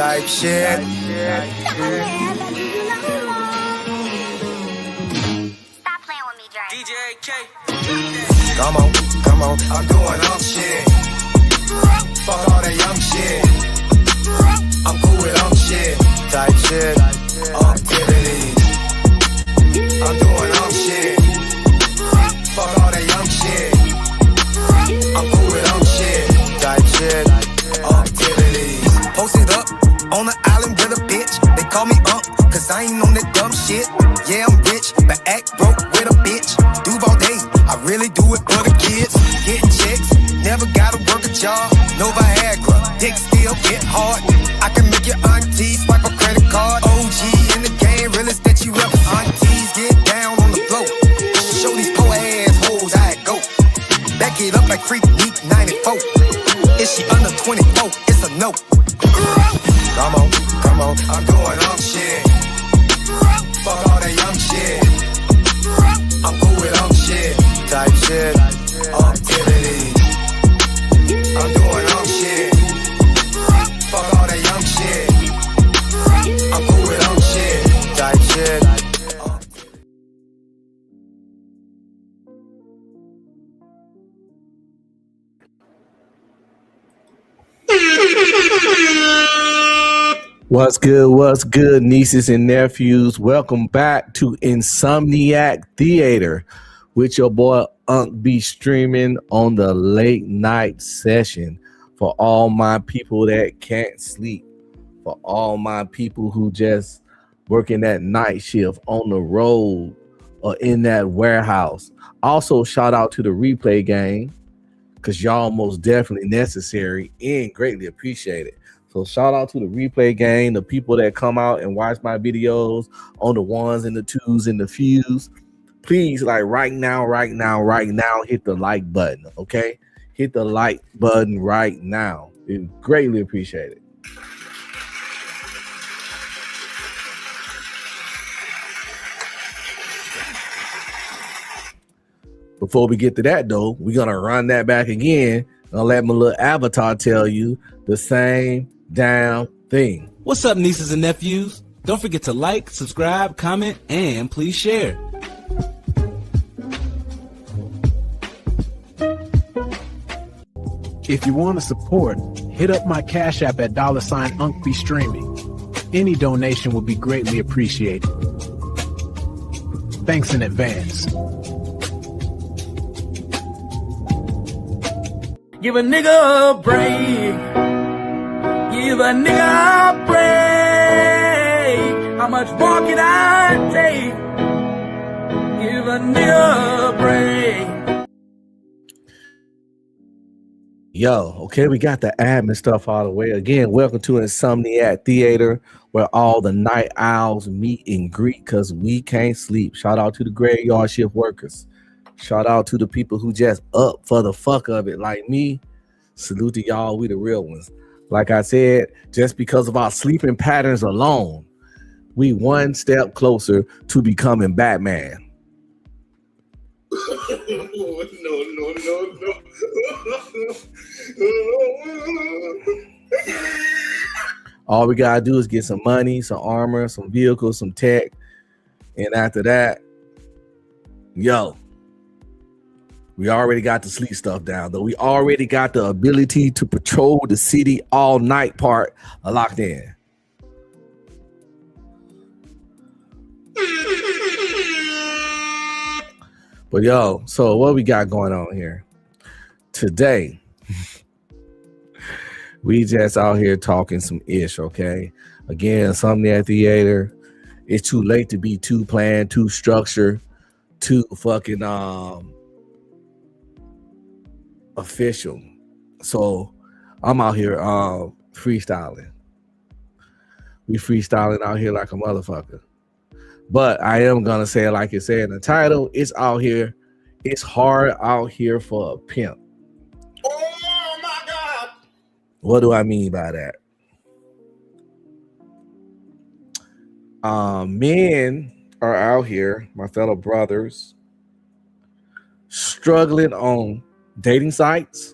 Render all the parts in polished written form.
type shit. Stop playing with me, Dre. DJ K. Come on, I'm doing shit. Fuck all that young shit. I'm cool with shit. Type shit. Activities. I'm doing shit. Fuck all that young shit. I'm cool with shit. Type shit. Activities. Posted up on the island with a bitch. They call me cause I ain't on that dumb shit. Yeah, I'm rich, but act broke with a bitch. Duval day, I really do it for the kids. Getting checks, never gotta work a job. No Viagra, dick still get hard. I can make your auntie swipe a credit card. OG in the game, realest that you ever. Aunties get down on the floor. Show these poor ass hoes how it go. Back it up like Freak Week 94. Is she under 24? It's a no. Come on, I'm doing shit. Fuck all that young shit. I'm cool with shit. Type shit. Activities. I'm doing shit. Fuck all that young shit. I'm cool with shit. Type shit. What's good, nieces and nephews? Welcome back to Insomniac Theater with your boy Unc B streaming on the late night session for all my people that can't sleep, for all my people who just working that night shift on the road or in that warehouse. Also, shout out to the replay gang because y'all most definitely necessary and greatly appreciated. So shout out to the replay gang, the people that come out and watch my videos on the ones and the twos and the fews. Please, like right now, hit the like button, okay? Hit the like button right now. It's greatly appreciated. Before we get to that, though, we're going to run that back again. I'll let my little avatar tell you the same damn thing. What's up, nieces and nephews? Don't forget to like, subscribe, comment, and please share. If you want to support, hit up my Cash App at $UncB Streaming. Any donation will be greatly appreciated. Thanks in advance. Give a nigga a break. Give a nigga a break. How much more can I take? Give a nigga a break. Yo, okay, we got the admin stuff out of the way. Again, welcome to Insomniac Theater, where all the night owls meet and greet because we can't sleep. Shout out to the graveyard shift workers. Shout out to the people who just up for the fuck of it like me. Salute to y'all, we the real ones. Like I said, just because of our sleeping patterns alone, we one step closer to becoming Batman. All we gotta do is get some money, some armor, some vehicles, some tech, and after that, yo, we already got the sleep stuff down, though. We already got the ability to patrol the city all night part locked in. But yo, so what we got going on here today? We just out here talking some ish, okay? Again, something at the theater. It's too late to be too planned, too structured, too fucking official. So I'm out here freestyling. We freestyling out here like a motherfucker. But I am gonna say it like it said in the title. It's out here. It's hard out here for a pimp. Oh my God. What do I mean by that? Men are out here, my fellow brothers, struggling on dating sites,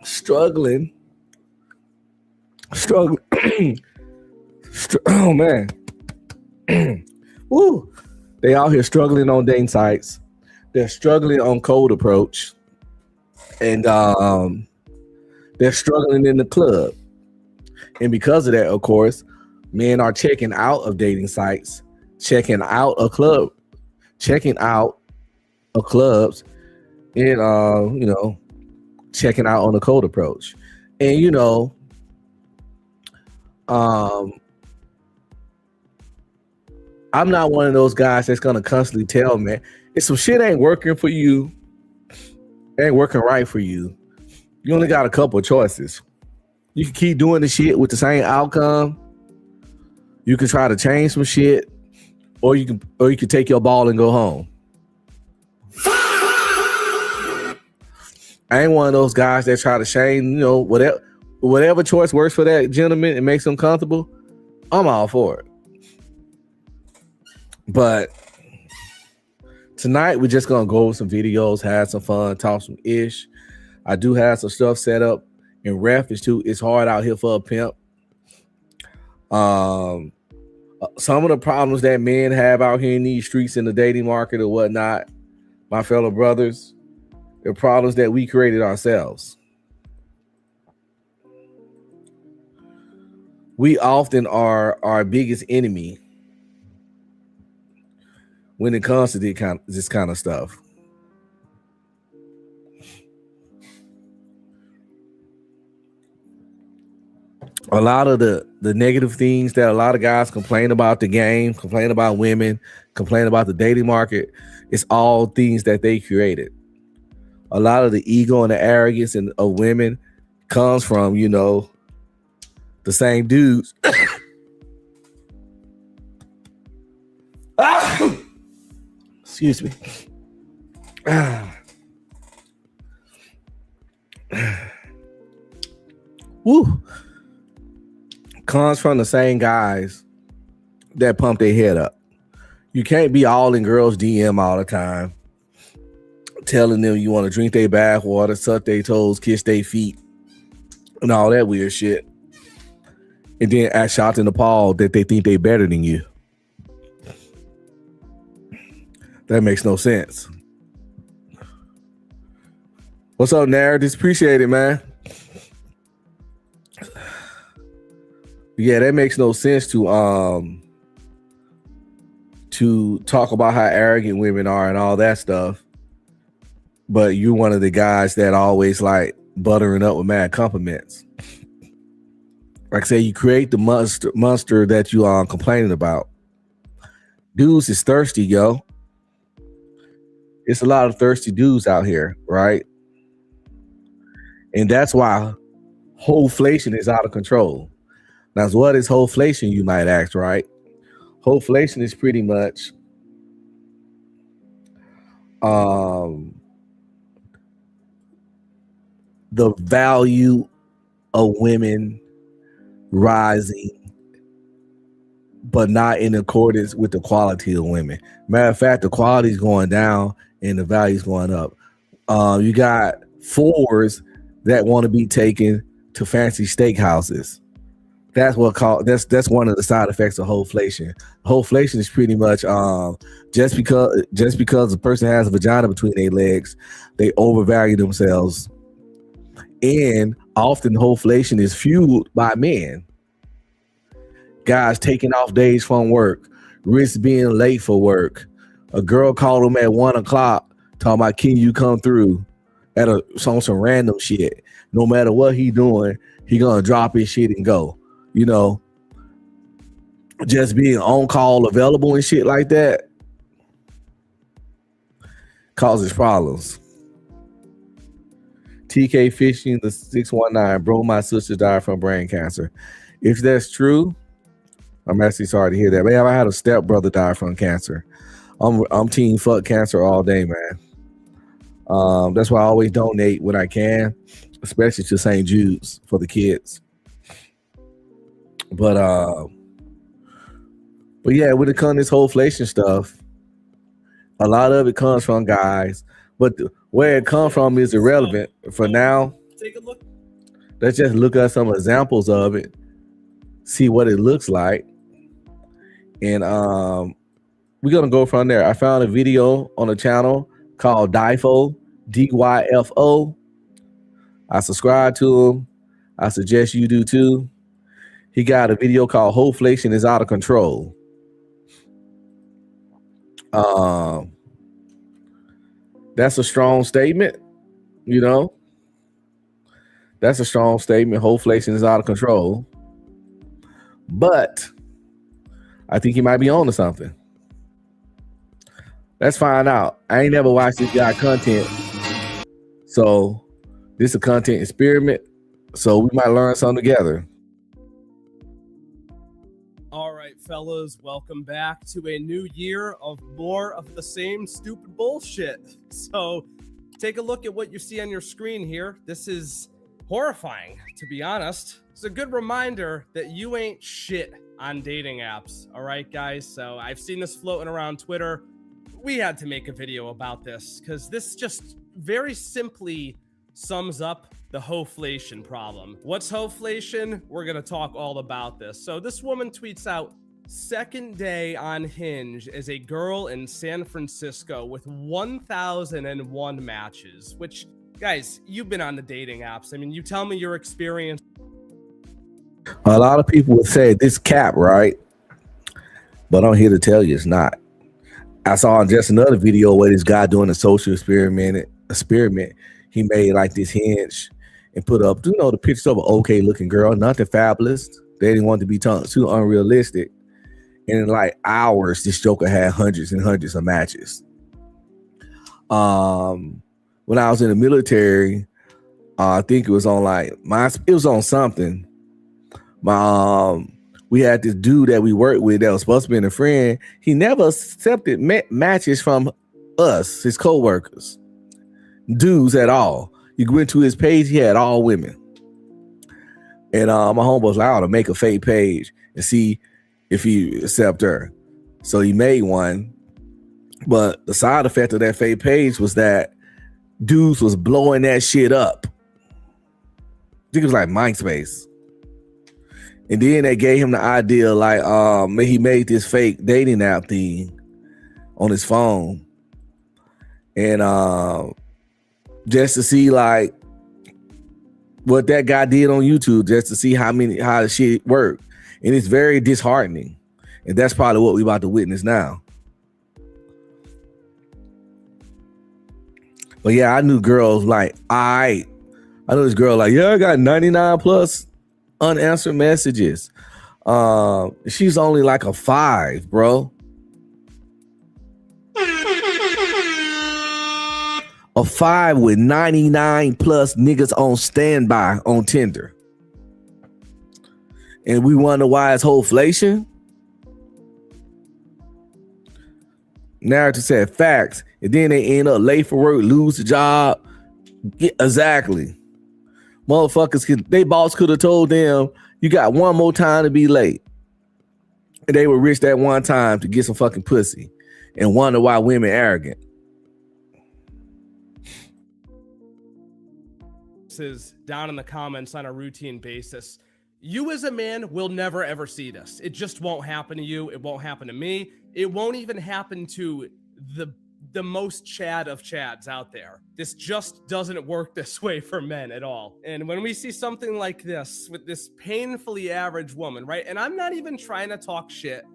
struggling. Oh man. Woo. They out here struggling on dating sites. They're struggling on cold approach. And they're struggling in the club. And because of that, of course, men are checking out of dating sites, checking out of clubs, and checking out on the cold approach. And I'm not one of those guys that's gonna constantly tell man, if some shit ain't working for you, ain't working right for you, you only got a couple of choices. You can keep doing the shit with the same outcome. You can try to change some shit, or you can take your ball and go home. I ain't one of those guys that try to change, whatever choice works for that gentleman and makes him comfortable. I'm all for it. But tonight we're just gonna go over some videos, have some fun, talk some ish. I do have some stuff set up in reference to it's hard out here for a pimp. Some of the problems that men have out here in these streets in the dating market or whatnot, my fellow brothers, they're problems that we created ourselves. We often are our biggest enemy when it comes to this kind of stuff. A lot of the negative things that a lot of guys complain about the game, complain about women, complain about the dating market, it's all things that they created. A lot of the ego and the arrogance of women comes from, the same dudes. Excuse me. Woo. Comes from the same guys that pump their head up. You can't be all in girls' DM all the time, telling them you want to drink their bath water, suck their toes, kiss their feet, and all that weird shit. And then act shocked and appalled that they think they better than you. That makes no sense. What's up, Narratives? Appreciate it, man. Yeah, that makes no sense to talk about how arrogant women are and all that stuff. But you're one of the guys that always like buttering up with mad compliments. Like I say, you create the monster that you are complaining about. Dudes is thirsty, yo. It's a lot of thirsty dudes out here, right? And that's why wholeflation is out of control. Now, what is wholeflation, you might ask, right? Wholeflation is pretty much the value of women rising, but not in accordance with the quality of women. Matter of fact, the quality is going down and the value is going up. You got fours that want to be taken to fancy steakhouses. That's one of the side effects of wholeflation. Wholeflation is pretty much just because a person has a vagina between their legs, they overvalue themselves. And often wholeflation is fueled by men. Guys taking off days from work, risk being late for work. A girl called him at 1 o'clock talking about, can you come through on some random shit. No matter what he doing, he gonna drop his shit and go. Just being on call available and shit like that causes problems. TK Fishing, the 619, bro, my sister died from brain cancer. If that's true, I'm actually sorry to hear that. Man, I had a stepbrother die from cancer. I'm team fuck cancer all day, man. That's why I always donate when I can, especially to St. Jude's for the kids. But yeah, when it comes to this wholeflation stuff, a lot of it comes from guys. But Where it come from is irrelevant for now. Take a look. Let's just look at some examples of it, see what it looks like, and we're gonna go from there. I found a video on a channel called Dyfo, DYFO. I subscribe to him. I suggest you do too. He got a video called "Hoflation is Out of Control." That's a strong statement, you know. That's a strong statement. Hoflation is out of control. But I think he might be on to something. Let's find out. I ain't never watched this guy content. So this is a content experiment. So we might learn something together. All right, fellas, welcome back to a new year of more of the same stupid bullshit. So take a look at what you see on your screen here. This is horrifying, to be honest. It's a good reminder that you ain't shit on dating apps. All right, guys. So I've seen this floating around Twitter. We had to make a video about this because this just very simply sums up the hoflation problem. What's hoflation? We're going to talk all about this. So this woman tweets out, second day on Hinge as a girl in San Francisco with 1,001 matches, which, guys, you've been on the dating apps. I mean, you tell me your experience. A lot of people would say this cap, right? But I'm here to tell you it's not. I saw just another video where this guy doing a social experiment. He made like this Hinge and put up, you know, the pictures of an okay looking girl, nothing fabulous. They didn't want to be too unrealistic. And in like hours, this joker had hundreds and hundreds of matches. When I was in the military, I think it was on like it was on something. We had this dude that we worked with that was supposed to be a friend. He never accepted matches from us, his co-workers, dudes at all. You go into his page, he had all women. And my homeboy was like, I ought to make a fake page and see if he accept her. So he made one. But the side effect of that fake page was that dudes was blowing that shit up. I think it was like MySpace. And then they gave him the idea, like, he made this fake dating app thing on his phone. And just to see like what that guy did on YouTube, just to see how the shit worked. And it's very disheartening. And that's probably what we about to witness now. But yeah, I knew girls like, I know this girl like, yeah, I got 99 plus unanswered messages. She's only like a 5, bro. A 5 with 99 plus niggas on standby on Tinder. And we wonder why it's hoflation. Narrative said facts. And then they end up late for work, lose the job. Yeah, exactly. Motherfuckers, they boss could have told them, you got one more time to be late. And they were rich that one time to get some fucking pussy and wonder why women arrogant. Is down in the comments on a routine basis. You as a man will never ever see this. It just won't happen to you. It won't happen to me. It won't even happen to the most Chad of Chads out there. This just doesn't work this way for men at all. And when we see something like this with this painfully average woman, right? And I'm not even trying to talk shit.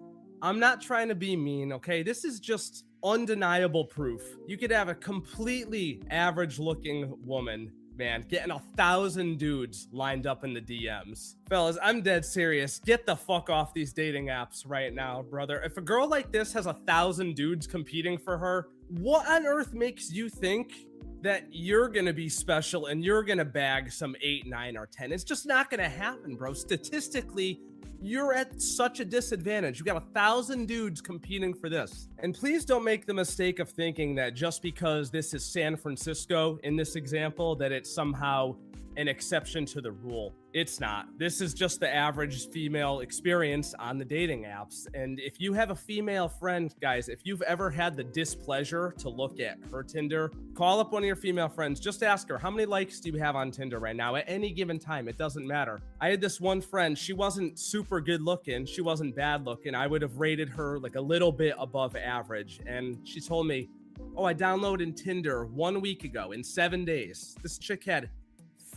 I'm not trying to be mean, okay? This is just undeniable proof. You could have a completely average looking woman, man, getting 1,000 dudes lined up in the DMs. Fellas, I'm dead serious. Get the fuck off these dating apps right now, brother. If a girl like this has 1,000 dudes competing for her, what on earth makes you think that you're gonna be special and you're gonna bag some 8, 9, or 10? It's just not gonna happen, bro. Statistically, you're at such a disadvantage. You got 1,000 dudes competing for this. And please don't make the mistake of thinking that just because this is San Francisco in this example, that it's somehow an exception to the rule. It's not. This is just the average female experience on the dating apps. And if you have a female friend, guys, if you've ever had the displeasure to look at her Tinder, call up one of your female friends. Just ask her, how many likes do you have on Tinder right now at any given time? It doesn't matter. I had this one friend. She wasn't super good looking. She wasn't bad looking. I would have rated her like a little bit above average. And she told me, oh, I downloaded Tinder 1 week ago in 7 days. This chick had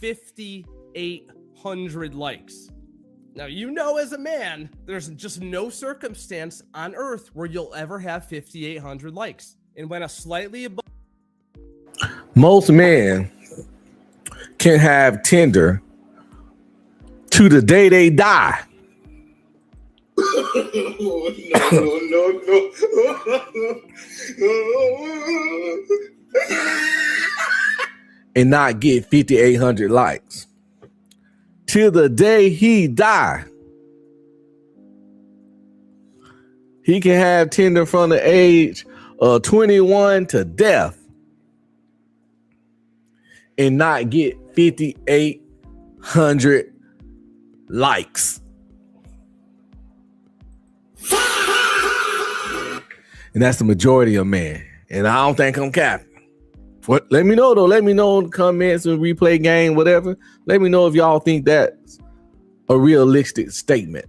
5,800 likes. Now, you know, as a man, there's just no circumstance on earth where you'll ever have 5,800 likes. And when a slightly above... Most men can have Tinder to the day they die. And not get 5,800 likes. Till the day he die. He can have Tinder from the age of 21 to death and not get 5,800 likes. And that's the majority of men. And I don't think I'm capping. What? Let me know though. Let me know in the comments and replay game, whatever. Let me know if y'all think that's a realistic statement.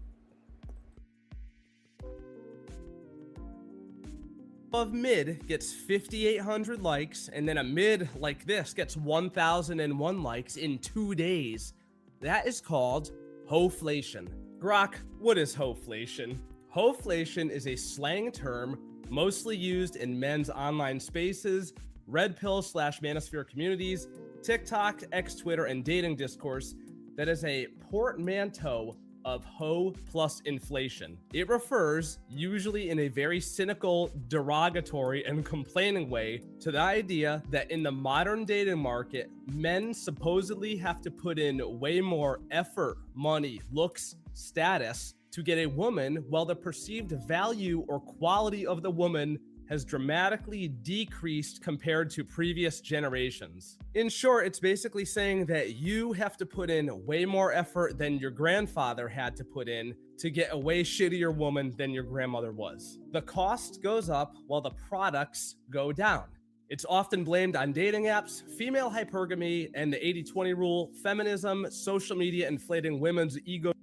Above mid gets 5,800 likes, and then a mid like this gets 1,001 likes in 2 days. That is called hoflation. Grok, what is hoflation? Hoflation is a slang term mostly used in men's online spaces, red pill / manosphere communities, TikTok, X, Twitter, and dating discourse that is a portmanteau of ho plus inflation. It refers, usually in a very cynical, derogatory, and complaining way, to the idea that in the modern dating market, men supposedly have to put in way more effort, money, looks, status to get a woman, while the perceived value or quality of the woman has dramatically decreased compared to previous generations. In short, it's basically saying that you have to put in way more effort than your grandfather had to put in to get a way shittier woman than your grandmother was. The cost goes up while the products go down. It's often blamed on dating apps, female hypergamy, and the 80-20 rule, feminism, social media inflating women's ego.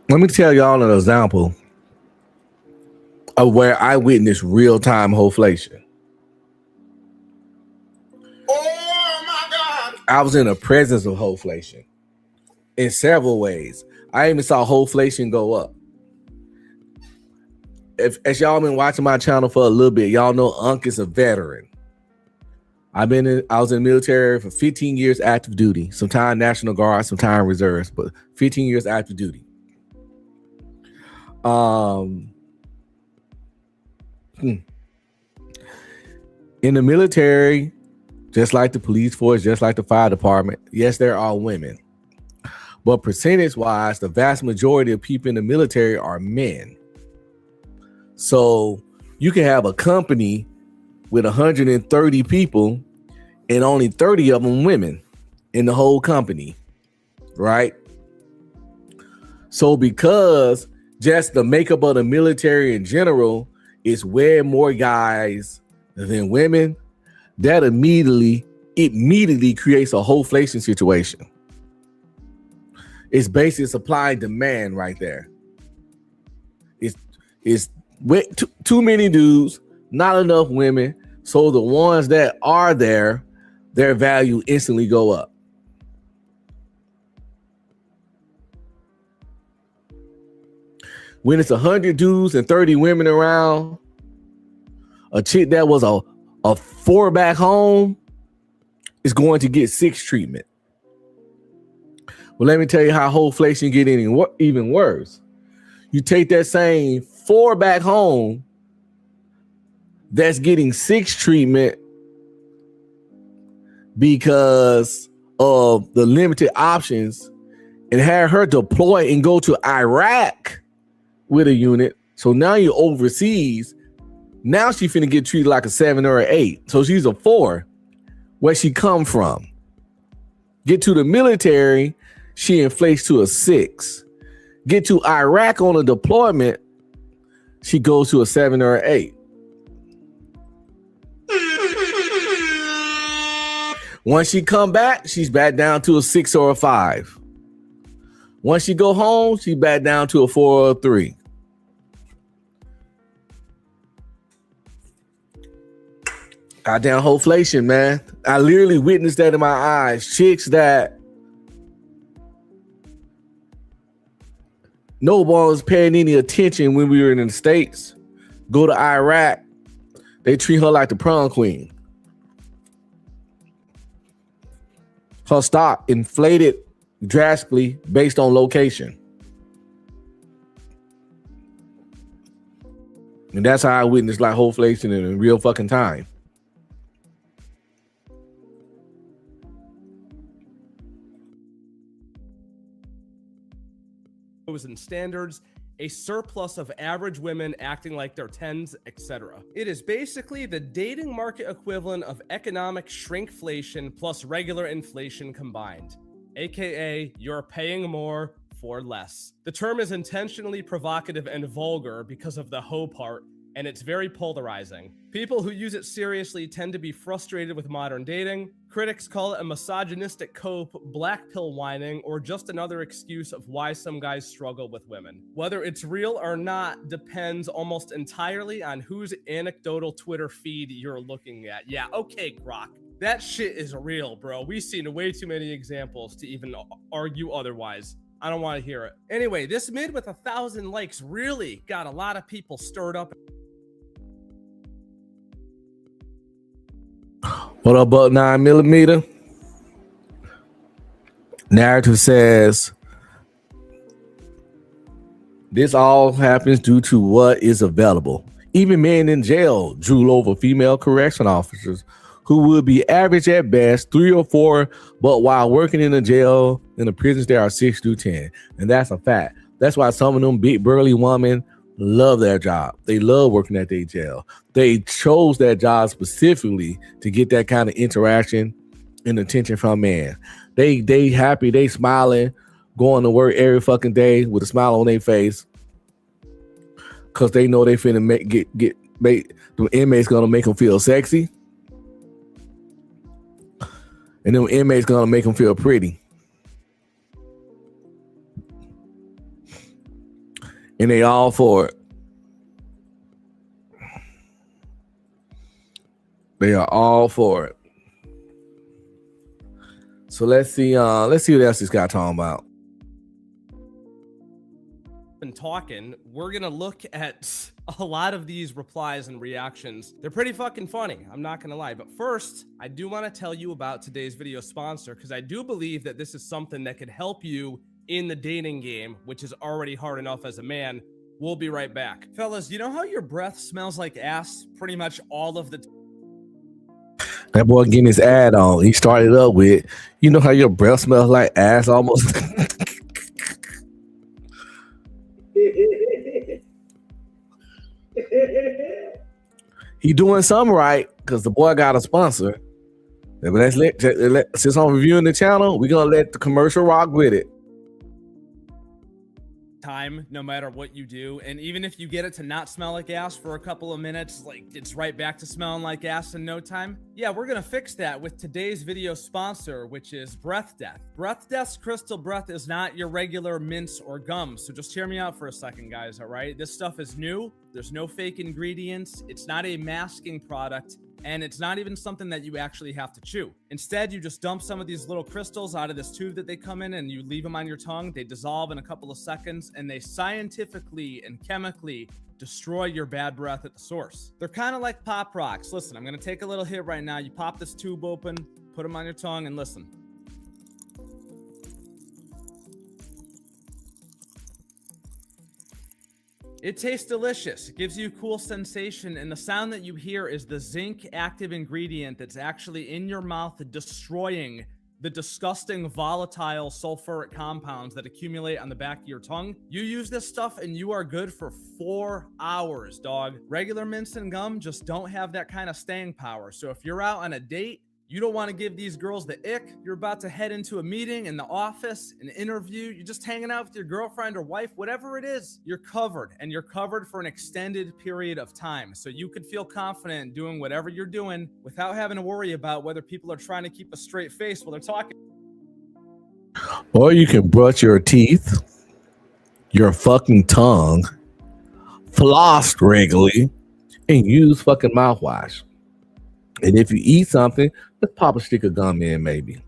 Let me tell y'all an example of where I witnessed real-time hoflation. Oh my God. I was in the presence of hoflation in several ways. I even saw hoflation go up. As y'all been watching my channel for a little bit, y'all know Unc is a veteran. I was in the military for 15 years active duty, sometime National Guard, sometime reserves, but 15 years active duty. In the military, just like the police force, just like the fire department, yes, there are women. But percentage-wise, the vast majority of people in the military are men. So you can have a company with 130 people and only 30 of them women in the whole company, right? So because just the makeup of the military in general is way more guys than women, that immediately creates a hoflation situation. It's basically supply and demand right there. It's too many dudes, not enough women. So the ones that are there, their value instantly go up. When it's 100 dudes and 30 women around, a chick that was a 4 back home is going to get 6 treatment. Well, let me tell you how hoflation get even worse. You take that same 4 back home that's getting 6 treatment because of the limited options and have her deploy and go to Iraq with a unit. So now you're overseas. Now she finna get treated like a 7 or an 8. So she's a 4. Where she come from? Get to the military, she inflates to a 6. Get to Iraq on a deployment, she goes to a 7 or an 8. Once she come back, she's back down to a 6 or a 5. Once she go home, she's back down to a 4 or a 3. Goddamn inflation, man. I literally witnessed that in my eyes. Chicks that no one was paying any attention when we were in the States. Go to Iraq, they treat her like the prom queen. Her stock inflated drastically based on location. And that's how I witnessed like whole inflation in real fucking time. And standards, a surplus of average women acting like they're 10s, etc. It is basically the dating market equivalent of economic shrinkflation plus regular inflation combined, aka you're paying more for less. The term is intentionally provocative and vulgar because of the hoe part, and it's very polarizing. People who use it seriously tend to be frustrated with modern dating. Critics call it a misogynistic cope, black pill whining, or just another excuse of why some guys struggle with women. Whether it's real or not depends almost entirely on whose anecdotal Twitter feed you're looking at. Yeah, okay, Grok. That shit is real, bro. We've seen way too many examples to even argue otherwise. I don't want to hear it. Anyway, this mid with 1,000 likes really got a lot of people stirred up. What up, Buck 9mm? Narrative says this all happens due to what is available. Even men in jail drool over female correction officers who would be average at best 3 or 4, but while working in the jail, in the prisons, there are 6 through 10. And that's a fact. That's why some of them big burly women love their job. They love working at their jail. They chose that job specifically to get that kind of interaction and attention from men. They happy, they smiling, going to work every fucking day with a smile on their face, because they know they finna make the inmates gonna make them feel sexy, and them inmates gonna make them feel pretty, and they all for it. They are all for it. So let's see what else this guy talking about. Been talking, we're gonna look at a lot of these replies and reactions. They're pretty fucking funny, I'm not gonna lie. But first, I do want to tell you about today's video sponsor, because I do believe that this is something that could help you in the dating game, which is already hard enough as a man. We'll be right back. Fellas, you know how your breath smells like ass pretty much all of the time? That boy getting his ad on. He started up with, you know how your breath smells like ass almost. He doing something right because the boy got a sponsor. But since I'm reviewing the channel, we're gonna let the commercial rock with it. Time, no matter what you do. And even if you get it to not smell like ass for a couple of minutes, like it's right back to smelling like ass in no time. Yeah, we're gonna fix that with today's video sponsor, which is Breath Death. Breath Death's crystal breath is not your regular mints or gum, so just hear me out for a second, guys. All right, this stuff is new. There's no fake ingredients. It's not a masking product, and it's not even something that you actually have to chew. Instead, you just dump some of these little crystals out of this tube that they come in, and you leave them on your tongue. They dissolve in a couple of seconds, and they scientifically and chemically destroy your bad breath at the source. They're kind of like pop rocks. Listen, I'm gonna take a little hit right now. You pop this tube open, put them on your tongue, and listen. It tastes delicious. It gives you a cool sensation, and the sound that you hear is the zinc active ingredient that's actually in your mouth, destroying the disgusting volatile sulfuric compounds that accumulate on the back of your tongue. You use this stuff and you are good for 4 hours, dog. Regular mints and gum just don't have that kind of staying power. So if you're out on a date You don't want to give these girls the ick. You're about to head into a meeting in the office, an interview. You're just hanging out with your girlfriend or wife, whatever it is. You're covered, and you're covered for an extended period of time. So you could feel confident in doing whatever you're doing without having to worry about whether people are trying to keep a straight face while they're talking. Or you can brush your teeth, your fucking tongue, floss regularly, and use fucking mouthwash. And if you eat something, let's pop a stick of gum in, maybe.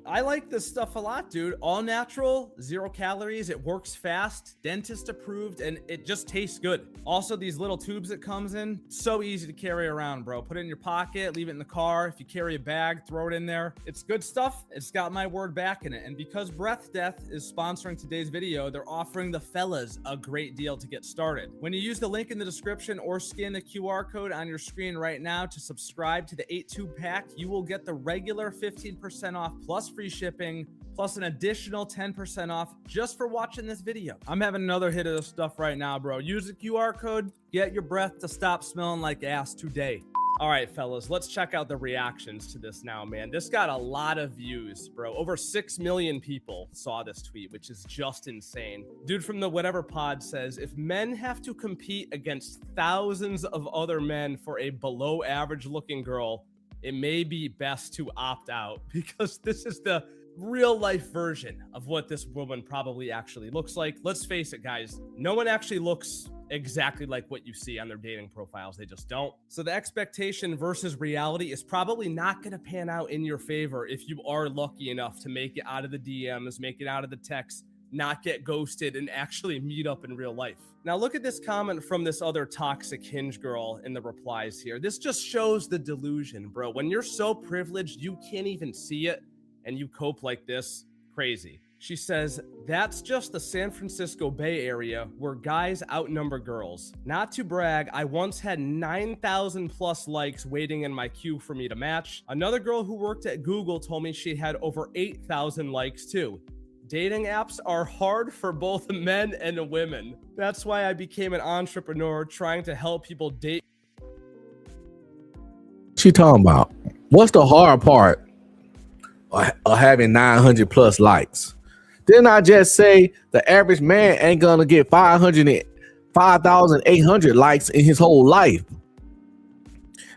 I like this stuff a lot, dude. All natural, 0 calories. It works fast, dentist approved, and it just tastes good. Also, these little tubes it comes in, so easy to carry around, bro. Put it in your pocket, leave it in the car. If you carry a bag, throw it in there. It's good stuff. It's got my word back in it. And because Breath Death is sponsoring today's video, they're offering the fellas a great deal to get started. When you use the link in the description or scan the QR code on your screen right now to subscribe to the 8-tube pack, you will get the regular 15% off plus free shipping, plus an additional 10% off just for watching this video. I'm having another hit of this stuff right now, bro. Use the QR code, get your breath to stop smelling like ass today. All right, fellas, let's check out the reactions to this now, man. This got a lot of views, bro. Over 6 million people saw this tweet, which is just insane. Dude from the Whatever Pod says, if men have to compete against thousands of other men for a below average looking girl, it may be best to opt out, because this is the real life version of what this woman probably actually looks like. Let's face it, guys, no one actually looks exactly like what you see on their dating profiles. They just don't. So the expectation versus reality is probably not going to pan out in your favor if you are lucky enough to make it out of the DMs, make it out of the texts, not get ghosted, and actually meet up in real life. Now look at this comment from this other toxic Hinge girl in the replies here. This just shows the delusion, bro. When you're so privileged, you can't even see it, and you cope like this. Crazy. She says, that's just the San Francisco Bay Area where guys outnumber girls. Not to brag, I once had 9,000 plus likes waiting in my queue for me to match. Another girl who worked at Google told me she had over 8,000 likes too. Dating apps are hard for both men and women. That's why I became an entrepreneur trying to help people date. She talking about, what's the hard part of having 900 plus likes? Didn't I just say the average man ain't gonna get 5,800 likes in his whole life?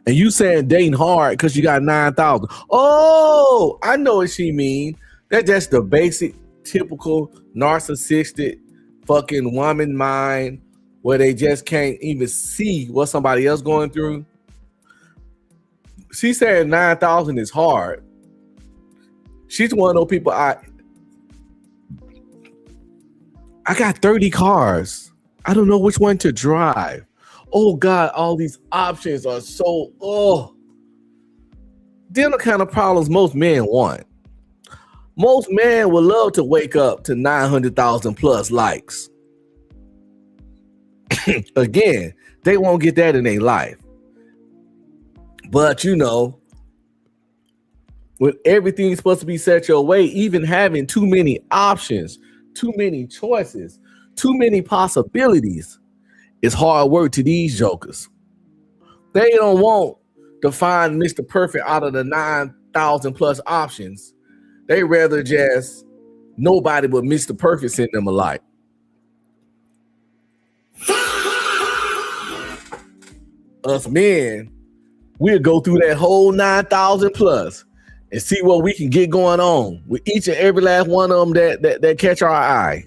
And you saying dating hard because you got 9,000. Oh, I know what she mean. That's just the basic, typical narcissistic fucking woman mind where they just can't even see what somebody else going through. She said 9,000 is hard. She's one of those people. I got 30 cars. I don't know which one to drive. Oh God, all these options are so, they're the kind of problems most men want. Most men would love to wake up to 900,000 plus likes. Again, they won't get that in their life. But you know, when everything's supposed to be set your way, even having too many options, too many choices, too many possibilities, it's hard work to these jokers. They don't want to find Mr. Perfect out of the 9,000 plus options. They rather just nobody but Mr. Perfect send them a like. Us men, we'll go through that whole 9,000 plus and see what we can get going on with each and every last one of them that catch our eye.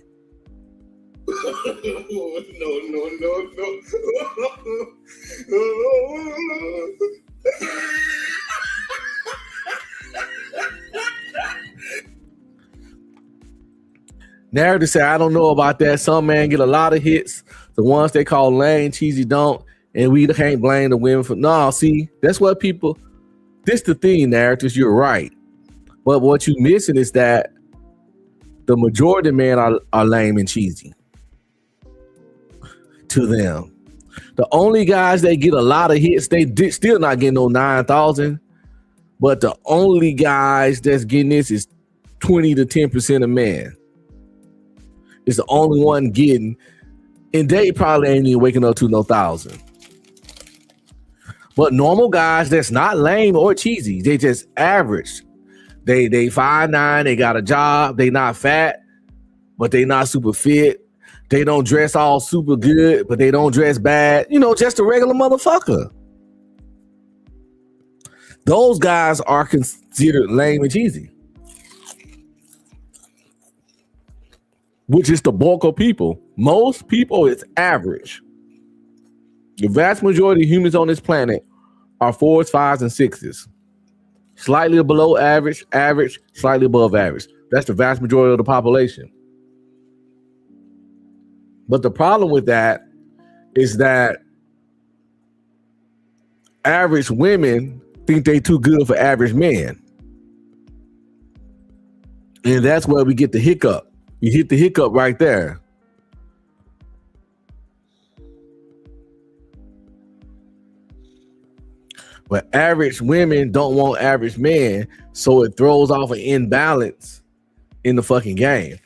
Narrative say, I don't know about that. Some men get a lot of hits. The ones they call lame, cheesy don't. And we can't blame the women for, no, see, that's what people, this the thing, narratives, you're right. But what you missing is that the majority of men are lame and cheesy to them. The only guys that get a lot of hits, they still not getting no 9,000. But the only guys that's getting this is 20 to 10% of men. It's the only one getting And they probably ain't even waking up to no 1,000. But normal guys that's not lame or cheesy, they just average. They 5'9", they got a job, they not fat, but they not super fit. They don't dress all super good, but they don't dress bad. You know, just a regular motherfucker. Those guys are considered lame and cheesy, which is the bulk of people. Most people is average. The vast majority of humans on this planet are 4s, 5s, and 6s. Slightly below average, average, slightly above average. That's the vast majority of the population. But the problem with that is that average women think they too good for average men. And that's where we get the hiccup. You hit the hiccup right there. But average women don't want average men, so it throws off an imbalance in the fucking game.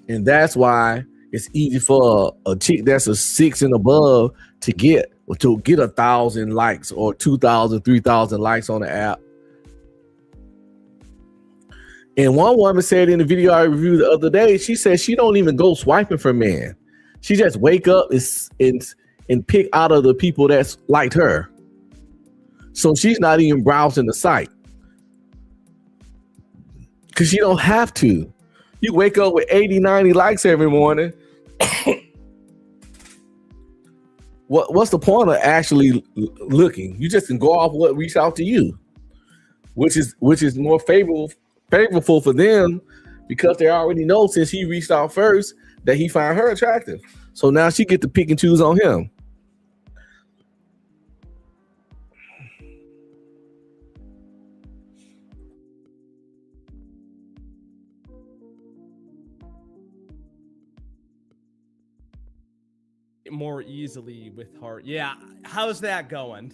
And that's why it's easy for a chick that's a 6 and above to get 1,000 likes or 2,000, 3,000 likes on the app. And one woman said in the video I reviewed the other day, she said she don't even go swiping for men. She just wake up and pick out of the people that's liked her. So she's not even browsing the site because she don't have to. You wake up with 80, 90 likes every morning. What's the point of actually looking? You just can go off what reached out to you, which is more favorable for them because they already know since he reached out first that he found her attractive. So now she get to pick and choose on him. More easily with heart. Yeah, how's that going?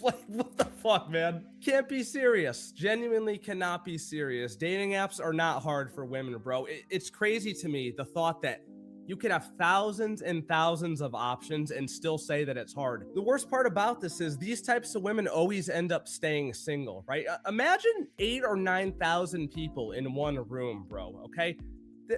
Like, what the fuck, man? Can't be serious. Genuinely cannot be serious. Dating apps are not hard for women, bro. It's crazy to me, the thought that you could have thousands and thousands of options and still say that it's hard. The worst part about this is these types of women always end up staying single, right? Imagine 8,000 or 9,000 people in one room, bro, okay?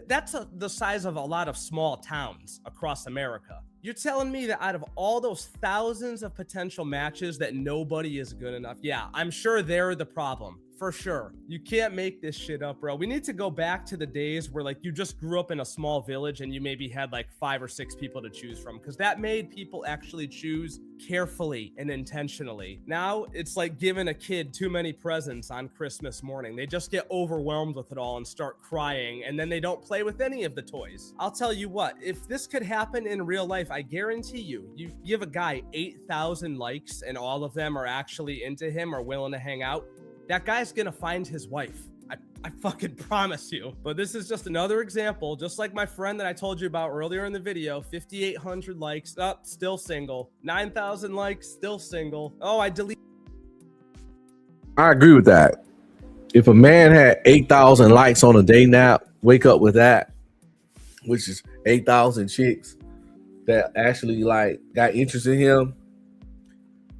That's the size of a lot of small towns across America. You're telling me that out of all those thousands of potential matches that nobody is good enough? Yeah, I'm sure they're the problem. For sure. You can't make this shit up, bro. We need to go back to the days where like you just grew up in a small village and you maybe had like 5 or 6 people to choose from, because that made people actually choose carefully and intentionally. Now it's like giving a kid too many presents on Christmas morning. They just get overwhelmed with it all and start crying, and then they don't play with any of the toys. I'll tell you what, if this could happen in real life, I guarantee you give a guy 8,000 likes and all of them are actually into him or willing to hang out, that guy's gonna find his wife. I fucking promise you. But this is just another example, just like my friend that I told you about earlier in the video. 5,800 likes, still single. 9,000 likes, still single. Oh, I deleted. I agree with that. If a man had 8,000 likes on a dating app, wake up with that, which is 8,000 chicks that actually like got interest in him,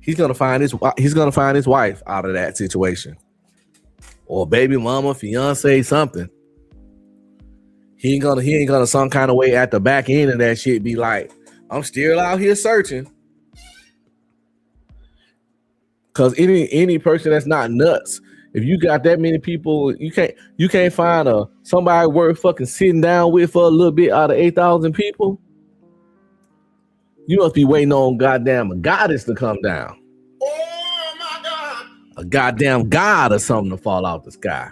he's gonna find his wife out of that situation, or baby mama, fiance, something. He ain't gonna some kind of way at the back end of that shit be like, I'm still out here searching. Cause any person that's not nuts, if you got that many people, you can't find somebody worth fucking sitting down with for a little bit out of 8,000 people. You must be waiting on goddamn a goddess to come down. Oh my God! A goddamn god or something to fall out the sky.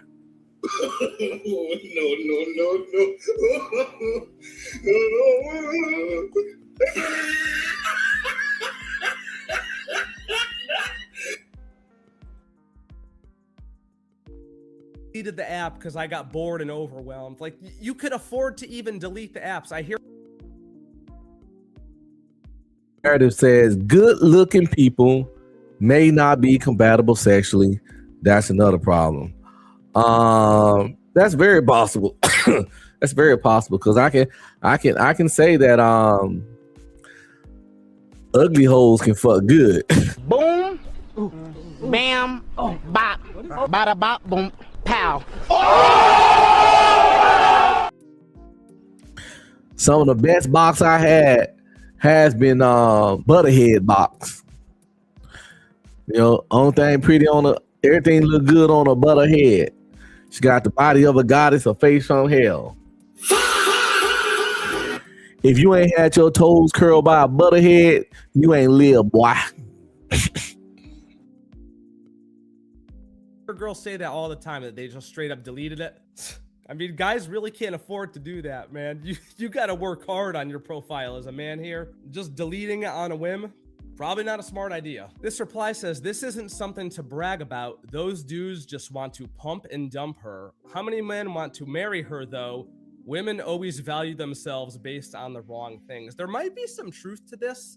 Deleted the app because I got bored and overwhelmed. Like, you could afford to even delete the apps. I hear Narrative says good looking people may not be compatible sexually. That's another problem. That's very possible. That's very possible because I can say that ugly hoes can fuck good. Boom, bam, bop, bada bop, boom, pow. Some of the best box I had has been Butterhead box. You know, only thing pretty on her, everything look good on a Butterhead. She got the body of a goddess, a face from hell. If you ain't had your toes curled by a Butterhead, you ain't live, boy. Girls say that all the time, that they just straight up deleted it. I mean, guys really can't afford to do that, man. You got to work hard on your profile as a man here. Just deleting it on a whim, probably not a smart idea. This reply says, this isn't something to brag about. Those dudes just want to pump and dump her. How many men want to marry her, though? Women always value themselves based on the wrong things. There might be some truth to this,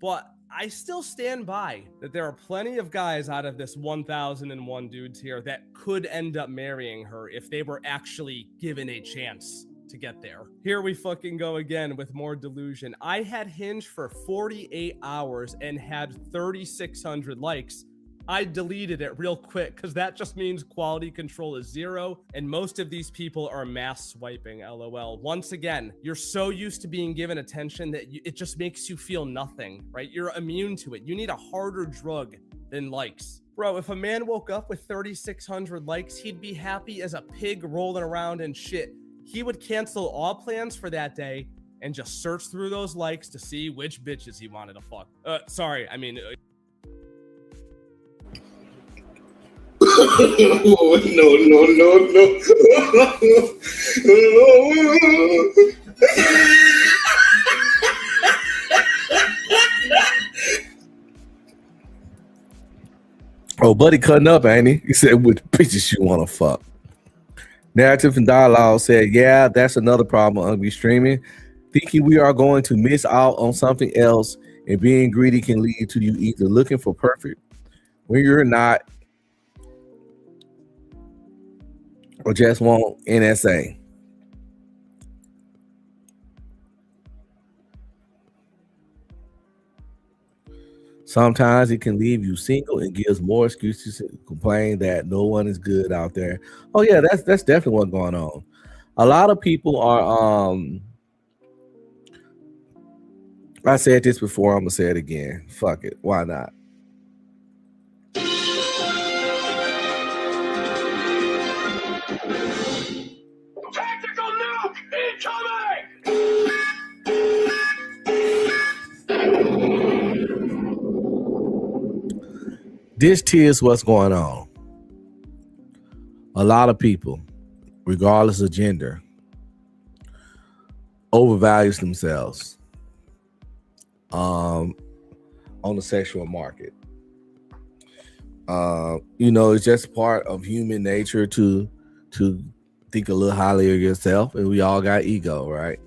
but I still stand by that there are plenty of guys out of this 1,001 dudes here that could end up marrying her if they were actually given a chance to get there. Here we fucking go again with more delusion. I had Hinge for 48 hours and had 3,600 likes. I deleted it real quick because that just means quality control is 0 and most of these people are mass swiping, lol. Once again, you're so used to being given attention that it just makes you feel nothing, right? You're immune to it. You need a harder drug than likes. Bro, if a man woke up with 3,600 likes, he'd be happy as a pig rolling around in shit. He would cancel all plans for that day and just search through those likes to see which bitches he wanted to fuck. Sorry, I mean... Oh, buddy cutting up, ain't he? He said, which bitches you want to fuck? Narrative and Dialogue said, yeah, that's another problem on streaming. Thinking we are going to miss out on something else and being greedy can lead to you either looking for perfect when you're not, or just want NSA. Sometimes it can leave you single and gives more excuses to complain that no one is good out there. Oh yeah, that's definitely what's going on. A lot of people are I said this before, I'm gonna say it again. Fuck it. Why not? Tactical nuke incoming! This is what's going on. A lot of people, regardless of gender, overvalues themselves on the sexual market. You know, it's just part of human nature to think a little highly of yourself, and we all got ego, right?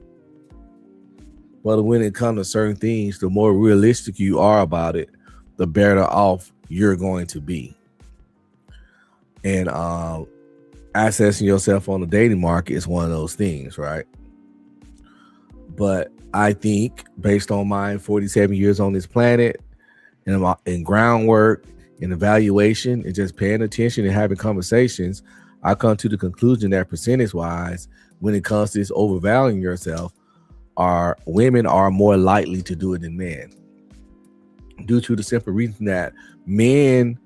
But when it comes to certain things, the more realistic you are about it, the better off you're going to be. And accessing yourself on the dating market is one of those things, right? But I think based on my 47 years on this planet and groundwork and evaluation and just paying attention and having conversations, I come to the conclusion that percentage wise, when it comes to this overvaluing yourself, women are more likely to do it than men, due to the simple reason that men,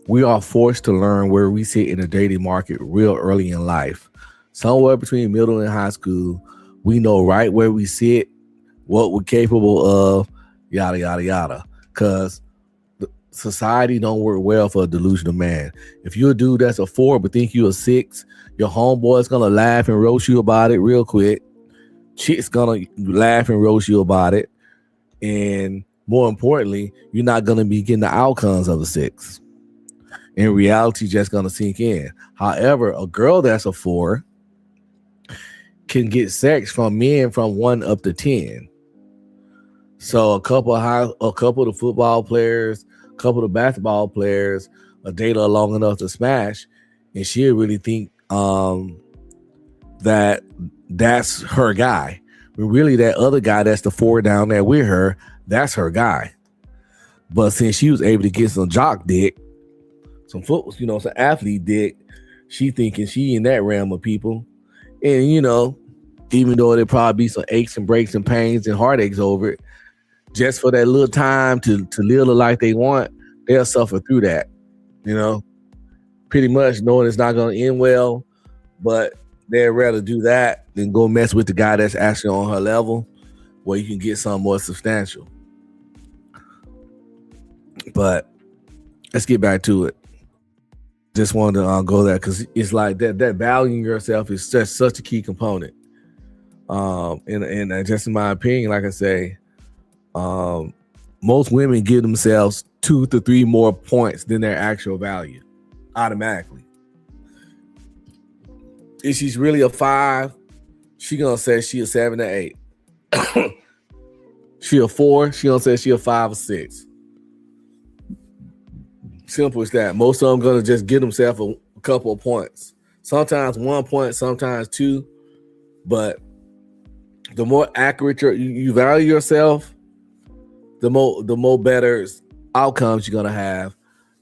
we are forced to learn where we sit in the dating market real early in life. Somewhere between middle and high school, we know right where we sit, what we're capable of, yada, yada, yada. Because society don't work well for a delusional man. If you're a dude that's a 4 but think you're a 6, your homeboy's going to laugh and roast you about it real quick. Chick's going to laugh and roast you about it. And more importantly, you're not going to be getting the outcomes of a 6. In reality, just going to sink in. However, a girl that's a 4 can get sex from men from 1 up to 10. So a couple of the football players, a couple of basketball players, a date her long enough to smash, and she'll really think that that's her guy. But really, that other guy that's the 4 down there with her, that's her guy. But since she was able to get some jock dick, some foot, some athlete dick, she thinking she in that realm of people. And, even though there probably be some aches and breaks and pains and heartaches over it, just for that little time to live the life they want, they'll suffer through that, pretty much knowing it's not going to end well, but they'd rather do that than go mess with the guy that's actually on her level where you can get something more substantial. But let's get back to it. Just wanted to go there because it's like that valuing yourself is just such a key component. And just in my opinion, like I say, most women give themselves 2 to 3 more points than their actual value automatically. If she's really a 5, she gonna say she a 7 or 8. She a 4, she gonna say she a 5 or 6. Simple as that. Most of them gonna just give themselves a couple of points. Sometimes 1 point, sometimes 2. But the more accurate you value yourself, the more better outcomes you're gonna have.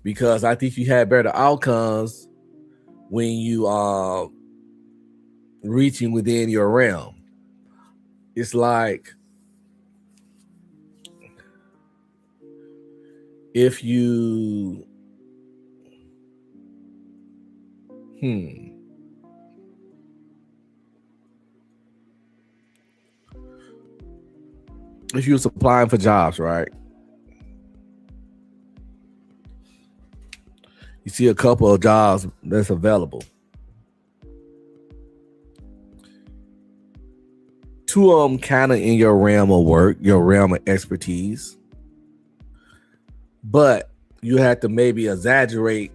Because I think you have better outcomes when you reaching within your realm. It's like if you if you're applying for jobs, right? You see a couple of jobs that's available. 2 of them kind of in your realm of work, your realm of expertise. But you have to maybe exaggerate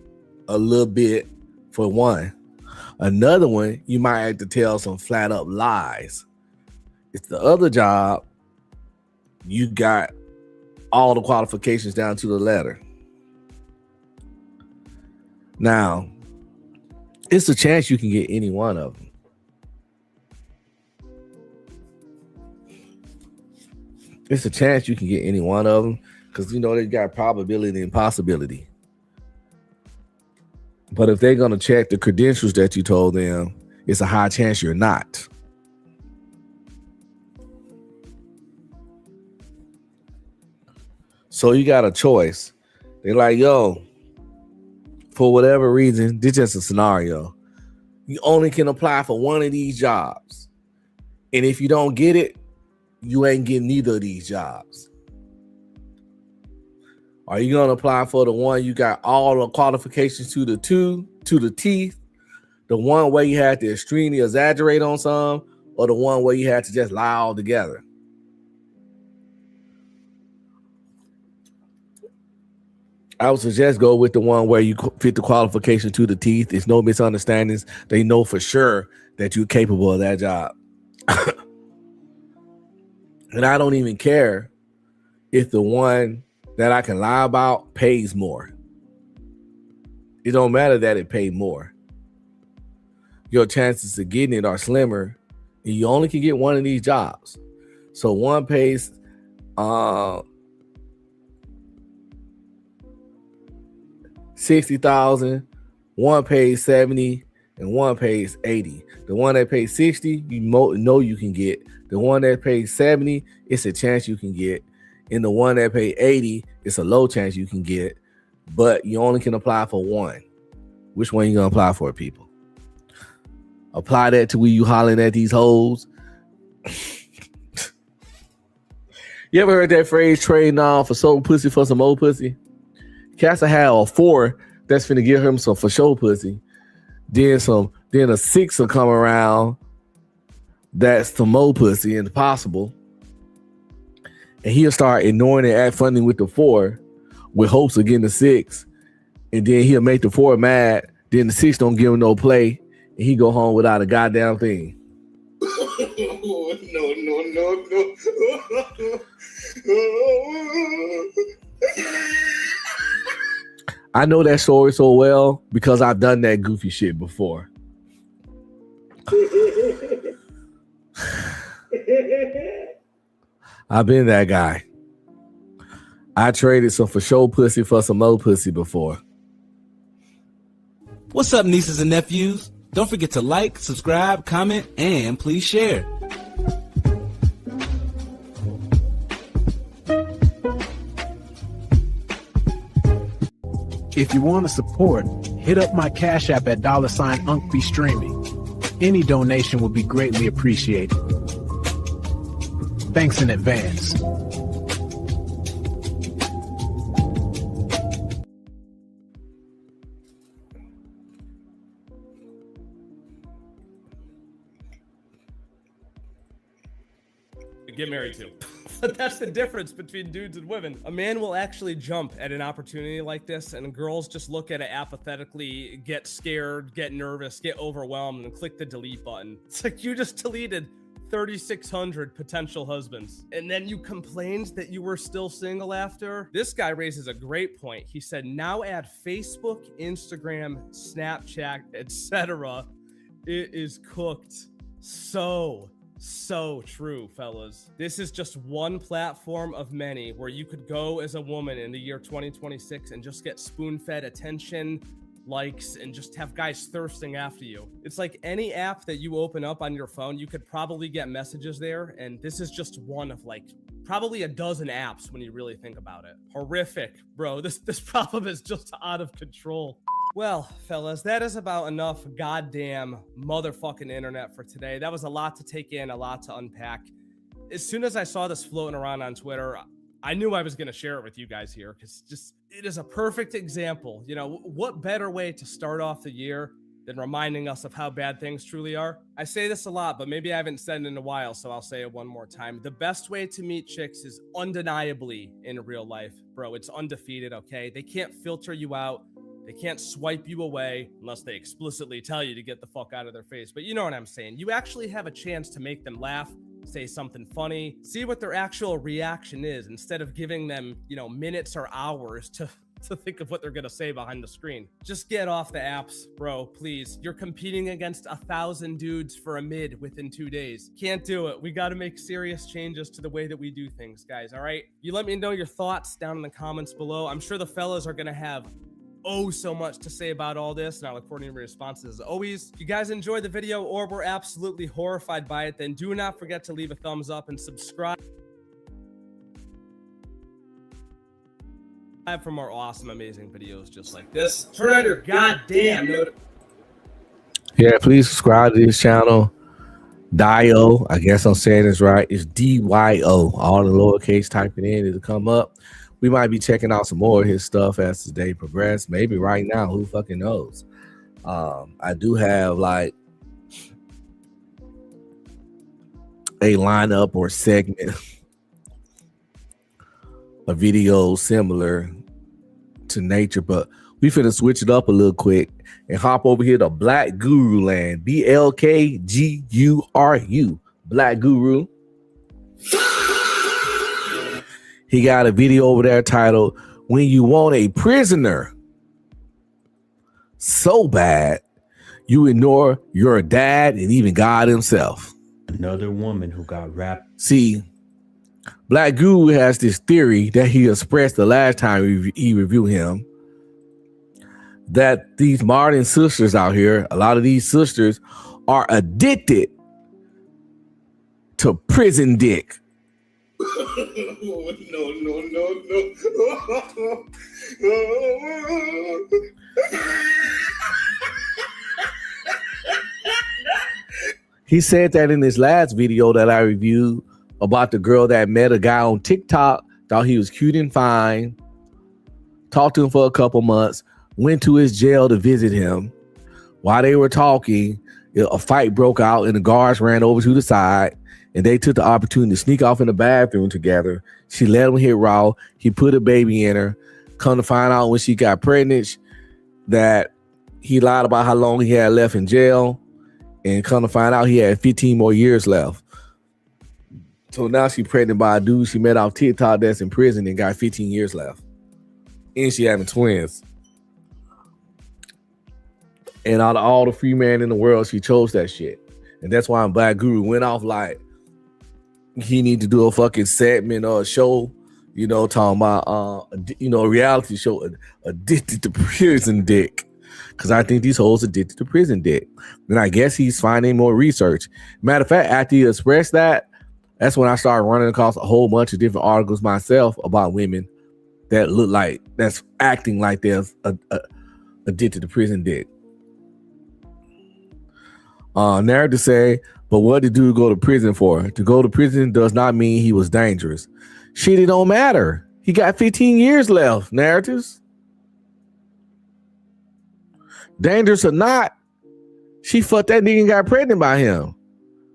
a little bit for one. Another one, you might have to tell some flat up lies. It's the other job, you got all the qualifications down to the letter. Now, it's a chance you can get any one of them. It's a chance you can get any one of them because, they got probability and possibility. But if they're going to check the credentials that you told them, it's a high chance you're not. So you got a choice. They're like, yo, for whatever reason, this is just a scenario. You only can apply for one of these jobs. And if you don't get it, you ain't getting neither of these jobs. Are you going to apply for the one you got all the qualifications to the teeth, the one where you had to extremely exaggerate on some, or the one where you had to just lie all together? I would suggest go with the one where you fit the qualification to the teeth. There's no misunderstandings. They know for sure that you're capable of that job. And I don't even care if the one that I can lie about pays more. It don't matter that it paid more. Your chances of getting it are slimmer, and you only can get one of these jobs. So one pays $60,000, one pays 70, and one pays 80. The one that pays 60, you know you can get. The one that pays 70, it's a chance you can get. And the one that pays 80, it's a low chance you can get. But you only can apply for one. Which one you gonna apply for, people? Apply that to where you hollering at these hoes. You ever heard that phrase, trading on for soul pussy for some old pussy? Castle had a 4 that's finna give him some for sure pussy. Then a 6 will come around that's some more pussy and possible. And he'll start ignoring and act funny with the 4 with hopes of getting the 6. And then he'll make the 4 mad. Then the 6 don't give him no play. And he go home without a goddamn thing. No. I know that story so well because I've done that goofy shit before. I've been that guy. I traded some for show pussy for some old pussy before. What's up, nieces and nephews? Don't forget to like, subscribe, comment, and please share. If you want to support, hit up my Cash App at $UncBe Streaming. Any donation would be greatly appreciated. Thanks in advance. Get married to. But that's the difference between dudes and women. A man will actually jump at an opportunity like this, and girls just look at it apathetically, get scared, get nervous, get overwhelmed, and click the delete button. It's like you just deleted 3,600 potential husbands, and then you complained that you were still single after. This guy raises a great point. He said, now add Facebook, Instagram, Snapchat, etc. It is cooked. So true, fellas. This is just one platform of many where you could go as a woman in the year 2026 and just get spoon-fed attention, likes, and just have guys thirsting after you. It's like any app that you open up on your phone, you could probably get messages there, and this is just one of like probably a dozen apps when you really think about it. Horrific, bro. This problem is just out of control. Well, fellas, that is about enough goddamn motherfucking internet for today. That was a lot to take in, a lot to unpack. As soon as I saw this floating around on Twitter, I knew I was going to share it with you guys here because it is a perfect example. You know, what better way to start off the year than reminding us of how bad things truly are? I say this a lot, but maybe I haven't said it in a while, so I'll say it one more time. The best way to meet chicks is undeniably in real life, bro. It's undefeated, okay? They can't filter you out. They can't swipe you away unless they explicitly tell you to get the fuck out of their face. But you know what I'm saying. You actually have a chance to make them laugh, say something funny, see what their actual reaction is instead of giving them, you know, minutes or hours to think of what they're gonna say behind the screen. Just get off the apps, bro, please. You're competing against 1,000 dudes for a mid within 2 days. Can't do it. We gotta make serious changes to the way that we do things, guys, all right? You let me know your thoughts down in the comments below. I'm sure the fellas are gonna have so much to say about all this, and I look forward to your responses as always. If you guys enjoyed the video or were absolutely horrified by it, then do not forget to leave a thumbs up and subscribe for more awesome, amazing videos just like this. Turn on your goddamn notifications. Yeah, please subscribe to this channel. Dio, I guess I'm saying this right. It's DYO. All the lowercase, type it in, it'll come up. We might be checking out some more of his stuff as the day progresses. Maybe right now, who fucking knows? I do have like a lineup or segment, a video similar to nature, but we finna switch it up a little quick and hop over here to Black Guru Land. BLKGURU, Black Guru. He got a video over there titled "When You Want a Prisoner So Bad You Ignore Your Dad and Even God Himself." Another woman who got wrapped. See, Black Guru has this theory that he expressed the last time he reviewed him, that these modern sisters out here, a lot of these sisters are addicted to prison dick. No. He said that in his last video that I reviewed about the girl that met a guy on TikTok, thought he was cute and fine, talked to him for a couple months, went to his jail to visit him. While they were talking, a fight broke out and the guards ran over to the side and they took the opportunity to sneak off in the bathroom together. She let him hit raw. He put a baby in her. Come to find out when she got pregnant that he lied about how long he had left in jail, and come to find out he had 15 more years left. So now she's pregnant by a dude she met off TikTok that's in prison and got 15 years left. And she having twins. And out of all the free men in the world, she chose that shit. And that's why Black Guru went off like, he need to do a fucking segment or a show, you know, talking about you know, a reality show, addicted to prison dick. Because I think these hoes addicted to prison dick. And I guess he's finding more research. Matter of fact, after he expressed that, that's when I started running across a whole bunch of different articles myself about women that look like, that's acting like they're addicted to prison dick. Narrative say, but what did dude go to prison for? To go to prison does not mean he was dangerous. Shit, it don't matter. He got 15 years left, narratives. Dangerous or not, she fucked that nigga and got pregnant by him.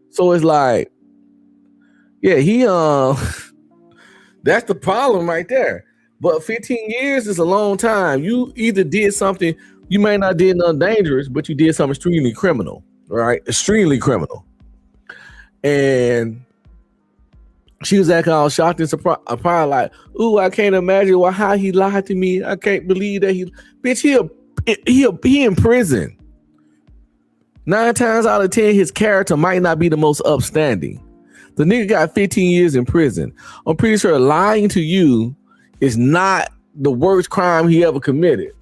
So it's like, yeah, he that's the problem right there. But 15 years is a long time. You either did something, you may not did nothing dangerous, but you did something extremely criminal, right? Extremely criminal. And she was acting all shocked and surprised, probably like, ooh, I can't imagine how he lied to me. I can't believe that bitch, he in prison. 9 times out of 10, his character might not be the most upstanding. The nigga got 15 years in prison. I'm pretty sure lying to you is not the worst crime he ever committed.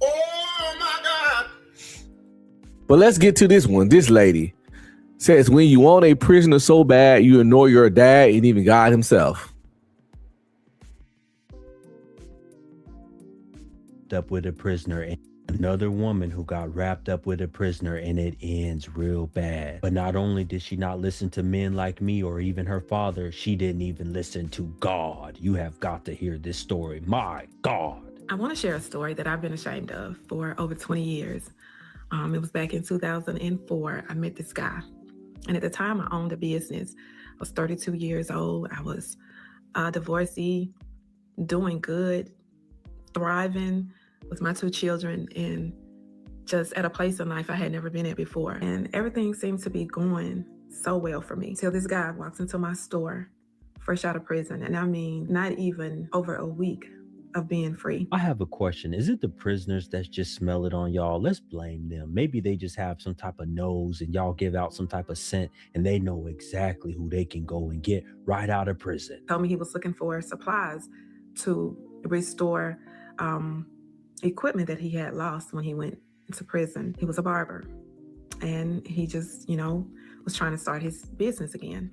Oh my God. But let's get to this one. This lady says, when you want a prisoner so bad, you ignore your dad and even God himself. Up with a prisoner, and another woman who got wrapped up with a prisoner, and it ends real bad. But not only did she not listen to men like me or even her father, she didn't even listen to God. You have got to hear this story. My God. I want to share a story that I've been ashamed of for over 20 years. It was back in 2004. I met this guy. And at the time, I owned a business. I was 32 years old. I was divorcee, doing good, thriving with my 2 children, and just at a place in life I had never been at before. And everything seemed to be going so well for me till this guy walks into my store, fresh out of prison. And I mean, not even over a week of being free. I have a question. Is it the prisoners that just smell it on y'all? Let's blame them. Maybe they just have some type of nose and y'all give out some type of scent and they know exactly who they can go and get right out of prison. Told me he was looking for supplies to restore equipment that he had lost when he went to prison. He was a barber, and he just, was trying to start his business again.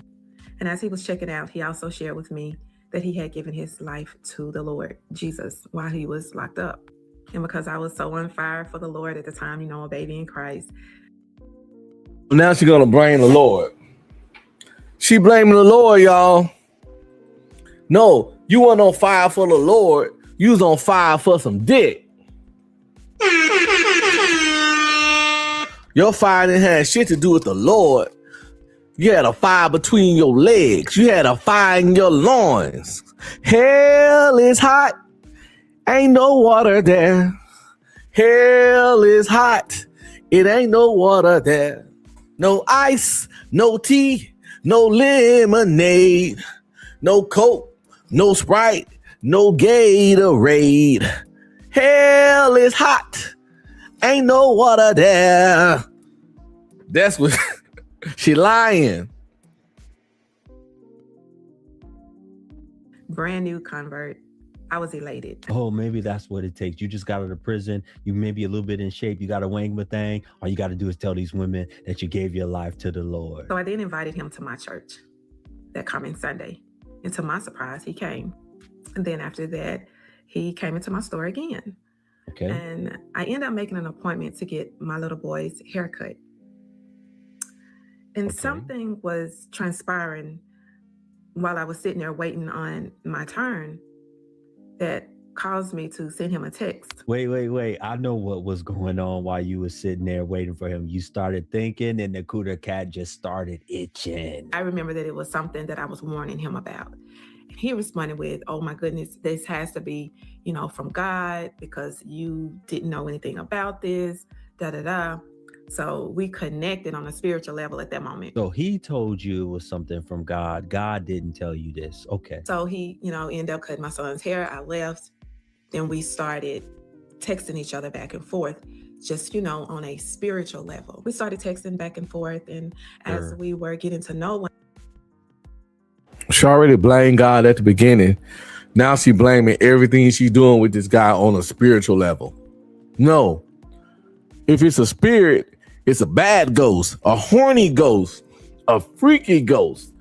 And as he was checking out, he also shared with me that he had given his life to the Lord Jesus while he was locked up. And because I was so on fire for the Lord at the time, a baby in Christ. Now she's gonna blame the Lord. She blaming the Lord, y'all. No, you weren't on fire for the Lord. You was on fire for some dick. Your fire didn't have shit to do with the Lord. You had a fire between your legs. You had a fire in your loins. Hell is hot. Ain't no water there. Hell is hot. It ain't no water there. No ice, no tea, no lemonade, no Coke, no Sprite, no Gatorade. Hell is hot. Ain't no water there. That's what she lying. Brand new convert. I was elated. Oh, maybe that's what it takes. You just got out of prison. You may be a little bit in shape. You got a wang thing. All you got to do is tell these women that you gave your life to the Lord. So I then invited him to my church that coming Sunday. And to my surprise, he came. And then after that, he came into my store again. Okay. And I ended up making an appointment to get my little boy's haircut. And something was transpiring while I was sitting there waiting on my turn that caused me to send him a text. Wait. I know what was going on while you were sitting there waiting for him. You started thinking and the cooter cat just started itching. I remember that it was something that I was warning him about. And he responded with, oh my goodness, this has to be, from God because you didn't know anything about this, da-da-da. So we connected on a spiritual level at that moment. So he told you it was something from God. God didn't tell you this. Okay. So he, ended up cutting my son's hair. I left. Then we started texting each other back and forth, just, on a spiritual level. We started texting back and forth. And as we were getting to know one, She already blamed God at the beginning. Now she blaming everything she's doing with this guy on a spiritual level. No. If it's a spirit, it's a bad ghost, a horny ghost, a freaky ghost,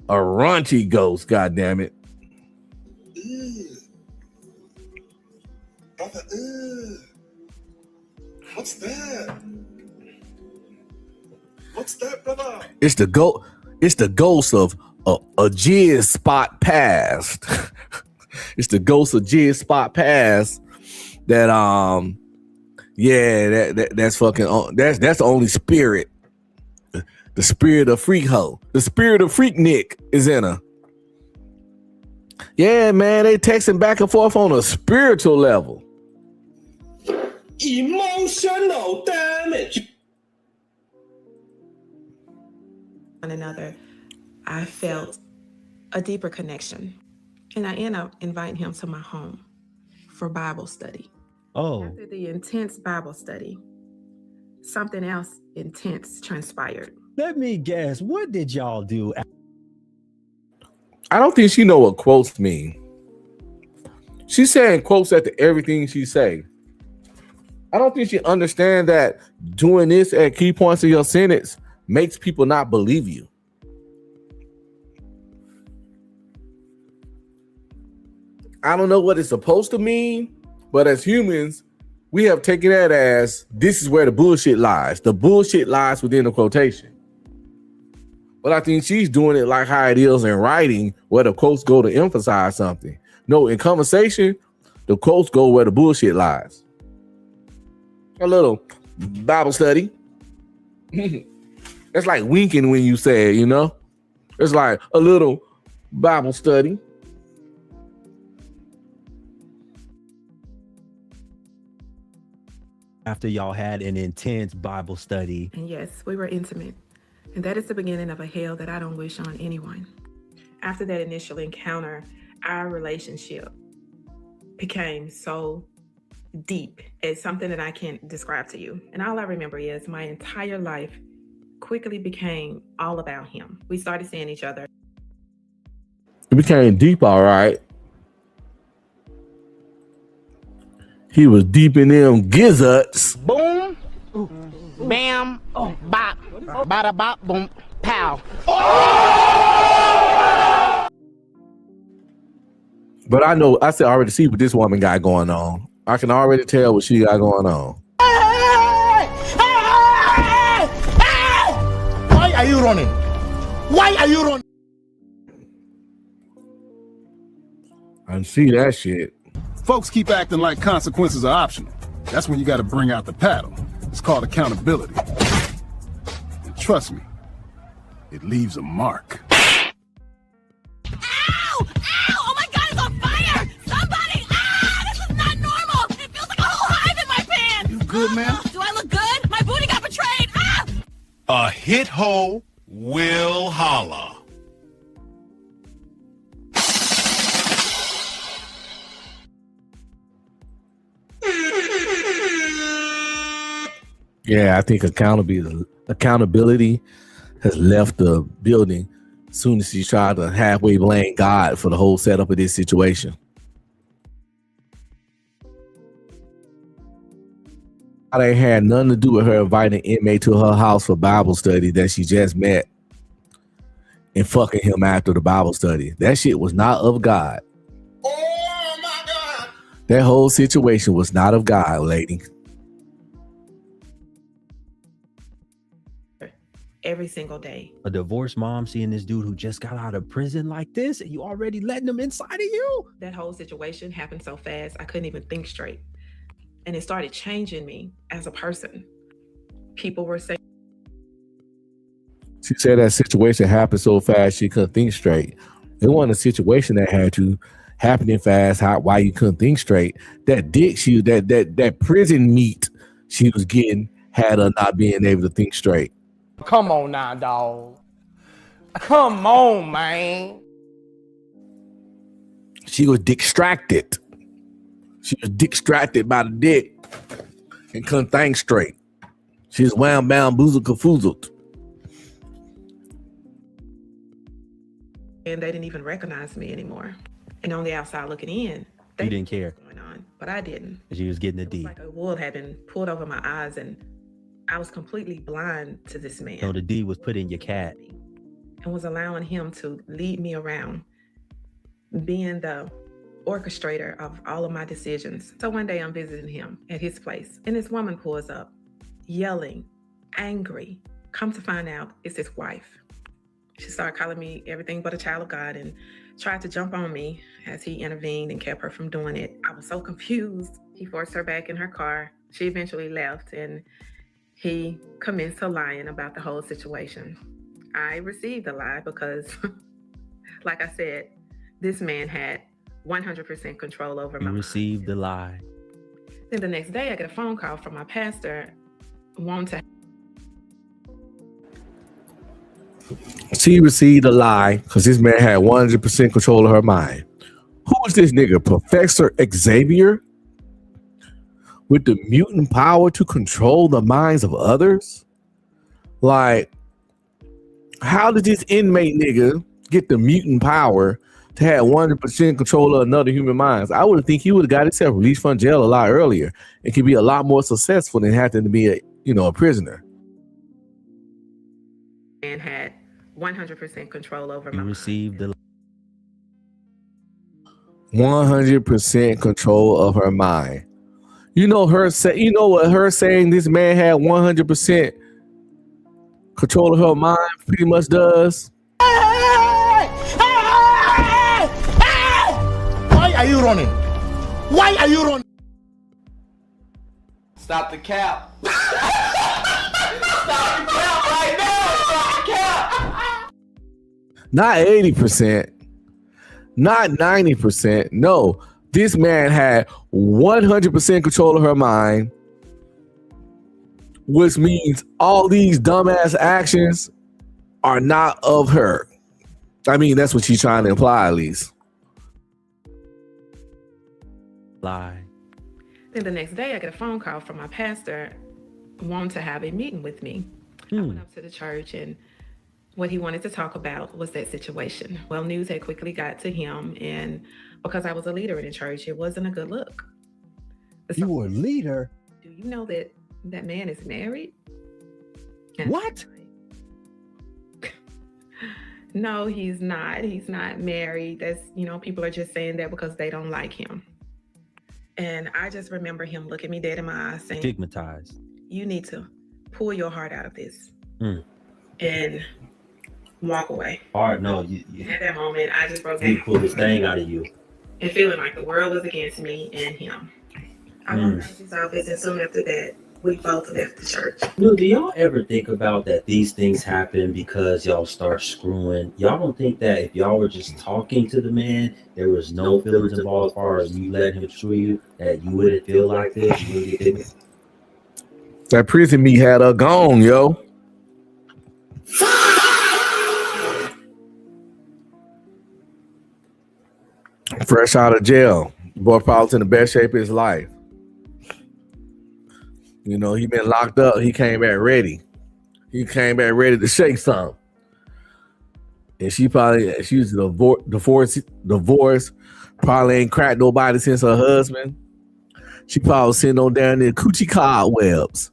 a raunchy ghost, God damn it. What's that? What's that, brother? It's the ghost of a jizz spot past. It's the ghost of jizz spot past that that's fucking that's the only spirit. The spirit of freak hoe. The spirit of freak Nick is in her. Yeah, man, they texting back and forth on a spiritual level. Emotional damage. One another, I felt a deeper connection. And I ended up inviting him to my home for Bible study. Oh. After the intense Bible study, something else intense transpired. Let me guess. What did y'all do? I don't think she know what quotes mean. She's saying quotes after everything she say. I don't think she understand that doing this at key points of your sentence makes people not believe you. I don't know what it's supposed to mean, but as humans, we have taken that as this is where the bullshit lies. The bullshit lies within the quotation. But I think she's doing it like how it is in writing, where the quotes go to emphasize something. No, in conversation, the quotes go where the bullshit lies. A little Bible study. It's like winking when you say it, you know? It's like a little Bible study. After y'all had an intense Bible study. And yes, we were intimate. And that is the beginning of a hell that I don't wish on anyone. After that initial encounter, our relationship became so deep. It's something that I can't describe to you. And all I remember is my entire life quickly became all about him. We started seeing each other. It became deep, all right. He was deep in them gizzards. Boom, bam, bop, bada bop, boom, pow. But I know, I already see what this woman got going on. I can already tell what she got going on. Why are you running? Why are you running? I can see that shit. Folks keep acting like consequences are optional. That's when you got to bring out the paddle. It's called accountability. And trust me, it leaves a mark. Ow! Ow! Oh my God, it's on fire! Somebody! Ah! This is not normal! It feels like a whole hive in my pants! You good, man? Do I look good? My booty got betrayed! Ah! A hit hoe will holla. Yeah, I think accountability has left the building as soon as she tried to halfway blame God for the whole setup of this situation. They had nothing to do with her inviting an inmate to her house for Bible study that she just met and fucking him after the Bible study. That shit was not of God. Oh my God! That whole situation was not of God, lady. Every single day. A divorced mom seeing this dude who just got out of prison like this, and you already letting him inside of you? That whole situation happened so fast, I couldn't even think straight. And it started changing me as a person. People were saying. She said that situation happened so fast she couldn't think straight. It wasn't a situation that had you happening fast, why you couldn't think straight. That dick that prison meat she was getting had her not being able to think straight. Come on now, dog. Come on, man. She was distracted. She was distracted by the dick and couldn't think straight. She was wham bam boozled kafoozled. and they didn't even recognize me anymore. And on the outside looking in, they You didn't care. knew what was going on, but I didn't. She was getting a D. Like a wool had been pulled over my eyes, and I was completely blind to this man. No, the D was put in your cat. And was allowing him to lead me around, being the orchestrator of all of my decisions. So one day I'm visiting him at his place, and this woman pulls up, yelling, angry. Come to find out, it's his wife. She started calling me everything but a child of God and tried to jump on me as he intervened and kept her from doing it. I was so confused. He forced her back in her car. She eventually left, and he commenced to lying about the whole situation. I received the lie because, like I said, this man had 100% control over my You mind. received the lie. Then the next day, I get a phone call from my pastor wanting to. She received a lie because this man had 100% control of her mind. Who is this nigga? Professor Xavier? With the mutant power to control the minds of others? Like, how did this inmate nigga get the mutant power to have 100% control of another human mind? I would think he would have got himself released from jail a lot earlier and could be a lot more successful than having to be a prisoner. And had 100% control over my You mind. received the 100% control of her mind. You know what her saying this man had 100% control of her mind pretty much does? Why are you running? Why are you running? Stop the cap. Stop the cap right now. Stop the cap. Not 80%, not 90%. No, this man had 100% control of her mind, which means all these dumbass actions are not of her. I mean, that's what she's trying to imply, at least. lie. Then the next day, I get a phone call from my pastor wanting to have a meeting with me. I went up to the church, and what he wanted to talk about was that situation. Well, news had quickly got to him, and because I was a leader in the church, it wasn't a good look. You were a leader? Do you know that that man is married? And What? no, he's not. He's not married. That's, people are just saying that because they don't like him. And I just remember him looking me dead in my eyes saying, Stigmatized. you need to pull your heart out of this and walk away. Hard, no. At that moment, I just broke He down. pulled this thing out of you. And feeling like the world was against me and him. I went to his office, and soon after that, we both left the church. Do y'all ever think about that these things happen because y'all start screwing? Y'all don't think that if y'all were just talking to the man, there was no feelings involved as far as you let him screw you, that you wouldn't feel like this? You wouldn't get this? That prison meat had her gone, yo. Fresh out of jail. Boy probably in the best shape of his life. He been locked up. He came back ready. He came back ready to shake something. And she was divorced. Probably ain't cracked nobody since her husband. She probably was sitting on down there coochie cobwebs.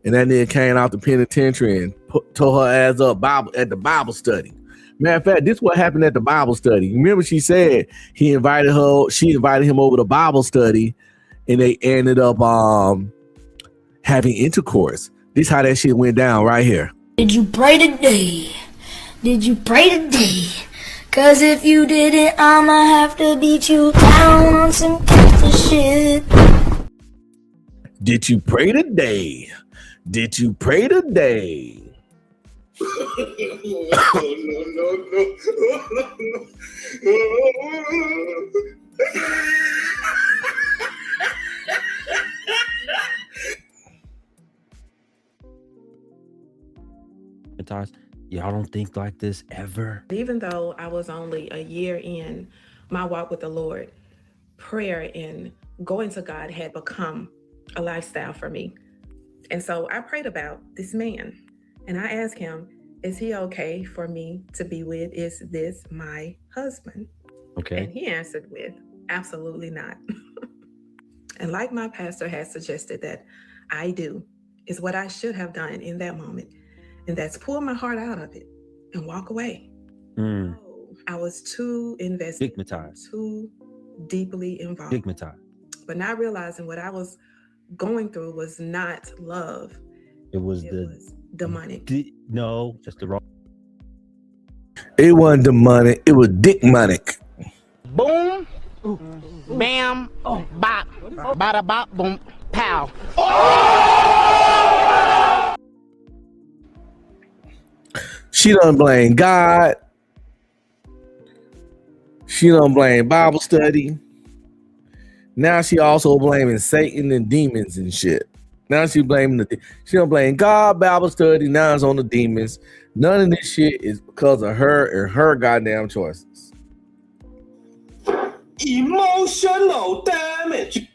And that nigga came out the penitentiary and tore her ass up at the Bible study. Matter of fact, this is what happened at the Bible study. Remember, she said she invited him over to Bible study, and they ended up having intercourse. This how that shit went down right here. Did you pray today? Did you pray today? Cause if you didn't, I'ma have to beat you down on some gangsta shit. Did you pray today? Did you pray today? Y'all don't think like this ever? Even though I was only a year in my walk with the Lord, prayer and going to God had become a lifestyle for me. And so I prayed about this man, and I asked him, is he okay for me to be with? Is this my husband? Okay. And he answered with, absolutely not. And like my pastor has suggested that I do, is what I should have done in that moment. And that's pull my heart out of it and walk away. I was too invested, Stigmatized. too deeply involved. Stigmatized. But not realizing what I was going through was not love. It was demonic. No, that's the wrong. It wasn't demonic. It was dick-monic. Boom, bam, bop, bada bop, boom, pow. She don't blame God. She don't blame Bible study. Now she also blaming Satan and demons and shit. Now she blaming she don't blame God, Bible study. Now it's on the demons. None of this shit is because of her and her goddamn choices. Emotional damage.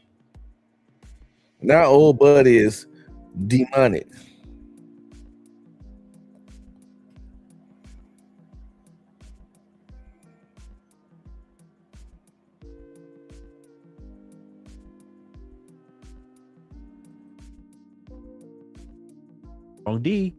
Now old buddy is demonic. On D.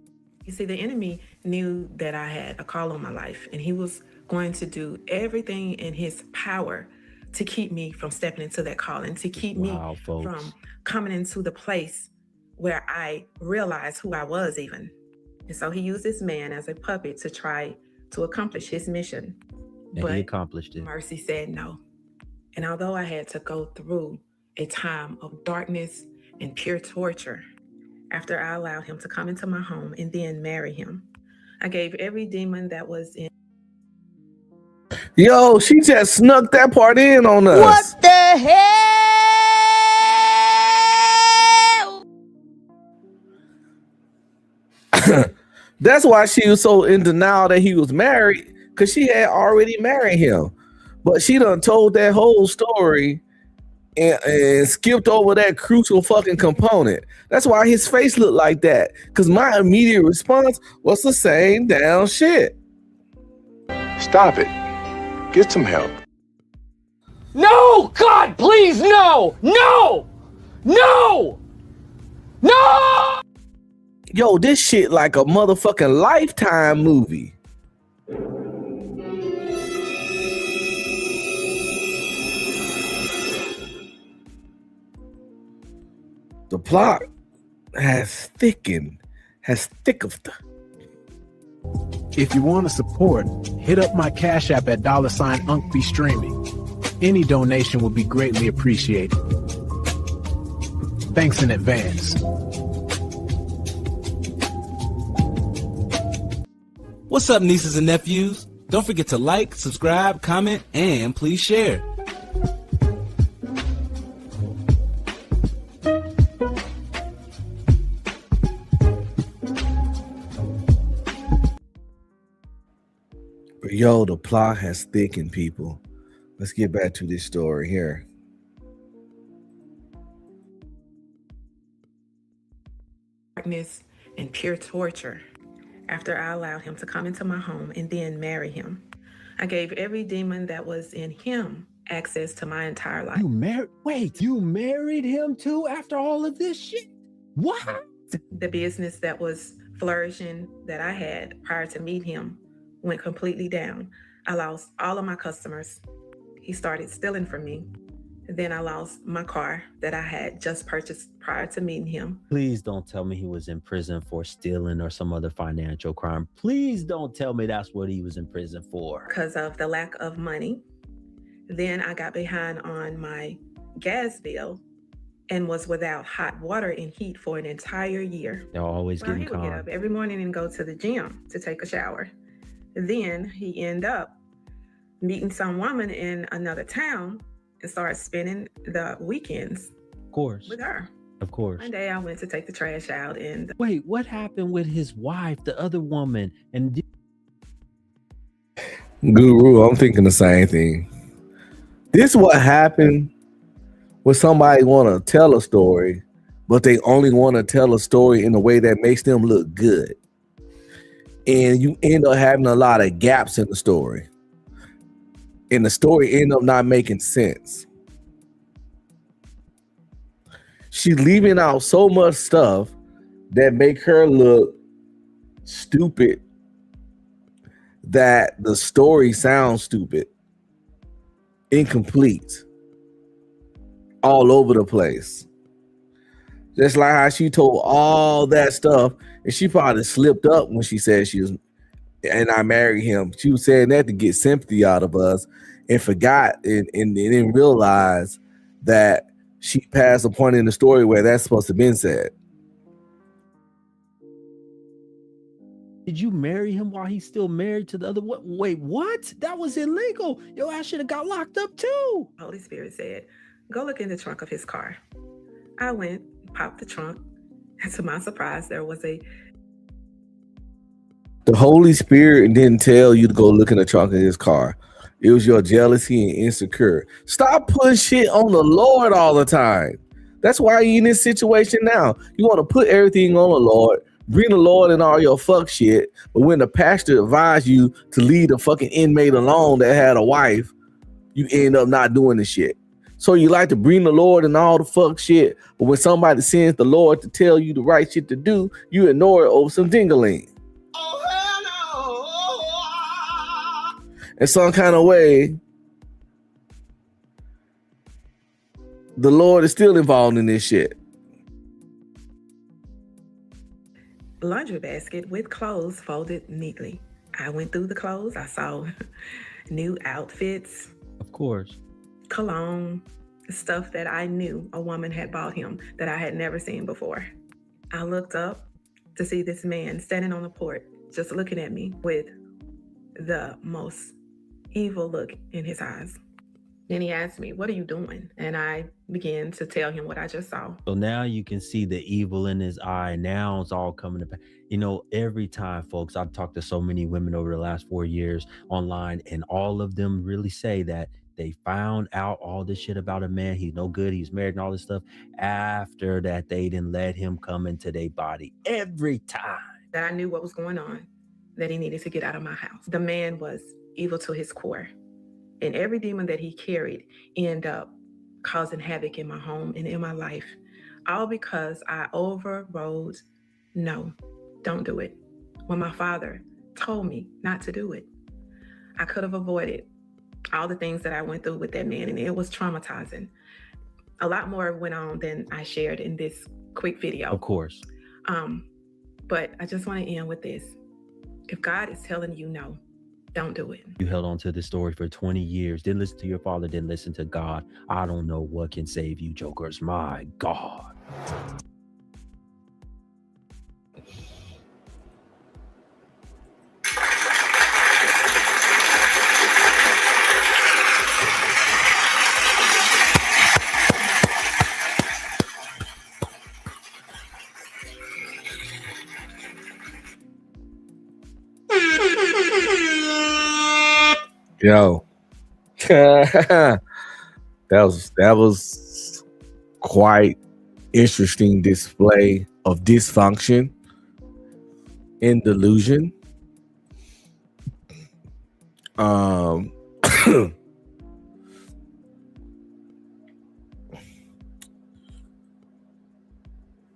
You see, the enemy knew that I had a call on my life, and he was going to do everything in his power to keep me from stepping into that calling, to keep me from coming into the place where I realized who I was even. And so he used this man as a puppet to try to accomplish his mission. And but he accomplished it. Mercy said no. And although I had to go through a time of darkness and pure torture, after I allowed him to come into my home and then marry him, I gave every demon that was in. Yo, she just snuck that part in on us. What the hell? That's why she was so in denial that he was married, because she had already married him. But she done told that whole story and skipped over that crucial fucking component. That's why his face looked like that, because my immediate response was the same damn shit. Stop it. Get some help. No! God, please, no! No! No! No! Yo, this shit like a motherfucking Lifetime movie. The plot has thickened. If you want to support, hit up my Cash App at $UncB Streaming. Any donation would be greatly appreciated. Thanks in advance. What's up, nieces and nephews? Don't forget to like, subscribe, comment, and please share. Yo, the plot has thickened, people. Let's get back to this story here. Darkness and pure torture. After I allowed him to come into my home and then marry him, I gave every demon that was in him access to my entire life. You married him too after all of this shit? What? The business that was flourishing that I had prior to meet him went completely down. I lost all of my customers. He started stealing from me. Then I lost my car that I had just purchased prior to meeting him. Please don't tell me he was in prison for stealing or some other financial crime. Please don't tell me that's what he was in prison for. Because of the lack of money. Then I got behind on my gas bill and was without hot water and heat for an entire year. They're always getting He would get up every morning and go to the gym to take a shower. Then he ended up meeting some woman in another town and started spending the weekends with her. Of course. One day I went to take the trash out and... Wait, what happened with his wife, the other woman? And Guru, I'm thinking the same thing. This is what happened when somebody want to tell a story, but they only want to tell a story in a way that makes them look good. and you end up having a lot of gaps in the story. And the story end up not making sense. She's leaving out so much stuff that make her look stupid that the story sounds stupid, incomplete, all over the place. Just like how she told all that stuff, and she probably slipped up when she said she was, and I married him. She was saying that to get sympathy out of us, and forgot and didn't realize that she passed a point in the story where that's supposed to have been said. Did you marry him while he's still married to the other one? Wait, what? That was illegal. Your ass should have got locked up too. Holy Spirit said, go look in the trunk of his car. I went, popped the trunk, and to my surprise, there was a... The Holy Spirit didn't tell you to go look in the trunk of his car. It was your jealousy and insecure. Stop putting shit on the Lord all the time. That's why you're in this situation now. You want to put everything on the Lord, bring the Lord in all your fuck shit, but when the pastor advised you to leave the fucking inmate alone that had a wife, you end up not doing the shit. So you like to bring the Lord in all the fuck shit, but when somebody sends the Lord to tell you the right shit to do, you ignore it over some ding-a-ling. In some kind of way, the Lord is still involved in this shit. Laundry basket with clothes folded neatly. I went through the clothes. I saw new outfits. Of course. Cologne, stuff that I knew a woman had bought him that I had never seen before. I looked up to see this man standing on the porch, just looking at me with the most evil look in his eyes. Then he asked me, what are you doing? And I began to tell him what I just saw. So now you can see the evil in his eye. Now it's all coming to pass. You know, every time, folks, I've talked to so many women over the last 4 years online, and all of them really say that they found out all this shit about a man. He's no good. He's married and all this stuff. After that, they didn't let him come into their body every time. That I knew what was going on, that he needed to get out of my house. The man was evil to his core. And every demon that he carried ended up causing havoc in my home and in my life. All because I overrode, no, don't do it. When my father told me not to do it, I could have avoided all the things that I went through with that man, and it was traumatizing. A lot more went on than I shared in this quick video. Of course. But I just want to end with this. If God is telling you no, don't do it. You held on to this story for 20 years. Didn't listen to your father, didn't listen to God. I don't know what can save you, jokers. My God. Yo, that was quite interesting display of dysfunction and delusion. But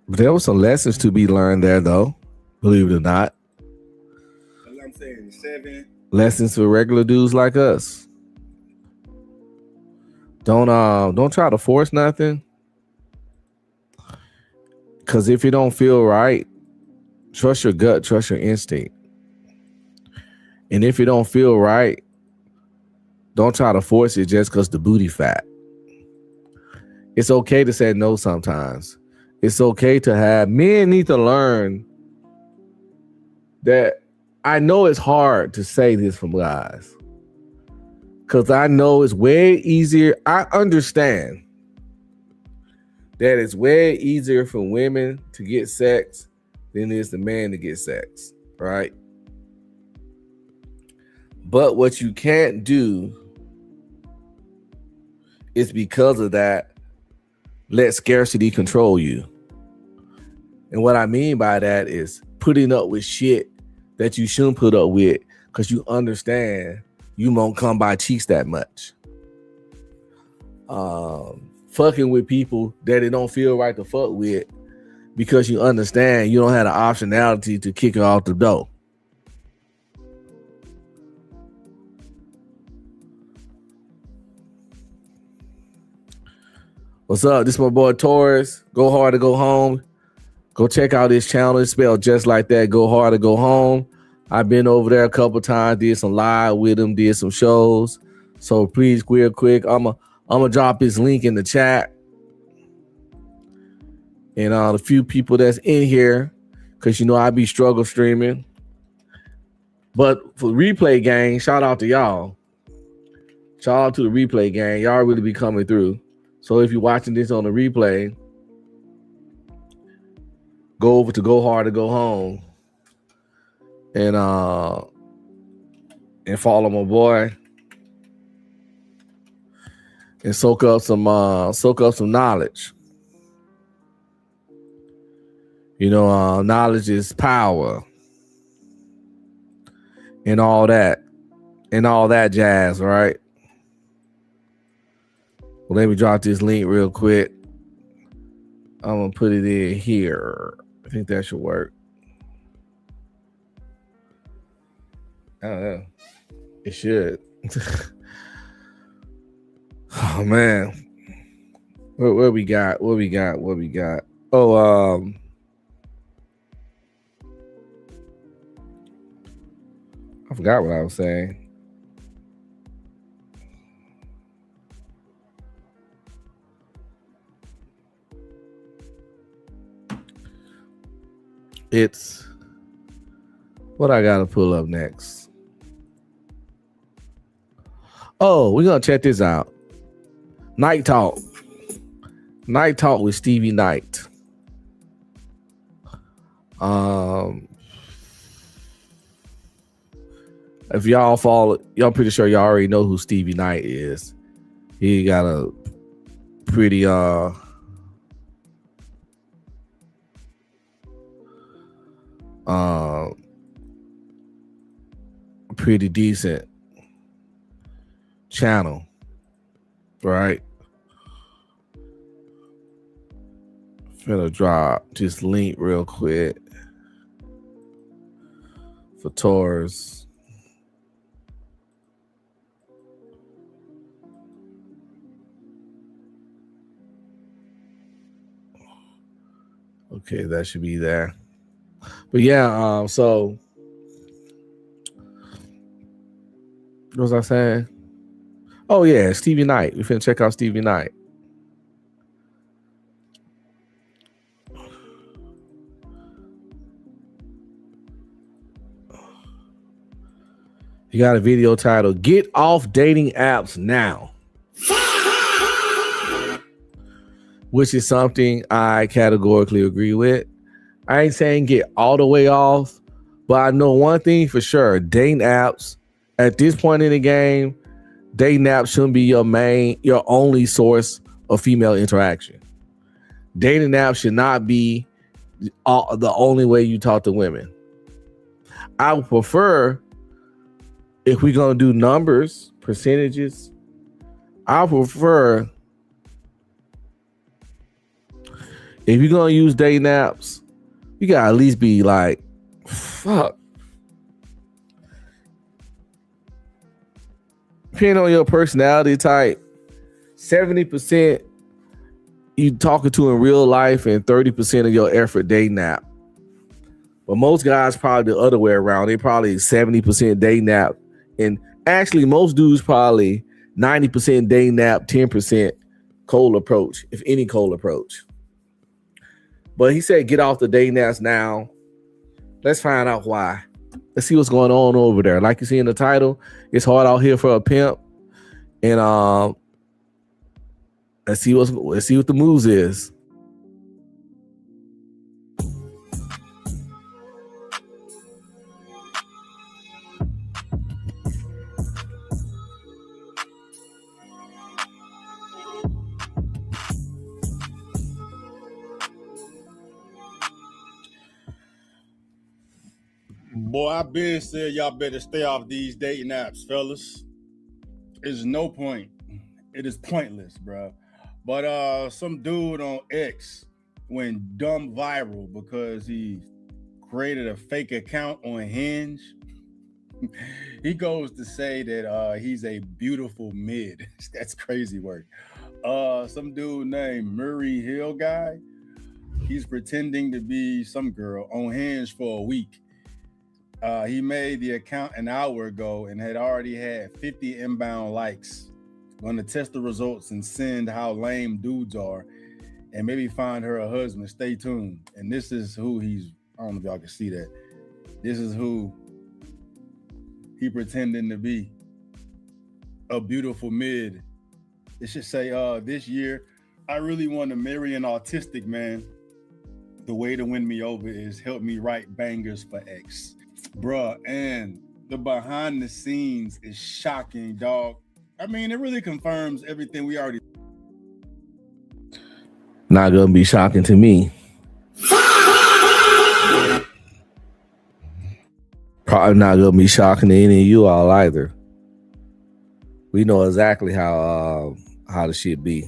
there were some lessons to be learned there, though. Believe it or not. I'm saying 7. Lessons for regular dudes like us. Don't try to force nothing. Cause if you don't feel right, trust your gut, trust your instinct. And if you don't feel right, don't try to force it just because the booty fat. It's okay to say no sometimes. It's okay to have, men need to learn that. I know it's hard to say this from guys, because I know it's way easier. I understand that it's way easier for women to get sex than it is the man to get sex, right? But what you can't do is, because of that, let scarcity control you. And what I mean by that is putting up with shit that you shouldn't put up with because you understand you won't come by cheeks that much. Fucking with people that it don't feel right to fuck with because you understand you don't have the optionality to kick it off the door. What's up? This is my boy Taurus. Go hard to go home. Go check out his channel. It's spelled just like that. Go hard to go home. I've been over there a couple times, did some live with him, did some shows. So please, real quick, I'm gonna drop his link in the chat. And the few people that's in here, because you know I be struggle streaming. But for the replay gang, shout out to y'all. Shout out to the replay gang. Y'all really be coming through. So if you're watching this on the replay, go over to Go Hard to Go Home and follow my boy and soak up some knowledge. You know, knowledge is power and all that jazz, right? Well, let me drop this link real quick. I'm gonna put it in here. I think that should work. I don't know. It should. Oh man. What we got? Oh, I forgot what I was saying. It's what I gotta pull up next. Oh, we're gonna check this out. Night Talk with Stevie Knight. If y'all follow, y'all pretty sure y'all already know who Stevie Knight is. He got a pretty pretty decent channel, right? Finna drop this link real quick for Taurus. Okay, that should be there. But yeah, so what was I saying? Oh yeah, Stevie Knight. We finna check out Stevie Knight. He got a video titled "Get Off Dating Apps Now," which is something I categorically agree with. I ain't saying get all the way off, but I know one thing for sure. Dating apps, at this point in the game, dating apps shouldn't be your only source of female interaction. Dating apps should not be the only way you talk to women. I would prefer, if we're going to do numbers, percentages, I prefer, if you're going to use dating apps, you got to at least be like, fuck. Depending on your personality type, 70% you talking to in real life and 30% of your effort dating app. But most guys probably the other way around. They probably 70% dating app. And actually most dudes probably 90% dating app, 10% cold approach, if any cold approach. But he said, get off the dating apps now. Let's find out why. Let's see what's going on over there. Like you see in the title, it's hard out here for a pimp. And let's see what the moves is. Boy, I been said y'all better stay off these dating apps, fellas. There's no point. It is pointless, bro. But some dude on X went dumb viral because he created a fake account on Hinge. He goes to say that he's a beautiful mid. That's crazy work. Some dude named Murray Hill guy. He's pretending to be some girl on Hinge for a week. He made the account an hour ago and had already had 50 inbound likes. Going to test the results and send how lame dudes are and maybe find her a husband. Stay tuned. And this is who I don't know if y'all can see that. This is who he pretending to be. A beautiful mid. It should say, this year, I really want to marry an autistic man. The way to win me over is help me write bangers for X. Bruh, and the behind the scenes is shocking, dog. I mean, it really confirms everything we already. Not gonna be shocking to me. Probably not gonna be shocking to any of you all either. We know exactly how the shit be.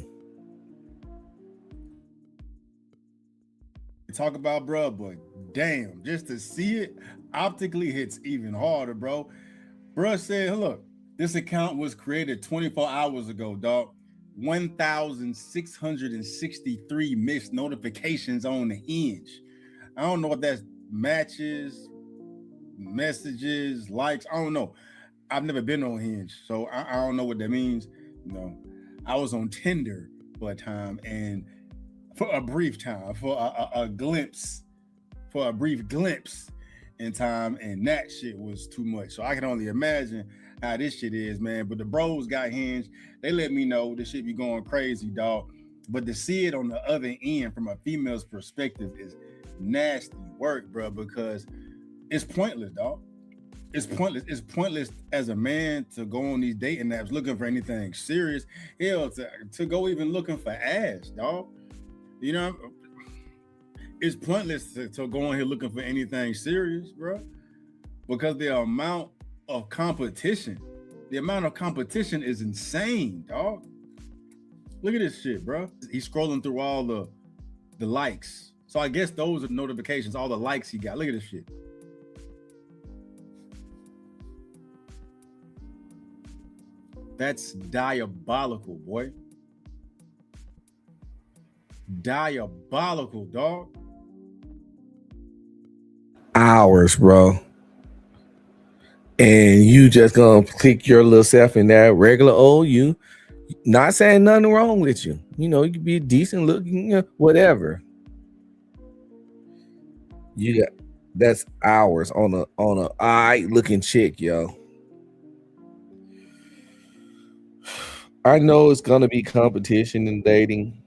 Talk about, bro, but damn, just to see it optically hits even harder, bro. Bro said, look, this account was created 24 hours ago, dog. 1,663 missed notifications on the Hinge. I don't know if that's matches, messages, likes. I don't know. I've never been on Hinge, so I don't know what that means. You know, I was on Tinder for a time, and for a brief time, for a glimpse, for a brief glimpse in time, and that shit was too much. So I can only imagine how this shit is, man. But the bros got Hinge. They let me know this shit be going crazy, dog. But to see it on the other end from a female's perspective is nasty work, bro, because it's pointless, dog. It's pointless. It's pointless as a man to go on these dating apps looking for anything serious. Hell, to go even looking for ass, dog. You know, it's pointless to go on here looking for anything serious, bro, because the amount of competition is insane, dog. Look at this shit, bro. He's scrolling through all the likes. So I guess those are notifications, all the likes he got. Look at this shit. That's diabolical, boy. Diabolical, dog. Hours, bro. And you just gonna click your little self in that regular old you. Not saying nothing wrong with you. You know, you could be decent looking, you know, whatever. You got that's hours on a all right looking chick, yo. I know it's gonna be competition in dating.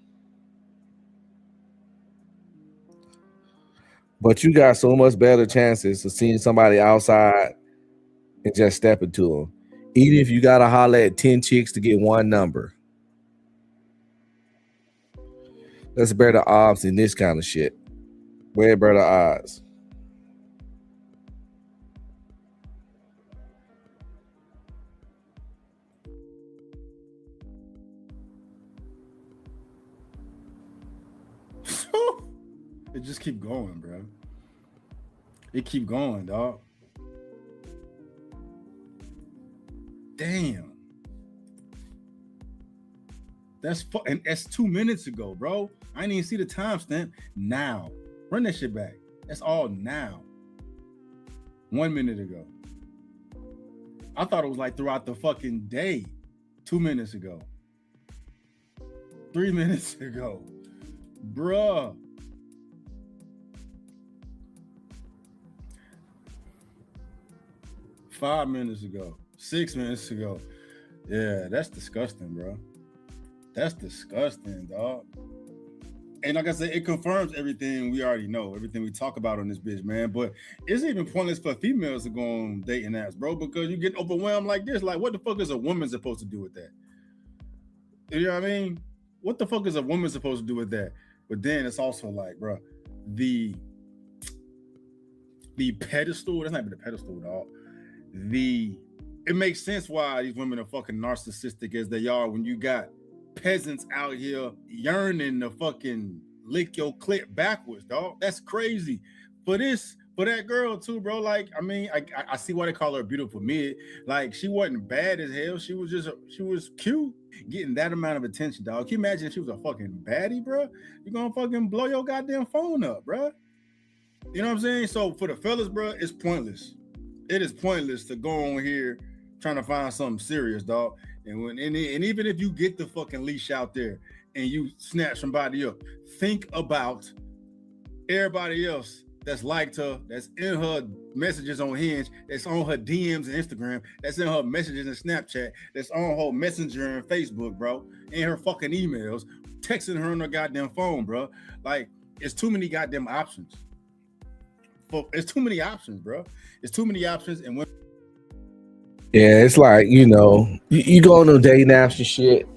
But you got so much better chances of seeing somebody outside and just step into them. Even if you got to holler at 10 chicks to get one number. That's better odds in this kind of shit. Way better odds. It just keep going, bro. It keep going, dog. Damn. And that's 2 minutes ago, bro. I didn't even see the timestamp. Now. Run that shit back. That's all now. 1 minute ago. I thought it was like throughout the fucking day. 2 minutes ago. 3 minutes ago. Bruh. $5 minutes ago, 6 minutes ago. Yeah, that's disgusting, bro. That's disgusting, dog. And like I said, it confirms everything we already know, everything we talk about on this bitch, man. But it's even pointless for females to go on dating apps, bro, because you get overwhelmed like this. Like, what the fuck is a woman supposed to do with that? You know what I mean? What the fuck is a woman supposed to do with that? But then it's also like, bro, the the pedestal. That's not even the pedestal, dog. It makes sense why these women are fucking narcissistic as they are when you got peasants out here yearning to fucking lick your clit backwards, dog. That's crazy. For that girl too, bro. Like, I mean, I see why they call her a beautiful mid. Like, she wasn't bad as hell. She was cute. Getting that amount of attention, dog. Can you imagine if she was a fucking baddie, bro? You're gonna fucking blow your goddamn phone up, bro. You know what I'm saying? So for the fellas, bro, it's pointless. It is pointless to go on here trying to find something serious, dog. And even if you get the fucking leash out there and you snatch somebody up, think about everybody else that's liked her, that's in her messages on Hinge, that's on her DMs and Instagram, that's in her messages and Snapchat, that's on her Messenger and Facebook, bro, in her fucking emails, texting her on her goddamn phone, bro. Like, it's too many goddamn options. It's too many options, bro. It's too many options, and when Yeah, it's like, you go on no dating apps and shit,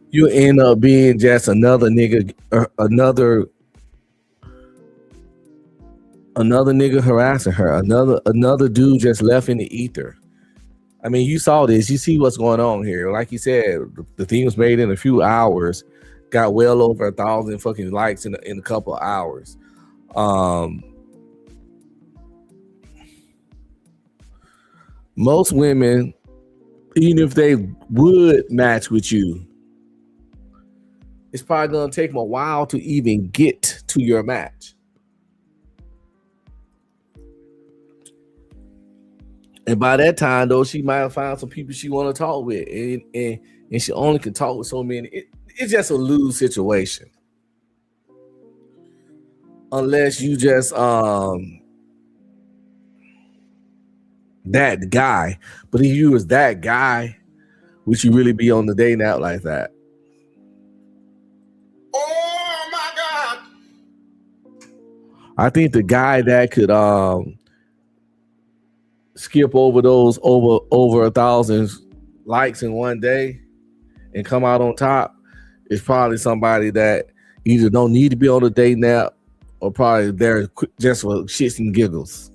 you end up being just another nigga, another nigga harassing her, another dude just left in the ether. I mean, you saw this, you see what's going on here. Like you said, the thing was made in a few hours, got well over 1,000 fucking likes in a couple of hours. Most women, even if they would match with you, it's probably gonna take them a while to even get to your match. And by that time, though, she might have found some people she want to talk with, and she only can talk with so many. It's just a lose situation, unless you just that guy. But if you was that guy, would you really be on the dating app like that? Oh my God! I think the guy that could skip over those over 1,000 likes in one day and come out on top is probably somebody that either don't need to be on the dating app or probably there just for shits and giggles.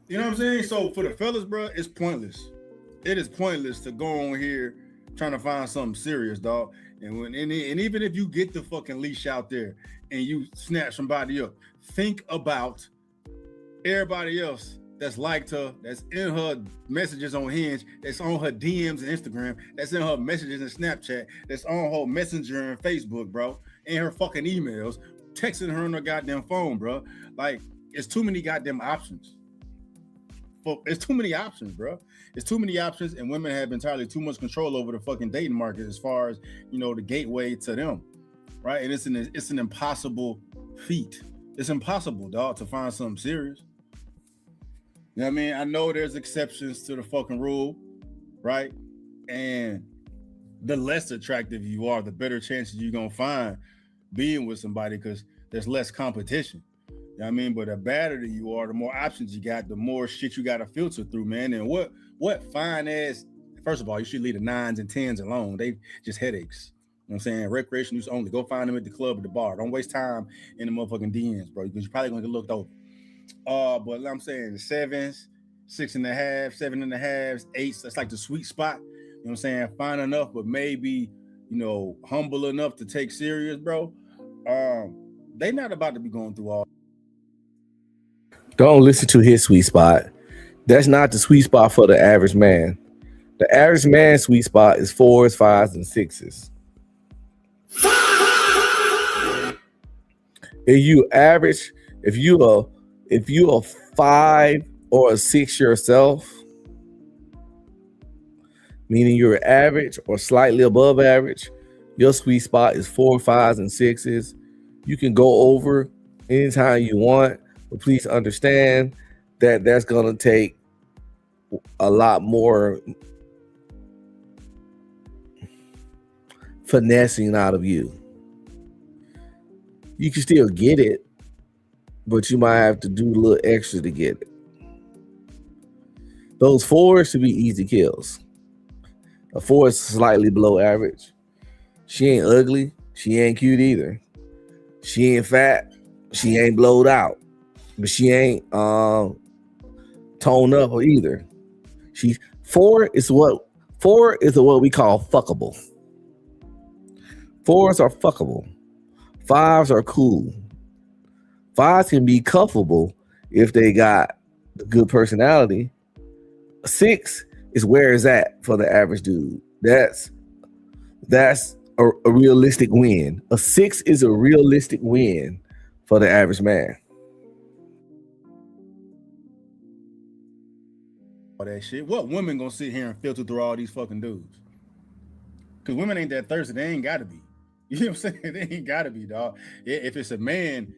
You know what I'm saying? So for the fellas, bro, it's pointless. It is pointless to go on here trying to find something serious, dog. And even if you get the fucking leash out there and you snatch somebody up, think about everybody else that's liked her, that's in her messages on Hinge, that's on her DMs and Instagram, that's in her messages and Snapchat, that's on her Messenger and Facebook, bro, in her fucking emails, texting her on her goddamn phone, bro. Like, it's too many goddamn options. It's too many options, bro. It's too many options, and women have entirely too much control over the fucking dating market as far as, the gateway to them, right? And it's an impossible feat. It's impossible, dog, to find something serious. You know what I mean? I know there's exceptions to the fucking rule, right? And the less attractive you are, the better chances you're gonna find being with somebody because there's less competition. You know what I mean? But the badder you are, the more options you got, the more shit you got to filter through, man. And what fine ass, first of all, you should leave the 9s and 10s alone. They just headaches. You know what I'm saying? Recreation use only. Go find them at the club, at the bar. Don't waste time in the motherfucking DMs, bro, because you're probably going to get looked over. But like I'm saying, the 7s, 6.5, 7.5, 8s, that's like the sweet spot. You know what I'm saying? Fine enough, but maybe, humble enough to take serious, bro. They not about to be going through all. Don't listen to his sweet spot. That's not the sweet spot for the average man. The average man's sweet spot is 4s, 5s, and 6s. If you a 5 or a 6 yourself, meaning you're average or slightly above average, your sweet spot is 4, 5s, and 6s. You can go over anytime you want. But please understand that that's going to take a lot more finessing out of you. You can still get it, but you might have to do a little extra to get it. Those 4s should be easy kills. A 4 is slightly below average. She ain't ugly. She ain't cute either. She ain't fat. She ain't blowed out. But she ain't toned up either. Four is what we call fuckable. 4s are fuckable. 5s are cool. 5s can be cuffable if they got a good personality. 6 is where it's at for the average dude. That's a realistic win. A 6 is a realistic win for the average man. All that shit. What women gonna sit here and filter through all these fucking dudes? Because women ain't that thirsty. They ain't gotta be. You know what I'm saying? They ain't gotta be, dog. If it's a man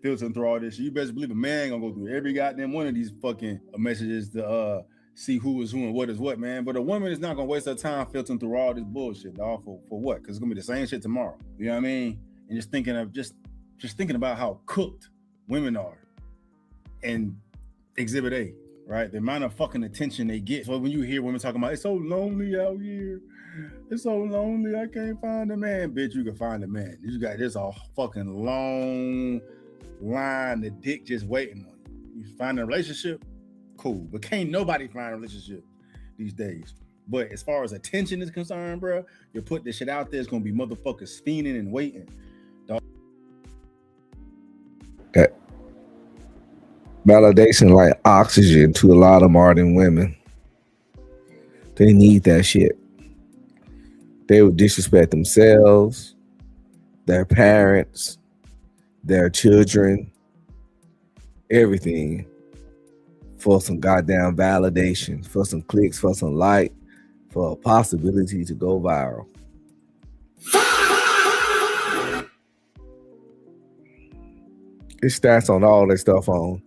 filtering through all this shit, you best believe a man gonna go through every goddamn one of these fucking messages to see who is who and what is what, man. But a woman is not gonna waste her time filtering through all this bullshit, dog. For what? Because it's gonna be the same shit tomorrow. You know what I mean? And just thinking about how cooked women are and Exhibit A, right? The amount of fucking attention they get. So when you hear women talking about it's so lonely out here, it's so lonely, I can't find a man. Bitch, you can find a man. There's a fucking long line of dick just waiting on you. You find a relationship, cool. But can't nobody find a relationship these days. But as far as attention is concerned, bro, you put this shit out there, it's gonna be motherfuckers fiending and waiting. Dog. That validation like oxygen to a lot of modern women. They need that shit. They would disrespect themselves, their parents, their children, everything for some goddamn validation, for some clicks, for some like, for a possibility to go viral. It stats on all that stuff on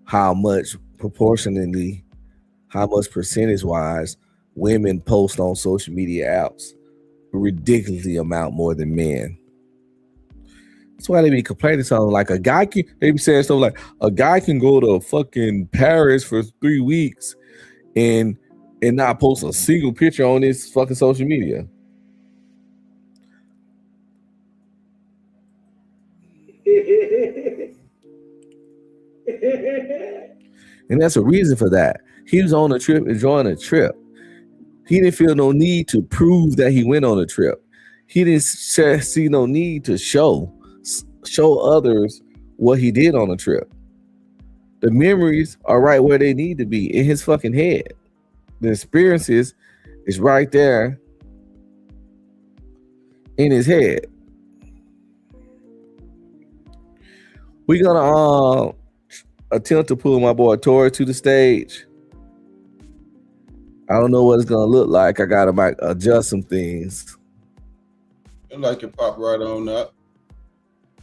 how much proportionally, how much percentage-wise women post on social media apps, a ridiculously amount more than men. That's why they be complaining something like they be saying stuff like a guy can go to fucking Paris for 3 weeks and not post a single picture on his fucking social media. And that's a reason for that. He was on a trip, enjoying a trip. He didn't feel no need to prove that he went on a trip. He didn't see no need to show others what he did on a trip. The memories are right where they need to be, in his fucking head. The experiences is right there in his head. We're gonna attempt to pull my boy Tori to the stage. I don't know what it's gonna look like. I gotta adjust some things. I like it pop right on up.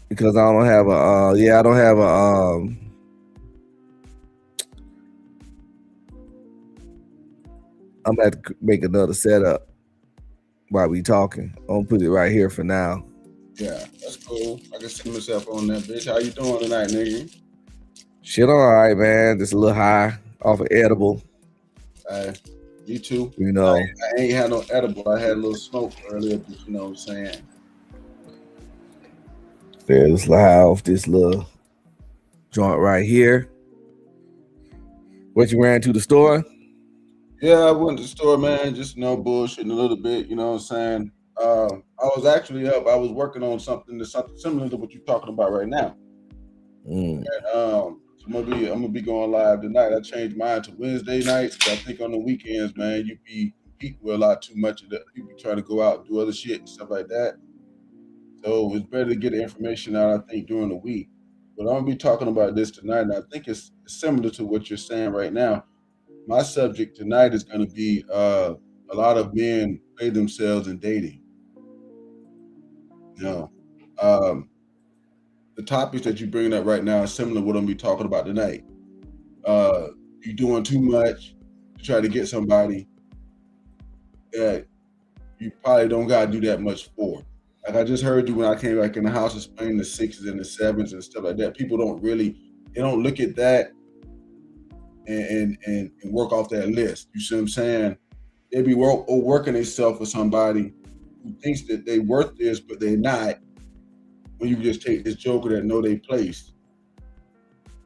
Because I don't have I'm gonna have to make another setup while we talking. I'm gonna put it right here for now. Yeah, that's cool. I can see myself on that bitch. How you doing tonight, nigga? Shit, all right, man. Just a little high off of edible. You too. You know, I ain't had no edible. I had a little smoke earlier, but you know what I'm saying. There's high off this little joint right here. What, you ran to the store? Yeah, I went to the store, man. Just bullshitting a little bit. You know what I'm saying. I was actually up. I was working on something similar to what you're talking about right now. And, so I'm gonna be going live tonight. I changed mine to Wednesday nights. I think on the weekends, man, you be competing with a lot too much of that. You be trying to go out and do other shit and stuff like that. So it's better to get the information out, I think, during the week. But I'm gonna be talking about this tonight, and I think it's similar to what you're saying right now. My subject tonight is gonna be a lot of men play themselves in dating. You know, the topics that you're bringing up right now are similar to what I'm gonna be talking about tonight. You're doing too much to try to get somebody that you probably don't gotta do that much for. Like I just heard you when I came back in the house explaining the 6s and the 7s and stuff like that. People they don't look at that and work off that list. You see what I'm saying? They be working themselves for somebody who thinks that they worth this, but they're not. When you just take this joker that know they place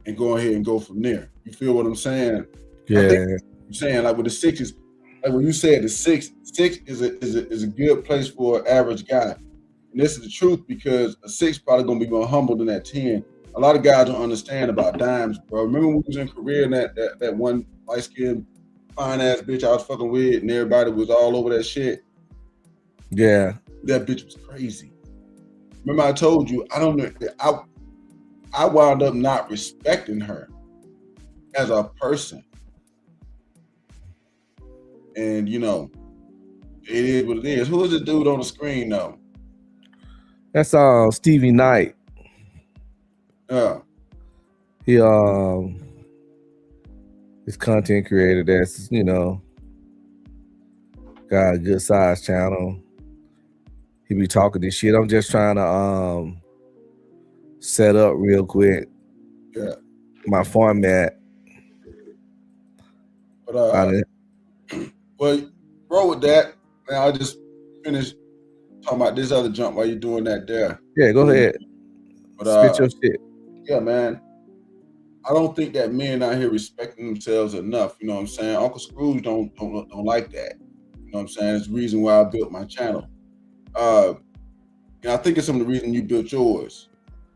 and go ahead and go from there. You feel what I'm saying? Yeah. I think you're saying like with the sixes, like when you said the six is a good place for an average guy. And this is the truth because a 6 probably gonna be more humble than that 10. A lot of guys don't understand about dimes, bro. Remember when we was in Korea and that one light skinned fine ass bitch I was fucking with and everybody was all over that shit? Yeah. That bitch was crazy. Remember I told you, I don't know, I wound up not respecting her as a person. And you know, it is what it is. Who is the dude on the screen though? That's Stevie Knight. Yeah. He his content creator that's, you know, got a good size channel. He be talking this shit. I'm just trying to set up real quick. Yeah. My format. But well, roll with that. Man, I'll just finish talking about this other jump while you're doing that there. Yeah, go ahead. But spit your shit. Yeah, man. I don't think that men out here respecting themselves enough. You know what I'm saying? Uncle Scrooge don't like that. You know what I'm saying? It's the reason why I built my channel. And I think it's some of the reason you built yours.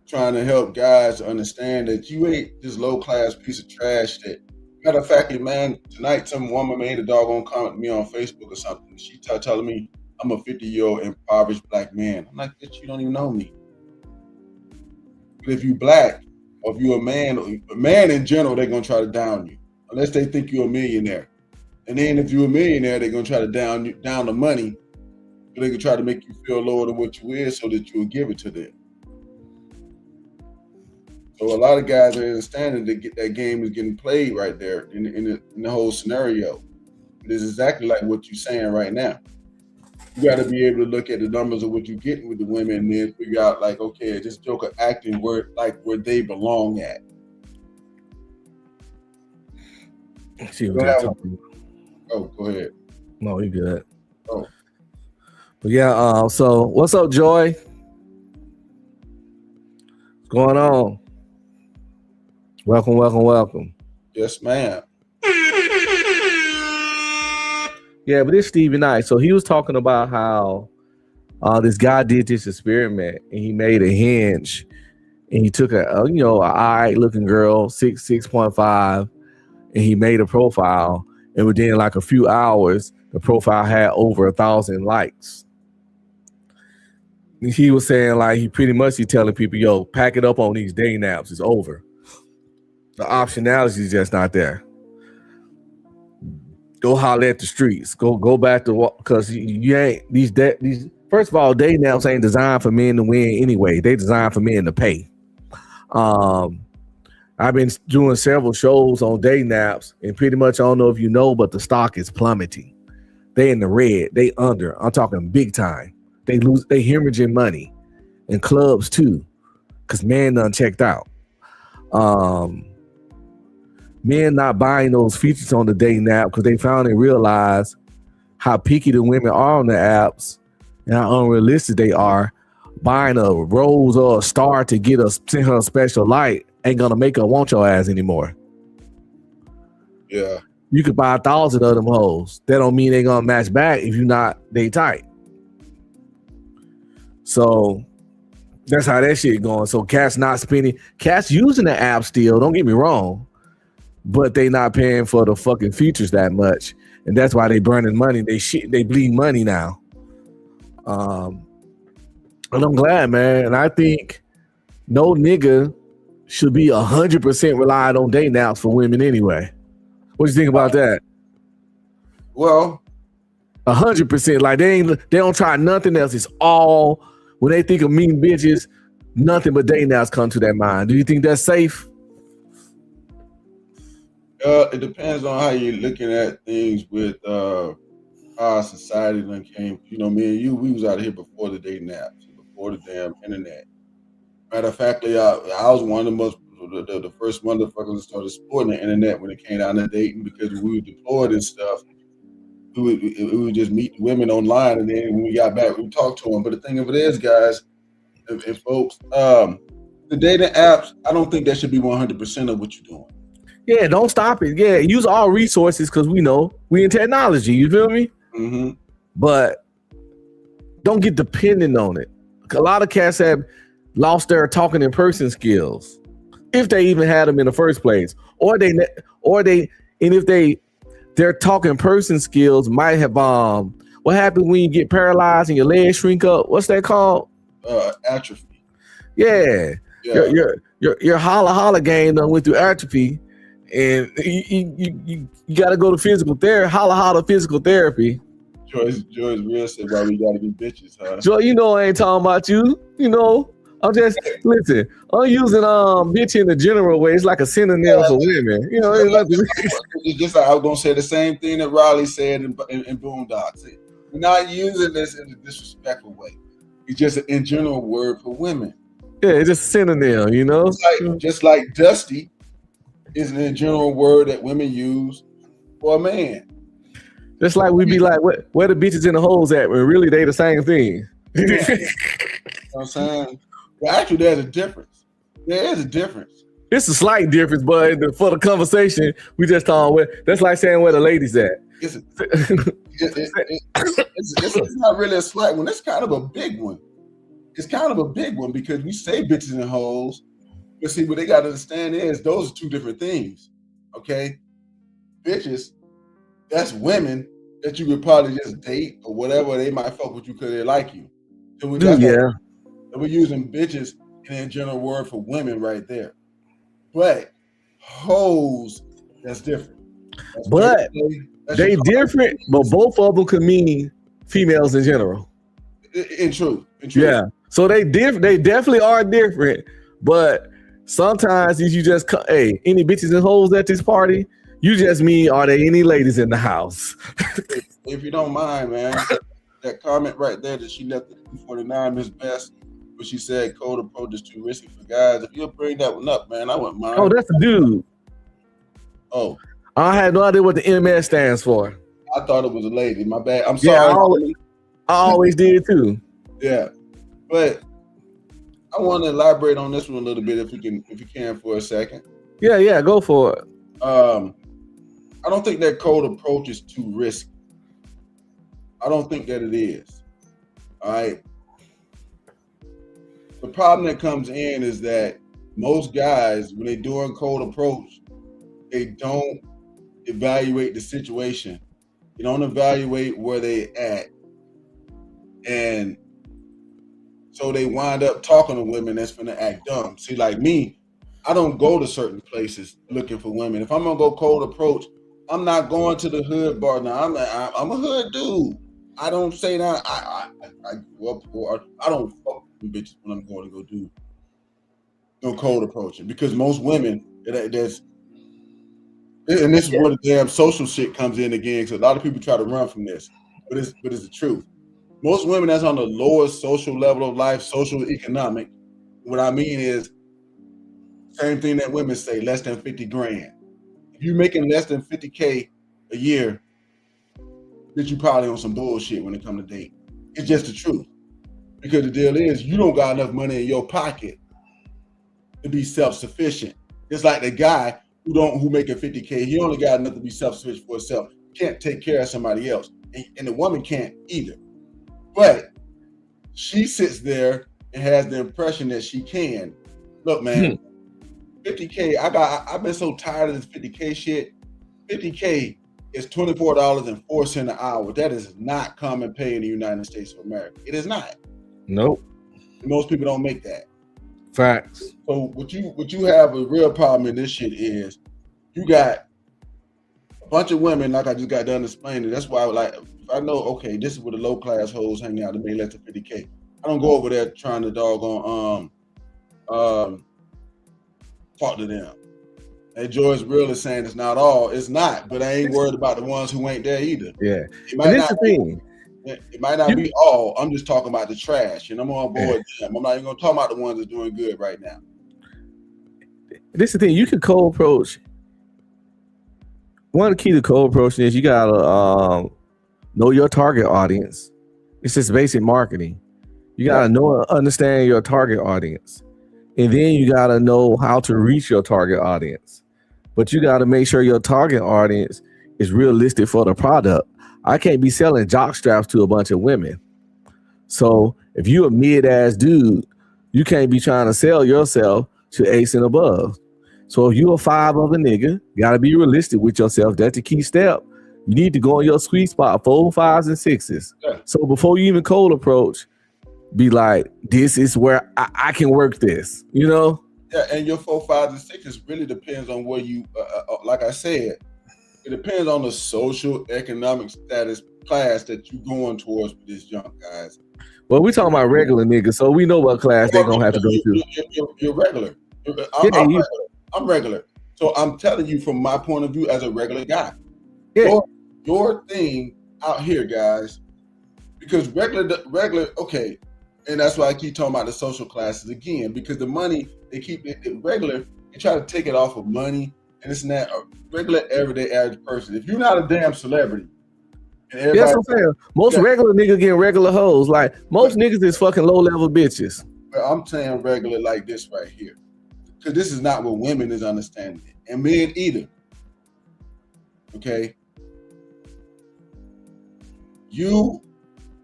Trying to help guys understand that you ain't this low class piece of trash. That matter of fact, man, tonight some woman made a doggone comment to me on Facebook or something. She telling me I'm a 50-year-old impoverished black man. I'm like, bitch, you don't even know me. But if you black, or if you're a man in general, they're gonna try to down you, unless they think you're a millionaire. And then if you're a millionaire, they're gonna try to down the money, so they can try to make you feel lower than what you is, so that you'll give it to them. So a lot of guys are understanding that game is getting played right there in the whole scenario. It is exactly like what you're saying right now. You got to be able to look at the numbers of what you're getting with the women and then figure out like, okay, this joker acting where they belong at. See what I'm talking about. Oh, go ahead. No, you good. Oh. But yeah, so what's up, Joy? What's going on? Welcome. Yes, ma'am. Yeah, but it's Stevie Knight. So he was talking about how this guy did this experiment and he made a hinge and he took a all right looking girl, 6.5, and he made a profile. And within like a few hours, the profile had over 1,000 likes. And he was saying like he telling people, yo, pack it up on these day naps. It's over. The optionality is just not there. Go holler at the streets. Go back to because you ain't these. First of all, day naps ain't designed for men to win anyway. They designed for men to pay. I've been doing several shows on day naps, and pretty much I don't know if you know, but the stock is plummeting. They in the red. They under. I'm talking big time. They hemorrhaging money, and clubs too, because men done checked out. Men not buying those features on the day nap because they found and realized how picky the women are on the apps and how unrealistic they are. Buying a rose or a star to send her a special light ain't gonna make her want your ass anymore. Yeah. You could buy 1,000 of them hoes. That don't mean they gonna match back if you not they tight. So that's how that shit going. So cats not spending, cats using the app still, don't get me wrong. But they not paying for the fucking features that much, and that's why they burning money. They bleed money now. And I'm glad, man. And I think no nigga should be 100% relied on day naps for women anyway. What do you think about that? Well, 100%. Like they don't try nothing else. It's all when they think of mean bitches, nothing but day naps come to their mind. Do you think that's safe? It depends on how you're looking at things with our society that came. You know, me and you, we was out of here before the day naps, before the damn internet. Matter of fact, I was one of the first motherfuckers that started supporting the internet when it came down to dating, because when we were deployed and stuff, we would just meet women online, and then when we got back, we would talk to them. But the thing of it is, guys and folks, the dating apps, I don't think that should be 100% of what you're doing. Yeah, don't stop it. Yeah, use all resources because we know we in technology. You feel me? Mm-hmm. But don't get dependent on it. A lot of cats have lost their talking in person skills, if they even had them in the first place, or if their talking person skills might have what happens when you get paralyzed and your legs shrink up? What's that called? Atrophy. Yeah. Your holla game done went through atrophy, and you got to go to physical therapy. Holla physical therapy. Joyce real said, "Why we gotta be bitches, huh?" Joy, you know I ain't talking about you. You know, I'm just listen. I'm using bitch in the general way. It's like a synonym for women. You know, it's just like I was gonna say the same thing that Riley said in Boondocks. We're not using this in a disrespectful way. It's just an in general word for women. Yeah, it's just a synonym. You know, just like dusty is an in general word that women use for a man. Just like we be like, where the bitches in the holes at? When really they the same thing. You know what I'm saying? Well, actually, there's a difference. There is a difference. It's a slight difference, but for the conversation, we just talking. That's like saying where the ladies at. It's not really a slight one. It's kind of a big one. It's kind of a big one because we say bitches and hoes, but see, what they got to understand is those are two different things. Okay, bitches. That's women that you could probably just date or whatever. They might fuck with you because they like you. So we're using bitches in a general word for women right there. But hoes, that's different. But they different, but both of them could mean females in general. In truth. Yeah. So they definitely are different. But sometimes if you just any bitches and hoes at this party, you just mean, are there any ladies in the house? If you don't mind, man, that comment right there that she left at 249 Miss Best, but she said cold approach is too risky for guys. If you'll bring that one up, man, I wouldn't mind. Oh, that's a dude. Oh. I had no idea what the MS stands for. I thought it was a lady. My bad. I'm sorry. I always did too. Yeah. But I want to elaborate on this one a little bit if you can for a second. Yeah, go for it. I don't think that cold approach is too risky. I don't think that it is. All right. The problem that comes in is that most guys, when they're doing cold approach, they don't evaluate the situation. They don't evaluate where they at. And so they wind up talking to women that's gonna act dumb. See, like me, I don't go to certain places looking for women. If I'm gonna go cold approach, I'm not going to the hood bar. Now I'm a hood dude. I don't say that. I grew up poor. I don't fuck with bitches when I'm going to go do no cold approaching because most women and this is where the damn social shit comes in again. So a lot of people try to run from this, but it's the truth. Most women that's on the lowest social level of life, social economic. What I mean is same thing that women say, less than 50 grand. If you're making less than 50K a year, that you probably on some bullshit when it comes to date. It's just the truth. Because the deal is you don't got enough money in your pocket to be self-sufficient. It's like the guy who making 50K, he only got enough to be self-sufficient for himself. He can't take care of somebody else. And the woman can't either. But she sits there and has the impression that she can. Look, man, 50K, I've been so tired of this 50K shit. 50K is $24.04 an hour. That is not common pay in the United States of America. It is not. Nope. Most people don't make that. Facts. So what you have a real problem in this shit is you got a bunch of women, like I just got done explaining. That's why if I know, okay, this is where the low class hoes hang out to make less than 50K. I don't go over there trying to doggone talk to them. And George Real is saying it's not all. It's not, but I ain't worried about the ones who ain't there either. Yeah. It might not be all. I'm just talking about the trash, and I'm on board them. I'm not even gonna talk about the ones that's doing good right now. This is the thing. You can cold approach. One of the key to cold approaching is you gotta know your target audience. It's just basic marketing. You gotta understand your target audience, and then you gotta know how to reach your target audience. But you gotta make sure your target audience is realistic for the product. I can't be selling jock straps to a bunch of women. So if you a mid-ass dude, you can't be trying to sell yourself to 8s and above. So if you a 5 of a nigga, you gotta be realistic with yourself. That's the key step. You need to go on your sweet spot, 4, 5s, and 6s. Yeah. So before you even cold approach, be like, this is where I can work this, you know? Yeah, and your 4, 5s, and 6s really depends on where you, like I said, it depends on the social, economic status class that you're going towards with this young guys. Well, we talking about regular niggas, so we know what class they're gonna have to go to. You're regular. I'm regular. So I'm telling you from my point of view as a regular guy. Yeah. Your thing out here, guys, because regular, okay, and that's why I keep talking about the social classes again, because the money, they keep it regular, they try to take it off of money, and it's not a regular, everyday, average person. If you're not a damn celebrity, and that's what I'm saying. Most regular niggas getting regular hoes. Like, most niggas is fucking low-level bitches. I'm saying regular like this right here, because this is not what women is understanding, and men either. Okay? You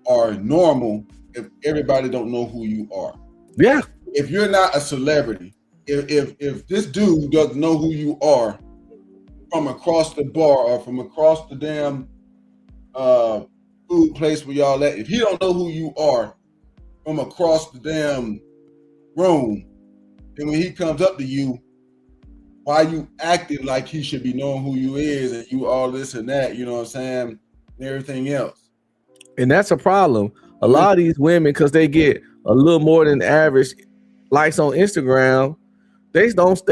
are normal if everybody don't know who you are. Yeah. If you're not a celebrity, if this dude doesn't know who you are from across the bar or from across the damn food place where y'all at, if he don't know who you are from across the damn room, then when he comes up to you, why you acting like he should be knowing who you is and you all this and that, you know what I'm saying, and everything else. And that's a problem. A lot of these women, because they get a little more than average likes on Instagram, they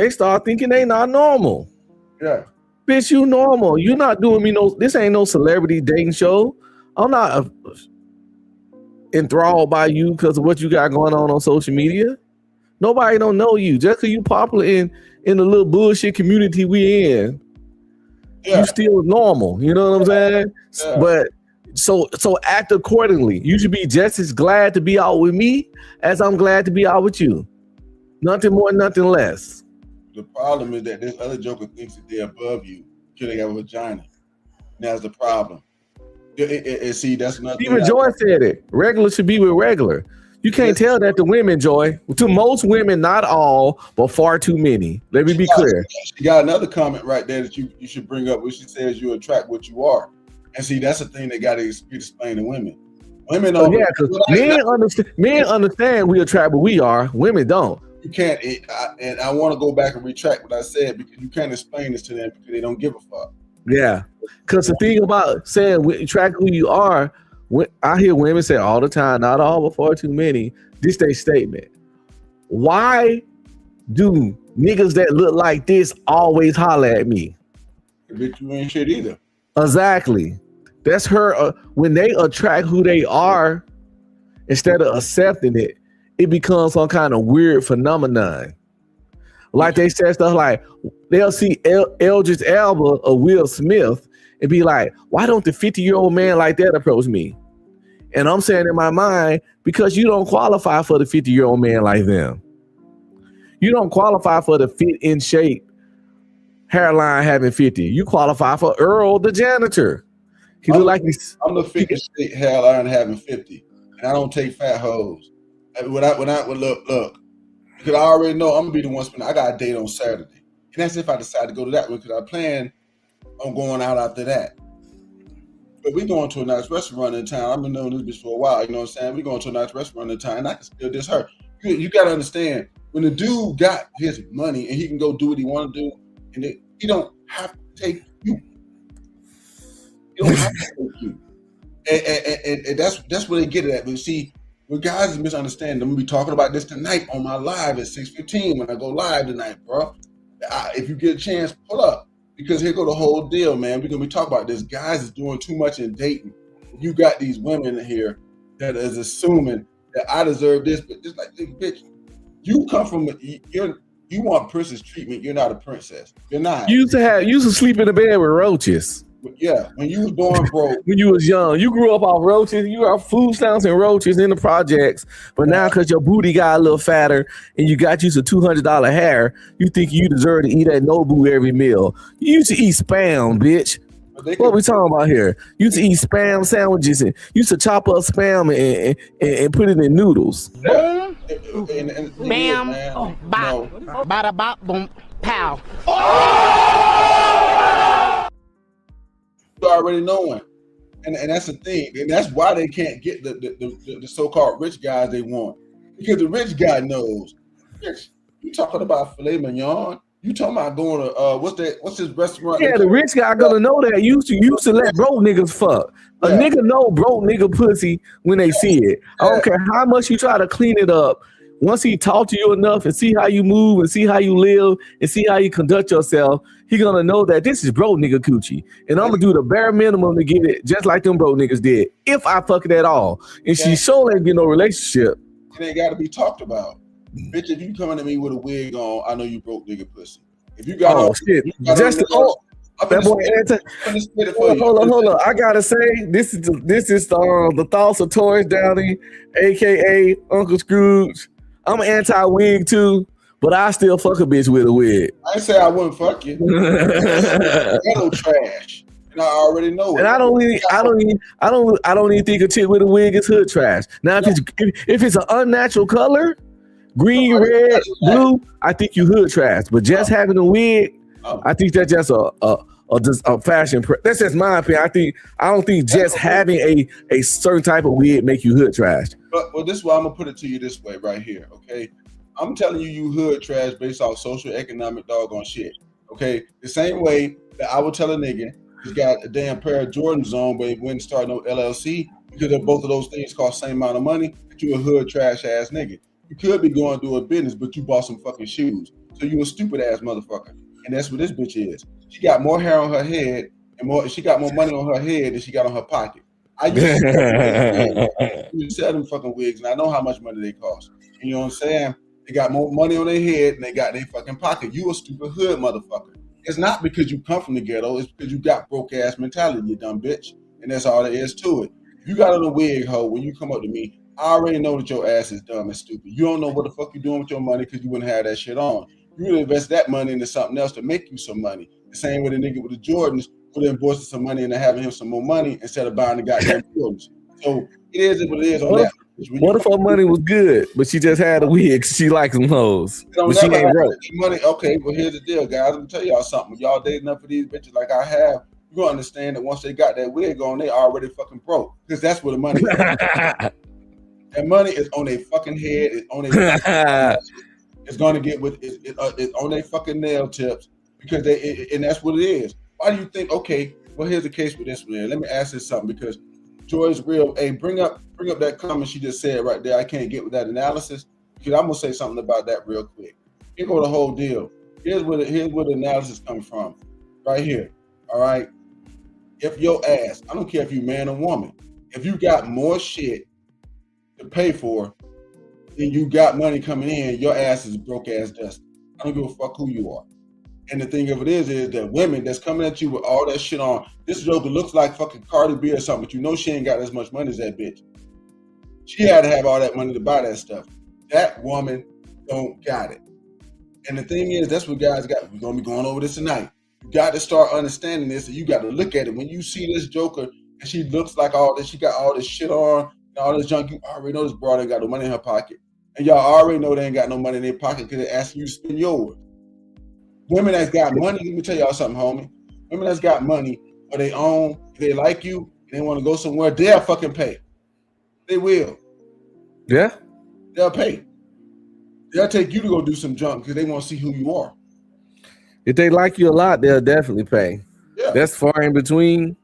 start thinking they not normal. Yeah. Bitch, you normal. You not doing me no, this ain't no celebrity dating show. I'm not enthralled by you because of what you got going on social media. Nobody don't know you. Just because you popular in the little bullshit community we in, you still normal. You know what I'm saying? Yeah. But so act accordingly. You should be just as glad to be out with me as I'm glad to be out with you. Nothing more, nothing less. The problem is that this other joker thinks that they're above you because they got a vagina. That's the problem. See, that's nothing. Even Joy said it. Regular should be with regular. You can't tell that to women, Joy. To most women, not all, but far too many. Let me be clear. She got another comment right there that you should bring up, where she says you attract what you are. And see, that's the thing they got to explain to women. Women don't. Yeah, because men understand we attract what we are. Women don't. You can't. And I want to go back and retract what I said, because you can't explain this to them because they don't give a fuck. Yeah, because the thing about saying we attract who you are, I hear women say all the time, not all, but far too many. This their statement. Why do niggas that look like this always holler at me? Bitch, you ain't shit either. Exactly. That's her. When they attract who they are, instead of accepting it, it becomes some kind of weird phenomenon. Like they said stuff like, they'll see Idris Elba or Will Smith and be like, why don't the 50-year-old man like that approach me? And I'm saying in my mind, because you don't qualify for the 50-year-old man like them. You don't qualify for the fit in shape hairline having 50. You qualify for Earl the janitor. He look like he's. I'm the fit in shape hairline having 50, and I don't take fat hoes. When I look, because I already know I'm gonna be the one spending. I got a date on Saturday, and that's if I decide to go to that one, because I plan on going out after that. But we going to a nice restaurant in town. I've been knowing this bitch for a while. You know what I'm saying? We going to a nice restaurant in town, and I can still diss her. You got to understand, when the dude got his money and he can go do what he want to do, and he don't have to take you. He don't have to take you. And that's where they get it at. But see, what guys is misunderstanding, I'm gonna be talking about this tonight on my live at 6:15 when I go live tonight, bro. If you get a chance, pull up, because here go the whole deal, man. We're gonna be talking about this. Guys is doing too much in dating. You got these women here that is assuming that I deserve this, but just like, bitch, you come from you want princess treatment. You're not a princess. You're not. You used to sleep in the bed with roaches. Yeah, when you was born broke. When you was young, you grew up off roaches. You are food stamps and roaches in the projects. But now, because your booty got a little fatter and you got you some $200 hair, you think you deserve to eat at Nobu every meal. You used to eat Spam, bitch. What we talking about here? You used to eat Spam sandwiches and used to chop up Spam and put it in noodles. Boom, bam, bop, bada bop, boom, pow. You already knowing, and that's the thing, and that's why they can't get the so-called rich guys they want, because the rich guy knows. Bitch, you talking about filet mignon? You talking about going to what's his restaurant? Yeah, the rich guy gonna know that. Used to let broke niggas fuck. A nigga know broke nigga pussy when they see it. I don't care how much you try to clean it up. Once he talk to you enough and see how you move and see how you live and see how you conduct yourself, he gonna know that this is broke nigga coochie. And I'm gonna do the bare minimum to get it just like them broke niggas did. If I fuck it at all. And she sure ain't get no relationship. It ain't gotta be talked about. Bitch, if you coming to me with a wig on, I know you broke nigga pussy. If you got shit. Just that boy, hold on. I gotta say, this is the thoughts of Taurus Downey, aka Uncle Scrooge. I'm anti-wig too, but I still fuck a bitch with a wig. I ain't say I wouldn't fuck you. Ghetto trash, and I already know it. And I don't even think a chick with a wig is hood trash. Now, if it's an unnatural color, green, red, blue, I think you hood trash. But just having a wig, I think that's just a fashion. That's just my opinion. I don't think just having a certain type of wig make you hood trash. But this is why I'm gonna put it to you this way right here, okay? I'm telling you hood trash based off social economic doggone shit, okay? The same way that I would tell a nigga he's got a damn pair of Jordans on, but he wouldn't start no LLC because of both of those things cost the same amount of money. That you a hood trash ass nigga. You could be going through a business, but you bought some fucking shoes, so you a stupid ass motherfucker. And that's what this bitch is. She got more hair on her head and she got more money on her head than she got on her pocket. I used to sell them fucking wigs, and I know how much money they cost. You know what I'm saying? They got more money on their head than they got in their fucking pocket. You a stupid hood motherfucker. It's not because you come from the ghetto. It's because you got broke ass mentality, you dumb bitch. And that's all there is to it. If you got on a wig, hoe, when you come up to me, I already know that your ass is dumb and stupid. You don't know what the fuck you're doing with your money because you wouldn't have that shit on. You would invest that money into something else to make you some money. The same way the nigga with the Jordans would invest some money into having him some more money instead of buying the goddamn Jordans. So it is what it is on that. What if her money was good, but she just had a wig? She likes them hoes, but she ain't broke. Money, okay, well here's the deal, guys. Let me tell y'all something. When y'all dating up for these bitches like I have, you gonna understand that once they got that wig on, they already fucking broke because that's where the money is. That money is on their fucking head. It's on their. It's gonna get with it's on their fucking nail tips because and that's what it is. Why do you think? Okay, well here's the case with this one. Let me ask this something because Joy's real. Hey, bring up that comment she just said right there. I can't get with that analysis because I'm gonna say something about that real quick. Here go the whole deal. Here's where the analysis comes from. Right here. All right. If your ass, I don't care if you man or woman, if you got more shit to pay for than you got money coming in, your ass is broke ass dust. I don't give a fuck who you are. And the thing of it is that women that's coming at you with all that shit on, this joker looks like fucking Cardi B or something, but you know she ain't got as much money as that bitch. She had to have all that money to buy that stuff. That woman don't got it. And the thing is, that's what guys got. We're gonna be going over this tonight. You got to start understanding this, and you got to look at it. When you see this joker and she looks like all this, she got all this shit on, and all this junk, you already know this broad ain't got no money in her pocket. And y'all already know they ain't got no money in their pocket because they're asking you to spend yours. Women that's got money, let me tell y'all something, homie. Women that's got money or they own, if they like you, and they want to go somewhere, they'll fucking pay. They will. Yeah. They'll pay. They'll take you to go do some junk because they want to see who you are. If they like you a lot, they'll definitely pay. Yeah. That's far in between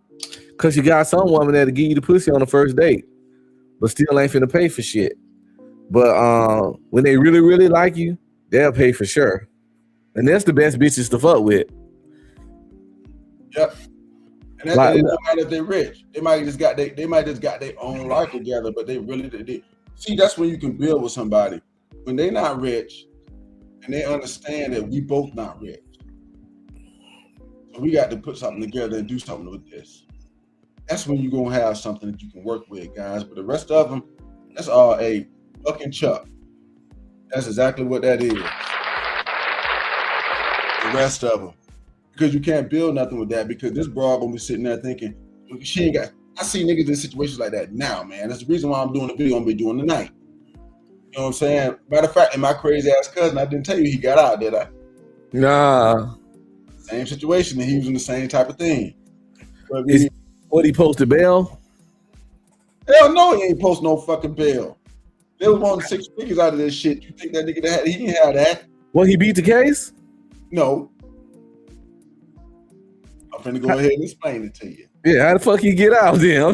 because you got some woman that'll give you the pussy on the first date, but still ain't finna pay for shit. But when they really, really like you, they'll pay for sure. And that's the best bitches to fuck with. Yep. And that's no matter if they're rich. They might just got their own life together, but they see, that's when you can build with somebody. When they're not rich and they understand that we both not rich. So we got to put something together and do something with this. That's when you're gonna have something that you can work with, guys. But the rest of them, that's all a fucking chuck. That's exactly what that is. The rest of them, because you can't build nothing with that. Because this broad gonna be sitting there thinking she ain't got. I see niggas in situations like that now, man. That's the reason why I'm doing the video I'm be doing tonight. You know what I'm saying? Matter of fact, and my crazy ass cousin, I didn't tell you he got out, did I? Nah. Same situation, and he was in the same type of thing. But what he posted bail? Hell no, he ain't post no fucking bail. They was wanting 6 figures out of this shit. You think that nigga that he didn't have that? Well, he beat the case? No. I'm finna go ahead and explain it to you. Yeah, how the fuck he get out then?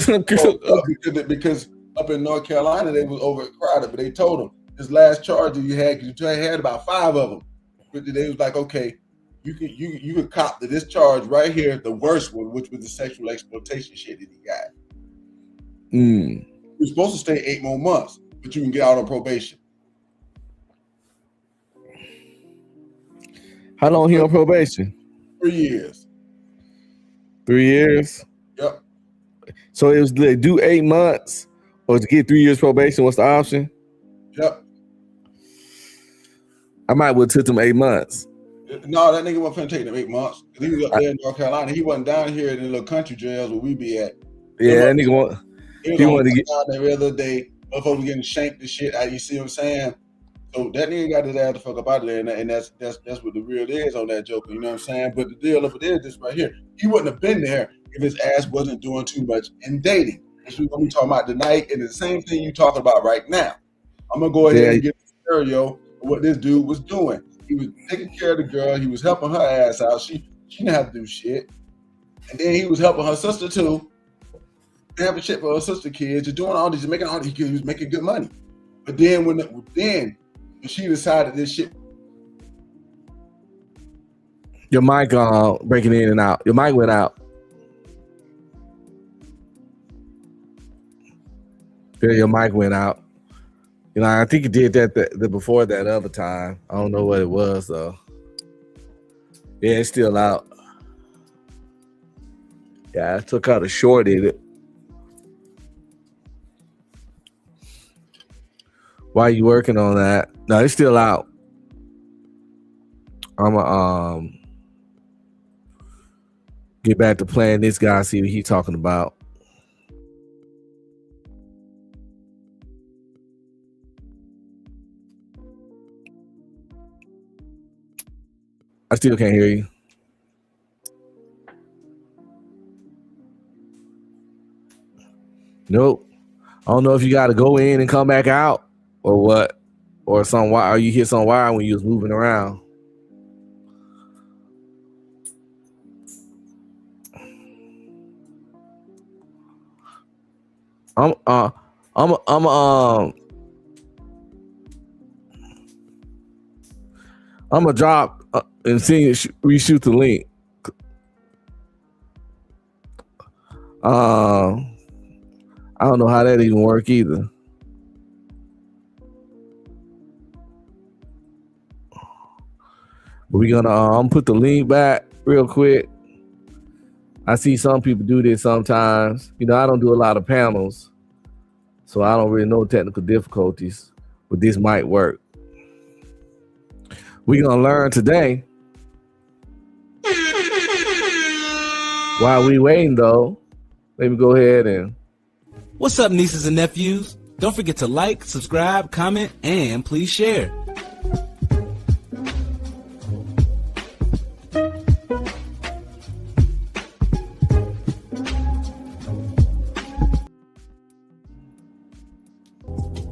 Because up in North Carolina, they was overcrowded, but they told him this last charge that you had, because you had about 5 of them. But they was like, okay, you could cop to this charge right here, the worst one, which was the sexual exploitation shit that he got. You're supposed to stay 8 more months, but you can get out on probation. How long he on probation? 3 years. 3 years? Yep. So it was to do 8 months or to get 3 years probation. What's the option? Yep. I might have took them 8 months. No, that nigga wasn't finna take them 8 months. He was up there in North Carolina. He wasn't down here in the little country jails where we be at. Yeah, that nigga he wanted to get down there every other day. Motherfuckers was getting shanked and shit. You see what I'm saying? So that nigga got his ass the fuck up out of there, and that's what the real is on that joker. You know what I'm saying? But the deal of it is this right here. He wouldn't have been there if his ass wasn't doing too much in dating. That's what we're talking about tonight, and the same thing you talking about right now. I'm gonna go ahead and get the scenario of what this dude was doing. He was taking care of the girl. He was helping her ass out. She didn't have to do shit. And then he was helping her sister too. Having shit for her sister kids, just doing all these, making all these. He was making good money. But then when she decided this shit. Your mic breaking in and out. Your mic went out. Yeah, your mic went out. You know, I think you did that the before that other time. I don't know what it was though. Yeah, it's still out. Yeah, I took out a short in it. Why are you working on that? No, it's still out. I'm get back to playing this guy, see what he's talking about. I still can't hear you. Nope. I don't know if you got to go in and come back out or what, or some wire. Or you hit some wire when you was moving around. I'm gonna drop and see you reshoot the link. I don't know how that even work either. But we're gonna I'm put the link back real quick. I see some people do this sometimes. You know, I don't do a lot of panels, so I don't really know technical difficulties, but this might work. We're gonna learn today. While we waiting though, let me go ahead and. What's up, nieces and nephews? Don't forget to like, subscribe, comment, and please share.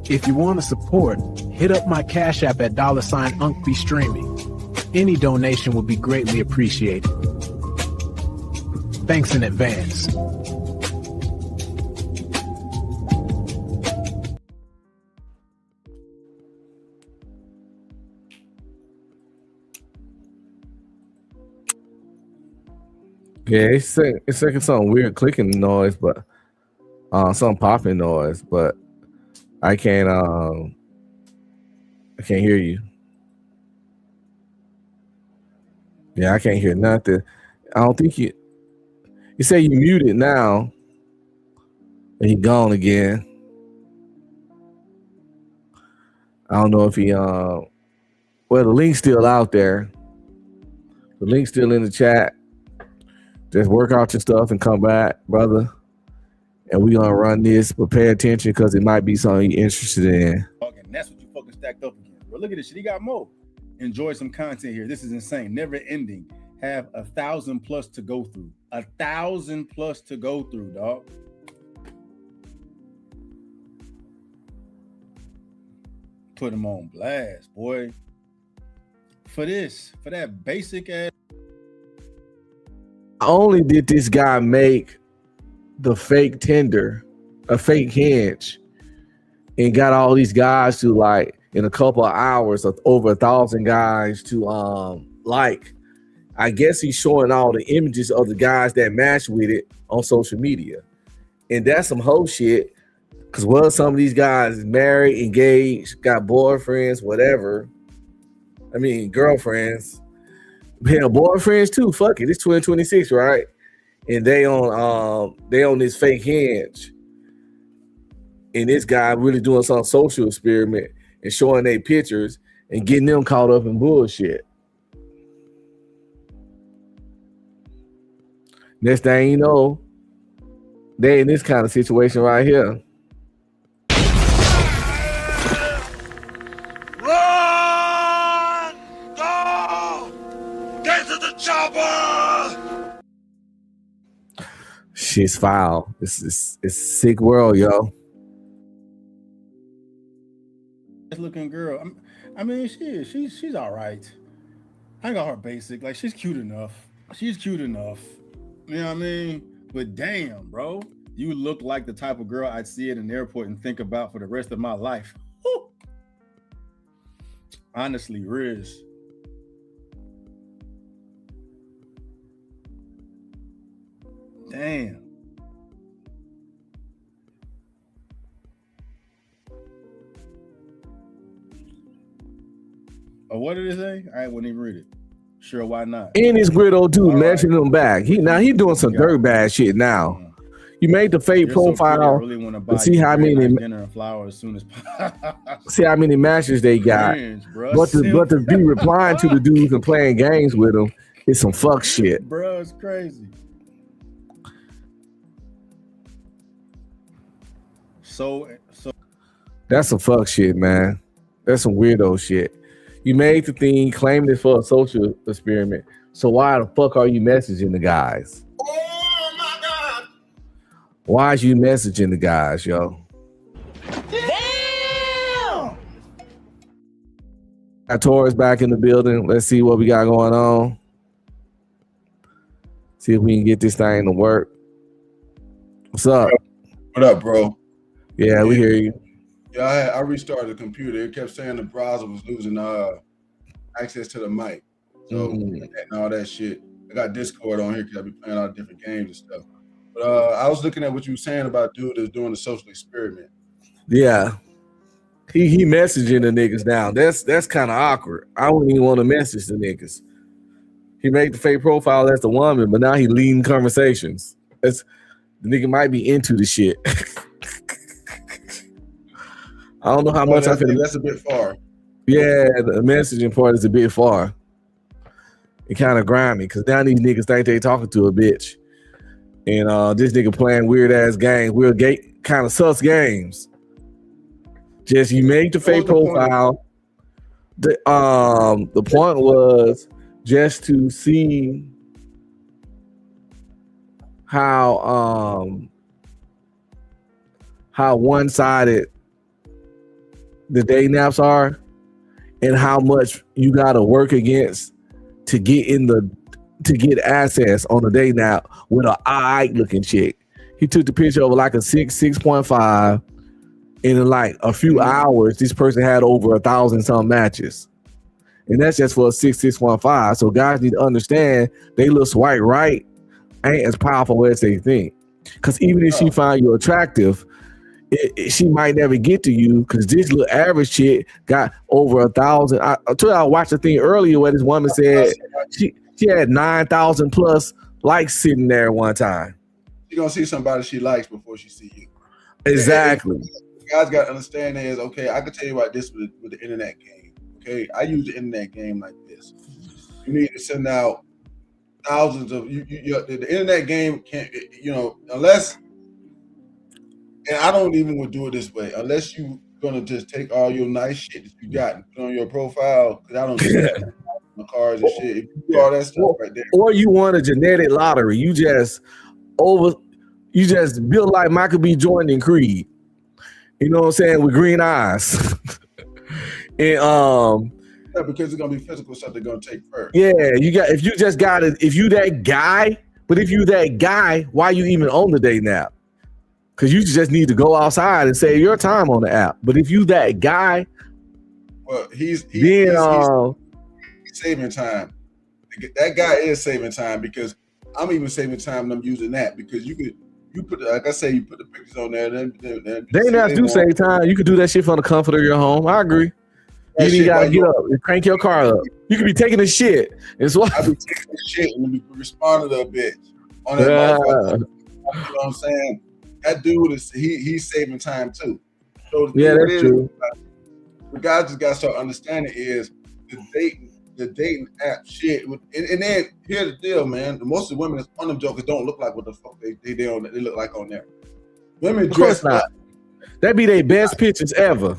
If you want to support, hit up my Cash App at $UncBeStreaming. Any donation would be greatly appreciated. Thanks in advance. Yeah, it's like some weird clicking noise, but some popping noise, but I can't hear you. Yeah, I can't hear nothing. I don't think you say you muted now. And he gone again. I don't know if he well, the link's still out there. The link's still in the chat. Just work out your stuff and come back, brother. And we're gonna run this, but pay attention because it might be something you're interested in. And that's what you fucking stacked up against. Bro, look at this shit. He got more. Enjoy some content here. This is insane. Never ending. Have 1,000 plus to go through. 1,000 plus to go through, dog. Put him on blast, boy. For that basic ass. Not only did this guy make the fake Tinder, a fake hinge, and got all these guys to like in a couple of hours of over 1,000 guys to like. I guess he's showing all the images of the guys that match with it on social media, and that's some hoe shit. Cause well, some of these guys is married, engaged, got boyfriends, whatever. I mean, girlfriends, hell, boyfriends too. Fuck it, it's 2026, right? And they on this fake hinge, and this guy really doing some social experiment and showing their pictures and getting them caught up in bullshit. Next thing you know, they in this kind of situation right here. Run! Go! Get to the chopper! Shit's foul. It's a sick world, yo. Looking girl. I mean, she's all right. I got her basic. Like, she's cute enough. She's cute enough. You know what I mean? But damn, bro, you look like the type of girl I'd see at an airport and think about for the rest of my life. Woo. Honestly, Riz. Damn. Oh, what did it say? I wouldn't even read it. Sure, why not? And this weirdo dude matching him back. He doing some dirt bad shit now. You made the fake profile to see how many dinner and flowers as soon as see how many matches they got. But to be replying to the dudes and playing games with them is some fuck shit. Bro, it's crazy. So that's some fuck shit, man. That's some weirdo shit. You made the thing, claimed it for a social experiment. So why the fuck are you messaging the guys? Oh my God! Why is you messaging the guys, yo? Damn! Taurus back in the building. Let's see what we got going on. See if we can get this thing to work. What's up? What up, bro? Yeah, we hear you. Yeah, I restarted the computer. It kept saying the browser was losing access to the mic. So and all that shit. I got Discord on here because I be playing all different games and stuff. But I was looking at what you were saying about dude that's doing the social experiment. Yeah. He messaging the niggas now. That's kind of awkward. I wouldn't even want to message the niggas. He made the fake profile as the woman, but now he leading conversations. The nigga might be into the shit. I don't know how much I feel. That's a bit far. Yeah, the messaging part is a bit far. It kind of grimy because now these niggas think they talking to a bitch, and this nigga playing weird ass games, weird kind of sus games. Just you make the fake profile. The point was just to see how one-sided the day naps are and how much you gotta work against to get access on a day nap with an eye looking chick. He took the picture of like a 6.5, and in like a few hours, this person had over 1,000 some matches. And that's just for a 6.5. So guys need to understand they little swipe right ain't as powerful as they think. Because even if she find you attractive, she might never get to you because this little average chick got over 1,000. I watched a thing earlier where this woman said She had 9,000 plus likes sitting there one time. She's gonna see somebody she likes before she see you. Exactly. And guys got to understand is, okay, I can tell you about this with the internet game. Okay, I use the internet game like this. You need to send out thousands of the internet game can't, unless, and I don't even would do it this way, unless you gonna just take all your nice shit that you got and put on your profile, because I don't do that. The cars and shit. If you do all that stuff right there. Or you want a genetic lottery. You just built like Michael B. Jordan and Creed. You know what I'm saying? With green eyes. And yeah, because it's gonna be physical stuff they're gonna take first. Yeah, if you that guy, but if you that guy, why you even on the dating app? Because you just need to go outside and save your time on the app. But if you that guy, well, he's saving time. That guy is saving time, because I'm even saving time when I'm using that, because you put, like I say, you put the pictures on there. Then they do save time. You could do that shit from the comfort of your home. I agree. You ain't gotta get up and crank your car up. You could be taking a shit. It's what I be taking a shit and be responding to a bitch on that motherfucker. You know what I'm saying? That dude he's saving time too. So that's true. The guys just gotta start understanding is the dating app shit. And then here's the deal, man. Most of the women that's on them jokers don't look like what the fuck they look like on there. Women dress up. That be their best pictures ever.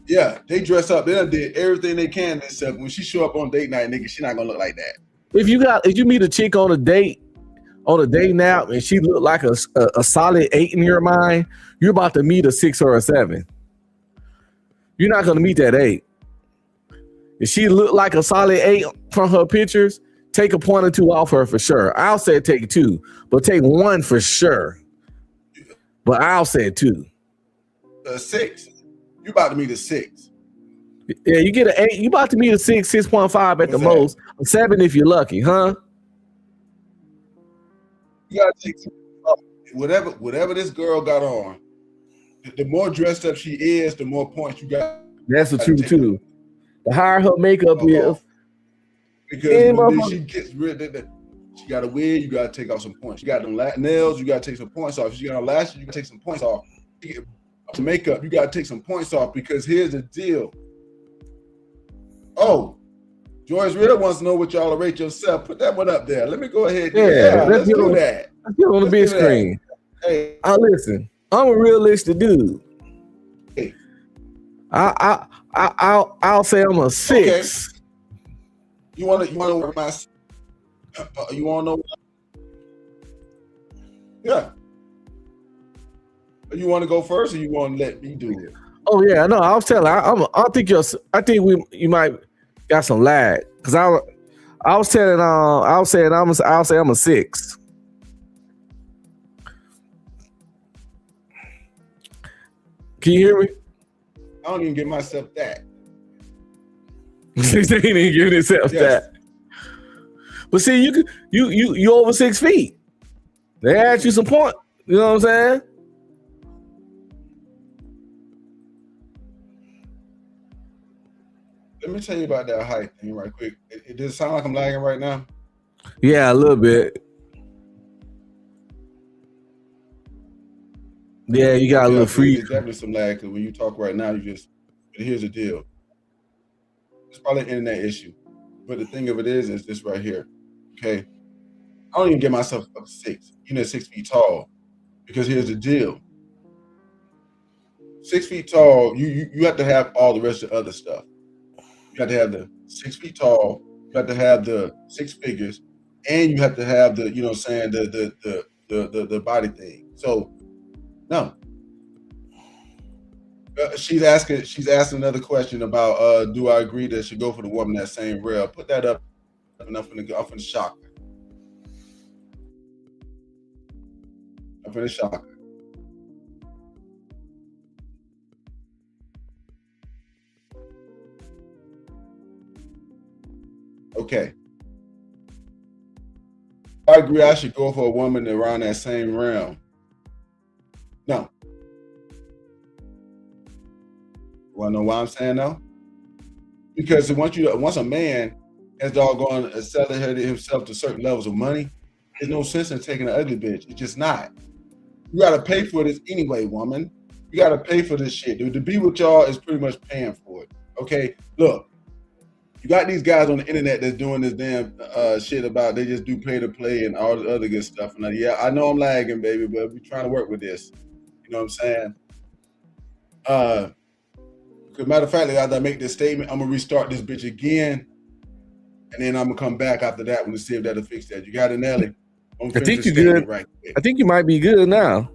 Yeah, they dress up. They done did everything they can themselves. When she show up on date night, nigga, she not gonna look like that. If you meet a chick on a date now, and she look like a solid 8 in your mind, you're about to meet a 6 or a 7. You're not gonna meet that 8. If she look like a solid 8 from her pictures, take a point or 2 off her for sure. I'll say take 2, but take 1 for sure. But I'll say 2. 6. You about to meet a 6. Yeah, you get an 8. You about to meet a 6, 6.5 at the most. A 7 if you're lucky, huh? You gotta take whatever this girl got on. The more dressed up she is, the more points you got. That's the truth too. The higher her makeup is, because when she gets rid of that, she got a wig, you gotta take off some points. She got them nails, you gotta take some points off. She got her lashes, you gotta take some points off. Makeup, you gotta take some points off, because here's the deal. Oh, Joyce Ritter wants to know what y'all rate yourself. Put that one up there. Let me go ahead. Let's do that. Let's get on the big screen. Hey, listen. I'm a realistic dude. Hey. I'll say I'm a 6. Okay. You wanna know my? You wanna know? Yeah. You want to go first, or you want to let me do it? Oh yeah, no. I was telling. I think you might got some lag, because I was telling. I'll say I'm a 6. Can you hear me? I don't even give myself that. They ain't even giving themselves that. But see, you over 6 feet. They asked you some point. You know what I'm saying? Let me tell you about that height thing right quick. It does sound like I'm lagging right now. Yeah, a little bit. Yeah, you got a little free. There's definitely some lag, because when you talk right now, but here's the deal. It's probably an internet issue. But the thing of it is this right here. Okay. I don't even get myself up to 6. 6 feet tall. Because here's the deal. 6 feet tall, you have to have all the rest of the other stuff. You have to have the 6 feet tall, you have to have the 6 figures, and you have to have the, you know what I'm saying, the body thing. So no. She's asking another question about do I agree that she go for the woman that same rail? Put that up, and I'm finna shock her. I'm finna shock her. Okay. I agree I should go for a woman around that same realm. No. You wanna know why I'm saying no? Because once a man has doggone accelerated himself to certain levels of money, there's no sense in taking an ugly bitch. It's just not. You gotta pay for this anyway, woman. You gotta pay for this shit, dude. To be with y'all is pretty much paying for it. Okay, look, you got these guys on the internet that's doing this damn shit about they just do pay to play and all the other good stuff. And yeah, I know I'm lagging, baby, but we're trying to work with this. You know what I'm saying? Matter of fact, after I make this statement, I'm gonna restart this bitch again, and then I'm gonna come back after that one to see if that'll fix that. You got it, Nelly? I think you're good. Right quick. I think you might be good now.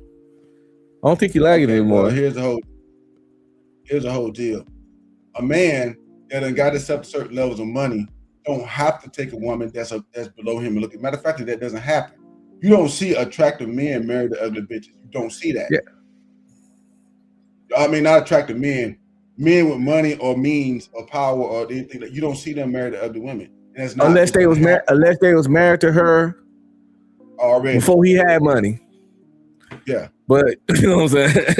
I don't think you're lagging anymore. Well, here's the whole deal. A man that done got himself to certain levels of money don't have to take a woman that's below him and look at. Matter of fact, that doesn't happen. You don't see attractive men married to ugly bitches. You don't see that. Yeah. I mean, not attractive men. Men with money or means or power or anything that you don't see them married to ugly women. And that's not unless they was married to her already before he had money. Yeah. But you know what I'm saying?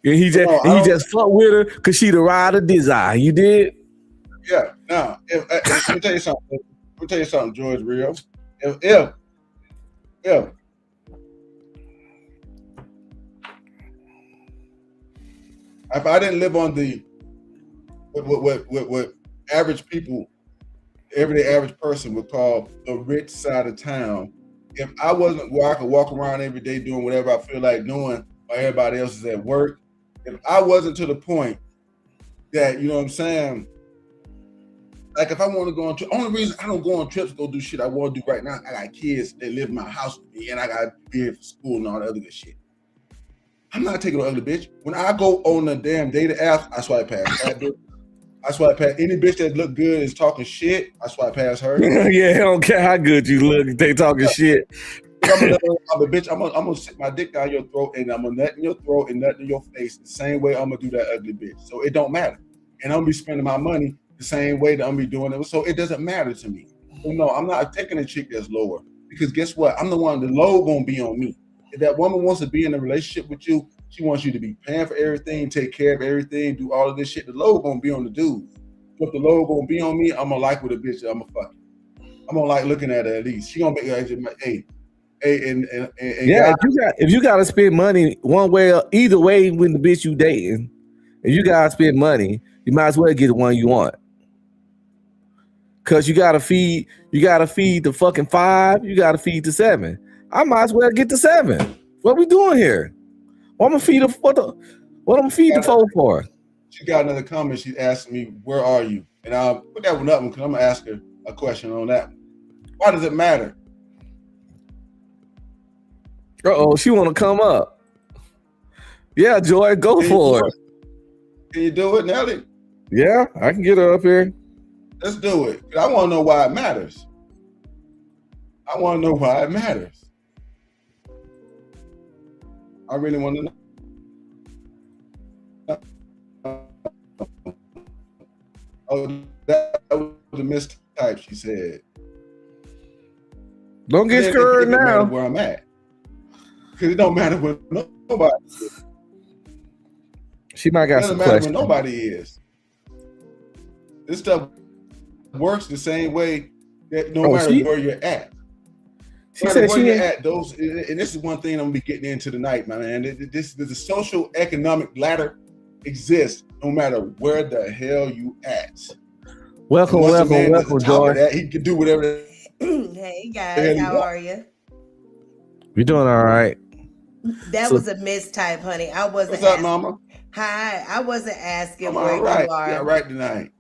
he just fucked with her because she the ride of desire. You did? Yeah. Now, let me tell you something. Let me tell you something, George Rio. If I didn't live on the what average people, everyday average person would call the rich side of town, if I wasn't where I could walk around every day doing whatever I feel like doing while everybody else is at work, if I wasn't to the point that, you know what I'm saying, like if I want to go on trip, only reason I don't go on trips to go do shit I want to do right now, I got kids that live in my house with me and I got to be here for school and all that other good shit. I'm not taking an ugly bitch. When I go on the damn data app, I swipe past that bitch. I swipe past any bitch that look good is talking shit. I swipe past her. Yeah, I don't care how good you look. They talking shit. I'm a bitch. I'm gonna sit my dick down your throat and I'm gonna nut in your throat and nut in your face the same way I'm gonna do that ugly bitch. So it don't matter. And I'm gonna be spending my money the same way that I'm gonna be doing it. So it doesn't matter to me. So no, I'm not taking a chick that's lower because guess what? I'm the one. The low gonna be on me. If that woman wants to be in a relationship with you, she wants you to be paying for everything, take care of everything, do all of this shit. The load gonna be on the dude. If the load gonna be on me, I'm gonna like with a bitch. I'm gonna fuck it. I'm gonna like looking at her at least. She gonna make hey, and yeah. If you gotta spend money one way or either way with the bitch you dating, if you gotta spend money, you might as well get the one you want. Cause you gotta feed the fucking 5, you gotta feed the 7. I might as well get the 7. What we doing here? What I'm gonna feed the 4 for? She got another comment. She's asking me, "Where are you?" And I'll put that one up because I'm gonna ask her a question on that. Why does it matter? She want to come up. Yeah, Joy, go for it. Can you do it, Nelly? Yeah, I can get her up here. Let's do it. I want to know why it matters. I want to know why it matters. I really want to know. Oh, that was a mistype, she said. Don't get scared now. Where I'm at. Because it don't matter when nobody is. She might got some questions. It doesn't matter when nobody is. This stuff works the same way that no matter where you're at. She said where you're at, those, and this is one thing I'm gonna be getting into tonight, my man. The social economic ladder exists no matter where the hell you at. Welcome, Joy. He can do whatever. Hey guys, how are you? We're doing all right. That was a mistype, honey. I wasn't. What's up, Mama? Hi, I wasn't asking where you are. Yeah, right tonight.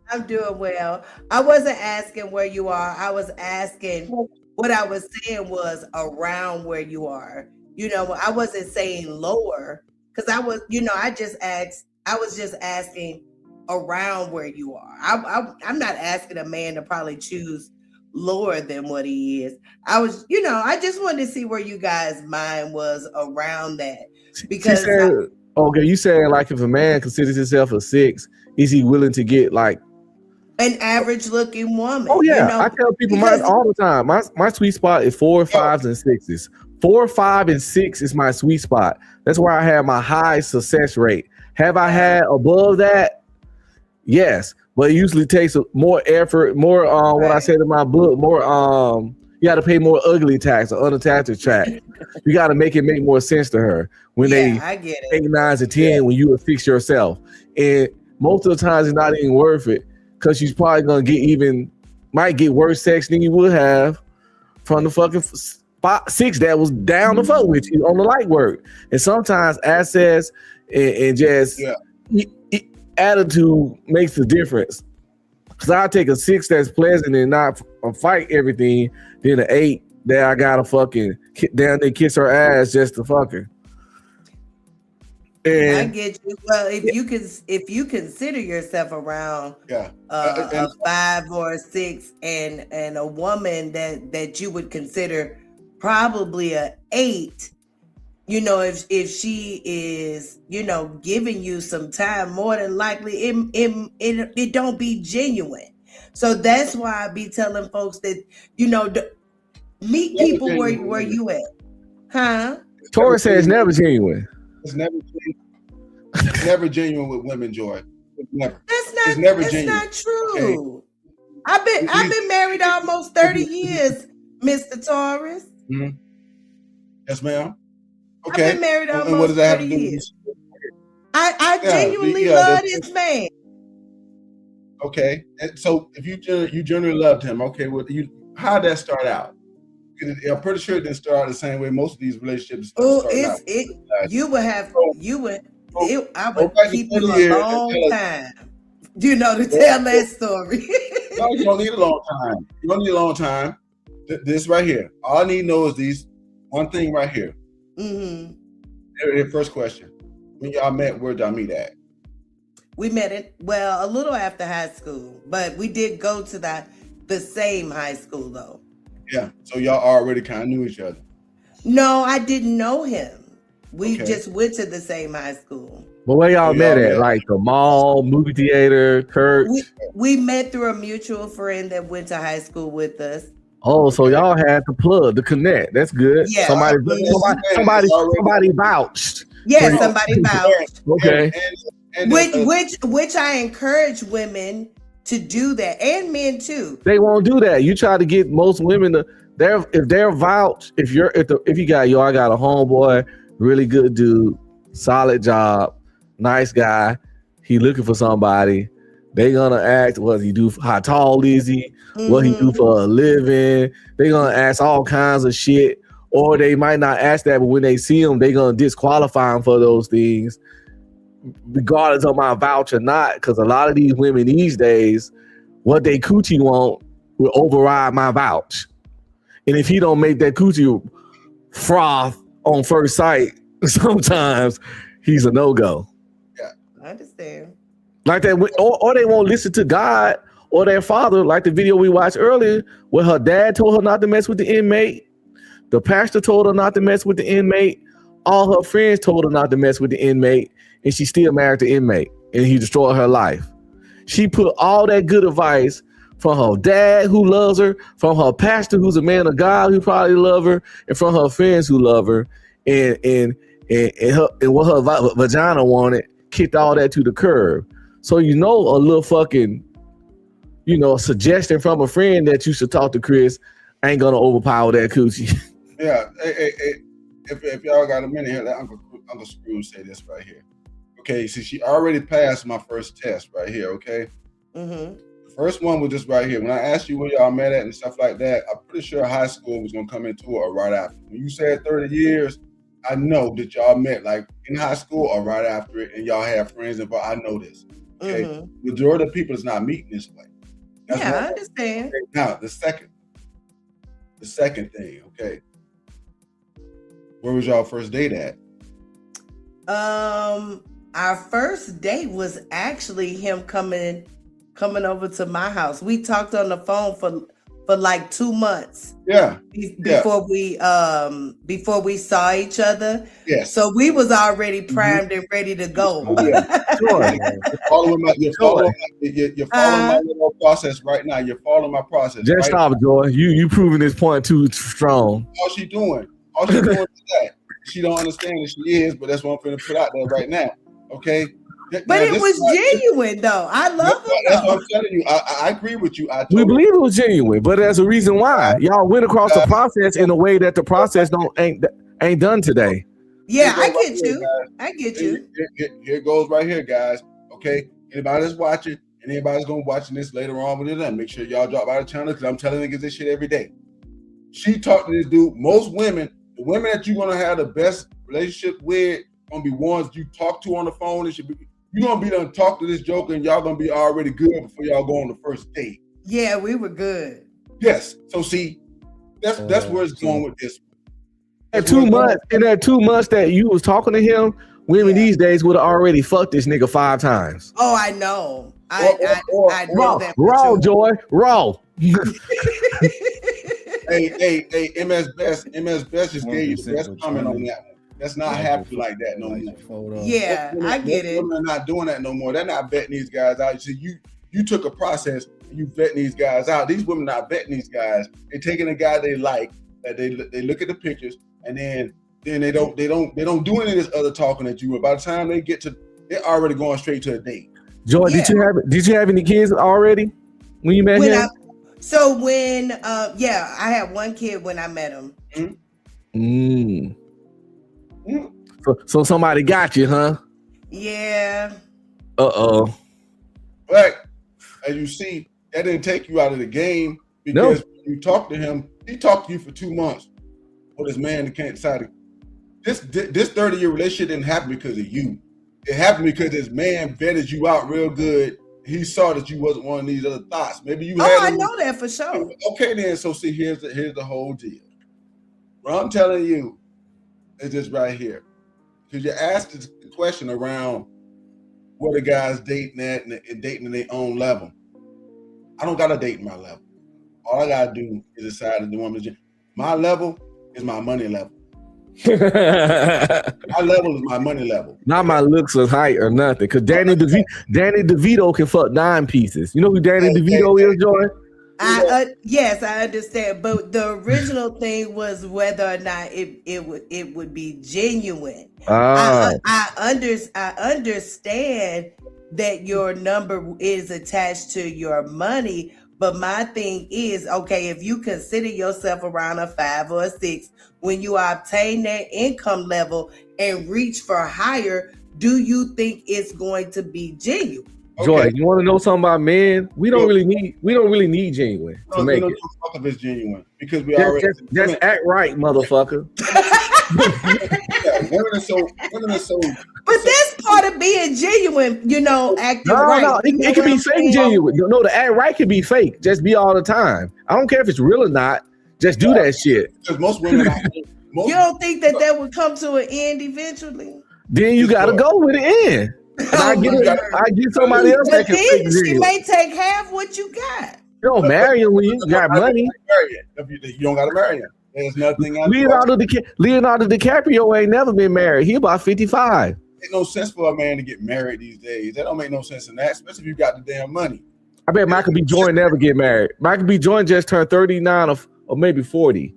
I'm doing well. I wasn't asking where you are. I was asking. What I was saying was around where you are. You know, I wasn't saying lower because I was, I was just asking around where you are. I'm not asking a man to probably choose lower than what he is. I was, I just wanted to see where you guys' mind was around that. Because she said, okay, you saying like if a man considers himself a 6, is he willing to get like an average looking woman? Oh yeah, I tell people mine all the time. My sweet spot is 4, 5s, and 6s. 4, 5, and 6 is my sweet spot. That's where I have my high success rate. Have I had above that? Yes, but it usually takes more effort, more what I said in my book, more you got to pay more ugly tax or unattached tax. You got to make it make more sense to her when I get it. 8, 9 to 10 when you will fix yourself. And most of the times it's not even worth it because she's probably gonna might get worse sex than you would have from the fucking 6 that was down the fuck with you on the light work. And sometimes assets and just attitude makes the difference. Cause I take a 6 that's pleasant and not fight everything, then an 8 that I gotta fucking down there kiss her ass just to fuck her. And I get you. Well, if you consider yourself around a 5 or a 6 and a woman that you would consider probably a 8, you know, if she is, you know, giving you some time, more than likely it don't be genuine. So that's why I be telling folks that, you know, meet people where you at, huh? Tori says it's never genuine. It's never genuine with women, Joy. It's never. That's not true. Okay. I've been married almost 30 years, Mr. Torres. Mm-hmm. Yes, ma'am. Okay. I've been married And what almost does that have 30 to do years. I genuinely love this man. Okay. And so if you generally loved him, okay, how'd that start out? I'm pretty sure it didn't start out the same way most of these relationships start out. I would keep you a long time, you know, to tell that story. No, you don't need a long time. You don't need a long time. This right here. All I need to know is these one thing right here. Mm-hmm. First question. When y'all met, where'd y'all meet at? We met a little after high school, but we did go to the same high school though. Yeah. So y'all already kind of knew each other. No, I didn't know him. We just went to the same high school. But where y'all met at? Like the mall, movie theater, church? We met through a mutual friend that went to high school with us. Oh, so y'all had the plug, the connect. That's good. Yeah. Somebody vouched. Yeah, somebody vouched. Okay. And which I encourage women to do that, and men too. They won't do that. You try to get most women to if they're vouched, if you got I got a homeboy, really good dude, solid job, nice guy, he looking for somebody, they gonna ask what he do, how tall is he, what he do for a living. They gonna ask all kinds of shit, or they might not ask that, but when they see him, they gonna disqualify him for those things, regardless of my vouch or not. Because a lot of these women these days, what they coochie want will override my vouch. And if he don't make that coochie froth on first sight, sometimes he's a no-go. Yeah, I understand. Like that, or they won't listen to God or their father, like the video we watched earlier, where her dad told her not to mess with the inmate, the pastor told her not to mess with the inmate, all her friends told her not to mess with the inmate, and she still married the inmate, and he destroyed her life. She put all that good advice from her dad who loves her, from her pastor who's a man of God who probably love her, and from her friends who love her, and what her vagina wanted, kicked all that to the curb. So a little fucking, suggestion from a friend that you should talk to Chris ain't gonna overpower that coochie. Yeah. Hey, if y'all got a minute here, let Uncle Scrooge say this right here. Okay, so she already passed my first test right here, okay? Mm-hmm. The first one was just right here. When I asked you where y'all met at and stuff like that, I'm pretty sure high school was going to come into it or right after. When you said 30 years, I know that y'all met like in high school or right after it, and y'all had friends involved. I know this, okay? Mm-hmm. Majority of people is not meeting this way. That's I understand. Now, the second thing, okay? Where was y'all first date at? Our first date was actually him coming over to my house. We talked on the phone for like 2 months. Yeah. Before we saw each other. Yeah. So we was already primed and ready to go. Yeah. Sure. You're following my little process right now. You're following my process. Just right stop, Joy. You proving this point too strong. All she doing is that. She don't understand that she is, but that's what I'm finna put out there right now. Okay? But it was genuine, though. I love it. That's what I'm telling you. I agree with you. We believe it was genuine, but there's a reason why. Y'all went across the process in a way that the process ain't done today. Yeah, I get you. I get you. Here goes right here, guys. Okay, anybody that's watching, and anybody's gonna watching this later on with it, make sure y'all drop by the channel because I'm telling niggas this shit every day. She talked to this dude. Most women, the women that you're gonna have the best relationship with, gonna be ones you talk to on the phone. It should be you're gonna be done talk to this joker, and y'all gonna be already good before y'all go on the first date. Yeah, we were good. Yes. So see, that's where it's going with this. In that 2 months that you was talking to him, women these days would have already fucked this nigga 5 times. Oh, I know. I know that. Raw, Joy. Raw. Hey, MS Best just gave you the best comment on that one. That's not happy like that no more. Yeah, I get it. Women are not doing that no more. They're not vetting these guys out. See, you took a process and you vetting these guys out. These women not vetting these guys. They're taking a guy they like, that they look at the pictures, and then they don't do any of this other talking at you. But by the time they get to, they're already going straight to a date. Joy, did you have any kids already when you met him? I had 1 kid when I met him. So somebody got you, huh? Yeah. But as you see, that didn't take you out of the game because when you talk to him, he talked to you for 2 months. Well, this man can't decide. This 30-year relationship didn't happen because of you. It happened because this man vetted you out real good. He saw that you wasn't one of these other thoughts. Maybe you had. I know that for sure. Okay, then. So see, here's the whole deal. What I'm telling you is this right here, because you asked the question around what a guy's dating at and dating at their own level. I don't gotta date my level. All I gotta do is decide that the woman's my level is my money level. My level is my money level. Not my looks or height or nothing. Because Danny DeVito can fuck 9 pieces. You know who Danny DeVito is, Joy? Yes, I understand. But the original thing was whether or not it would be genuine. I understand that your number is attached to your money. But my thing is, okay, if you consider yourself around a 5 or a 6, when you obtain that income level and reach for higher, do you think it's going to be genuine? Joy, you want to know something about men? We don't really need genuine to make it. Fuck if it's genuine because we just act right, motherfucker. Women are so. But that's part of being genuine, acting right. No, it can be fake genuine. No, the act right can be fake. Just be all the time. I don't care if it's real or not. Just do that shit. Because most women, you don't think that would come to an end eventually? Then you got to go with the end. I get somebody else that can fake she may take half what you got. You don't marry him when you got money. You don't got to marry him. There's nothing. Leonardo DiCaprio ain't never been married. He about 55. Ain't no sense for a man to get married these days. That don't make no sense in that, especially if you got the damn money. I bet Michael B. Jordan never get married. Michael B. Jordan just turned 39 or maybe 40.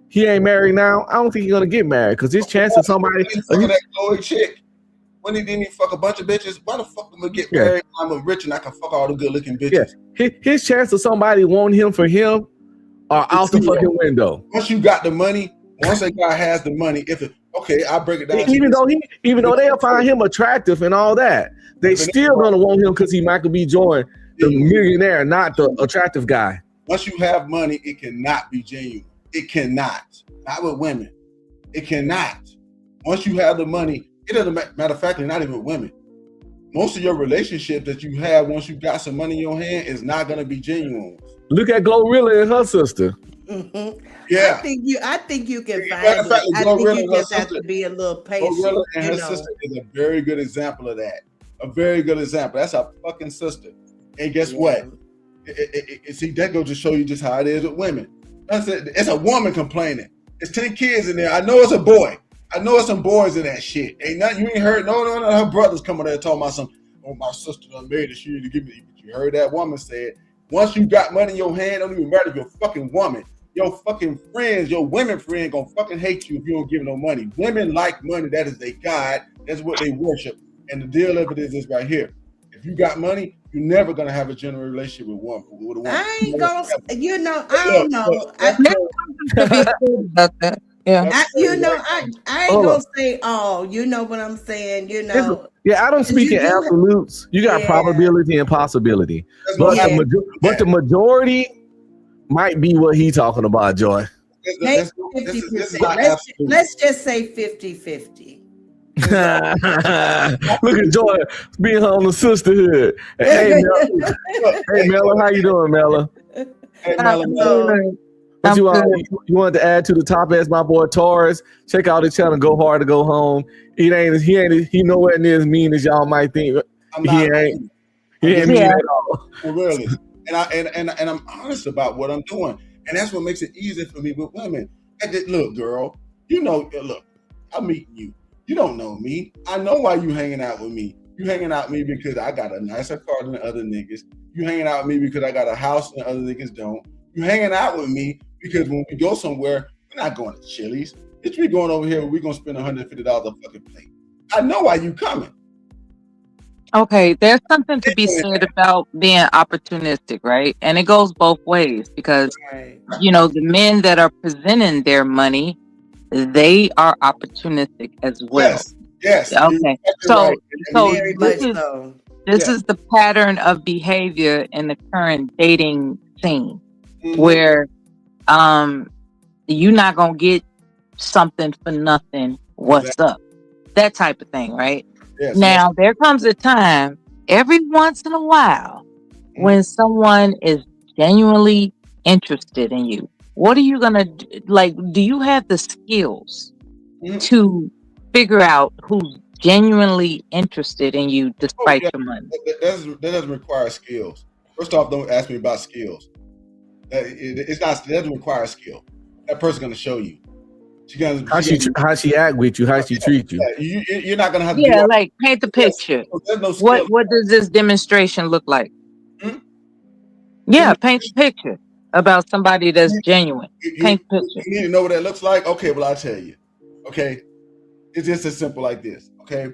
He ain't married now. I don't think he's gonna get married because his chance of somebody. That Chloe chick. When he didn't fuck a bunch of bitches, why the fuck am I get married? I'm rich and I can fuck all the good looking bitches. Yeah. His chance of somebody wanting him for him are out the fucking window. Once you got the money, once a guy has the money, I break it down. Even though they'll find him attractive and all that, they still gonna want him because he Michael B. Jordan, the millionaire, not the attractive guy. Once you have money, it cannot be genuine. It cannot. Not with women. It cannot. Once you have the money, it doesn't matter of fact, not even with women. Most of your relationships that you have once you got some money in your hand is not gonna be genuine. Look at Glorilla and her sister. Mm-hmm. Yeah, I think you can find it. I think you just have to be a little patient. Glorilla and her sister is a very good example of that. A very good example. That's a fucking sister. And guess what? See, that goes to show you just how it is with women. It's a woman complaining. It's 10 kids in there. I know it's a boy. I know it's some boys in that shit. Ain't nothing you ain't heard. No. Her brothers coming there talking about some. Oh, my sister done made it. She need to give me. You heard that woman said. Once you got money in your hand, don't even matter if you're a fucking woman. Your fucking friends, your women friend, gonna fucking hate you if you don't give no money. Women like money. That is their God. That's what they worship. And the deal of it is this right here. If you got money, you're never gonna have a genuine relationship with a woman. I ain't gonna, I Look, don't know. look, about that. Yeah. I ain't gonna say all. You know what I'm saying? Yeah, I don't speak in absolutes. You got probability and possibility, but the majority might be what he's talking about, Joy. Maybe 50%. Let's just say 50-50. Look at Joy being on the sisterhood. Hey, Mella, how you doing, Mella? Hey, Mella. What you wanted to add to the top as my boy Taurus? Check out his channel. Go hard to go home. He nowhere near as mean as y'all might think. He ain't mean at all. Really. And I'm honest about what I'm doing, and that's what makes it easier for me with women. Look, girl, look, I'm meeting you. You don't know me. I know why you hanging out with me. You hanging out with me because I got a nicer car than the other niggas. You hanging out with me because I got a house and the other niggas don't. You hanging out with me because when we go somewhere, we're not going to Chili's. Bitch, we going over here, we're going to spend $150 a fucking plate. I know why you coming. Okay, there's something to be said about being opportunistic, right? And it goes both ways because, the men that are presenting their money, they are opportunistic as well. Yes. Okay. So this is the pattern of behavior in the current dating scene, where you're not gonna get something for nothing. What's up? That type of thing, right? Now there comes a time every once in a while when someone is genuinely interested in you. What are you gonna do? Like, do you have the skills to figure out who's genuinely interested in you despite your money? That doesn't require skills. First off, don't ask me about skills. It doesn't require a skill. That person's gonna show you. How she act with you, how she treat you. You're not gonna have to. Yeah, like paint the picture. What does this demonstration look like? Yeah, paint the picture about somebody that's genuine. Paint the picture. You need to know what that looks like. Okay, well I'll tell you. Okay, it's just as simple like this. Okay,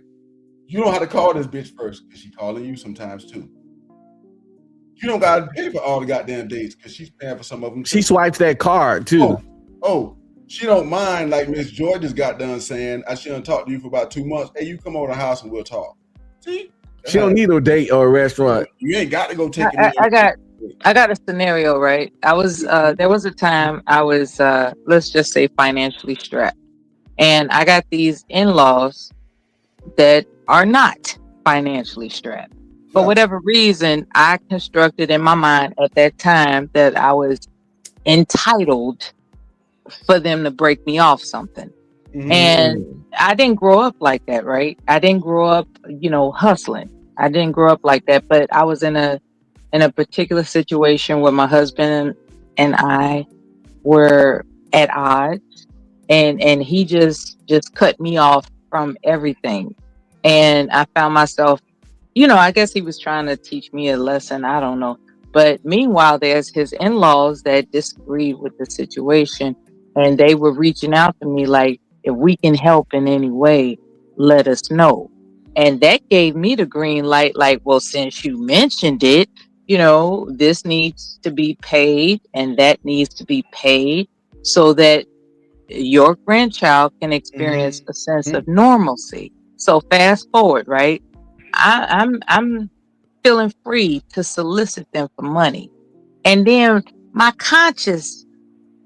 you don't have to call this bitch first because she's calling you sometimes too. You don't gotta pay for all the goddamn dates because she's paying for some of them. She swipes that card too. Oh, she don't mind, like Miss Joy just got done saying, I shouldn't talk to you for about 2 months. Hey, you come over to the house and we'll talk. See? She don't need no date or a restaurant. You ain't got to go take it. I got a scenario, right? I was there was a time I was let's just say financially strapped. And I got these in-laws that are not financially strapped. For whatever reason, I constructed in my mind at that time that I was entitled for them to break me off something. And I didn't grow up like that, right? I didn't grow up, hustling. I didn't grow up like that, but I was in a particular situation where my husband and I were at odds, and he just cut me off from everything. And I found myself, I guess he was trying to teach me a lesson. I don't know. But meanwhile, there's his in-laws that disagreed with the situation. And they were reaching out to me like, if we can help in any way, let us know. And that gave me the green light. Like, well, since you mentioned it, this needs to be paid and that needs to be paid so that your grandchild can experience a sense of normalcy. So fast forward, right? I'm feeling free to solicit them for money. And then my conscience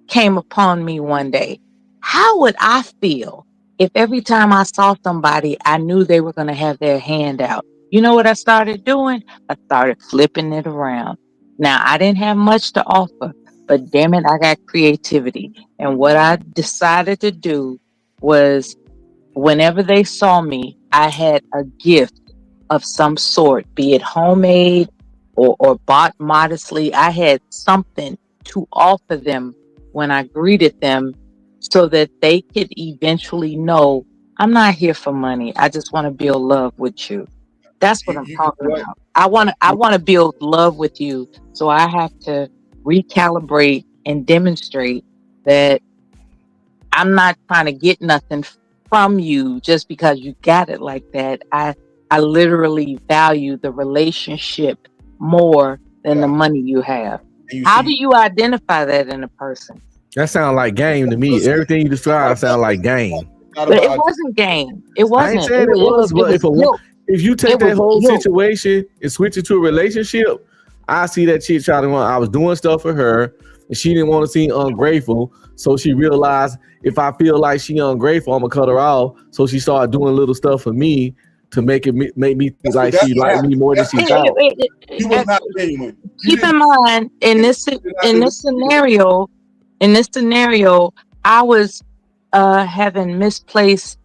came upon me one day. How would I feel if every time I saw somebody, I knew they were going to have their hand out? You know what I started doing? I started flipping it around. Now, I didn't have much to offer, but damn it, I got creativity. And what I decided to do was whenever they saw me, I had a gift of some sort, be it homemade or bought modestly. I had something to offer them when I greeted them so that they could eventually know I'm not here for money. I just want to build love with you. That's what I'm talking about. I want to build love with you. So I have to recalibrate and demonstrate that I'm not trying to get nothing from you just because you got it like that. I literally value the relationship more than the money you have. How do you identify that in a person? That sounds like game to me. Everything you described sound like game. But it wasn't game. It I ain't wasn't. saying it was, but guilt. if you take It that was whole guilt. situation and switch it to a relationship, I see that chick trying to. I was doing stuff for her, and she didn't want to seem ungrateful, so she realized if I feel like she ungrateful, I'm gonna cut her off. So she started doing little stuff for me to make me think like she liked me more than she thought. You was not genuine. Keep in mind, in this scenario, I was having misplaced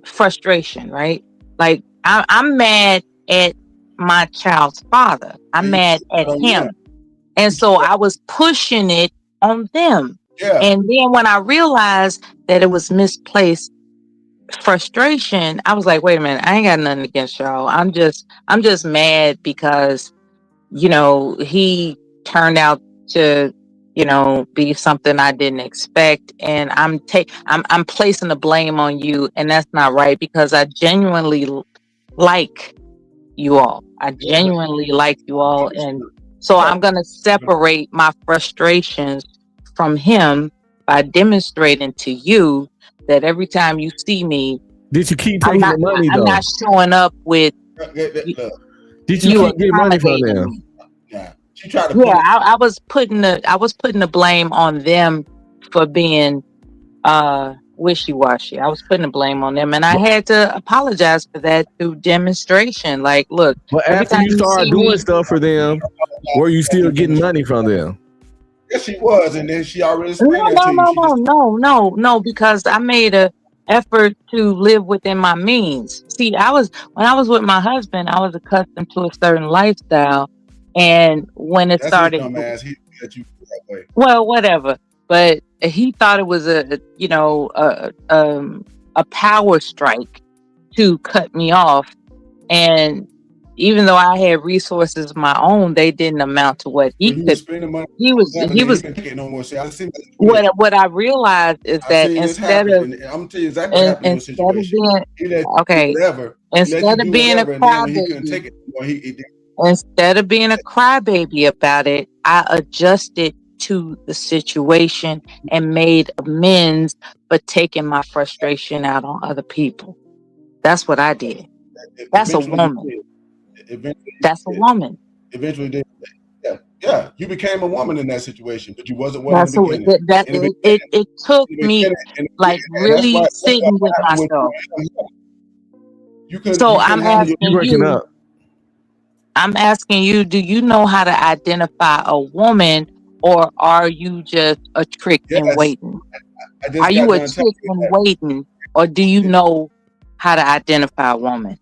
frustration, right? Like I'm mad at my child's father. I'm mad at him. And so I was pushing it on them. Yeah. And then when I realized that it was misplaced frustration, I was like, wait a minute, I ain't got nothing against y'all. I'm just mad because, you know, he turned out to, you know, be something I didn't expect. And I'm placing the blame on you, and that's not right, because I genuinely like you all. I genuinely like you all. And so I'm going to separate my frustrations from him by demonstrating to you that every time you see me, did you keep taking the money though? I'm not showing up with Did you you keep getting money from accommodating them? me. Yeah. She tried to Yeah, I was putting the blame on them for being wishy-washy. I was putting the blame on them, and I had to apologize for that through demonstration. Like, look, But every after time you you started see doing me, stuff for them, were you still getting money from them? Yes, she was, and then she already explained that to you. no, because I made a effort to live within my means. See, when I was with my husband, I was accustomed to a certain lifestyle, and when it That's his started, dumb ass. He let you go that way. well, whatever. But he thought it was a power strike to cut me off, and even though I had resources of my own, they didn't amount to what he When you could. was spending money, He was. couldn't take it no more. See, I seen that. What I realized is I that seen this happen, and I'm gonna tell you exactly what happened in your situation. He let you do whatever. He let you do whatever, and then when he couldn't take it anymore, he did. Instead of being a crybaby about it, I adjusted to the situation and made amends for taking my frustration out on other people. That's what I did. That's a woman. That's a woman. Eventually did. Yeah. You became a woman in that situation, but you wasn't one in the beginning. It took me like really sitting with myself. So I'm asking you, do you know how to identify a woman, or are you just a trick in waiting? Are you a trick in waiting, or do you know how to identify a woman?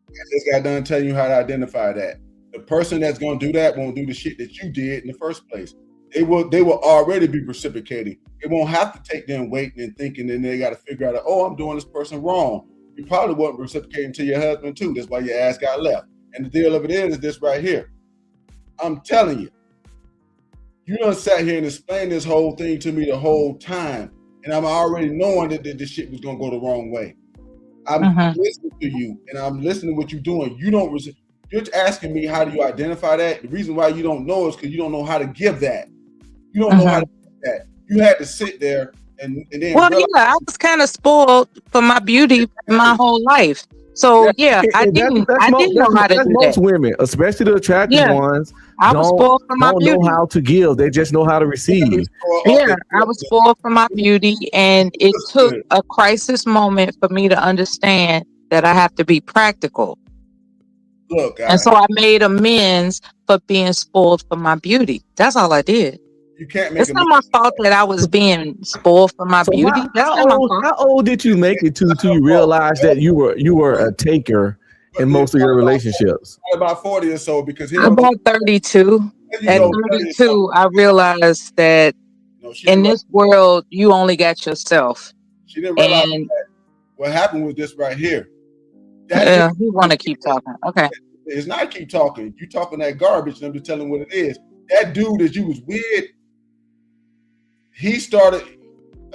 I just got done telling you how to identify that. The person that's gonna do that won't do the shit that you did in the first place. They will already be reciprocating. It won't have to take them waiting and thinking, and they got to figure out, oh, I'm doing this person wrong. You probably wasn't reciprocating to your husband too. That's why your ass got left. And the deal of it is this right here. I'm telling you, you done sat here and explained this whole thing to me the whole time, and I'm already knowing that this shit was gonna go the wrong way. I'm listening to you, and I'm listening to what you're doing. You're asking me, how do you identify that? The reason why you don't know is because you don't know how to give that. You don't know how to give that. You had to sit there and then. Well, I was kind of spoiled for my beauty my whole life. So I didn't know how to do most that. women, especially the attractive ones, I was spoiled for my don't beauty. know how to give. They just know how to receive. Yeah, I was spoiled for my beauty, and it took a crisis moment for me to understand that I have to be practical. Look, and so I made amends for being spoiled for my beauty. That's all I did. You can't make it's not my fault that I was being spoiled for my beauty. How old did you make it to you realize that you were a taker in most of your relationships? About 40 or so, because I'm about 32. At 32, I realized that in this world, you only got yourself. She didn't realize that what happened was this right here. You want to keep talking. Okay. It's not keep talking. You talking that garbage, and I'm just telling what it is. That dude that you was with, he started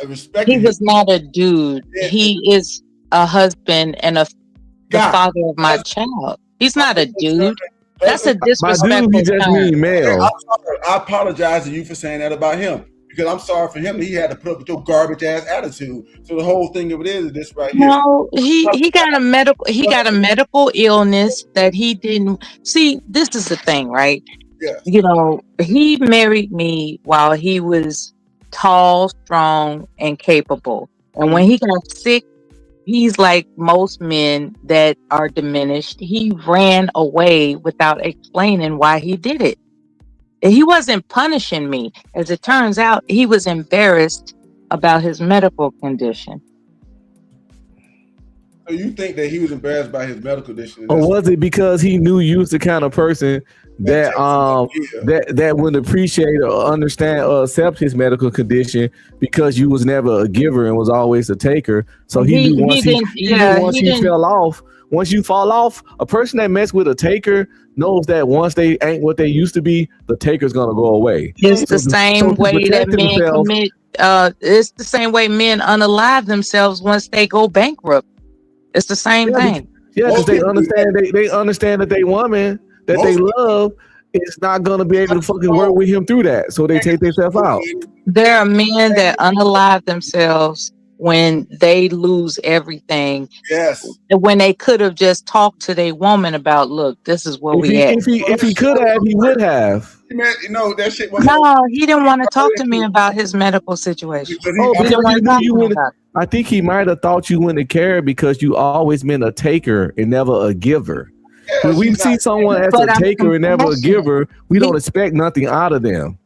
respecting. He was not a dude. He is a husband and a the God, father of my child. He's not a dude. That's a By dude, disrespectful he just term. mean male. I'm sorry. I apologize to you for saying that about him because I'm sorry for him that he had to put up with your garbage ass attitude. So the whole thing of it is this right here. No, he got a medical illness that he didn't see. This is the thing, right? Yes. You know, he married me while he was tall, strong, and capable. And when he got sick, he's like most men that are diminished. He ran away without explaining why he did it. He wasn't punishing me. As it turns out, he was embarrassed about his medical condition. So you think that he was embarrassed by his medical condition? Or was it because he knew you was the kind of person that that wouldn't appreciate or understand or accept his medical condition because you was never a giver and was always a taker? So he knew once you fell off, once you fall off, a person that mess with a taker knows that once they ain't what they used to be, the taker's gonna go away. It's the same way that men commit. It's the same way men unalive themselves once they go bankrupt. It's the same thing. Yeah, because they understand that they woman that they love is not gonna be able to fucking work with him through that. So they take themselves out. There are men that unalive themselves when they lose everything. Yes. When they could have just talked to their woman about, look, this is where we at. If he could have, he would have. You know that shit. No, he didn't want to talk to me about his medical situation. Oh, He didn't want to talk to me about it. I think he might have thought you wouldn't care because you always been a taker and never a giver. When we see someone as a taker and never a giver, we don't expect nothing out of them.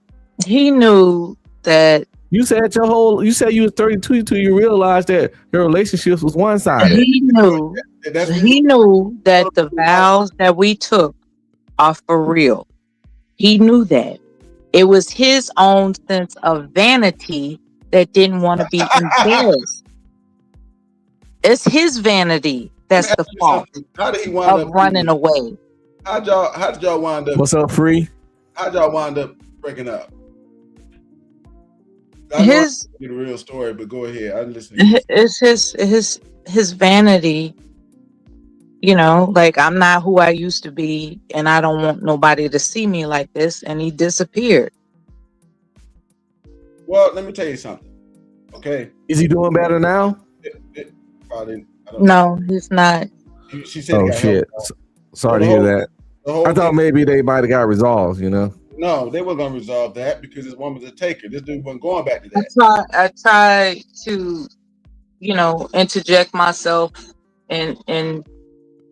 He knew that. You said you was 32 till you realized that your relationships was one-sided. He knew that the vows that we took are for real. He knew that. It was his own sense of vanity that didn't want to be embarrassed. It's his vanity that's the fault of running away. How did y'all wind up? What's up, Free? How'd y'all wind up breaking up? His the real story, but go ahead. I'm listening. It's his vanity. You know, like, I'm not who I used to be, and I don't want nobody to see me like this. And he disappeared. Well, let me tell you something. Okay. Is he doing better now? Probably. No, he's not. She said, "Oh shit, sorry to hear that." I thought maybe they might have got resolved. You know. No, they weren't gonna resolve that because this woman's a taker. This dude wasn't going back to that. I tried to, interject myself, and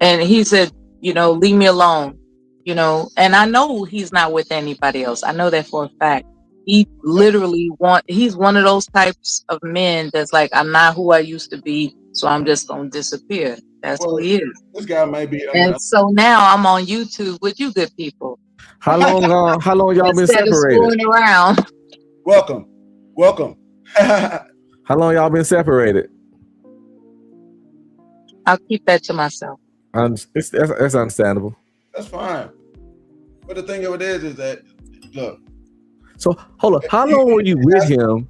he said, leave me alone, and I know he's not with anybody else. I know that for a fact. He literally he's one of those types of men that's like, I'm not who I used to be, so I'm just gonna disappear. That's who he is. This guy may be. And so now I'm on YouTube with you good people. How long y'all been Instead of separated? screwing around. Welcome. How long y'all been separated? I'll keep that to myself. That's understandable. That's fine. But the thing of it is that, look. So hold up. How long were you with him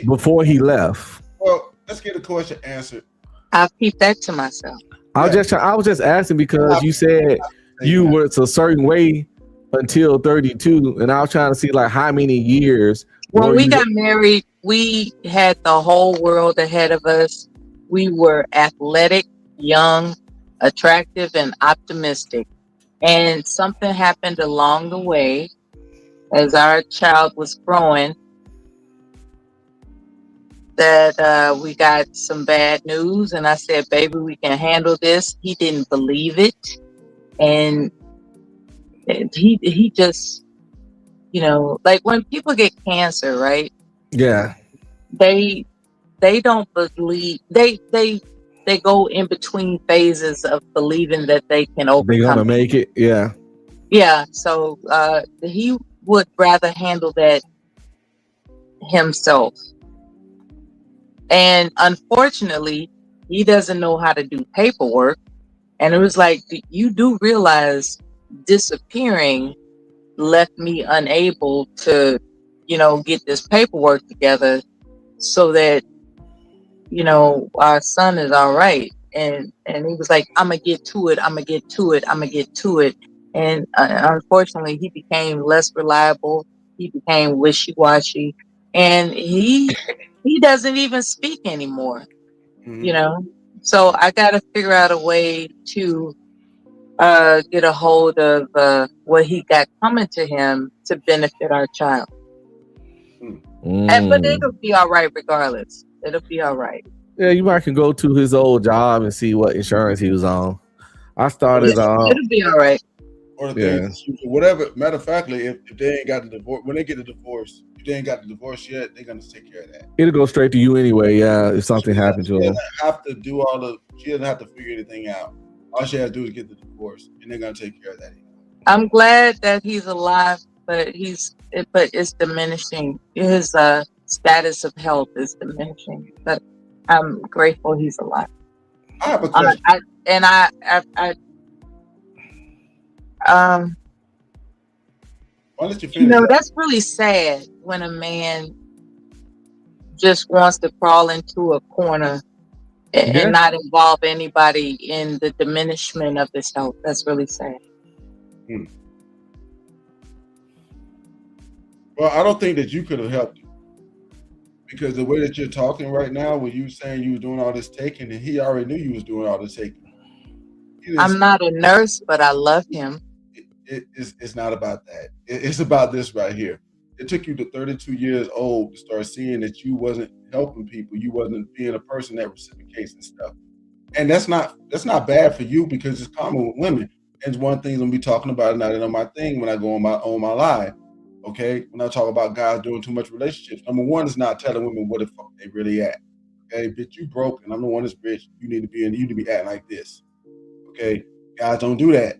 before he left? Well, let's get the question answered. I'll keep that to myself. I was just asking because you said you were a certain way until 32, and I was trying to see like how many years. When we got married, we had the whole world ahead of us. We were athletic, young, attractive, and optimistic. And something happened along the way as our child was growing that we got some bad news. And I said, baby, we can handle this. He didn't believe it. And he just, like when people get cancer, right? Yeah. They don't believe, they go in between phases of believing that they can overcome. They're gonna make it. Yeah. Yeah. So he would rather handle that himself. And unfortunately, he doesn't know how to do paperwork. And it was like, you do realize disappearing left me unable to, get this paperwork together so that, our son is all right. and he was like, I'm gonna get to it, I'm gonna get to it, I'm gonna get to it. And unfortunately, he became less reliable. He became wishy-washy, and he doesn't even speak anymore. You know, so I got to figure out a way to get a hold of what he got coming to him to benefit our child. But it'll be all right regardless. It'll be all right. Yeah, you might can go to his old job and see what insurance he was on. I started. It'll be all right. Or the things, whatever. Matter of factly, if they ain't got the divorce, when they get the divorce, if they ain't got the divorce yet, they're gonna take care of that. It'll go straight to you anyway. Yeah, if something happened to She him. doesn't have to do all the. She doesn't have to figure anything out. All she has to do is get the divorce, and they're gonna take care of that. I'm glad that he's alive, but it's diminishing. His status of health is diminishing. But I'm grateful he's alive. I have a question. Why don't you finish that? That's really sad when a man just wants to crawl into a corner and not involve anybody in the diminishment of his health. That's really sad. Well, I don't think that you could have helped him, because the way that you're talking right now, when you saying you were doing all this taking, and he already knew you was doing all this taking. I'm not a nurse, but I love him. It's not about that. It's about this right here. It took you to 32 years old to start seeing that you wasn't helping people. You wasn't being a person that reciprocates and stuff. And that's not bad for you, because it's common with women. And it's one thing I'm gonna be talking about it, not on my thing when I go on my live. Okay, when I talk about guys doing too much relationships, number one is not telling women what the fuck they really at. Okay, bitch, you broke, and I'm the one that's rich. You need to be acting like this. Okay, guys don't do that.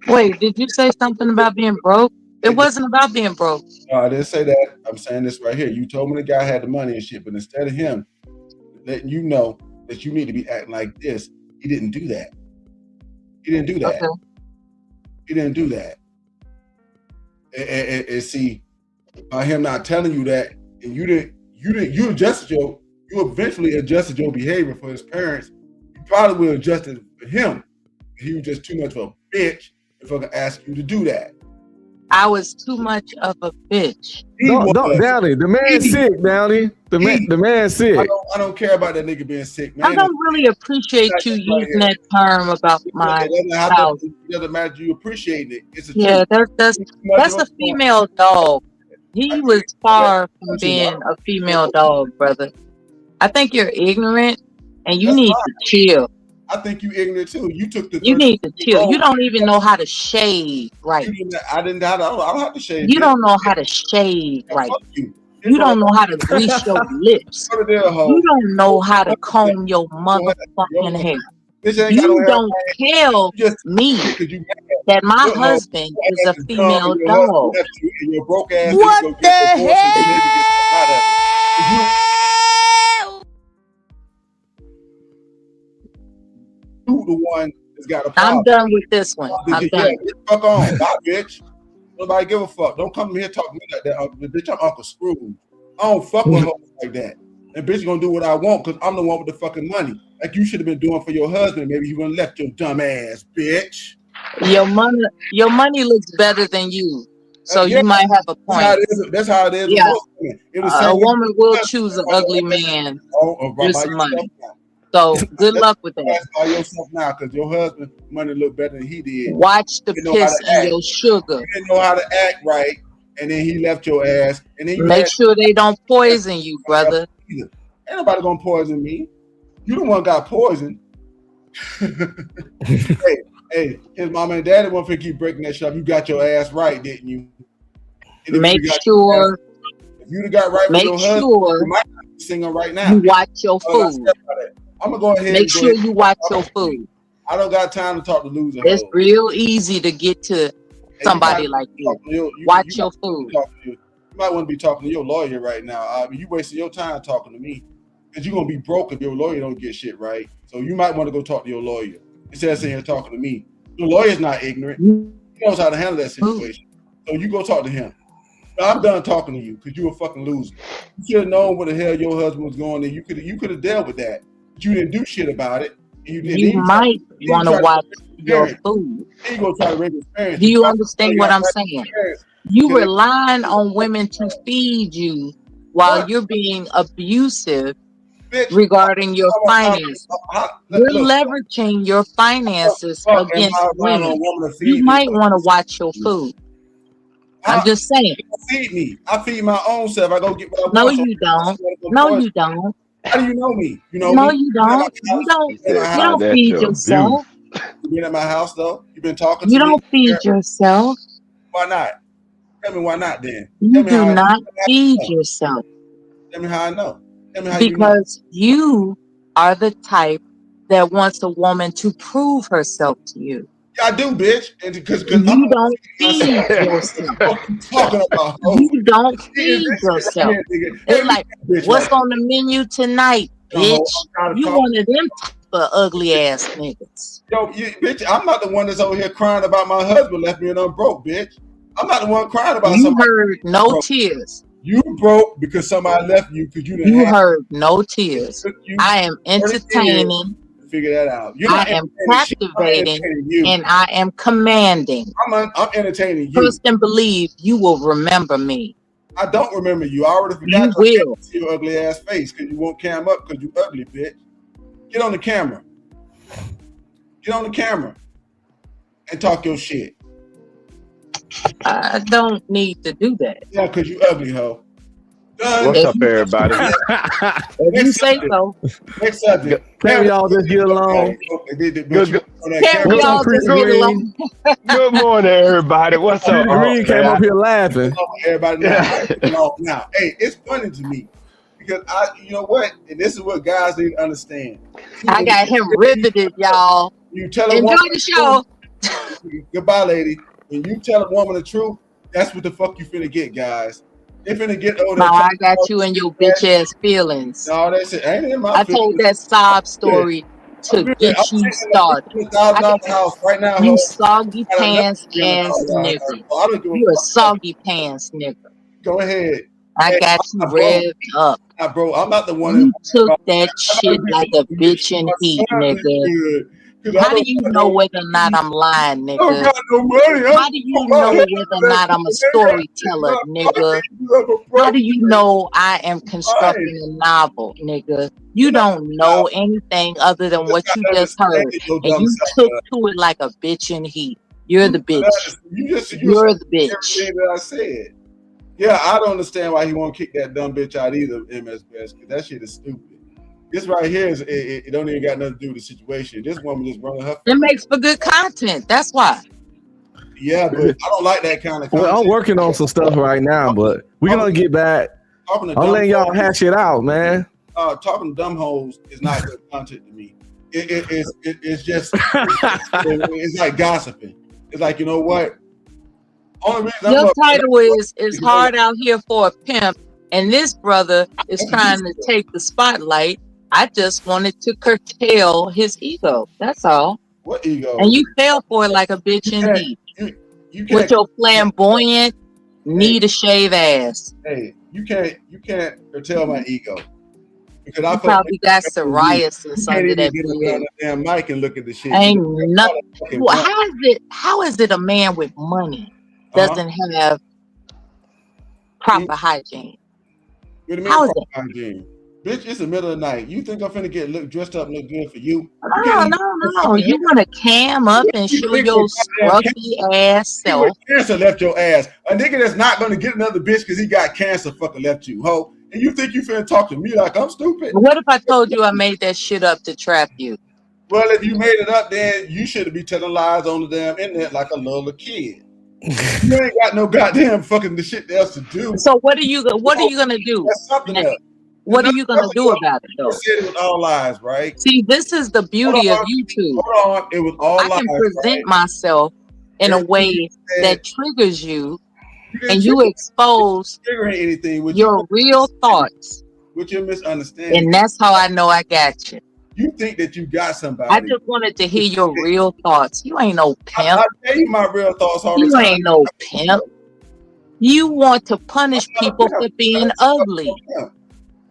Wait, did you say something about being broke? It wasn't about being broke. No, I didn't say that. I'm saying this right here. You told me the guy had the money and shit, but instead of him letting you know that you need to be acting like this, he didn't do that. He didn't do that. Okay. He didn't do that. And see, by him not telling you that, and you eventually adjusted your behavior for his parents. You probably would have adjusted for him. He was just too much of a bitch if I could ask you to do that. I was too much of a bitch. Don't Downey, the man's sick, Downey. The man's sick. I don't care about that nigga being sick, man. I don't really appreciate you using that term about my house. It doesn't matter you appreciating it. It's a that's a female dog. He was far from being a female dog, brother. I think you're ignorant and you need to chill. I think you ignorant too. You took the. You need to chill. You don't even know how to shave right. I don't have to shave. You don't know how to shave right. You don't know how to grease your lips. You don't know how to comb your motherfucking hair. You don't tell me that my husband is a female dog. What the hell? You the one that's got a problem. I'm done with this one. I'm done. Fuck on, bye, bitch. Nobody give a fuck. Don't come here talking to me like that. Bitch, I'm Uncle Scrooge. I don't fuck with hoes like that. And bitch gonna do what I want because I'm the one with the fucking money. Like you should have been doing for your husband. Maybe you wouldn't left your dumb ass, bitch. Your money looks better than you. So you might have a point. That's how it is. Yeah. A woman will choose an ugly man with some money. So good luck with that. By yourself now, because your husband money look better than he did. Watch the piss in your sugar. You didn't know how to act right, and then he left your ass. And then you make sure they don't poison you, brother. Ain't nobody gonna poison me. You the one got poisoned. hey, his mama and daddy won't keep breaking that shit up. You got your ass right, didn't you? Make sure. If you'd have got right with your husband, you might not be singing right now. You watch your food. I'm gonna go ahead. Make sure you watch your food. I don't got time to talk to losers. It's real easy to get to somebody like you. Watch your food. You might want to be talking to your lawyer right now. I mean, you wasting your time talking to me because you're gonna be broke if your lawyer don't get shit right. So you might want to go talk to your lawyer instead of sitting here talking to me. Your lawyer's not ignorant. He knows how to handle that situation. So you go talk to him. I'm done talking to you because you a fucking loser. You should have known where the hell your husband was going, and you could have dealt with that. But you didn't do shit about it. You might want to watch your food. He gonna try to raise his parents. Do you understand what I'm saying? You relying on women to feed you while you're being abusive regarding your finances. You're leveraging your finances against women. You might want to watch your food. I'm just saying. Feed me. I feed my own self. I go get what I want. No, you don't. No, you don't. How do you know me? You know no, me? you don't. You don't feed yourself. You been at my house though? You been talking You to me? don't feed yourself. Why not? Tell me why not then. You do not feed yourself. Tell me how I know. Tell me how Because you are the type that wants a woman to prove herself to you. I do, bitch. And because you don't feed yourself. Talking about you don't feed yourself. It's like, what's on the menu tonight, bitch? You one of them type of ugly ass niggas. Yo, bitch, I'm not the one that's over here crying about my husband left me and I'm broke, bitch. I'm not the one crying about you somebody. Heard no broke. Tears. You broke because somebody left you because you didn't. You heard no tears. I am entertaining. Figure that out. I am captivating and I am commanding. I'm entertaining you. Trust and believe you will remember me. I don't remember you. I already forgot to see your ugly ass face because you won't cam up because you ugly, bitch. Get on the camera. Get on the camera and talk your shit. I don't need to do that. Yeah, because you ugly, hoe. What's up, everybody? If you say so. Next subject. Can we all just get along? Good morning, everybody. What's up? Green came up here laughing. Everybody now, hey, it's funny to me because you know what? And this is what guys need to understand. I got him riveted, y'all. You tell a enjoy woman the show. Goodbye, lady. When you tell a woman the truth, that's what the fuck you finna get, guys. They finna get older. No, I got you in your bitch ass feelings. No, that's it. Ain't in my I told that sob story to get you started. House right now, you soggy pants ass nigga. You a soggy pants nigga. Go ahead. I got you revved up. Bro, I'm not the one who took that shit like a bitch in heat, nigga. How do you know whether or not I'm lying, nigga? I got no money. How do you know whether or not I'm a storyteller, nigga? How do you know I am constructing a novel, nigga? You don't know anything other than what you just heard, and you took to it like a bitch in heat. You're the bitch. You're the bitch. I said. Yeah, I don't understand why he won't kick that dumb bitch out either, MS Best, because that shit is stupid. This right here is it don't even got nothing to do with the situation. This woman just running her. It makes for good content. That's why. Yeah, but I don't like that kind of content. Well, I'm working on some stuff right now, but we're gonna get back. I'm letting y'all hash it out, man. Talking to dumb hoes is not good content to me. It's just it's like gossiping. It's like, you know what? Only reason your title is hard out here for a pimp, and this brother is trying to take the spotlight. I just wanted to curtail his ego. That's all. What ego? And you fell for it like a bitch indeed. With your flamboyant, need a shave ass. Hey, you can't curtail my ego. Because I probably got psoriasis under that beard. Damn mic and look at the shit. Ain't nothing. How is it a man with money doesn't have proper hygiene? What do you mean proper hygiene? Bitch, it's the middle of the night. You think I'm finna dressed up and look good for you? No. You want to cam up and show your scruffy ass self. Cancer left your ass. A nigga that's not gonna get another bitch because he got cancer fucking left you, ho. And you think you finna talk to me like I'm stupid? What if I told you I made that shit up to trap you? Well, if you made it up, then you should be telling lies on the damn internet like a little kid. You ain't got no goddamn fucking the shit else to do. So what are you gonna do? That's something else. What are you gonna do about it though? You said it was all lies, right? See, this is the beauty of YouTube. Hold on, it was all lies. I can present myself in a way that triggers you, and you expose your real thoughts. With your misunderstanding. And that's how I know I got you. You think that you got somebody. I just wanted to hear your real thoughts. You ain't no pimp. I tell you my real thoughts all the time. You ain't no pimp. You want to punish people for being ugly.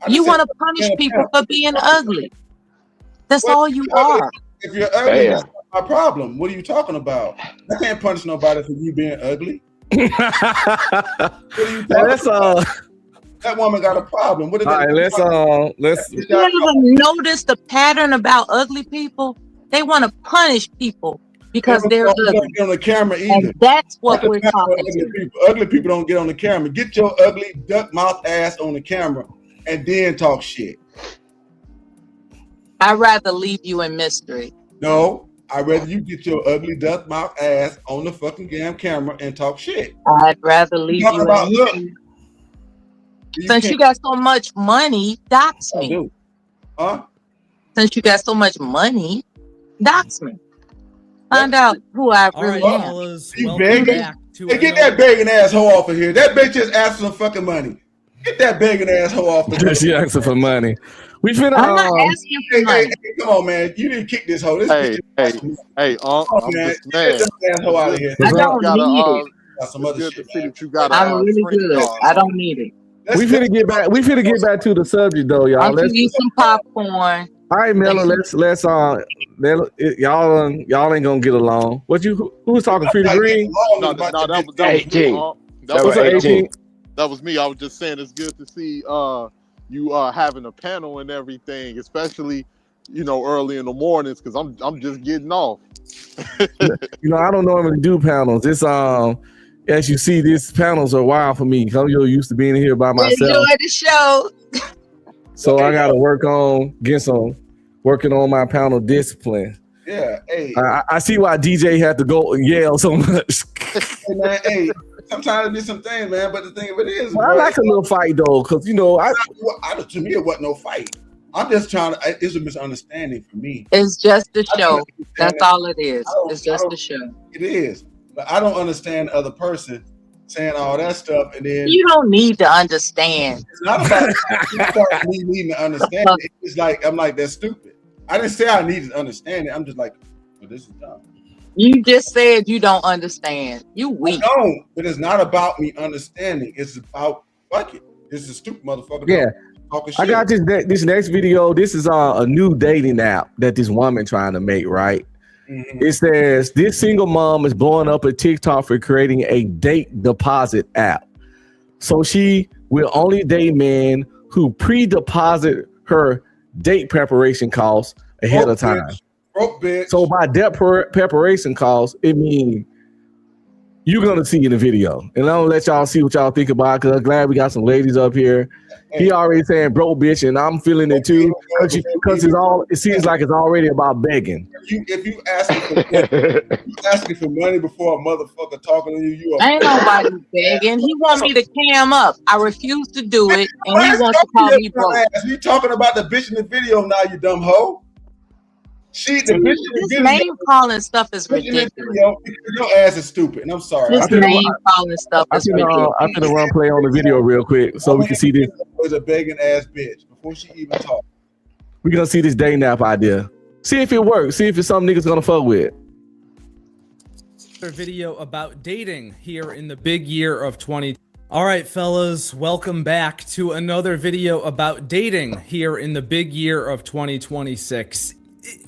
You want to punish people for being ugly. That's all you are. If you're ugly, Damn. that's not my problem. What are you talking about? I can't punish nobody for you being ugly. What are you talking about? That woman got a problem. What? All right, let's. You ever notice the pattern about ugly people? They want to punish people because they're They ugly. don't get on the camera either. And that's what That's the we're problem talking with ugly to. people. Ugly people don't get on the camera. Get your ugly duck mouth ass on the camera and then talk shit. I'd rather leave you in mystery. No, I'd rather you get your ugly duck mouth ass on the fucking damn camera and talk shit. I'd rather leave Talk you about in look. mystery. Since you got so much money, dox me. Huh? Since you got so much money, dox me. Find out who I really am. fellas, You welcome begging? back to Hey, get that begging asshole off of here. That bitch just asked for some fucking money. Get that begging asshole off of here. She asking for money. We finna. I'm not asking for Hey, money. hey, come on, man. You didn't kick this hoe. This Hey, bitch hey, Come on, I'm man. just Get mad. that asshole out of here. I don't need it. Got some It's other good shit. to see that you got I'm really screen good. guard. I don't need it. We finna get back. We finna get back to the subject though, y'all. I'll Let's. give you some popcorn. All right, Miller. Let's. Y'all ain't gonna get along. Who was talking? Pretty Green. No, that was 18. me. That was 18. That was me. I was just saying it's good to see you having a panel and everything, especially early in the mornings because I'm just getting off. I don't normally do panels. It's as you see, these panels are wild for me. I'm used to being here by myself. Enjoy the show. So I gotta working on my panel discipline. Yeah, hey. I see why DJ had to go and yell so much. Hey, man, hey. Sometimes it be some things, man. But the thing of it is, I like a little fight though, because to me it wasn't no fight. I'm just trying to. It's a misunderstanding for me. It's just a show. That's all it is. It's just a show. It is, but I don't understand the other person saying all that stuff, and then You don't need to understand. it's not about me needing to understand it. It's like I'm like that's stupid. I didn't say I needed to understand it. I'm just like, well, this is dumb. You just said you don't understand. You weak. No, but it's not about me understanding. It's about fuck it. This is a stupid motherfucker. Yeah. Talking shit. I got this next video. This is a new dating app that this woman trying to make, right? Mm-hmm. It says this single mom is blowing up a TikTok for creating a date deposit app. So she will only date men who pre-deposit her date preparation costs ahead of time. Broke bitch. So by debt preparation costs, it means you're gonna see in the video, and I'm gonna let y'all see what y'all think about it. Because I'm glad we got some ladies up here. He already saying broke bitch, and I'm feeling it too because it seems like it's already about begging. If you asking for money before a motherfucker talking to you, Ain't nobody begging. He want me to cam up. I refuse to do it, and he wants to call me broke. You talking about the bitch in the video now, you dumb hoe. The bitch in the This video, name calling stuff is ridiculous. Your ass is stupid, and I'm sorry. This name calling stuff is ridiculous. I'm gonna run play on the video real quick so we can see this. Was a begging ass bitch before she even talked. We're gonna see this dating app idea. See if it works. See if it's something niggas gonna fuck with. Video about dating here in the big year of 2020. All right, fellas, welcome back to another video about dating here in the big year of 2026.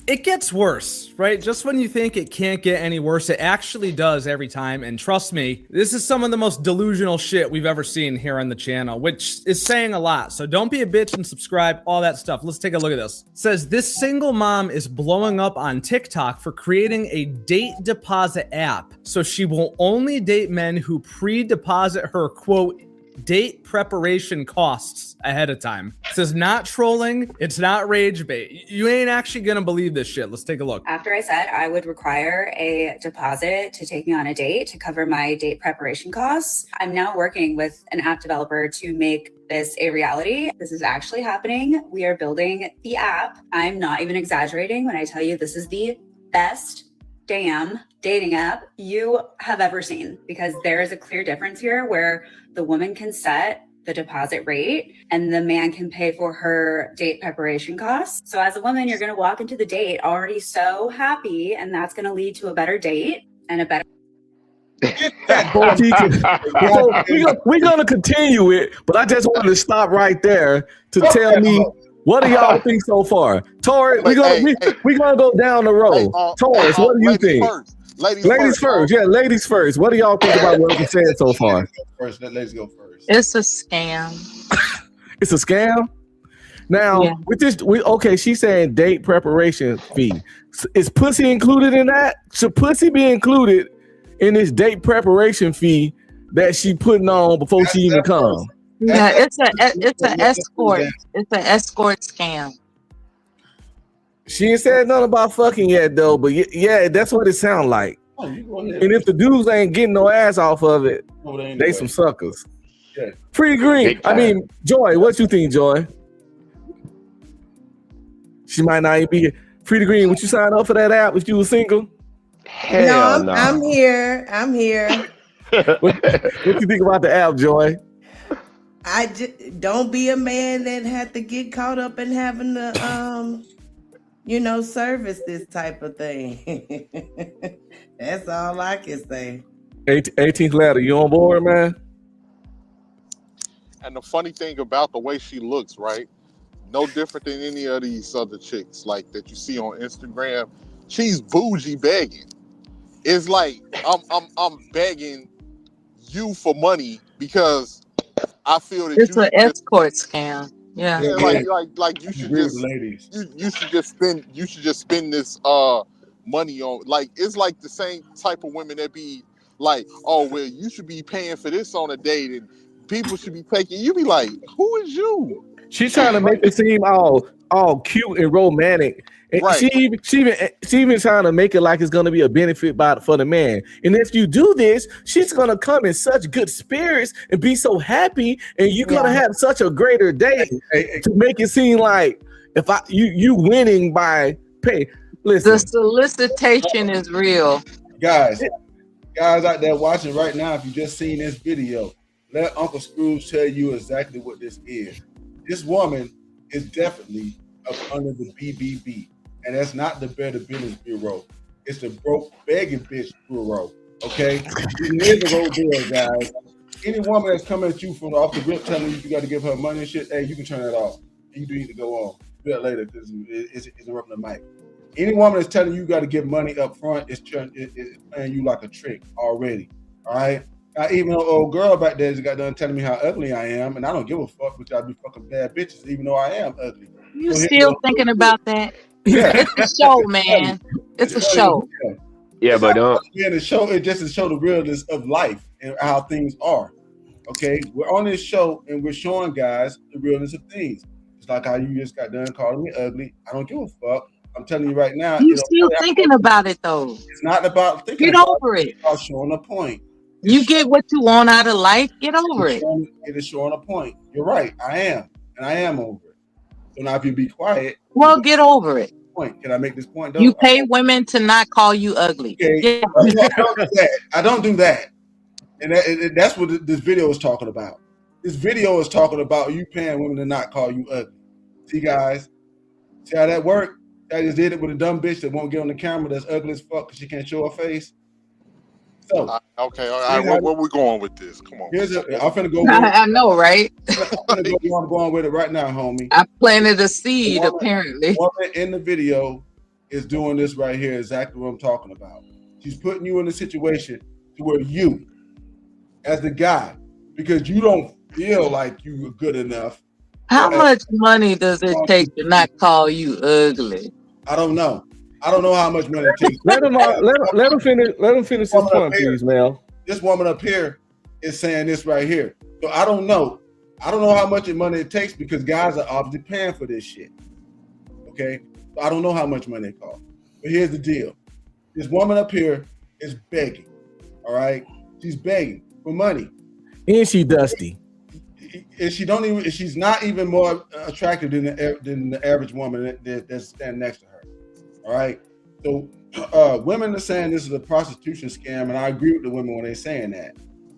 It gets worse, right? Just when you think it can't get any worse, it actually does every time. And trust me, this is some of the most delusional shit we've ever seen here on the channel, which is saying a lot. So don't be a bitch and subscribe, all that stuff. Let's take a look at this. It says this single mom is blowing up on TikTok for creating a date deposit app. So she will only date men who pre-deposit her, quote, date preparation costs ahead of time. This is not trolling. It's not rage bait. You ain't actually gonna believe this shit. Let's take a look. After I said I would require a deposit to take me on a date to cover my date preparation costs, I'm now working with an app developer to make this a reality. This is actually happening. We are building the app. I'm not even exaggerating when I tell you this is the best damn dating app you have ever seen, because there is a clear difference here where the woman can set the deposit rate and the man can pay for her date preparation costs. So as a woman, you're going to walk into the date already so happy, and that's going to lead to a better date and a better We're gonna continue it, but I just wanted to stop right there to tell me What do y'all think so far? Taurus, we're gonna go down the road. Taurus, what do you think? Ladies first. Yeah, ladies first. What do y'all think about what we said so far? First, let ladies go first. It's a scam. It's a scam. Now with this, she's saying date preparation fee. Is pussy included in that? Should pussy be included in this date preparation fee that she putting on before she even comes? Yeah, it's an escort. It's an escort scam. She ain't said nothing about fucking yet though, but yeah, that's what it sounds like. Oh, you go ahead. And if the dudes ain't getting no ass off of it, they some suckers. Yeah. Free green. I mean, Joy, what you think, Joy? She might not even be here. Free to Green, would you sign up for that app if you were single? Hell no. I'm here. What you think about the app, Joy? I just don't be a man that had to get caught up in having to service this type of thing. That's all I can say. 18th ladder, you on board, man? And the funny thing about the way she looks, right? No different than any of these other chicks like that you see on Instagram. She's bougie begging. It's like I'm begging you for money because I feel that it's an escort scam. Yeah, like you should just ladies. You should just spend this money on, like, it's like the same type of women that be like, oh well, you should be paying for this on a date and people should be taking. You be like, who is you? She's trying to make it seem all cute and romantic. And right. She even trying to make it like it's gonna be a benefit for the man. And if you do this, she's gonna come in such good spirits and be so happy, and you're gonna have such a greater day to make it seem like if you winning by pay. Listen, the solicitation is real. Guys out there watching right now, if you just seen this video, let Uncle Scrooge tell you exactly what this is. This woman is definitely up under the BBB, and that's not the Better Business Bureau. It's the Broke Begging Bitch Bureau. Okay, it is a road deal, guys. Any woman that's coming at you from off the rip telling you got to give her money and shit, hey, you can turn that off. You do need to go on. Do that later because it's interrupting the mic. Any woman that's telling you got to give money up front is playing you like a trick already. All right. Now, even an old girl back there got done telling me how ugly I am, and I don't give a fuck because I be fucking bad bitches, even though I am ugly. You still thinking about that? Yeah. It's a show, man. It's a show. Yeah, but the show it just to show the realness of life and how things are. Okay, we're on this show and we're showing guys the realness of things. It's like how you just got done calling me ugly. I don't give a fuck. I'm telling you right now. You still thinking about it though? It's not about thinking. Get over it. It's about showing a point. You get what you want out of life. Get over it. It is showing a point. You're right. I am, and I am over it. So now, if you be quiet, well, get over it. Point. Can I make this point? You pay women to not call you ugly. Okay. I don't do that. And that's what this video is talking about. This video is talking about you paying women to not call you ugly. See, guys, see how that worked? I just did it with a dumb bitch that won't get on the camera that's ugly as fuck because she can't show her face. So okay, all right. Where we going with this? Come on. I'm finna go. I know, right? I'm going with it right now, homie. I planted a seed. Apparently, the woman in the video is doing this right here. Exactly what I'm talking about. She's putting you in a situation to where you, as the guy, because you don't feel like you were good enough. How much money does it take to not call you ugly? I don't know. I don't know how much money it takes. Let him finish his point, please, Mel. This woman up here is saying this right here. So I don't know. I don't know how much money it takes because guys are obviously paying for this shit. Okay? So I don't know how much money it costs. But here's the deal. This woman up here is begging. All right? She's begging for money. And she dusty. And she's not even more attractive than the average woman that's standing next to her. All right. So women are saying this is a prostitution scam, and I agree with the women when they're saying that.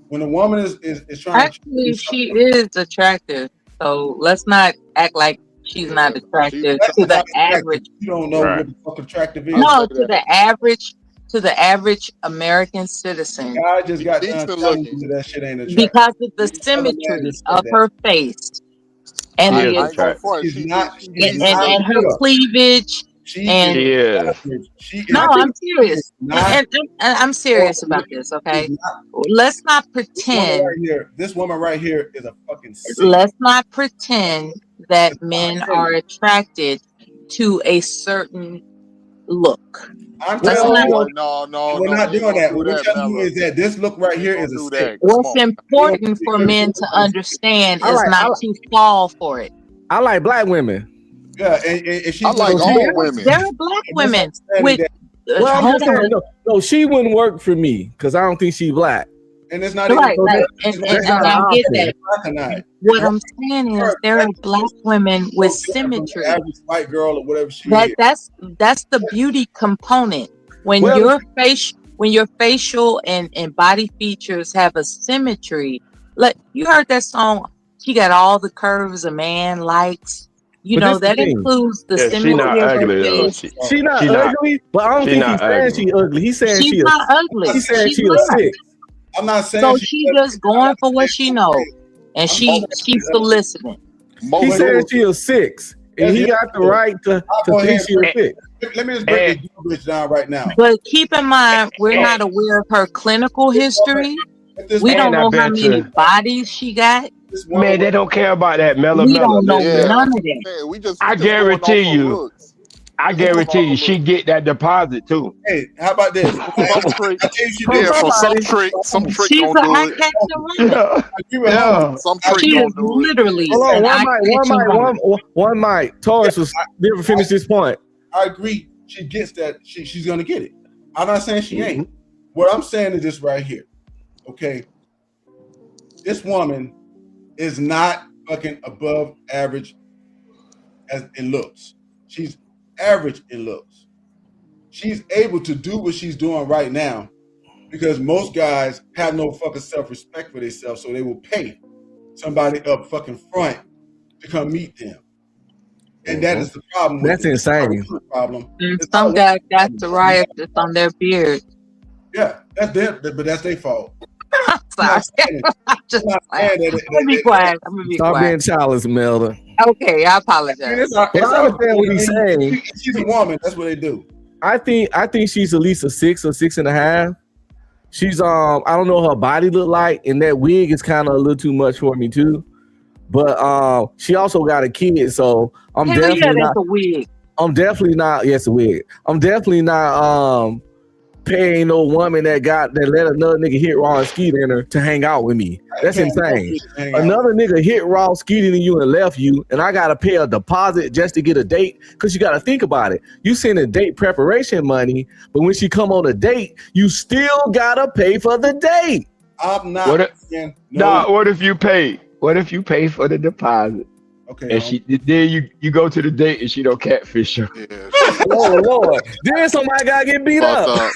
When a woman is trying actually, she is attractive. So let's not act like she's not attractive to the average. You don't know what the fuck attractive is. No, to the average American citizen. I just got done telling you that shit ain't attractive. Because of the symmetry of her face. and She the is attractive. She's not. and her cleavage. And She is. no, I'm serious. And I'm serious about this. Okay, let's not pretend. This woman right here is a fucking. Let's not pretend that men are attracted to a certain look. I'm Let's telling not. you, no, we're not we ain't doing gonna that. do What we're that, telling you Mella. is that this look right here is a do stick. What's important for men to understand is not to fall for it. I like black women. Yeah, and she's I like all women. There are black women with. Well, I'm hold just saying, on. no, she wouldn't work for me because I don't think she black. And it's not Right, even right. And I get that. What I'm saying is there are black women with symmetry. Average white girl or whatever she That's is. that's the beauty component. When Well- your facial and body features have a symmetry. Like you heard that song, she got all the curves a man likes. You But know this the that thing. includes the Yeah, she symmetry not of her ugly though. face. She not ugly, but I don't she think not he's saying ugly. she ugly. He's saying She's she not ugly. He's saying She's she a not. 6. I'm not saying So she just going for what she knows, and she's soliciting. He said she a 6, and he got the right to think she a 6. Let me just break this bitch down right now. But keep in mind, we're not aware of her clinical history. We don't know how many bodies she got. Man, they don't care about that. Mella, We don't know none of that. Man, we just I going off guarantee her you. looks. I guarantee you, she get that deposit too. Hey, how about this? Some trick, from some trick She's gonna an do it. eye-catching woman. Yeah. Some trick She gonna is do it. literally Hold on, an one eye-catching woman. mic. Taurus was never finished this point. I agree. She gets that. She's gonna get it. I'm not saying she ain't. What I'm saying is this right here. Okay, this woman is not fucking above average as in looks. She's average in looks. She's able to do what she's doing right now because most guys have no fucking self-respect for themselves, so they will pay somebody up fucking front to come meet them. And that is the problem. That's insane. Problem. And some guys got psoriasis on their beard. Yeah, that's their, but that's their fault. I'm sorry. I'm just I'm gonna be quiet. I'm gonna be Stop being quiet. childish, Melda. Okay, I apologize. I understand what he's saying. She's a woman. That's what they do. I think she's at least a 6 or 6.5. She's I don't know what her body look like, and that wig is kind of a little too much for me too. But she also got a kid, so I'm definitely not. A wig. I'm definitely not. Yes, a wig. I'm definitely not paying no woman that let another nigga hit raw and skeet in her to hang out with me. That's insane. Another nigga hit raw, skeeted in you and left you, and I gotta pay a deposit just to get a date. Cause you gotta think about it. You send a date preparation money, but when she come on a date, you still gotta pay for the date. I'm not. What if you pay? What if you pay for the deposit? Okay. And then you go to the date and she don't catfish you. Oh Lord. Then somebody gotta get beat up.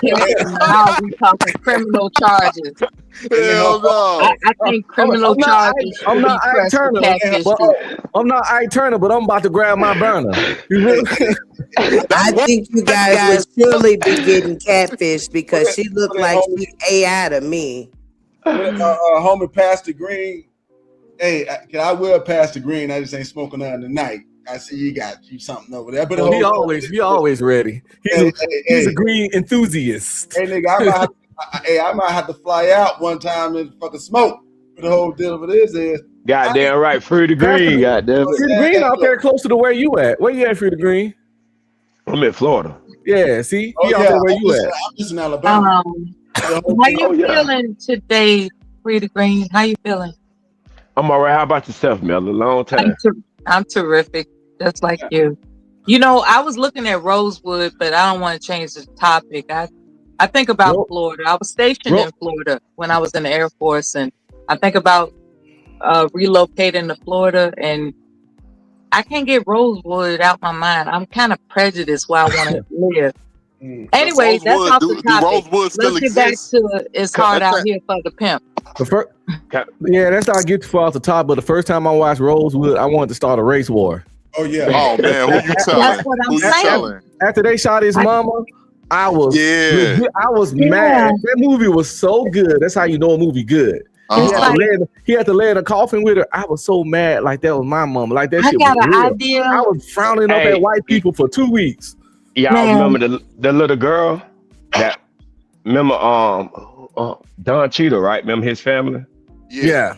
Now we talking criminal charges. Hell no. I think criminal charges. I'm not Ike Turner, I'm not Ike Turner, but I'm about to grab my burner. I think you guys would surely be getting catfish because she looked like she AI to me. Homie Pastor Green. Hey, I will Pastor Green. I just ain't smoking nothing tonight. I see you got you something over there. But he always ready. He's a green enthusiast. Hey nigga, I might have to fly out one time and fucking smoke. But the whole deal of it is goddamn right, Free the Green, goddamn it. Free the Green out there closer to where you at. Where you at, Free the Green? I'm in Florida. Yeah, see? He out there where you at. I'm just in Alabama. How you feeling today, Free the Green? How you feeling? I'm all right. How about yourself, Mel? A long time. I'm terrific, just like you. You know, I was looking at Rosewood, but I don't want to change the topic. I think about Florida. I was stationed in Florida when I was in the Air Force, and I think about relocating to Florida, and I can't get Rosewood out my mind. I'm kind of prejudiced where I want to live. Anyway, that's off the topic. Let's get back to It's Hard Out Here for the Pimp. Yeah, that's how I get too far off the top. But the first time I watched Rosewood, I wanted to start a race war. Oh yeah. Oh man, who you telling? That's what I'm saying. After they shot his mama, I was mad. That movie was so good. That's how you know a movie good. He had to lay in a coffin with her. I was so mad, like that was my mama. Like that I shit got was an real. idea. I was frowning up at white people for 2 weeks. Y'all Man. remember the little girl that remember Don Cheadle, right? Remember his family? Yeah.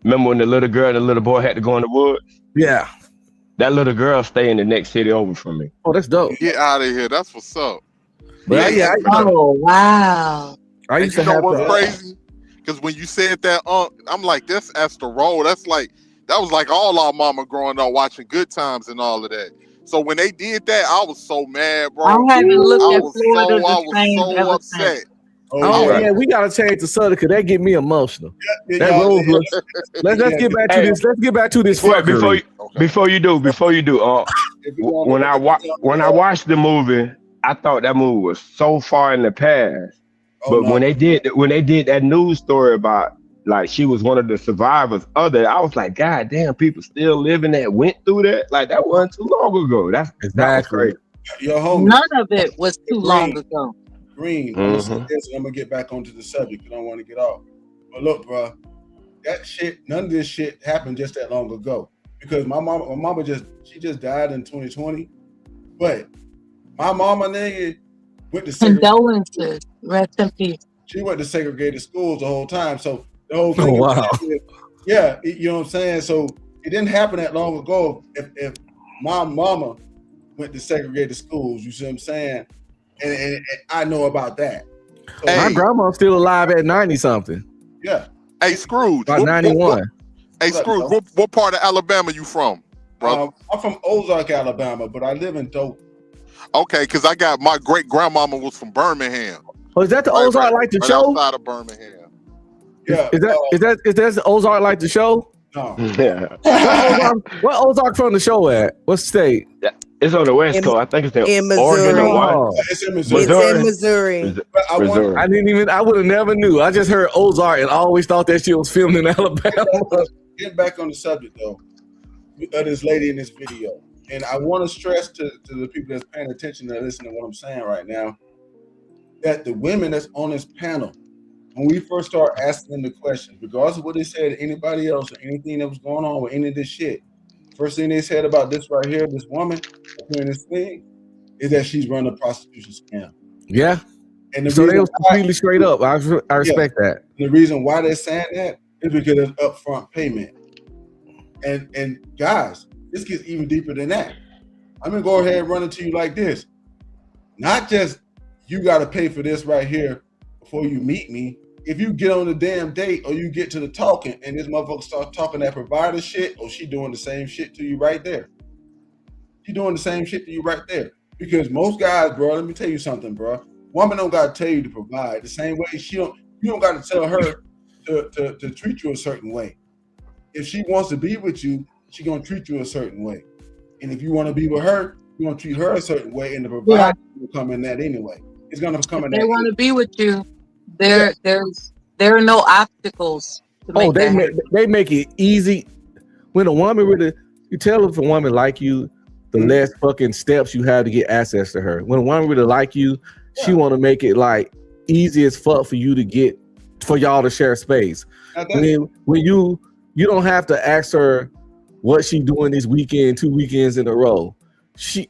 Remember when the little girl and the little boy had to go in the woods? Yeah. That little girl stay in the next city over from me. Oh, that's dope. Get out of here. That's what's up. But Oh wow. I And used you to know have what's crazy? Because when you said that, I'm like, that's Esther Roll. That was like all our mama growing up watching Good Times and all of that. So when they did that, I was so mad, bro. I haven't looked I at was Florida so the same ever upset. since. Oh yeah, we gotta change the subject because that get me emotional. That rose was. Let's get back to this. Let's get back to this. Before you do, when I watched the movie, I thought that movie was so far in the past. But when they did that news story about like she was one of the survivors of that, I was like, God damn, people still living that went through that. Like that wasn't too long ago. That was crazy. Your homie. None of it was too long ago. Green, I'm gonna say this and I'm gonna get back onto the subject because I don't want to get off. But look, bro, that shit, none of this shit happened just that long ago. Because my mama just died in 2020. But my mama nigga went to Condolences. Rest in peace. She went to segregated schools the whole time. So the whole thing. Oh, wow. Yeah, you know what I'm saying? So it didn't happen that long ago if my mama went to segregated schools, you see what I'm saying? And I know about that. So, my grandma's still alive at 90 something. Yeah. Hey, Scrooge. About 91. Hey, Scrooge, what part of Alabama you from, brother? I'm from Ozark, Alabama, but I live in Dope. Okay, because I got my great grandmama was from Birmingham. Oh, is that the Ozark like the show? Outside of Birmingham. Yeah. Is that the Ozark like the show? No. Yeah. What Ozark from the show at? What state? Yeah. It's on the West Coast. I think it's in Missouri. Oregon or It's in Missouri. It's in Missouri. I would have never knew. I just heard Ozark and I always thought that shit was filmed in Alabama. Get back on the subject though of this lady in this video, and I want to stress to the people that's paying attention that listening to what I'm saying right now that the women that's on this panel, when we first start asking them the questions, regardless of what they said to anybody else or anything that was going on with any of this shit, first thing they said about this right here, this woman doing this thing, is that she's running a prostitution scam. Yeah. And so they was completely straight up. I respect that. The reason why they're saying that is because of upfront payment. And guys, this gets even deeper than that. I'm gonna go ahead and run it to you like this. Not just you gotta pay for this right here before you meet me. If you get on the damn date or you get to the talking and this motherfucker starts talking that provider shit, or she doing the same shit to you right there. She doing the same shit to you right there. Because most guys, bro, let me tell you something, bro. Woman don't gotta tell you to provide the same way you don't gotta tell her to treat you a certain way. If she wants to be with you, she gonna treat you a certain way. And if you want to be with her, you gonna treat her a certain way, and the provider will come in that anyway. It's gonna come in that. They want to be with you. There are no obstacles. They make it easy. When a woman you tell if a woman like you, the less fucking steps you have to get access to her. When a woman really like you, she want to make it like easy as fuck for you to get, for y'all to share space. When you don't have to ask her what she doing this weekend, 2 weekends in a row. She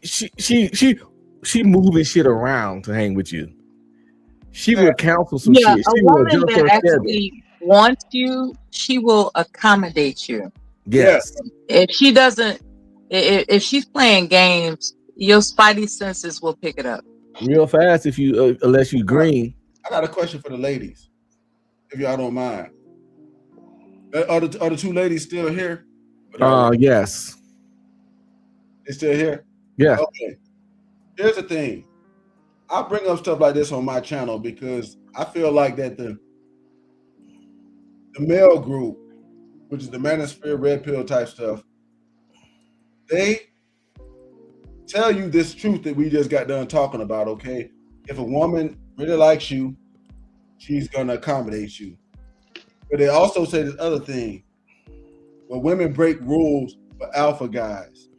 moving shit around to hang with you. She will counsel some shit. She a woman that actually wants you, she will accommodate you. Yes. If she doesn't, if she's playing games, your spidey senses will pick it up real fast. If you unless you green. I got a question for the ladies, if y'all don't mind. Are the two ladies still here? Yes. They still here? Yeah. Okay. Here's the thing. I bring up stuff like this on my channel because I feel like that the male group, which is the manosphere, red pill type stuff, they tell you this truth that we just got done talking about, okay? If a woman really likes you, she's gonna accommodate you. But they also say this other thing. When women break rules for alpha guys,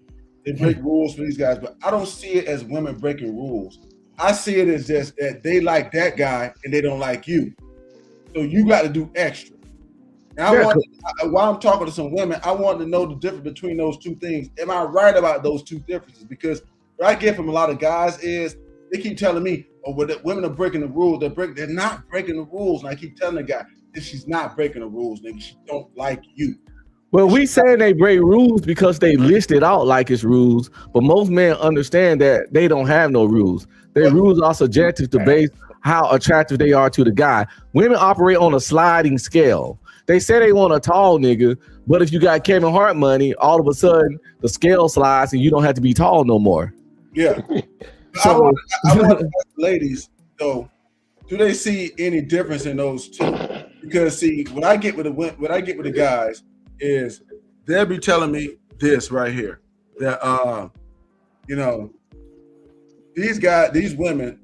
they break rules for these guys, but I don't see it as women breaking rules. I see it as just that they like that guy and they don't like you. So you got to do extra. And while I'm talking to some women, I want to know the difference between those two things. Am I right about those two differences? Because what I get from a lot of guys is they keep telling me, "Oh, well, that women are breaking the rules." They're not breaking the rules, and I keep telling the guy, "If she's not breaking the rules, nigga, she don't like you." Well, we saying they break rules because they list it out like it's rules, but most men understand that they don't have no rules. Their rules are subjective to base how attractive they are to the guy. Women operate on a sliding scale. They say they want a tall nigga, but if you got Kevin Hart money, all of a sudden the scale slides and you don't have to be tall no more. Yeah. So I want to ask the ladies though, do they see any difference in those two? Because see, what I get with the guys is they'll be telling me this right here that these women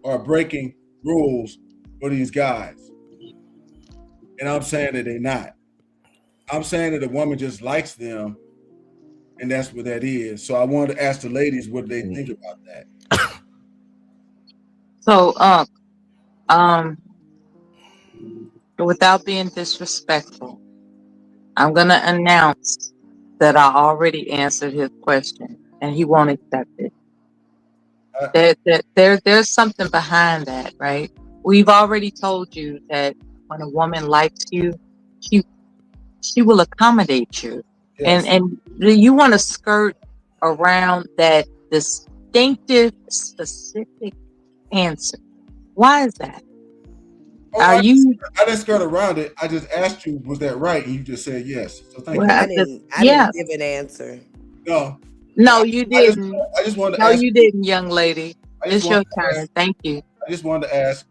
are breaking rules for these guys, and I'm saying that they're not. I'm saying that the woman just likes them, and that's what that is. So I wanted to ask the ladies what they think about that. So, without being disrespectful, I'm gonna announce that I already answered his question, and he won't accept it. There's something behind that, right? We've already told you that when a woman likes you, she will accommodate you, Yes. and you want to skirt around that distinctive, specific answer. Why is that? I didn't skirt around it. I just asked you, was that right? And you just said yes. So thank you. I didn't give an answer. No, you didn't. I just wanted to No, ask you didn't, young lady. It's your turn. Thank you. I just wanted to ask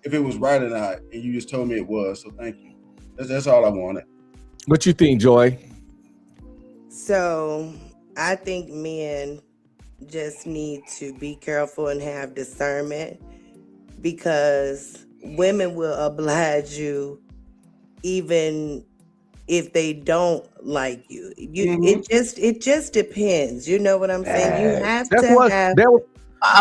if it was right or not, and you just told me it was. So thank you. That's all I wanted. What you think, Joy? So I think men just need to be careful and have discernment, because women will oblige you even if they don't like you. It just depends. You know what I'm saying? You have That's to what have.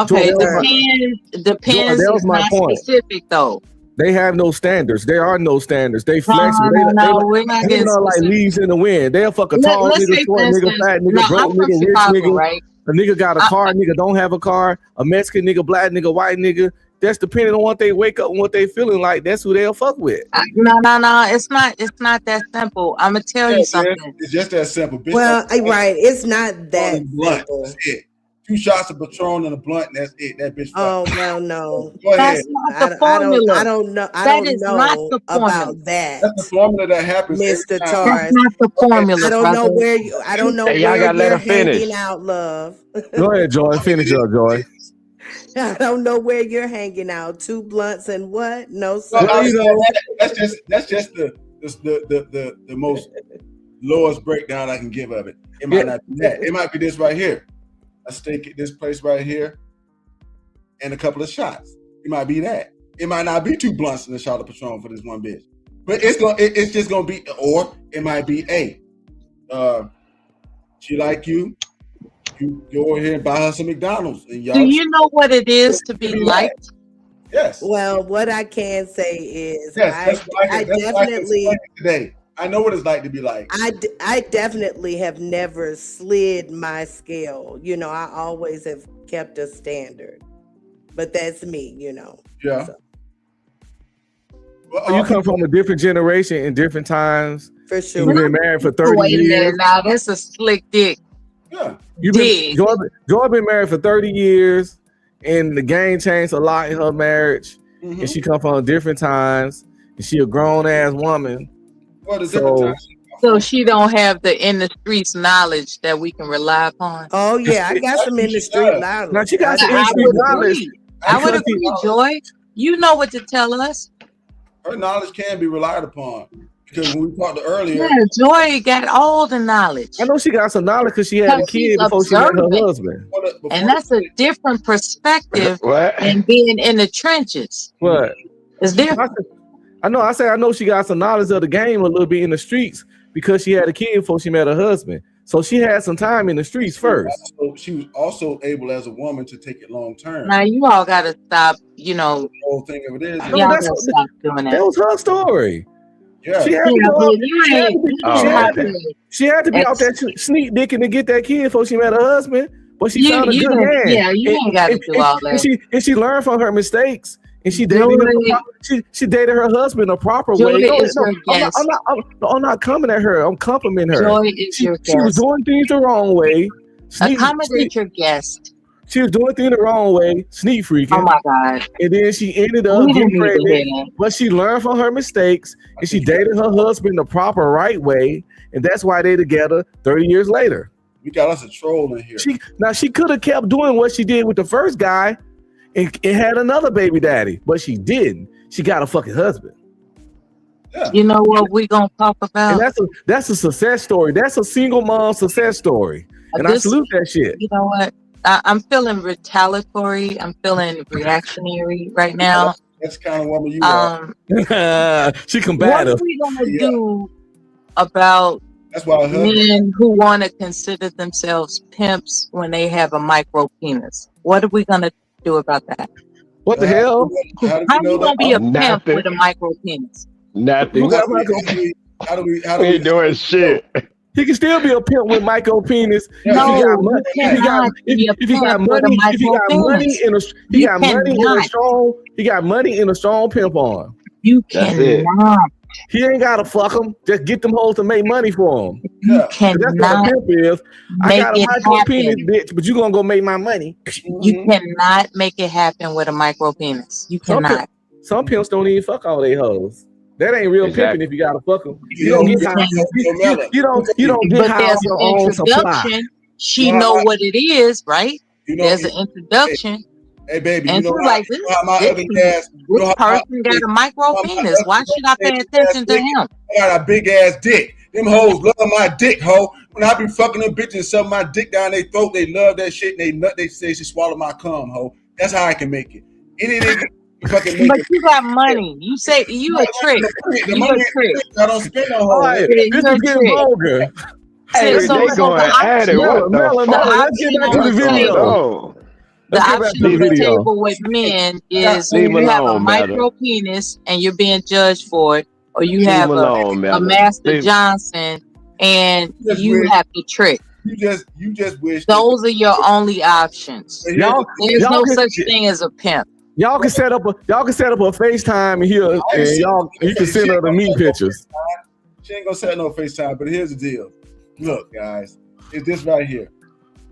Okay, discernment. depends. that was Is my not point. specific though. They have no standards. There are no standards. They flexible. No, we're not They getting are like specific. leaves in the wind. They'll fuck a tall Let's nigga, say, short for nigga, instance, fat nigga, no, broke I'm from nigga, rich Chicago, nigga. right? A nigga got a car, nigga don't have a car. A Mexican nigga, black nigga, white nigga. That's depending on what they wake up and what they feeling like. That's who they'll fuck with. No. It's not that simple. I'm gonna tell you something. It's just that simple. Bitch, Well, right. It's not that blunt. simple. That's it. 2 shots of Patron and a blunt, and that's it. That bitch. Oh well, no. Go ahead. That's not the formula. I don't know. I That don't is not know the formula. about that, That's the formula that happens every Mr. time. Charles. That's not the formula, I don't know brother. where you. I don't know Hey, y'all where gotta let you're her finish. hanging out, love. Go ahead, Joy. Finish up, Joy. I don't know where you're hanging out. 2 blunts and what? No, sir. Well, that's just the most lowest breakdown I can give of it. It might not be that. It might be this right here. I stake at this place right here, and a couple of shots. It might be that. It might not be 2 blunts and a shot of Patron for this one bitch. But it's just gonna be, or it might be she like you. You go ahead and buy her some McDonald's, and y'all. Do you know what it is to be liked? Yes. Well, what I can say is, Yes, I definitely. Today, I know what it's like to be like. I definitely have never slid my scale. You know, I always have kept a standard. But that's me, you know. Yeah. So. Well, You come from a different generation in different times. For sure. You've been married for 30 Wait a years. minute now. That's a slick dick. Yeah. Joy been married for 30 years, and the game changed a lot in her marriage. Mm-hmm. And she come from different times, and she a grown ass woman. So she don't have the in the streets knowledge that we can rely upon. Oh yeah, I got some in the street knowledge. Now she got some I industry would knowledge. agree. I would agree, Joy. You know what to tell us. Her knowledge can be relied upon, because when we talked earlier, Yeah, Joy got all the knowledge. I know she got some knowledge because she had a kid before she met her husband. And that's a different perspective What? than being in the trenches. What? It's different. I know she got some knowledge of the game a little bit in the streets because she had a kid before she met her husband. So she had some time in the streets first. She was also able as a woman to take it long term. Now you all gotta stop, you know. The whole thing of it is, Y'all gotta stop doing that. That was her story. Yeah. She had to Yeah, go but out. you She had ain't. to be, You she didn't had have to, to. she had to be out there sneak dicking to get that kid before she met her husband. But she found a You good didn't. man. Yeah, you ain't got to do all that. And she learned from her mistakes. And she dated him. Joy, She dated her husband the proper Joy way. No, is no, your guest. I'm not coming at her. I'm complimenting her. Joy is your She was guest. doing things the wrong way. Accommodate your guest. She was doing things the wrong way, sneak freaking. Oh my God. And then she ended up We don't getting need to hear pregnant. that. But she learned from her mistakes and she dated her husband the proper right way. And that's why they together 30 years later. We got us a troll in here. She could have kept doing what she did with the first guy and had another baby daddy, but she didn't. She got a fucking husband. Yeah. You know what we gonna talk about? And that's a success story. That's a single mom success story. And I salute that shit. You know what? I'm feeling retaliatory. I'm feeling reactionary right now. That's kind of woman you are. She combative. What are we gonna do about men who want to consider themselves pimps when they have a micro penis? What are we gonna do about that? What the hell? How you gonna be a pimp with a micro penis? Nothing. How do we ain't doing shit. He can still be a pimp with micro penis. No, you if he got money, he got money in a strong pimp arm. You cannot. He ain't gotta fuck him. Just get them hoes to make money for him. You That's what a cannot pimp is. I make got a it micro happen. penis, bitch, but you gonna go make my money. You cannot make it happen with a micro penis. You cannot. Some pimps don't even fuck all they hoes. That ain't real pimping if you gotta fuck them. You don't get high. You don't get But high there's off your an own supply. introduction. She know what it is, right? There's an introduction. Hey baby, And you know she's like, this person got a micro penis. Why should I pay attention to him? I got a big ass dick. Them hoes love my dick, ho. When I be fucking them bitches and shoving my dick down their throat, they love that shit and they nut. They say she swallow my cum, ho. That's how I can make it. Any nigga fucking make But it. you got money. You say you a trick. The You money a trick. I don't spend on All hoes. right, this is getting vulgar. Hey, they going at it. What the fuck? Let's get back to the video. The Let's get back option to the on the video. table with men is Leave you have a alone, micro penis and you're being judged for it, or you have a Master Johnson and you have to trick. You just wish those are your only options. There's no such thing as a pimp. Y'all can set up a FaceTime here, and you can send her the meat pictures. She ain't gonna set no FaceTime, but here's the deal. Look, guys, it's this right here.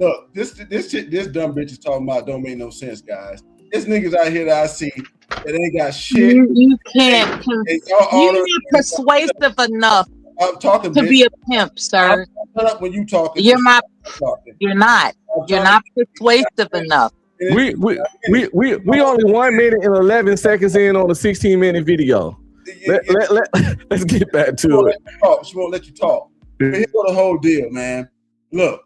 Look, this dumb bitch is talking about don't make no sense, guys. There's niggas out here that I see that ain't got shit. You can't. You're not persuasive enough I'm talking to be a pimp, sir. Shut up when you talking. You're not. You're not. You're not persuasive enough. We only 1 minute and 11 seconds in on a 16-minute video. Let's get back to it. She won't let you talk. But here's the whole deal, man. Look,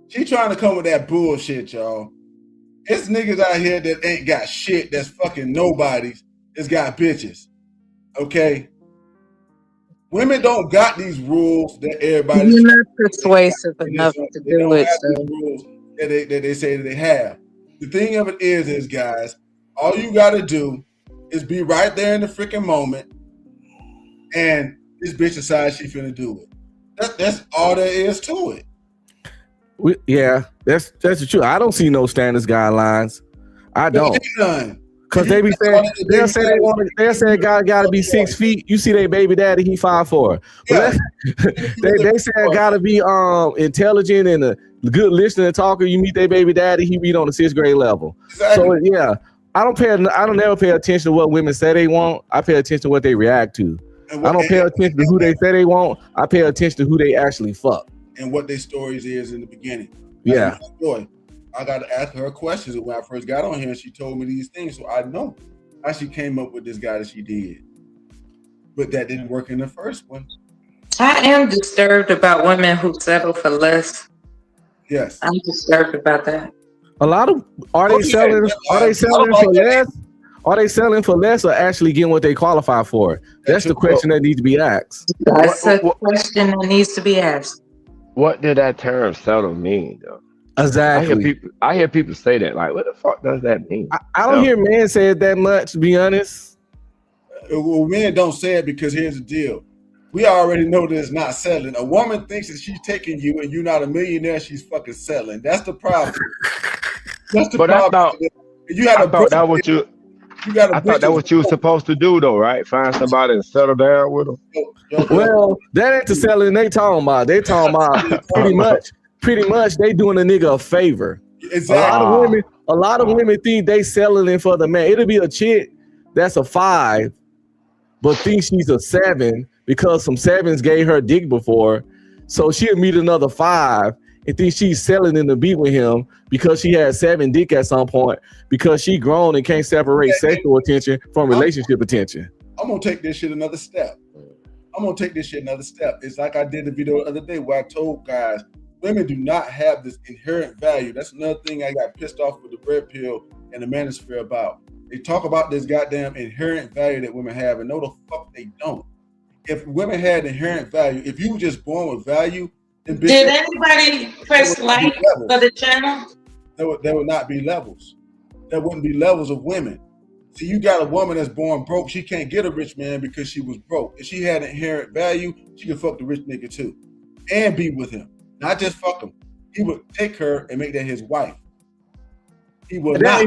she trying to come with that bullshit, y'all. It's niggas out here that ain't got shit. That's fucking nobodies. That's got bitches. Okay. Women don't got these rules that everybody. You're not persuasive enough to do it, sir. Rules that they say that they have. The thing of it is guys, all you got to do is be right there in the freaking moment, and this bitch decides she finna do it. That's all there is to it. That's the truth. I don't see no standards guidelines. I don't. Because they be saying they'll say a guy gotta be 6 feet. You see their baby daddy, he 5'4". But they say a gotta be intelligent and a good listener and talker. You meet their baby daddy, he read on the 6th grade level. Exactly. So I don't never pay attention to what women say they want. I pay attention to what they react to. I don't pay attention to who they say they want. I pay attention to who they actually fuck. And what their stories is in the beginning. Yeah. I got to ask her questions when I first got on here, and she told me these things, so I know how she came up with this guy that she did. But that didn't work in the first one. I am disturbed about women who settle for less. Yes, I'm disturbed about that. A lot of are they selling for less? Are they selling for less or actually getting what they qualify for? That's the question that needs to be asked. That's a question that needs to be asked. What did that term settle mean, though? Exactly. I hear people say that. Like, what the fuck does that mean? I don't hear men say it that much, to be honest. Well, men don't say it because here's the deal. We already know that it's not settling. A woman thinks that she's taking you and you're not a millionaire, she's fucking settling. That's the problem. That's the problem. I thought that what you were supposed to do though, right? Find somebody and settle down with them. Well, that ain't the selling they talking about. They talking about pretty much they doing a nigga a favor. Exactly. A lot of women think they settling for the man. It'll be a chick that's a 5, but thinks she's a 7 because some 7s gave her dick before. So she'll meet another 5 and think she's settling to be with him because she had 7 dick at some point because she grown and can't separate sexual attention from relationship attention. I'm gonna take this shit another step. It's like I did the video the other day where I told guys, women do not have this inherent value. That's another thing I got pissed off with the red pill and the manosphere about. They talk about this goddamn inherent value that women have, and no, the fuck they don't. If women had inherent value, if you were just born with value, then did anybody press like for the channel? There would not be levels. There wouldn't be levels of women. See, you got a woman that's born broke. She can't get a rich man because she was broke. If she had inherent value, she could fuck the rich nigga too, and be with him. Not just fuck him. He would take her and make that his wife. He would that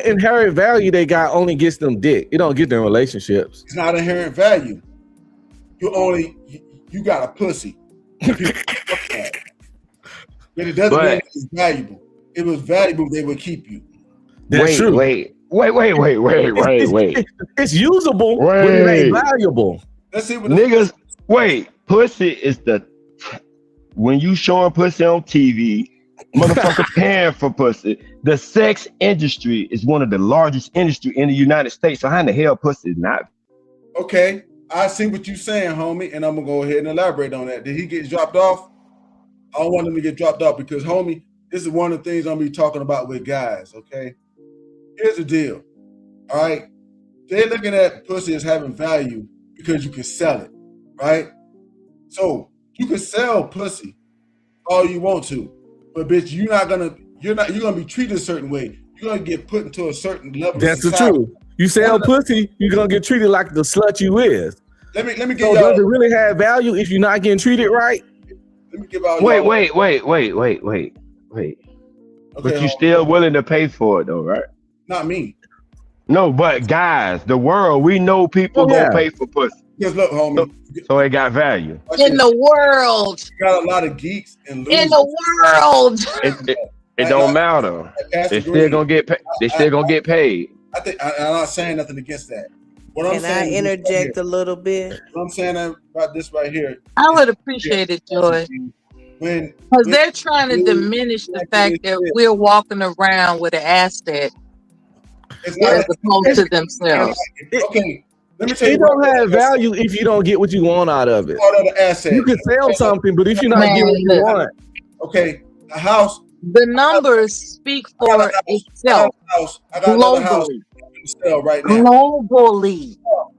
inherent value they got only gets them dick. It don't get them relationships. It's not inherent value. You got a pussy. But it doesn't mean it's valuable. If it was valuable, they would keep you. That's true. Wait. It's usable, but it ain't valuable. Let's see what niggas. Wait, pussy is the when you showing pussy on TV, motherfucker paying for pussy. The sex industry is one of the largest industry in the United States. So how in the hell pussy is not? Okay, I see what you're saying, homie, and I'm gonna go ahead and elaborate on that. Did he get dropped off? I don't want him to get dropped off because, homie, this is one of the things I'm gonna be talking about with guys. Okay, here's the deal. All right, they're looking at pussy as having value because you can sell it, right? So you can sell pussy all you want to, but bitch, you're gonna be treated a certain way. You're gonna get put into a certain level. That's the truth. You sell pussy, you're gonna get treated like the slut you is. Let me get so y'all. Does it really have value if you're not getting treated right? Let me give y'all. Wait. Okay, But you still willing to pay for it though, right? Not me. No, but guys, the world, we know people gonna pay for pussy. Because look, homie. So it got value. In the world. You got a lot of geeks and losers. In the world. It don't matter. They still gonna get paid. They still gonna get paid. I think I'm not saying nothing against that. Can I interject a little bit? What I'm saying about this right here. I would appreciate it, Joy. Because they're trying to diminish the fact that we're walking around with an asset as opposed to themselves. Okay. Let me tell you, it don't have value if you don't get what you want out of it. You can sell something, but if you're not getting what you want, okay, a house. The numbers speak for itself. Globally, right now.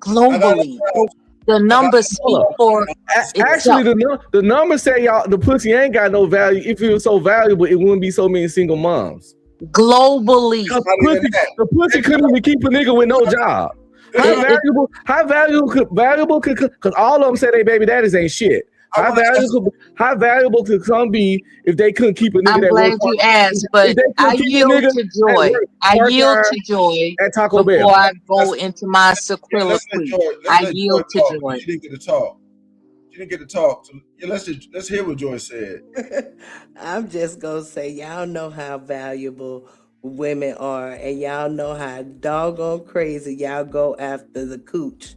Globally, the numbers speak for actually the numbers say y'all the pussy ain't got no value. If it was so valuable, it wouldn't be so many single moms. Globally, the pussy couldn't even keep a nigga with no job. How valuable could because all of them say they baby daddies ain't shit. How valuable could some be if they couldn't keep a nigga? I'm glad you asked, but I yield to Joy. I yield to Joy at Taco Bell before I go into my soliloquy. I yield to Joy. She didn't get to talk. So let's hear what Joy said. I'm just gonna say, y'all know how valuable women are, and y'all know how doggone crazy y'all go after the cooch.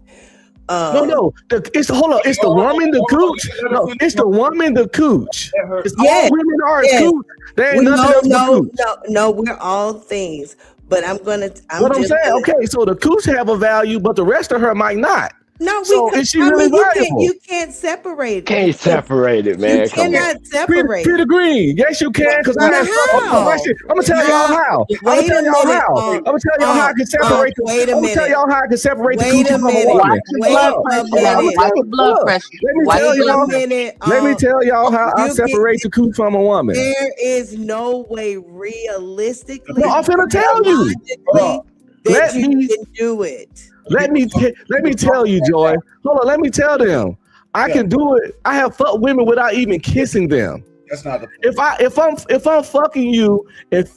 It's the woman, the cooch. No, it's the woman, the cooch. It's all women are cooch. There ain't nothing else but cooch. No, we're all things. But I'm saying, okay, so the cooch have a value, but the rest of her might not. No, is she really valuable? You can't separate it. Can't separate it, man. You cannot separate. Pretty green. Yes, you can. Because I'm gonna tell y'all how. I'm gonna tell y'all how I can separate. Wait a minute. I'm gonna tell y'all how I can separate the cooch from a woman. Let me tell y'all how I separate the cooch from a woman. There is no way realistically. No, I'm finna tell you. That you can do it. let me tell you, Joy. Hold on, let me tell them. I can do it. I have fucked women without even kissing them. That's not the point. If I'm fucking you and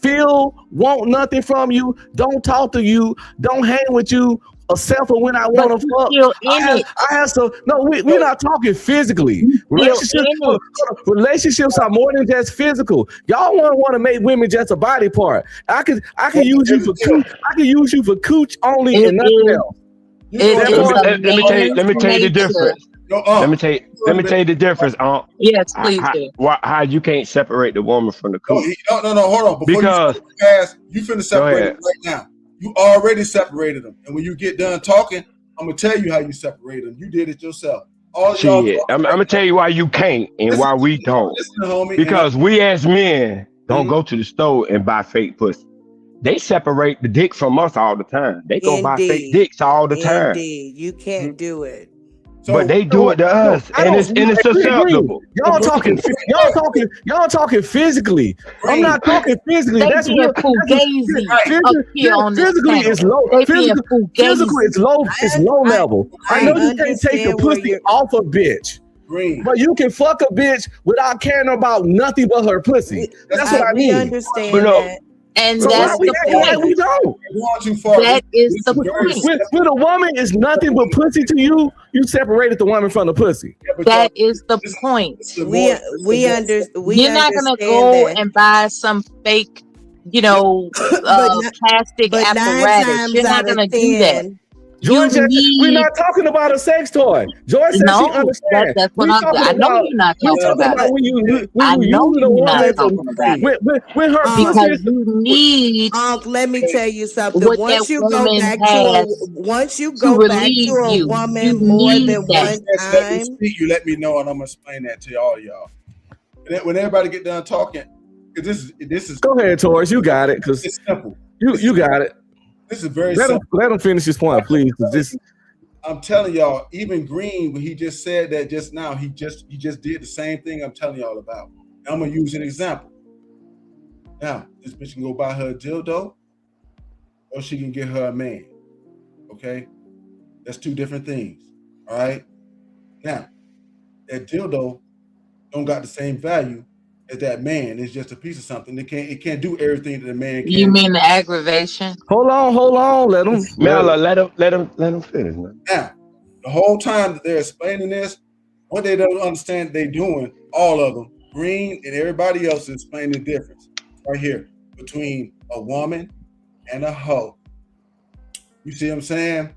want nothing from you, don't talk to you, don't hang with you, except for when I want to fuck. I have some. No, we're not talking physically. Relationships are more than just physical. Y'all want to make women just a body part. I can use you for cooch. I can use you for cooch only and nothing else. Let me tell you the difference. Let me tell you the difference. Yes, please do. How you can't separate the woman from the cooch? No, hold on. Before you finna separate them right now. You already separated them, and when you get done talking, I'm gonna tell you how you separated them. You did it yourself. I'm gonna tell you why you can't and why we don't. Listen, homie, because we as men don't go to the store and buy fake pussy. They separate the dick from us all the time. They go buy fake dicks all the time. Indeed, you can't do it. But they do it to us, and it's acceptable. Y'all talking physically. I'm not talking physically. That's real. Physically is low. Physically is low. It's low level. I know you can't take the pussy off a bitch. But you can fuck a bitch without caring about nothing but her pussy. That's what I mean. We understand that. And so that's the point. We don't. That is the point. When a woman is nothing but pussy to you, you separated the woman from the pussy. That is the point. We understand. You're not gonna go and buy some fake, plastic apparatus. You're not gonna do that. Joy said we're not talking about a sex toy. Joy said she understands. That's what I know you're not talking about. I know you're not talking about it. When her because you need. Let me tell you something. Once you go back to a woman more than one time, you let me know, and I'm gonna explain that to all y'all. When everybody get done talking, because this is. Go ahead, Taurus. You got it. Because it's simple. You got it. This is very let simple. Let him finish his point, please. I'm telling y'all, even Green, when he just said that just now, he just did the same thing I'm telling y'all about. I'm gonna use an example. Now, this bitch can go buy her a dildo, or she can get her a man. Okay, that's two different things. All right. Now, that dildo don't got the same value as that man. It's just a piece of something. It can't do everything that a man can. You mean the aggravation? Hold on. Let him. Mela, let him finish, man. Now, the whole time that they're explaining this, what they don't understand they doing, all of them, Green and everybody else is explaining the difference right here between a woman and a hoe. You see what I'm saying?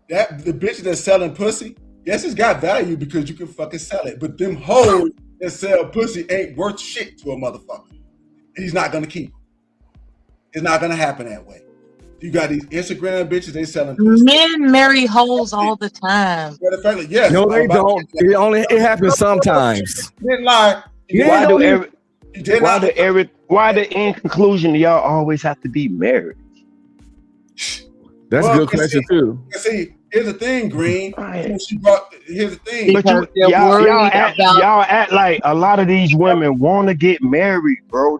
That the bitch that's selling pussy, yes, it's got value because you can fucking sell it. But them hoes that sell pussy ain't worth shit to a motherfucker. He's not gonna keep them. It's not gonna happen that way. You got these Instagram bitches, they selling pussy. Men marry hoes all the time. Yes. No, they don't. It happens sometimes. Didn't lie. Why the end conclusion y'all always have to be married? That's a good question too. See, here's the thing, Green. Here's the thing. But y'all act like a lot of these women want to get married, bro.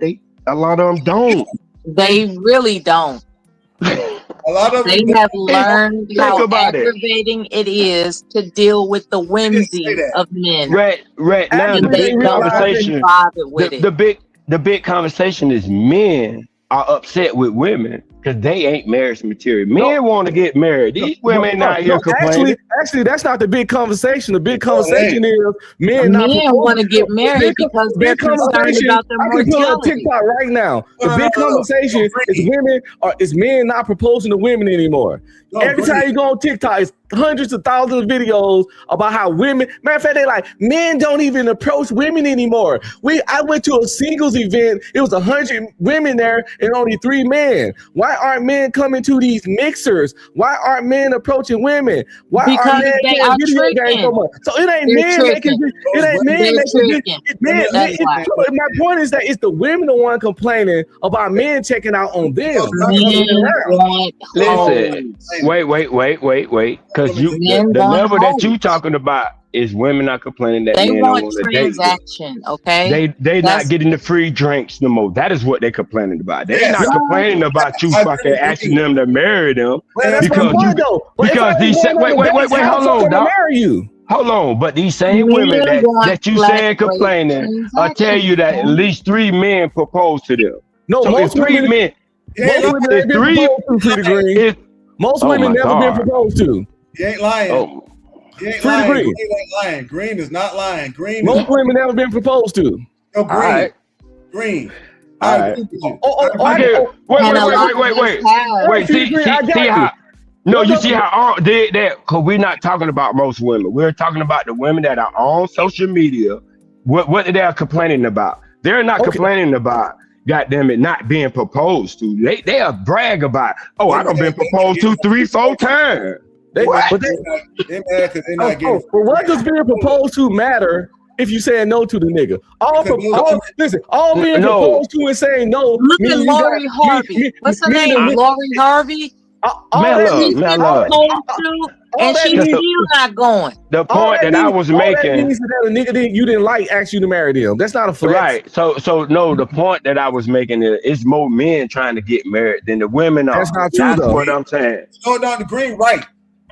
A lot of them don't. They really don't. A lot of they have learned how aggravating it is to deal with the whimsy of men. Right. Now the big conversation. The big conversation is men are upset with women because they ain't marriage material. Men want to get married. These women not here complaining. Actually, that's not the big conversation. The big conversation is men want to get married because they're concerned about their mortality. I can put on TikTok right now. The big conversation is men not proposing to women anymore. Every time you go on TikTok, it's hundreds of thousands of videos about how women. Matter of fact, they like men don't even approach women anymore. I went to a singles event. It was 100 women there and only 3 men. Why aren't men coming to these mixers? Why aren't men approaching women? Why because are men playing video games so much? So it ain't men making my point is that it's the women the one complaining about men checking out on them. Listen, wait. Because the level that you talking about is women are complaining that They men want don't want to date them. transaction, okay? They not That's getting the free drinks no more. That is what they're complaining about. They Yes. not complaining about you I fucking agree with asking you. them to marry them Well, that's my because point, though. But if I because ain't these going on wait, the dates, how hold the fuck on, can I dog. marry you? Hold on, but these same men women want that you flat saying rate complaining tell transactions, you that at man. least 3 men proposed to them. No, So if most 3 women, men, most women if ain't been 3, proposed to, Free Degree. if Most oh women my never been God, proposed to. He ain't lying. oh He ain't Free lying. Degree. Green ain't lying. Green is not lying. Green Most is women never been proposed to. no all green. right, Green. all I right. agree with you. I get wait, And wait, a wait, lot wait, of wait, us wait, have. wait. Free Degree, I See got you. how? No, What you does see how all did that? Because we're not talking about most women. We're talking about the women that are on social media. What they are complaining about? They're not okay? complaining about, goddamn it, not being proposed to. They are brag about, oh, I done been proposed to 3, 4 times. They, What? but they, They mad because they're not getting. but what does being proposed to matter if you saying no to the nigga? All being No, proposed to and saying no Look at meaning you got Lori Harvey. What's her name? meaning Lori Harvey. all man, that look, She's means, man, been look. proposed to, all and that she's means, still not going. The point that I was all that making. means is that a nigga you didn't like asked you to marry them. That's not a flex. Right. So no, the point that I was making is it's more men trying to get married than the women are. That's not true, That's though. what I'm saying. No, down the green, right?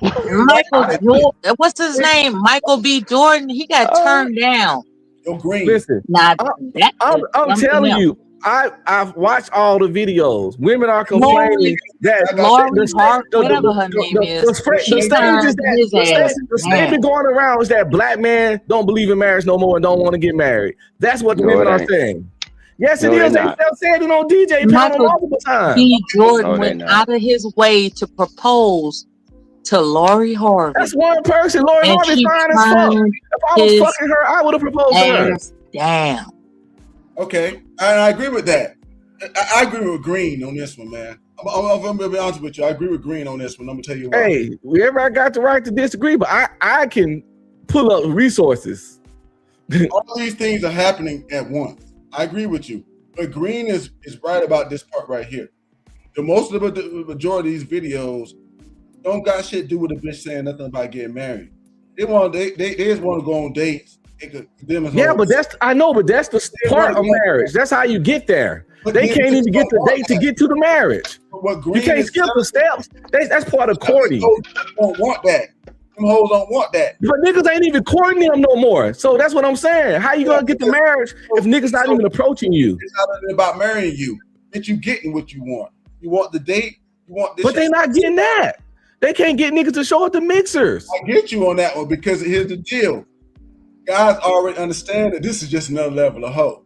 Michael Jordan, what's his name? Michael B. Jordan. He got turned down. Yo, green. Listen, Now that I'm is telling something else. you, I've watched all the videos. Women are complaining that Lori Hart, whatever her name is, the statement going around is that black men don't believe in marriage no more and don't want to get married. That's what the No, women it are ain't. saying. Yes, No, it they're is. They not. said it on DJ panel Michael multiple times. B. Jordan No, they went not. out of his way to propose to Lori Harvey. That's one person. Lori And Harvey's she fine as fuck. turned If I was his fucking her, I would have proposed to her. ass down. Okay, and I agree with that. I agree with Green on this one, man. I'm gonna be honest with you. I agree with Green on this one. I'm gonna tell you why. Hey, I got the right to disagree, but I can pull up resources. All these things are happening at once. I agree with you, but Green is right about this part right here. The majority of these videos don't got shit to do with a bitch saying nothing about getting married. They just want to go on dates. Yeah, but that's the part of marriage. That's how you get there. But they then can't even get the want date to get to the marriage. You can't skip the steps. That's part of courting. Don't want that. Them hoes don't want that. But niggas ain't even courting them no more. So that's what I'm saying. How you gonna get the marriage if niggas not even approaching you? It's not about marrying you. That you getting what you want. You want the date. You want this. But they not getting that. They can't get niggas to show up the mixers. I get you on that one because here's the deal. Guys already understand that this is just another level of hoe.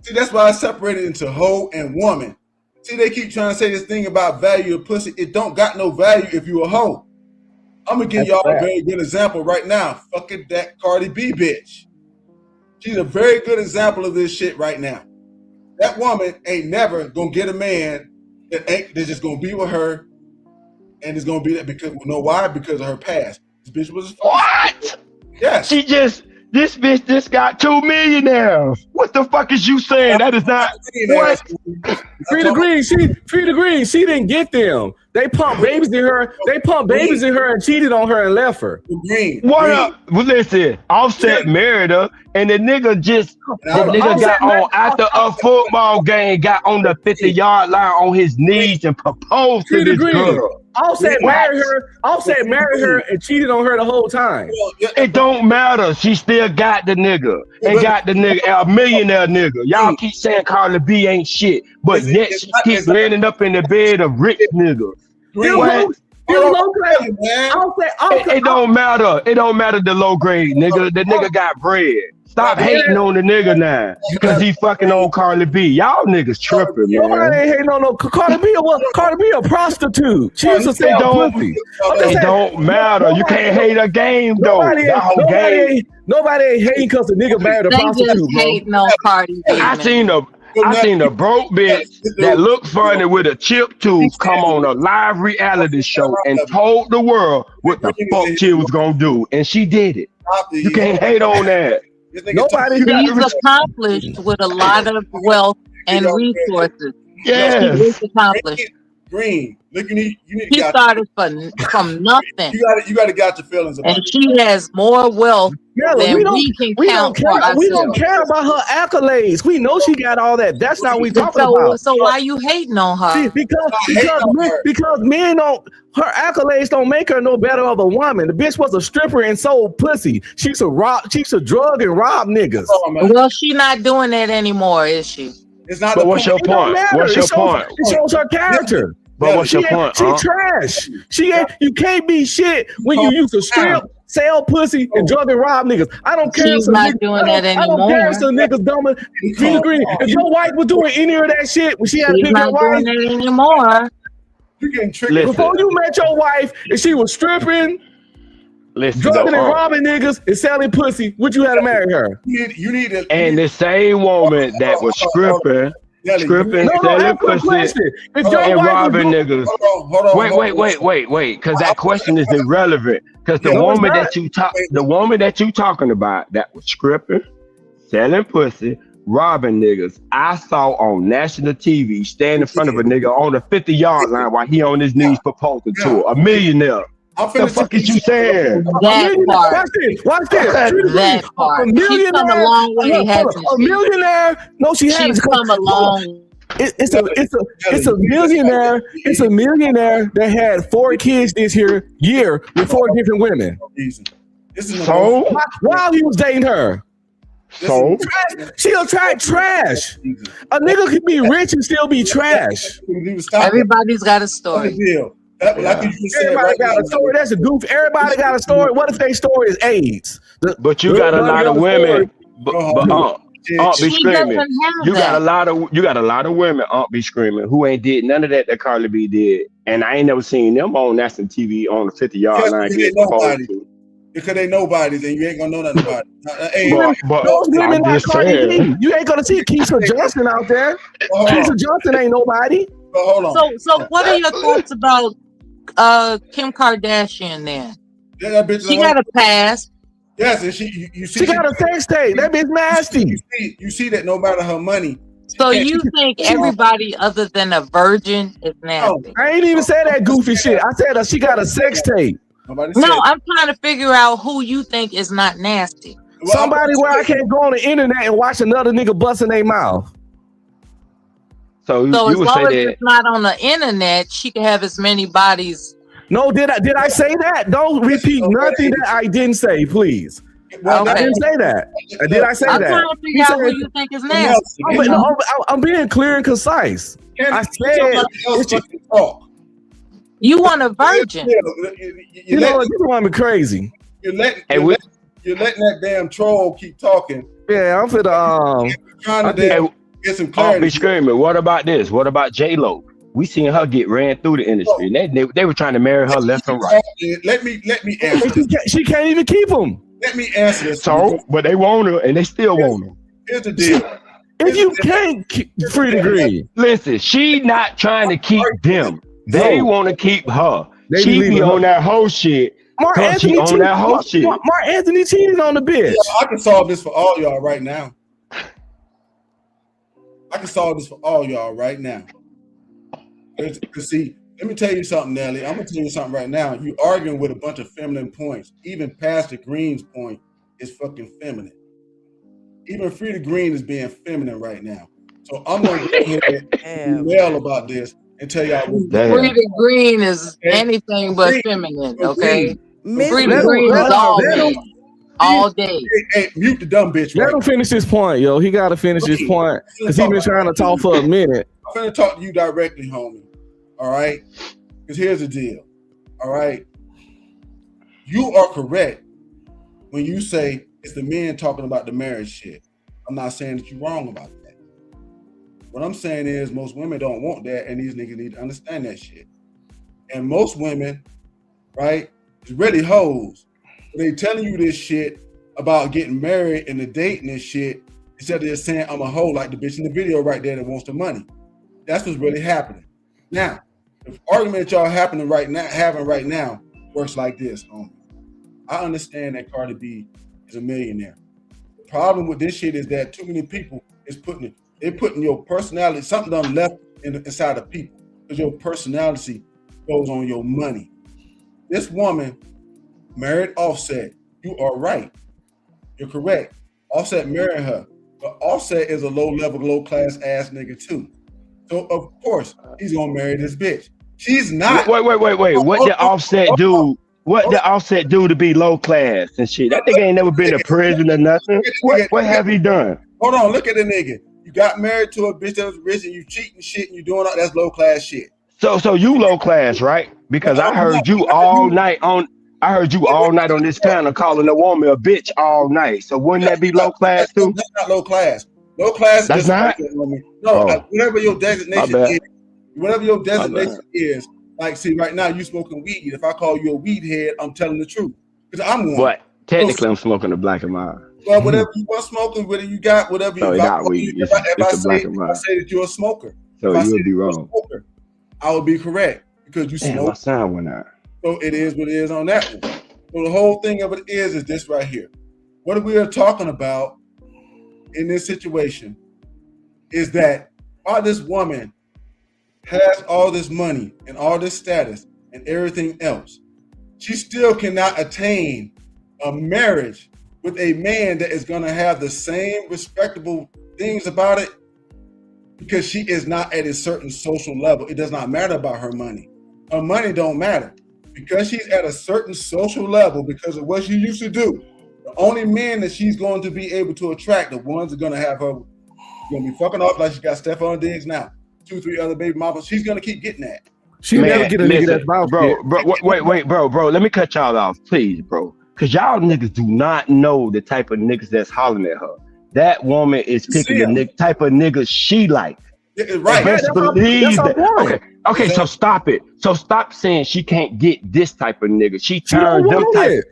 See, that's why I separated into hoe and woman. See, they keep trying to say this thing about value of pussy. It don't got no value if you a hoe. I'm gonna give y'all a very good example right now. Fucking that Cardi B bitch. She's a very good example of this shit right now. That woman ain't never gonna get a man that's just gonna be with her and it's gonna be that because you know why? Because of her past. This bitch was what? Yes. This bitch just got 2 millionaires. What the fuck is you saying? That is not what? Free Degree. She didn't get them. They pumped babies in her. They pumped babies in her and cheated on her and left her. What up? Well, listen, Offset married her, and the nigga got on after a football game, got on the 50-yard line on his knees and proposed to this girl. Offset married her and cheated on her the whole time. It don't matter. She still got the nigga and got the nigga, a millionaire nigga. Y'all keep saying Carla B ain't shit, but yet she keep landing up in the bed of rich niggas. What? It don't matter. It don't matter the low grade nigga. The nigga got bread. Stop hating on the nigga now because he fucking on Carla B. Y'all niggas tripping, man. Nobody ain't hating on no Carla B. Carla B a prostitute. She used to sell pussy. It don't matter. You can't hate a game though. Nobody ain't hating because the nigga married a prostitute. They just hating on Cardi B. I seen a broke bitch that looked funny with a chip tooth come on a live reality show and told the world what the fuck she was gonna do, and she did it. You can't hate on that. He's accomplished with a lot of wealth and resources. Yes. He is accomplished. Green. Look, you need She started from nothing. You got to got your feelings about and it. she has more wealth than we can count for ourselves. We don't care about her accolades. We know she got all that. That's not what we talking about. So why you hating on her? See, because men don't. Her accolades don't make her no better of a woman. The bitch was a stripper and sold pussy. She's a drug and rob niggas. Well, she not doing that anymore, is she? It's not. But what's your point? What's your point? It shows her character. But what's your point? She trash. She ain't. You can't be shit when you used to strip, sell pussy, and drug and rob niggas. I don't care. She's not doing that anymore. I don't care if some niggas dumb. If your wife was doing any of that shit when she had a big wife, doing that anymore. You getting tricked. Before you met your wife and she was stripping, drugging and robbing niggas and selling pussy, would you have to marry her? You need to. And the same woman that was stripping, selling pussy, and robbing niggas. Wait, because that question is irrelevant. Because the woman that you talking about that was stripping, selling pussy, robbing niggas, I saw on national TV stand in front of a nigga on the 50-yard line while he on his knees proposing to her, a millionaire. The fuck is you saying? That Watch this. That part. A millionaire. She's come a long way, hasn't A millionaire. No, she hasn't. She's come a long. It's a millionaire. It's a millionaire that had 4 kids this year with 4 different women. So while he was dating her. So she'll attract trash. A nigga can be rich and still be trash. Everybody's got a story. Everybody got a story. That's a goof. Everybody got a story. What if their story is AIDS? But you got a lot of women. But be screaming. You got a lot of women. Be screaming who ain't did none of that Carly B did, and I ain't never seen them on national TV on the 50-yard line. Because they nobodies and you ain't gonna know nothing about it. Those women like Cardi B. You ain't gonna see Keisha Johnson out there. Keisha Johnson ain't nobody. Hold on. So what are your thoughts about Kim Kardashian then? That bitch she got a pass. Yes, and you see she got a sex tape. That bitch nasty. You see that no matter her money. So you think everybody other than a virgin is nasty? I ain't even say that goofy shit. I said she got a sex tape. No, I'm trying to figure out who you think is not nasty. Somebody where I can't go on the internet and watch another nigga busting their mouth. So as long as it's not on the internet, she can have as many bodies. No, did I say that? Don't repeat nothing that I didn't say, please. Well, I didn't say that. Did I say that? I'm trying to figure out who you think is nasty. I'm being clear and concise. I said you want a virgin. You know what? You want me crazy. You're letting that damn troll keep talking. Yeah, I'm trying to get some clarity. Be screaming. What about this? What about J-Lo? We seen her get ran through the industry. They were trying to marry her left and right. Let me answer. She can't even keep them. Let me answer this. So, but they want her and they still want her. Here's the deal. If you can't free the green, listen, she not trying to keep them. They want to keep her. She be on that whole shit. Mark Anthony cheated on the bitch. I can solve this for all y'all right now. See, let me tell you something, Nelly. I'm gonna tell you something right now. You arguing with a bunch of feminine points. Even Pastor Green's point is fucking feminine. Even Frida Green is being feminine right now. So I'm gonna go ahead and yell about this and tell y'all. Frida Green is anything but feminine. Okay, Frida Green is all day. Hey, mute the dumb bitch. Let him finish his point, yo. He got to finish his point because he been trying to talk for a minute. I'm gonna talk to you directly, homie. All right, because here's the deal. All right, you are correct when you say it's the men talking about the marriage shit. I'm not saying that you're wrong about that. What I'm saying is most women don't want that, and these niggas need to understand that shit. And most women, right, is really hoes. They telling you this shit about getting married and the dating and shit instead of just saying I'm a hoe like the bitch in the video right there that wants the money. That's what's really happening. Now, the argument y'all having right now works like this, homie. I understand that Cardi B is a millionaire. The problem with this shit is that too many people is putting your personality, something done left inside of people. because your personality goes on your money. This woman married Offset. You are right. You're correct. Offset married her. But Offset is a low-level, low-class ass nigga too. So of course he's gonna marry this bitch. She's not. Wait. What did Offset do? What did Offset do to be low class and shit? That nigga ain't never been to prison or nothing. What have he done? Hold on, look at the nigga. You got married to a bitch that was rich and you cheating shit and you doing all that's low class shit. So you low class, right? Because I heard you all night on this panel calling a woman a bitch all night. So wouldn't that be low class too? That's not low class. Low class That's is not. Whatever your designation is, like, see, right now you smoking weed. If I call you a weed head, I'm telling the truth because I'm one. What? Technically, I'm smoking the black and mild. Well, whatever you want smoking, whatever you got, whatever you got. If I say that you're a smoker, so you'll be wrong. I would be correct because you smoke. My sound went out. So it is what it is on that one. So the whole thing of it is this right here. What we are talking about in this situation is that while this woman has all this money and all this status and everything else, she still cannot attain a marriage with a man that is going to have the same respectable things about it because she is not at a certain social level. It does not matter about her money. Her money don't matter because she's at a certain social level because of what she used to do. The only men that she's going to be able to attract, the ones that are going to have her, going to be fucking off like she got Stephon Diggs now, 2-3 other baby mamas. She's going to keep getting that. She never get a nigga that's about bro. Wait, bro. Let me cut y'all off, please, bro. Because y'all niggas do not know the type of niggas that's hollering at her. That woman is picking the type of niggas she like. Right. Best believe that. Okay, so stop it. So stop saying she can't get this type of nigga. She turned them type.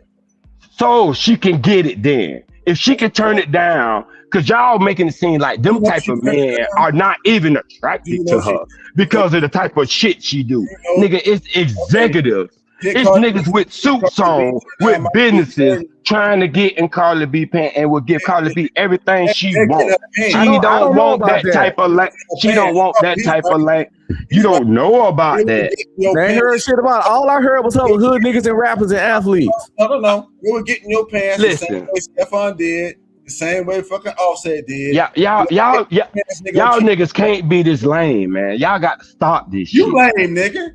So she can get it then. If she can turn it down, because y'all making it seem like them type of men are not even attracted to her because of the type of shit she do. Nigga, it's executives. It's niggas with suits on, with businesses trying to get in Carly B pants and will give Carly B everything she wants. She don't want that type of like. She don't want that type of like. You don't know about that. They ain't heard shit about it. All I heard was her hood niggas and rappers and athletes. I don't know. You were getting your pants Listen. the same way Stephon did, the same way fucking Offset did. Y'all niggas can't be this lame, man. Y'all got to stop this shit. You lame, nigga.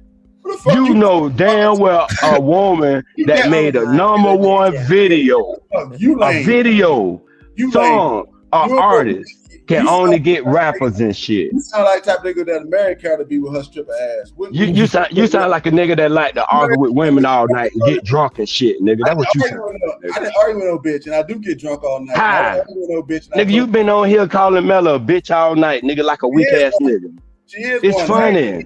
You know damn well a woman that made a #1 video, a video song, an artist can only get rappers and shit. You sound like the type of nigga that married Cardi B with her stripper ass. You sound like a nigga that like to argue with women all night and get drunk and shit, nigga. That's what you sound like. I didn't argue with no bitch, and I do get drunk all night. I didn't argue with no bitch. Nigga, you been on here calling Mella a bitch all night, nigga, like a weak ass nigga. She is. It's funny.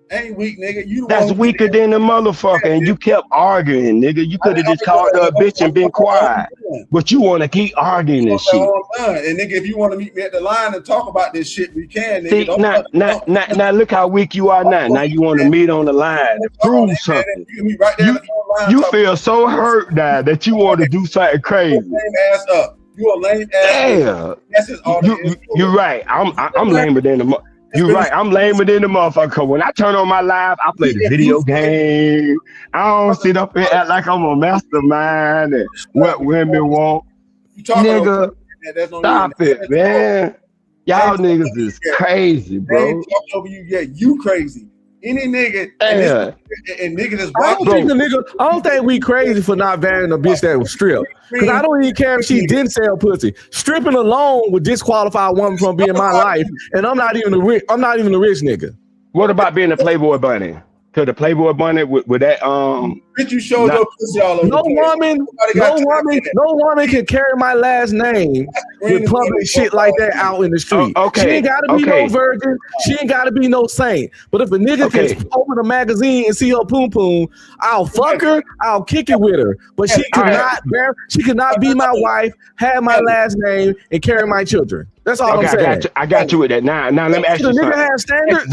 Ain't weak, nigga. You That's weaker than the motherfucker, and you kept arguing, nigga. You could have just called her a bitch and been quiet, but you want to keep arguing and shit. And nigga, if you want to meet me at the line and talk about this shit, we can. Nigga. See, now, look how weak you are now. Now you want to meet on the line and prove something. You feel so hurt now that you want to do something crazy. Lame ass up. You a lame ass. Yeah, you're right. I'm lamer than the. You're right. I'm lamer than the motherfucker. When I turn on my live, I play the video game. I don't sit up and act like I'm a mastermind and what women want. Nigga, stop it, man. Y'all niggas is crazy, bro. You crazy. Any nigga and nigga that's I don't think we crazy for not valuing a bitch that was stripped. Because I don't even care if she didn't sell pussy. Stripping alone would disqualify a woman from being my life, and I'm not even a rich nigga. What about being a Playboy bunny? Cause the Playboy bunny with that bitch, you showed your pussy all over. No woman can carry my last name with public shit like that out in the street. She ain't gotta be no virgin. She ain't gotta be no saint. But if a nigga can open a magazine and see her poom poom, I'll fuck her. I'll kick it with her. But she cannot she cannot be my wife, have my last name, and carry my children. That's all I'm saying. I got you with that. Now let me ask you something. The nigga has standards.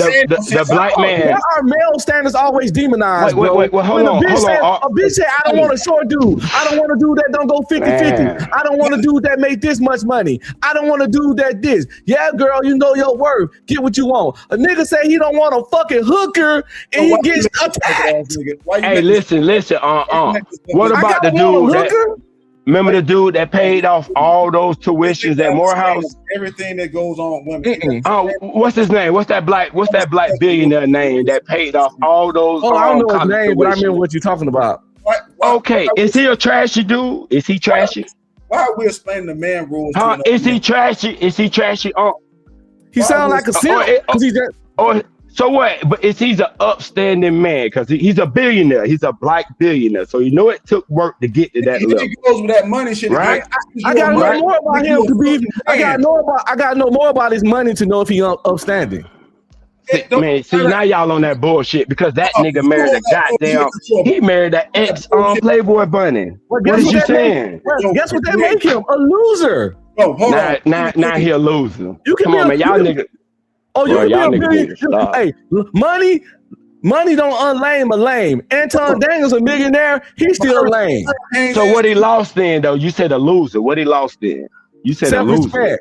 The black man. Why are male standards always demonized? Wait, hold on. a bitch said, I don't want a short dude. I don't want a dude that don't go 50-50. I don't want a dude that make this much money. I don't want a dude that this. Yeah, girl, you know your worth. Get what you want. A nigga say he don't want a fucking hooker and he gets attacked. Hey, listen. What about the dude that? Remember the dude that paid off all those tuitions at Morehouse? Everything that goes on with women. What's his name? What's that black billionaire name that paid off all those? Oh, I don't know his name, but I remember what you're talking about. Okay, is he a trashy dude? Is he trashy? Why are we explaining the man rules? Is he trashy? Is he trashy? He sound like a simp. So what? But he's an upstanding man because he's a billionaire. He's a black billionaire. So you know it took work to get to that level. He goes with that money shit, right? I gotta know more about him to be. I gotta know more about his money to know if he's upstanding. Man, see now y'all on that bullshit because that nigga married a goddamn. He married an ex Playboy bunny. What is you saying? Guess what they make him? A loser. Now he a loser. You can come on, man, y'all niggas. Oh, you can be a millionaire. Hey, money don't unlame a lame. Anton Daniels a millionaire. He's still lame. So what he lost then though? You said a loser. What he lost then? You said a loser.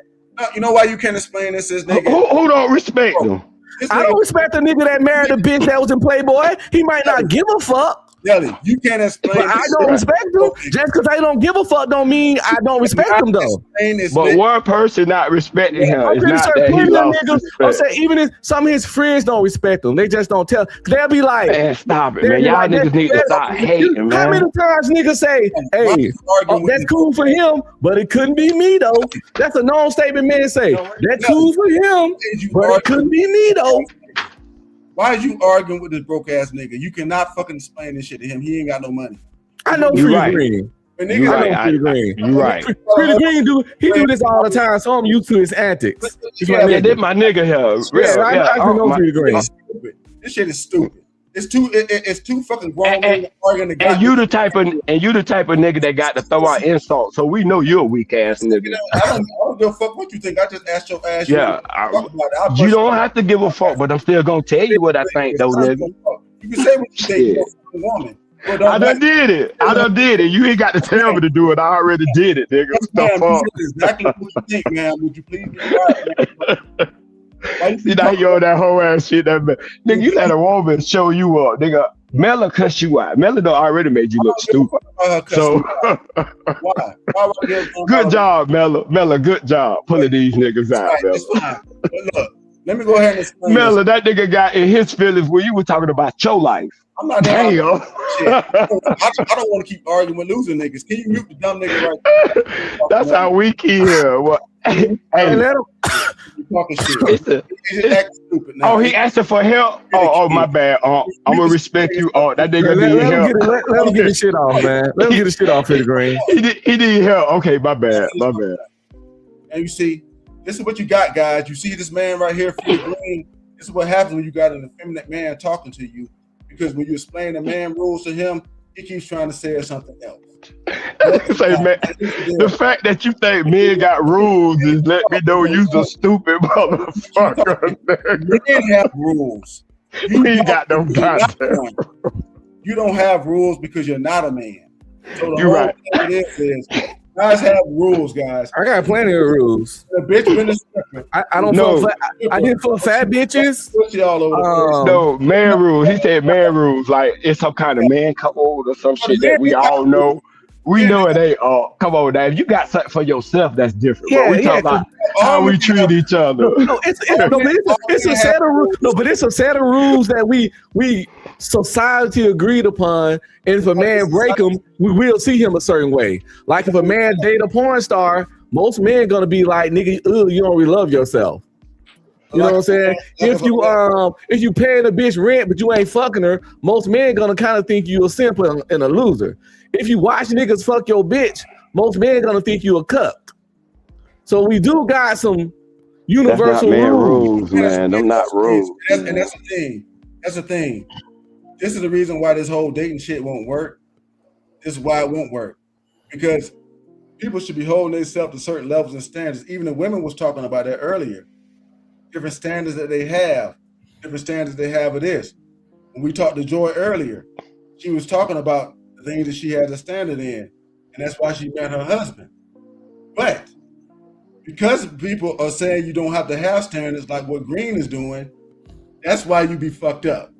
You know why you can't explain this? Nigga? Who don't respect him? I don't respect a nigga that married a bitch that was in Playboy. He might not give a fuck. Nelly, you can't explain. But I don't respect him. Just because I don't give a fuck don't mean I don't respect him though. But one person not respecting him is not that he lost respect. I'm saying even if some of his friends don't respect him, they just don't tell. They'll be like, man, stop it, man. Y'all niggas need to stop hating, man. How many times niggas say, hey, that's cool for him, but it couldn't be me though. That's a known statement men say. That's cool for him, but it couldn't be me though. Why is you arguing with this broke ass nigga? You cannot fucking explain this shit to him. He ain't got no money. I know Pretty Green. You're right. Pretty Green do this all the time, so I'm used to his antics. Yeah, this my nigga here. I know Pretty Green. This shit is stupid. It's too fucking grown men arguing together. And you the type of nigga that got to throw out insults. So we know you're a weak ass nigga. I don't give a fuck what you think. I just asked your ass. Yeah, you don't have to give a fuck, but I'm still gonna tell you what I think, though, nigga. You can say what you think. You're a woman. I done did it. You ain't got to tell me to do it. I already did it, nigga. Exactly what you think, man. Would you please be quiet? See, now you on that whole ass shit. Nigga, you let a woman show you up. Nigga, Mela cuss you out. Mela done already made you look stupid. So, why? Good job, Mela. Mela, good job pulling these niggas out, Mela. Look, let me go ahead and explain Mela, that nigga got in his feelings when you were talking about your life. I'm not damn. I don't want to keep arguing with losing niggas. Can you mute the dumb nigga right there? That's how weak he here. Well, hey, let him. Talking shit. He's acting stupid now. Oh, he asking for help. Oh, my bad. I'm gonna respect you. Oh, that nigga need help. Let him get his shit off, man. Let him get his shit off, Pretty Green. He need help. Okay, my bad. And you see, this is what you got, guys. You see this man right here, Pretty Green. This is what happens when you got an effeminate man talking to you. Because when you explain the man rules to him, he keeps trying to say something else. Say, man, the fact that you think men got rules is let me know you's a stupid motherfucker. Men have rules. You ain't got no goddamn. You don't have rules because you're not a man. So the you're right. Thing it is guys have rules, guys. I got plenty of rules. The bitch been a stripper. I don't know. I didn't for fat bitches. No, man rules. He said man rules. Like it's some kind of man code or some shit that we all know. We know it ain't. Come on, now. If you got something for yourself, that's different. Yeah, we talk about how we treat each other. It's a set of rules. No, but it's a set of rules that we society agreed upon. And if a man break them, we will see him a certain way. Like if a man date a porn star, most men gonna be like, nigga, you don't really love yourself. You know what I'm saying? If you paying a bitch rent but you ain't fucking her, most men gonna kind of think you a simp and a loser. If you watch niggas fuck your bitch, most men gonna think you a cuck. So we do got some universal rules, man. Them not rules. And that's the thing. That's the thing. This is the reason why this whole dating shit won't work. This is why it won't work. Because people should be holding themselves to certain levels and standards. Even the women was talking about that earlier. Different standards that they have. Different standards they have of this. When we talked to Joy earlier, she was talking about the things that she had a standard in, and that's why she met her husband. But because people are saying you don't have to have standards like what Green is doing, that's why you be fucked up.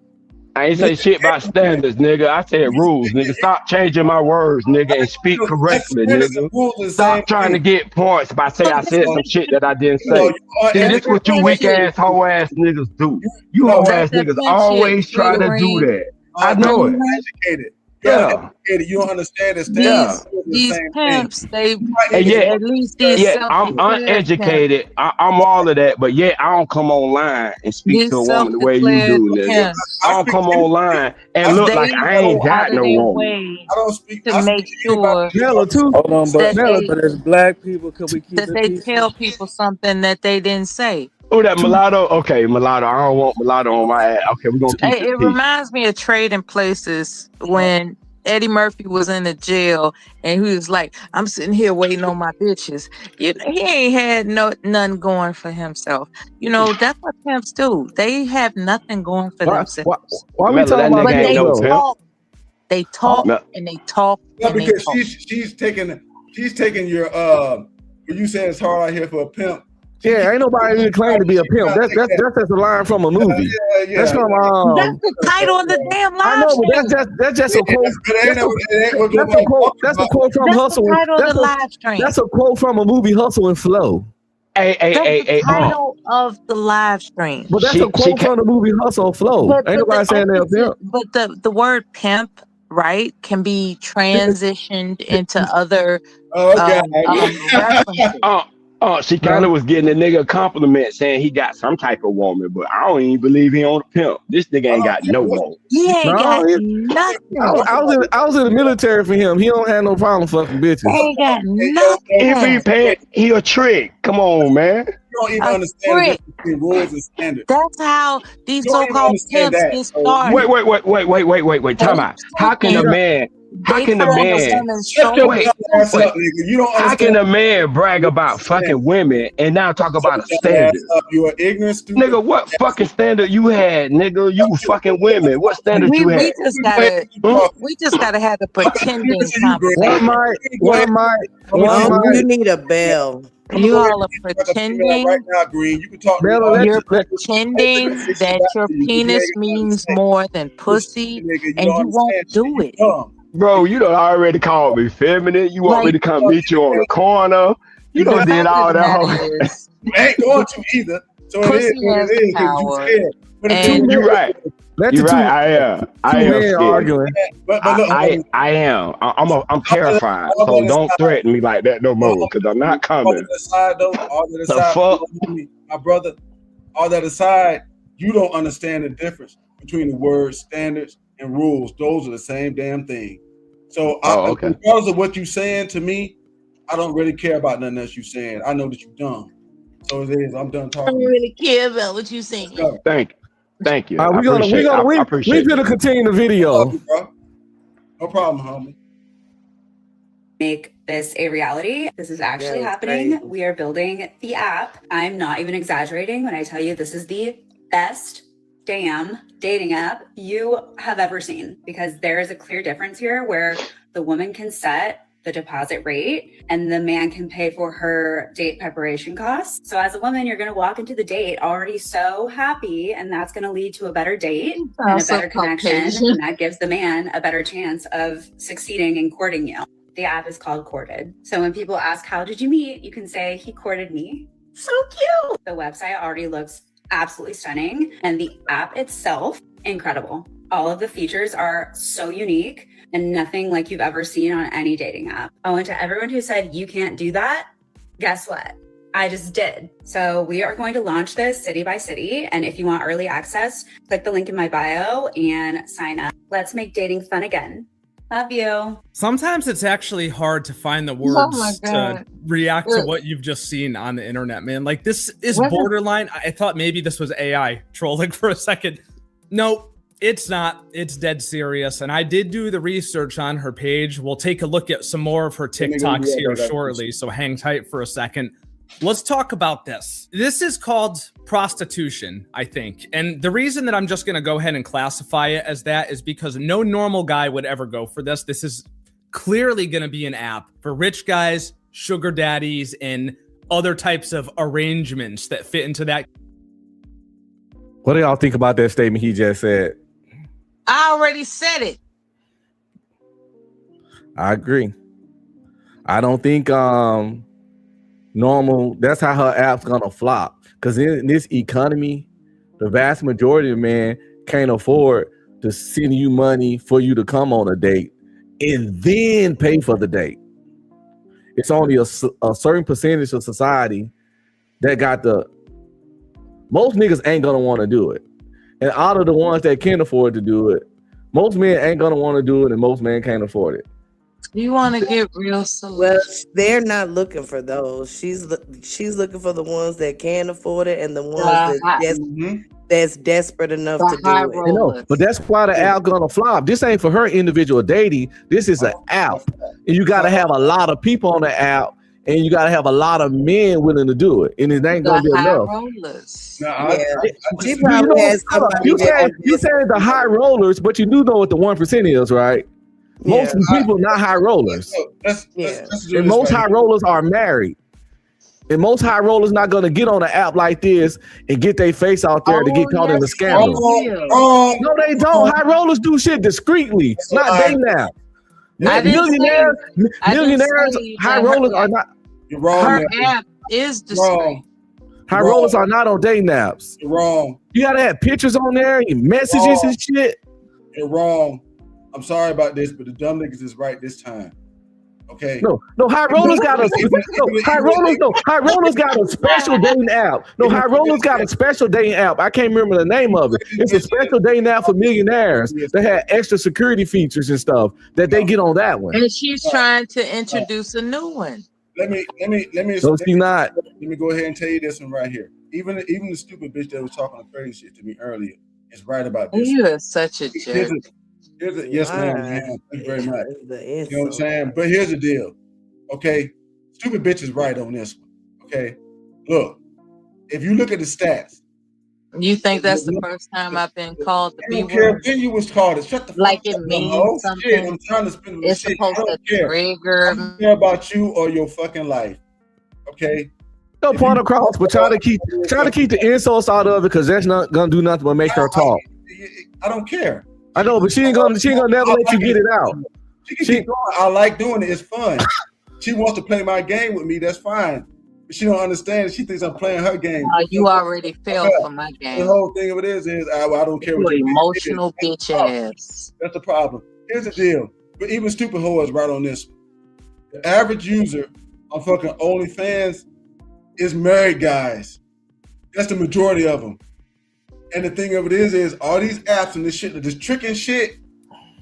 I ain't say shit about standards, nigga. I said rules, nigga. Stop changing my words, nigga, and speak correctly, nigga. Stop trying to get points by saying I said some shit that I didn't say. See, this what you weak ass, hoe ass niggas do. You hoe ass niggas always try to do that. I know it. Educated. Yeah. Educated. You don't understand the standards. These pimps, they And yet, at least these I'm uneducated. I'm all of that, but yet I don't come online and speak to a woman the way you do, nigga. I don't come online and look like I ain't got no woman. I don't speak to make sure Nella too. Hold on, but that but as black people, could we keep that it they peaceful? tell people something that they didn't say. Oh, that mulatto? Okay, mulatto. I don't want mulatto on my ass. Okay, we're gonna keep It it peace. reminds me of Trading Places when Eddie Murphy was in the jail and he was like, I'm sitting here waiting on my bitches. You know, he ain't had none going for himself. You know, that's what pimps do. They have nothing going for themselves. Why we talking about But that, they though? talk. They talk and they talk Yeah, and they because talk. she's taking your when you say it's hard out here for a pimp. Yeah, ain't nobody even claim to be a pimp. That's just a line from a movie. That's from That's the title of the damn live I know, but stream. that's just a quote. That's a quote from That's Hustle. the title of the That's live stream. a quote from a movie, Hustle and Flow. That's the title of the live stream. But that's a quote from the movie Hustle and Flow. Ain't nobody saying they're a pimp. But the word pimp, right, can be transitioned into other references. She kind of was getting a nigga a compliment saying he got some type of woman, but I don't even believe he on a pimp. This nigga ain't got no woman. He ain't got nothing. nothing. I was in the military for him. He don't have no problem fucking bitches. He ain't got nothing. If he paid, he a trick. Come on, man. You don't even understand the difference between rules and standards. That's how these so-called pimps get started. Wait. Time out. How can a man? How can a man? Wait. How can a man brag about fucking women and now talk about a standard? You are ignorant, stupid. Nigga, what fucking standard you had, nigga? You fucking women. What standard you had? We just gotta have the pretending conversation. You need a bell. You all are pretending. Right now, Green. You can talk. You're pretending that your penis means more than pussy, and you won't do it. Bro, you done already called me feminine. You want me to come meet you on the corner. You done did all that. You ain't going to either. So it is what it is. Power. You're right. You're right. I am scared. arguing. I am. I'm terrified. So don't threaten me like that no more, because I'm not coming. All that aside, my brother, all that aside, you don't understand the difference between the words standards and rules. Those are the same damn thing. So regardless of what you're saying to me, I don't really care about nothing else you're saying. I know that you're dumb. So it is. I'm done I talking. don't really care about what you're saying. Thank you. We're gonna continue the video. No problem, homie. Make this a reality. This is actually happening. We are building the app. I'm not even exaggerating when I tell you this is the best damn dating app you have ever seen, because there is a clear difference here where the woman can set the deposit rate and the man can pay for her date preparation costs. So as a woman, you're going to walk into the date already so happy, and that's going to lead to a better date and a better connection, and that gives the man a better chance of succeeding in courting you. The app is called Courted. So when people ask, how did you meet? You can say, he courted me. So cute. The website already looks absolutely stunning, and the app itself, incredible. All of the features are so unique and nothing like you've ever seen on any dating app. Oh, and to everyone who said you can't do that, guess what? I just did. So we are going to launch this city by city. And if you want early access, click the link in my bio and sign up. Let's make dating fun again. Love you. Sometimes it's actually hard to find the words to react to what you've just seen on the internet, man. Like, this is borderline. I thought maybe this was AI trolling for a second. No, it's not. It's dead serious. And I did do the research on her page. We'll take a look at some more of her TikToks here shortly, so hang tight for a second. let's talk about this. This is called prostitution, I think. And the reason that I'm just going to go ahead and classify it as that is because no normal guy would ever go for this. This is clearly going to be an app for rich guys, sugar daddies, and other types of arrangements that fit into that. What do y'all think about that statement he just said? I already said it. I agree. I don't think normal, that's how her app's gonna flop. Because in this economy, the vast majority of men can't afford to send you money for you to come on a date and then pay for the date. It's only a certain percentage of society that got the, most niggas ain't gonna want to do it. And out of the ones that can afford to do it, most men ain't gonna want to do it, and most men can't afford it. You want to get real solutions. Well, they're not looking for those. She's looking for the ones that can afford it and the ones that's desperate enough to do it. You know, but that's why the app gonna flop. This ain't for her individual dating. This is an app, and you got to have a lot of people on the app, and you got to have a lot of men willing to do it, and it ain't gonna be enough. She probably has somebody. You said the high rollers, but you do know what the 1% is, right? Most people not high rollers. And most high rollers are married. And most high rollers not gonna get on an app like this and get their face out there to get caught in the scandal. No, they don't. High rollers do shit discreetly, not they now. Millionaires, high rollers are not. You're wrong. Her app is discreet. High rollers are not on dating apps. You're wrong. You gotta have pictures on there, and messages and shit. You're wrong. I'm sorry about this, but the dumb niggas is right this time. Okay. No, high rollers got a high rollers got a special dating app. No, high rollers got a special dating app. I can't remember the name of it. It's a special dating app for millionaires that had extra security features and stuff that they get on that one. And she's trying to introduce a new one. Let me. No, she not. Let me go ahead and tell you this one right here. Even the stupid bitch that was talking crazy shit to me earlier is right about this. You are such a jerk. Yes, ma'am. Thank you very much. You know what I'm saying? But here's the deal. Okay, stupid bitch is right on this one. Okay, look, if you look at the stats. You think that's the first time I've been called the B word? I don't care when you was called it. Shut the fuck like up. It means something. Shit, I'm trying to spin it's shit. supposed to trigger. I don't care about you or your fucking life. Okay. No point across, but try to keep the insults out of it because that's not gonna do nothing but make her talk. I don't care. I know, but she ain't gonna never let you get it out. She can keep going. I like doing it. It's fun. She wants to play my game with me. That's fine. But she don't understand. She thinks I'm playing her game. You already fell for my game. The whole thing of it is I don't care what you emotional bitch ass. That's the problem. Here's the deal. But even stupid hoe is right on this one. The average user on fucking OnlyFans is married guys. That's the majority of them. And the thing of it is all these apps and this shit, this tricking shit,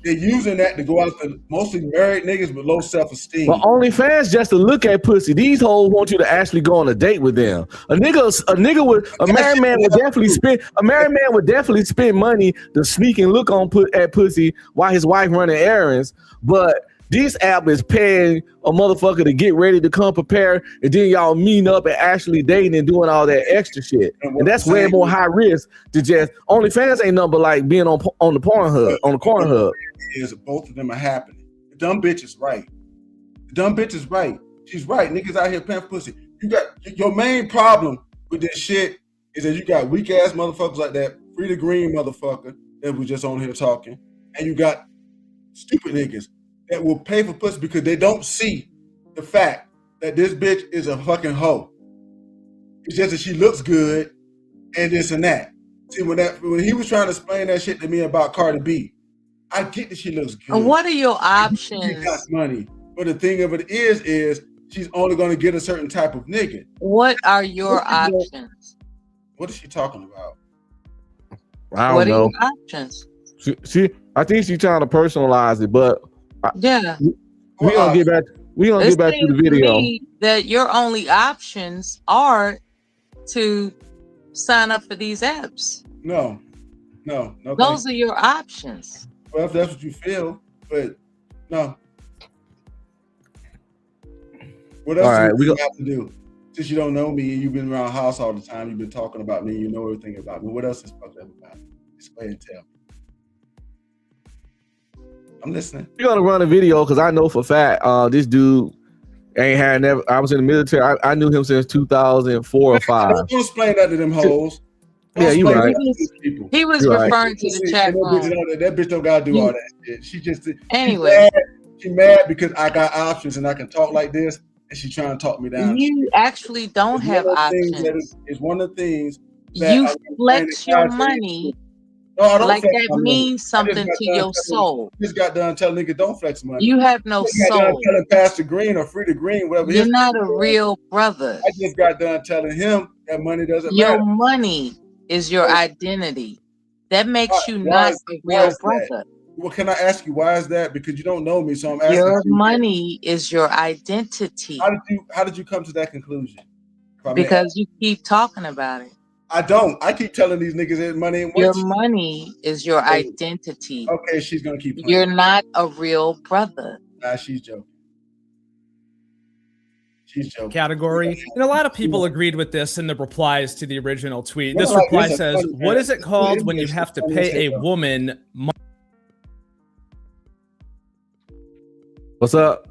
they're using that to go after mostly married niggas with low self-esteem. But OnlyFans just to look at pussy. These hoes want you to actually go on a date with them. A married man would definitely spend money to sneak and look at pussy while his wife running errands. But this app is paying a motherfucker to get ready to come prepare, and then y'all meeting up and actually dating and doing all that extra shit. And that's way more high risk to just OnlyFans ain't nothing but like being on the Pornhub, on the Pornhub. Is both of them are happening. The dumb bitch is right. She's right. Niggas out here paying for pussy. You got your main problem with this shit is that you got weak ass motherfuckers like that Free the Green motherfucker that was just on here talking, and you got stupid niggas that will pay for pussy because they don't see the fact that this bitch is a fucking hoe. It's just that she looks good and this and that. See, when he was trying to explain that shit to me about Cardi B, I get that she looks good. What are your options? She got money. But the thing of it is she's only going to get a certain type of nigga. What are your options? What is she talking about? I don't know. What are your options? I think she's trying to personalize it, but yeah, we gonna get back to the video. That your only options are to sign up for these apps. No. Those are your options. Well, if that's what you feel, but no. What else do we have to do? Since you don't know me and you've been around the house all the time, you've been talking about me, you know everything about me. What else is fucked up about me? Just go ahead and tell me. I'm listening. You're gonna run a video because I know for a fact this dude ain't had never. I was in the military. I knew him since 2004 or 5. Don't explain that to them hoes. Yeah, you right. He was You're referring to the chat room. That bitch don't gotta do all that shit. She just Anyway. She mad because I got options and I can talk like this, and she's trying to talk me down. You actually don't have options. It's one of the things You flex your money. No, I don't like flex that my money. means something to your soul. I just got done telling niggas don't flex money. You have no I got done soul. telling Pastor Green or Free the Green, whatever. You're not a real brother. I just got done telling him that money doesn't Your matter. money is your identity. That makes you not a real brother. Well, can I ask you why is that? Because you don't know me, so I'm asking Your you. money is your identity. How did you come to that conclusion? Because you keep talking about it. I don't. I keep telling these niggas that money ain't Your worth shit. money is your identity. Okay, she's gonna keep playing. You're not a real brother. Nah, she's joking. She's joking. Category. And a lot of people agreed with this in the replies to the original tweet. Well, This like, reply it's a says, funny what is it called thing. when you have to pay a woman money? What's up?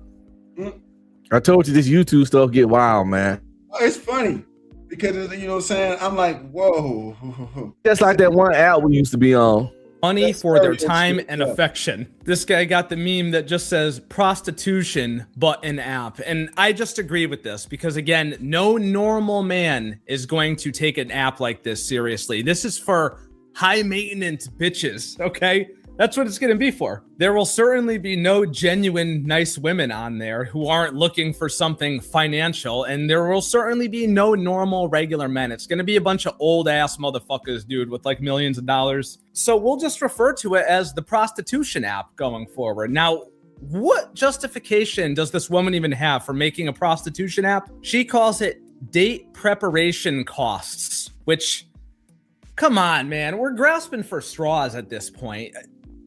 I told you this YouTube stuff get wild, man. It's funny because you know what I'm saying. I'm like, whoa. Just like that one app we used to be on. Money for their time and affection. This guy got the meme that just says prostitution, but an app. And I just agree with this because, again, no normal man is going to take an app like this seriously. This is for high maintenance bitches, okay? That's what it's going to be for. There will certainly be no genuine nice women on there who aren't looking for something financial, and there will certainly be no normal regular men. It's going to be a bunch of old ass motherfuckers, dude, with like millions of dollars. So we'll just refer to it as the prostitution app going forward. Now, what justification does this woman even have for making a prostitution app? She calls it date preparation costs, which, come on, man, we're grasping for straws at this point.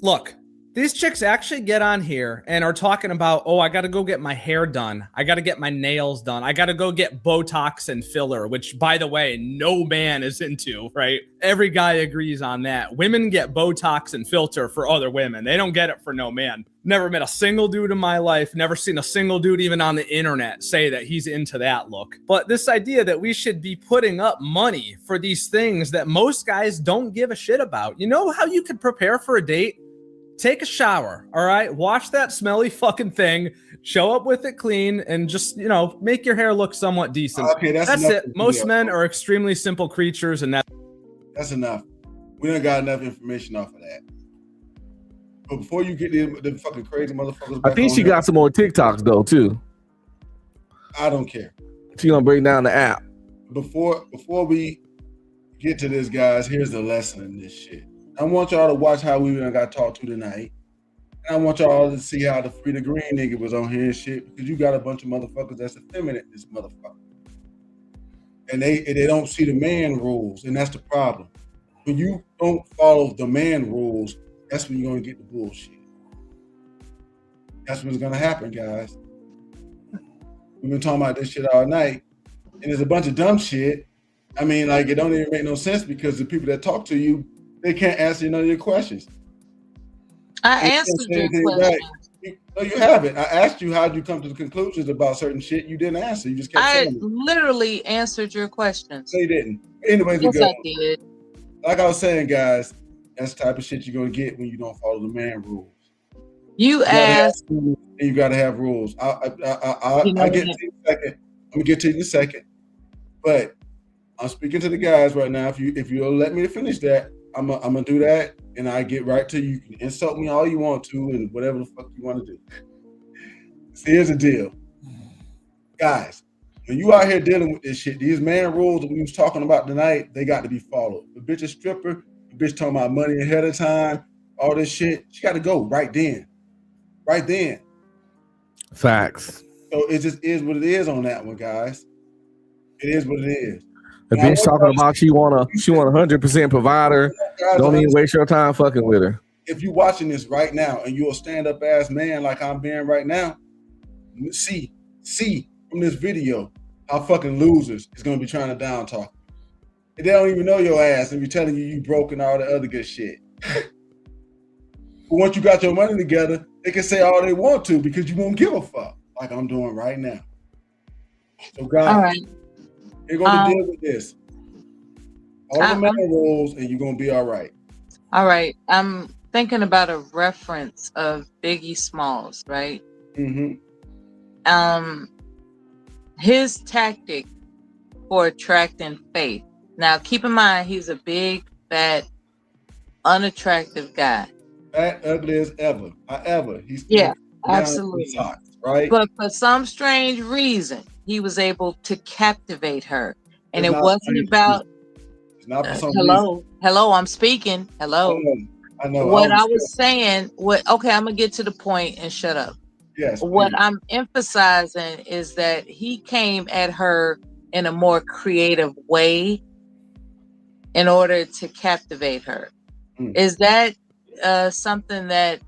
Look, these chicks actually get on here and are talking about, oh, I got to go get my hair done. I got to get my nails done. I got to go get Botox and filler, which, by the way, no man is into, right? Every guy agrees on that. Women get Botox and filter for other women. They don't get it for no man. Never met a single dude in my life. Never seen a single dude even on the internet say that he's into that look. But this idea that we should be putting up money for these things that most guys don't give a shit about. You know how you could prepare for a date? Take a shower, all right? Wash that smelly fucking thing, show up with it clean, and just, you know, make your hair look somewhat decent. Okay, that's it. Most men are extremely simple creatures, and that's enough. We done got enough information off of that. But before you get the fucking crazy motherfuckers, I think she got some more TikToks though too. I don't care. She gonna break down the app. Before we get to this, guys, here's the lesson in this shit. I want y'all to watch how we got talked to tonight. And I want y'all to see how the Free the Green nigga was on here and shit, because you got a bunch of motherfuckers that's effeminate, this motherfucker. And they don't see the man rules, and that's the problem. When you don't follow the man rules, that's when you're gonna get the bullshit. That's what's gonna happen, guys. We've been talking about this shit all night, and there's a bunch of dumb shit. I mean, like, it don't even make no sense because the people that talk to you, they can't answer none of your questions. I answered your question. No, you haven't. I asked you how'd you come to the conclusions about certain shit. You didn't answer. You just kept I saying it. literally answered your questions. No, you didn't. Anyways, yes, I did. Like I was saying, guys, that's the type of shit you're gonna get when you don't follow the man rules. You asked. And you gotta have rules. I get to you in a second. I'm gonna get to you in a second. But I'm speaking to the guys right now. If you'll let me finish that, I'm gonna do that, and I get right to you. You can insult me all you want to, and whatever the fuck you want to do. So here's the deal, guys. When you out here dealing with this shit, these man rules that we was talking about tonight, they got to be followed. The bitch is stripper, the bitch talking about money ahead of time, all this shit. She got to go right then, right then. Facts. So it just is what it is on that one, guys. It is what it is. The bitch talking about she want 100% provider. Don't even waste your time fucking with her. If you're watching this right now and you're a stand-up ass man like I'm being right now, see from this video, how fucking losers is gonna be trying to down talk. And they don't even know your ass and be telling you broke and all the other good shit. But once you got your money together, they can say all they want to because you won't give a fuck, like I'm doing right now. So guys, All right. you're gonna deal with this. All the man rules, and you're gonna be all right. All right. I'm thinking about a reference of Biggie Smalls, right? Mm-hmm. His tactic for attracting faith. Now, keep in mind, he's a big, fat, unattractive guy. Fat, ugly as ever. However, he's absolutely socks, right? But for some strange reason, he was able to captivate her, and it wasn't about. It's not for some Hello, I'm speaking. Hello. I know. What I was saying. Okay, I'm gonna get to the point and shut up. Yes. What I'm emphasizing is that he came at her in a more creative way in order to captivate her. Is that something that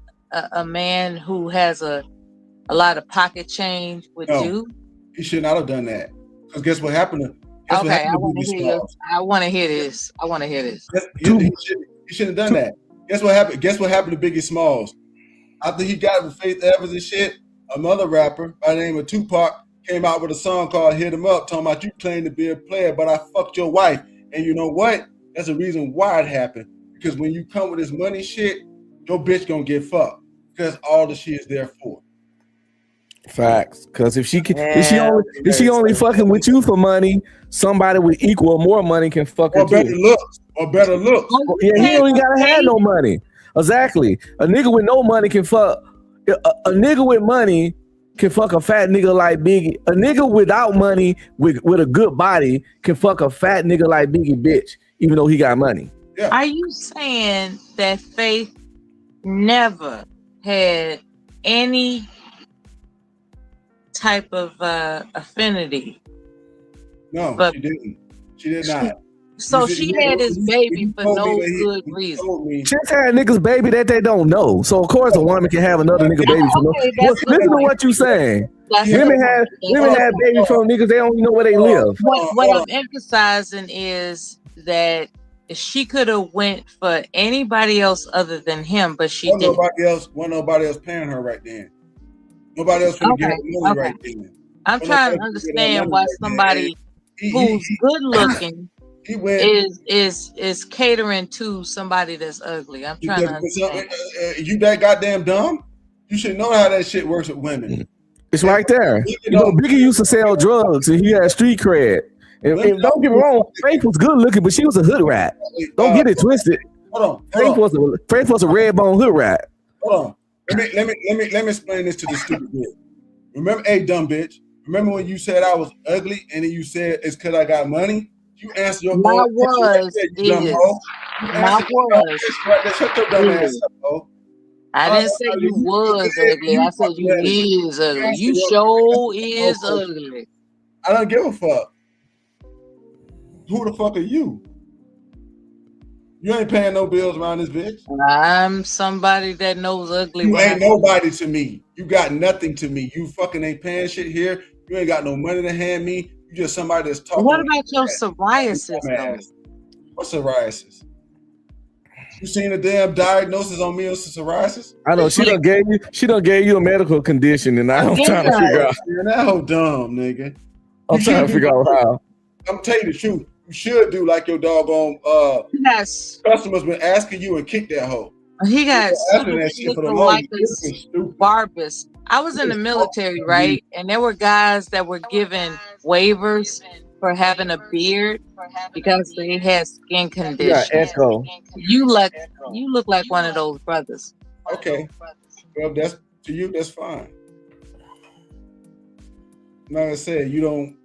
a man who has a lot of pocket change would do? He should not have done that. Because guess what happened? I want to hear this. I want to hear this. He shouldn't have done that. Guess what happened? Guess what happened to Biggie Smalls? After he got with Faith Evans and shit, another rapper by the name of Tupac came out with a song called Hit 'Em Up, talking about you claim to be a player, but I fucked your wife. And you know what? That's the reason why it happened. Because when you come with this money shit, your bitch gonna get fucked. Because all the shit is there for. Facts. Because if she only fucking with you for money, somebody with equal or more money can fuck her too. Or better looks. Yeah, he don't even gotta have no money. Exactly. A nigga with no money can fuck. A nigga with money can fuck a fat nigga like Biggie. A nigga without money with a good body can fuck a fat nigga like Biggie, bitch, even though he got money. Yeah. Are you saying that Faith never had any type of affinity? No, she didn't. She did not. So she had his baby for no good reason. Chicks had niggas baby that they don't know. So of course a woman can have another nigga baby for no. Listen to what you saying. Women have baby from niggas they don't even know where they live. What I'm emphasizing is that she could have went for anybody else other than him, but she didn't. Nobody else paying her right then. Nobody else gonna get her money right then. I'm trying to understand why somebody who's good looking is catering to somebody that's ugly. I'm trying to understand. You that goddamn dumb? You should know how that shit works with women. It's right there. You know, Biggie used to sell drugs and he had street cred. And don't get me wrong, Faith was good looking, but she was a hood rat. Don't get it twisted. Hold on. Faith was a red bone hood rat. Hold on. Let me explain this to the stupid bitch. Remember, hey dumb bitch. Remember when you said I was ugly and then you said it's because I got money? You answered your My phone. was Shut your dumb ass up, ho. I didn't say you was ugly. I said you is ugly. You sure is ugly. I don't give a fuck. Who the fuck are you? You ain't paying no bills around this bitch. I'm somebody that knows ugly. You ain't nobody to me. You got nothing to me. You fucking ain't paying shit here. You ain't got no money to hand me. You just somebody that's talking. What about your psoriasis though? What psoriasis? You seen a damn diagnosis on me of psoriasis? I know she done gave you a medical condition, and I'm trying to figure out. Man, that whole dumb nigga. I'm trying to figure out how. I'm telling you the truth. You should do like your doggone customers been asking you and kick that hoe. He got like a Barbus. I was in the military, right? And there were guys that were given waivers for having a beard because they had skin conditions. Yeah, echo. You look like one of those brothers. Okay. Well, that's to you, that's fine. Like I said, you don't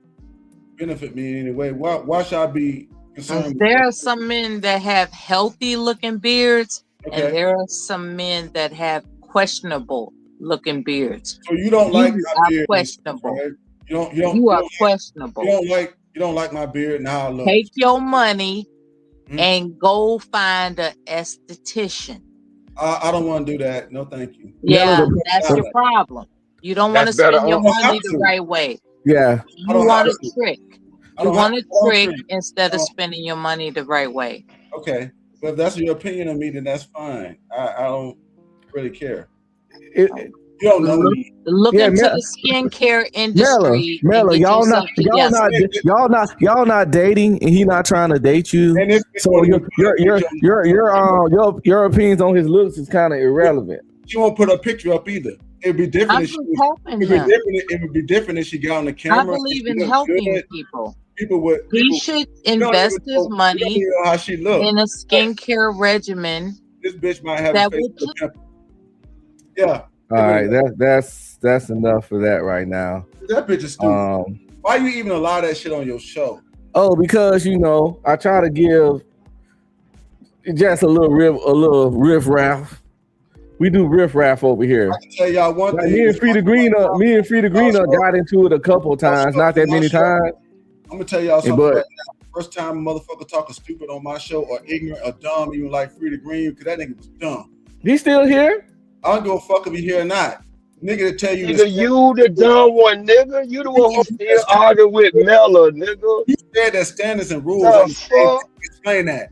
benefit me in any way. Why should I be concerned? There are some men that have healthy looking beards, and there are some men that have questionable looking beards. So you don't like my beard? Questionable. Right? You are questionable. You don't like my beard and how I look. Take your money and go find an esthetician. I don't want to do that. No, thank you. Yeah, that's your problem. You don't want to spend your money the right way. Yeah. You want a trick. I You don't want have a trick trick. instead of spending your money the right way. Okay, but if that's your opinion of me, then that's fine. I don't really care. It, You don't know Look, me. look Yeah, into Mel- the skincare industry and Mela, get y'all not, yourself together. y'all not dating, and he not trying to date you. And this bitch So won't even put a picture on- your opinions on his looks is kind of irrelevant. She won't put a picture up either. It'd be different. I'm If she just was, helping it'd be him. different. It would be different if she got on the I camera. believe and in she looked helping good. people. People would. He People, should you don't invest even his know, you don't money even know how she look. in a skincare regimen This bitch might have a that face will of a pimple. Yeah. All right, that's enough for that right now. That bitch is stupid. Why you even allow that shit on your show? Oh, because I try to give just a little riff raff. We do riff raff over here. I can tell y'all one Like thing. me and Frida Green got into it a couple times, not that many times. I'm gonna tell y'all something But- right now. First time a motherfucker talking stupid on my show or ignorant or dumb, even like Frida Green, because that nigga was dumb. He still here? I don't give a fuck if he here or not. Nigga to tell you Nigga, you the dumb one, nigga. You the one who still arguing with Mela, nigga. You said that standards and rules. The ain't the same fuck? thing. Explain that.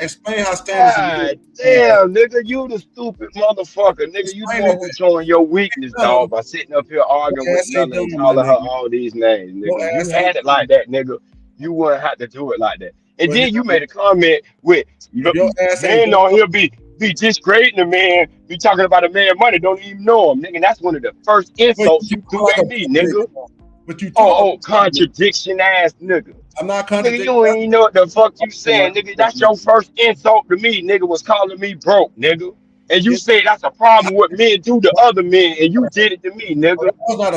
Explain how standards and God rules. damn, nigga, you the stupid motherfucker. Nigga, you the one who's showing your weakness, dog, by sitting up here arguing with ass ain't Mela and dumb, calling my her nigga. all these names, Your nigga. You ass had ain't it like that, nigga. You wouldn't have to do it like that. And But then you made a comment with your ass ain't man on here be disgrading a man, be talking about a man money, don't even know him, nigga. That's one of the first insults you threw at me, nigga. But you contradiction ass nigga. I'm not Nigga, contradicting. you ain't even know what the fuck you saying, nigga. That's your first insult to me, nigga, was calling me broke, nigga. And you said that's a problem what men do to other men, and you did it to me, nigga.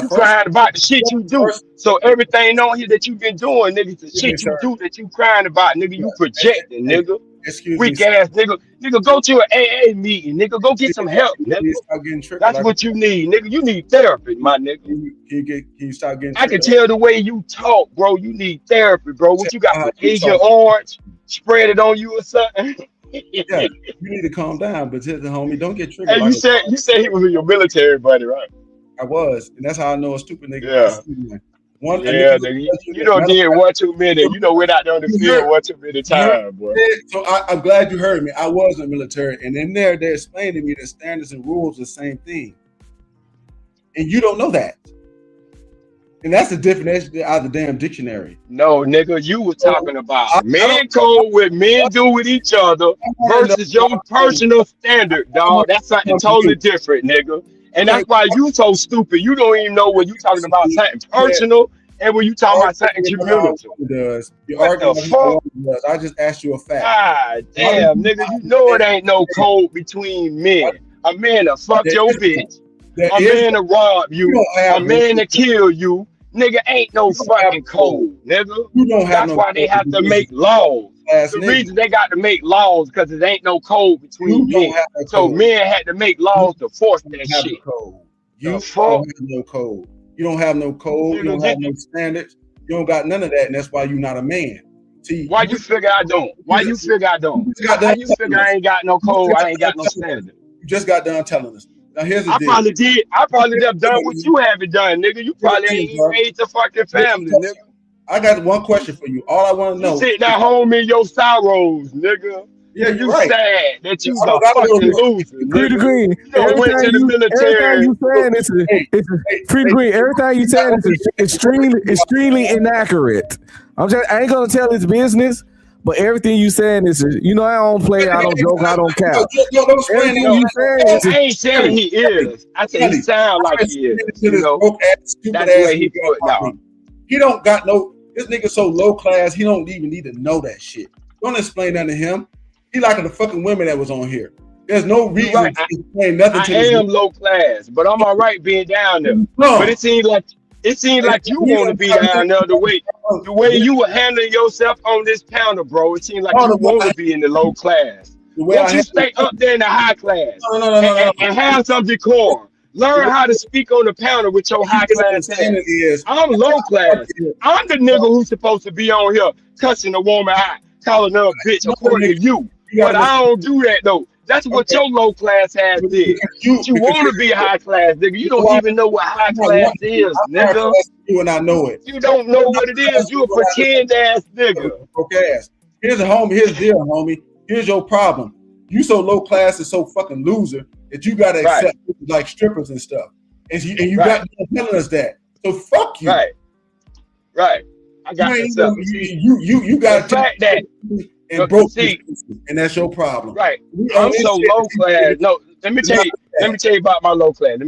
You crying about the shit you do. So everything on here that you been doing, nigga, the shit you do that you crying about, nigga, you projecting, nigga. Excuse Weak me. ass nigga. Nigga, go to an AA meeting, nigga. Go get some help, nigga. Stop getting triggered. That's what you need, nigga. You need therapy, my nigga. Can you stop getting I can triggered? tell the way you talk, bro. You need therapy, bro. What you got, How some you Agent talk. Orange? Spread it on you or something? Yeah, you need to calm down, but tell the homie, don't get triggered. Hey, like you said he was in your military, buddy, right? I was, and that's how I know a stupid nigga. Yeah. One, Yeah, nigga. You don't did one too many. You know, went out there on the field one too many times, bro. So I'm glad you heard me. I was in the military, and in there, they explained to me that standards and rules are the same thing, and you don't know that. And that's the definition out of the damn dictionary. No, nigga, you were talking about man code what men do with each other versus your personal standard, dog. That's something totally different, nigga. And that's why you so stupid. You don't even know when you talking about something personal and when you talking about something community. You're What arguing the with fuck? does. I just asked you a fact. God damn, nigga, you know it ain't no code between men. A man to fuck your bitch. A man to rob you. A man to kill you. Nigga, ain't no fucking code, nigga. That's why they have to make laws. The reason they got to make laws because it ain't no code between men. So men had to make laws to force that shit. You don't have no code. You don't have no code. You don't have no standards. You don't got none of that, and that's why you're not a man. See, why you figure I don't? Why you figure I don't? Why you figure I ain't got no code? I ain't got no standard. You just got done telling us. Now here's the deal. I probably have done what you haven't done, nigga. You probably ain't even raised a fucking family, nigga. I got one question for you. All I want to know. You sitting at home in your sorrows, nigga. Yeah, you right. sad that you a fucking loser. Frida Green, you know, went to the military. Frida Green, everything you saying is extremely inaccurate. I ain't gonna tell his business, but everything you saying is, I don't play, I don't joke, I don't count. Everything you saying I ain't saying he is. I said he sound like he is. You know, that's the way he put it out. He don't got no. This nigga so low class. He don't even need to know that shit. Don't explain that to him. He like the fucking women that was on here. There's no reason to explain nothing to I am low class, but I'm all right being down there. No. But it seems like you want to be down there the way you were handling yourself on this counter, bro. It seems like you want to be in the low class. Won't you stay up there in the high class and have some decorum? Learn how to speak on the counter with your high class ass. I'm low class. I'm the nigga who's supposed to be on here cussing a woman out, calling her a bitch according to you. But I don't do that though. That's what your low class ass did. You want to be high class, nigga. You don't even know what high class is, nigga. You and I know it. You don't know what it is. You a pretend ass nigga. Okay, ass. Here's a homie. Here's the deal, homie. Here's your problem. You so low class and so fucking loser that you gotta accept like strippers and stuff. And you got telling us that. So fuck you. Right. I got you got the fact that and broke and that's your problem. Right. I'm so low class. No, let me tell you about my low class.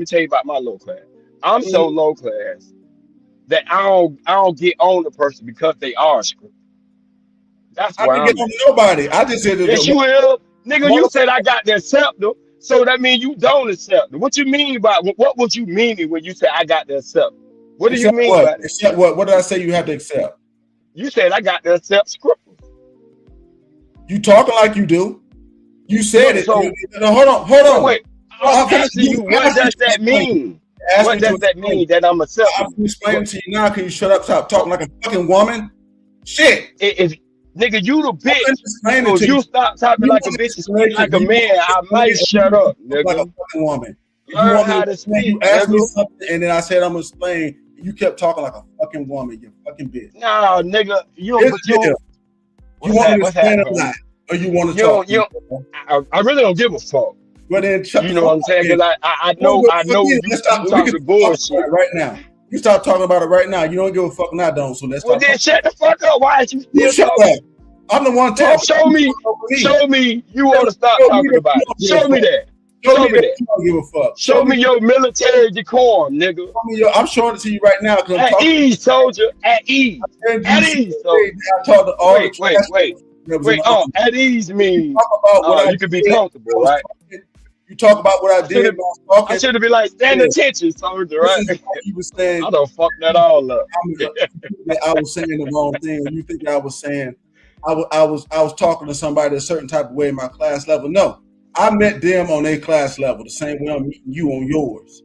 I'm so low class that I don't get on the person because they are scripted. That's why I didn't get on nobody. I just said that. Yes, you will. Nigga, you said I got the acceptor, so that means you don't accept it. What you mean by what was you meaning when you said I got the acceptor? What do you mean by that? Accept what? What did I say you have to accept? You said I got to accept scripters. You talking like you do. You said it. So, hold on. Wait, I'm asking you, what does that mean? What does that mean that I'm accepting? I'm explaining to you now. Can you shut up? Stop talking like a fucking woman. Shit. Nigga, you the bitch. So you stop talking like a bitch and speak like a man. I might shut up, nigga. Like a fucking woman. Learn how to speak. You asked me something, and then I said I'm gonna explain. You kept talking like a fucking woman. You fucking bitch. No, nigga. You want me to explain it or not? Or you want to talk? I really don't give a fuck. But then you know what I'm saying? Because I know you talking bullshit right now. You stop talking about it right now. You don't give a fuck now, don't. So let's talk. Well, then shut the fuck up. Why are you still shut up? I'm the one talking. Show me you want to stop talking about it. Show me that. Show me that. You don't give a fuck. Show me your military decorum, nigga. I'm showing it to you right now. At ease, soldier. At ease. At ease, soldier. Wait. At ease means you can be comfortable, right? You talk about what I did. I should have been like, stand attention, soldier, right? You were saying, I don't fuck that all up. I was saying the wrong thing. You think I was saying I was talking to somebody a certain type of way in my class level? No, I met them on their class level the same way I'm meeting you on yours.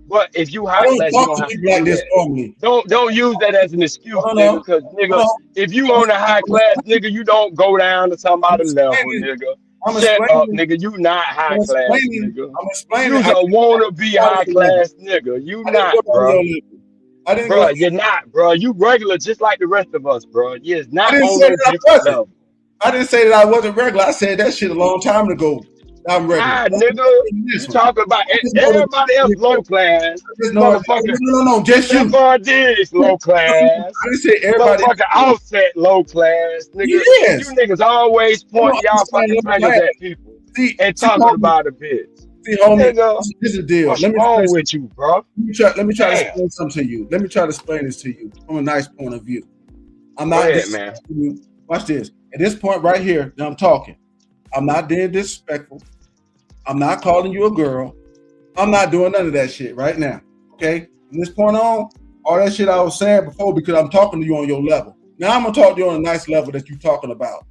But if you high class, you don't have to like this normally. Don't use that as an excuse, nigga. Because nigga, if you on a high class, nigga, you don't go down to somebody's level, nigga. Shut up, nigga. You not high class, nigga. I'm explaining. You don't wanna be high class, nigga. You not, bro. Bro, you're not, bro. You regular just like the rest of us, bro. You're not on a different level. I didn't say that I wasn't regular. I said that shit a long time ago. I'm regular. Nigga. You talking about everybody else low class. Motherfucker. No, just you. This low class. I didn't say everybody. Motherfucker Offset low class, nigga. Yes. You niggas always point y'all fucking fingers at people and talking about a bitch. See, homie, this is the deal. What's wrong with you, bro? Let me try to explain something to you. Let me try to explain this to you from a nice point of view. I'm not man. Watch this. At this point right here, that I'm talking, I'm not being disrespectful. I'm not calling you a girl. I'm not doing none of that shit right now. Okay? From this point on, all that shit I was saying before, because I'm talking to you on your level. Now I'm gonna talk to you on a nice level that you're talking about.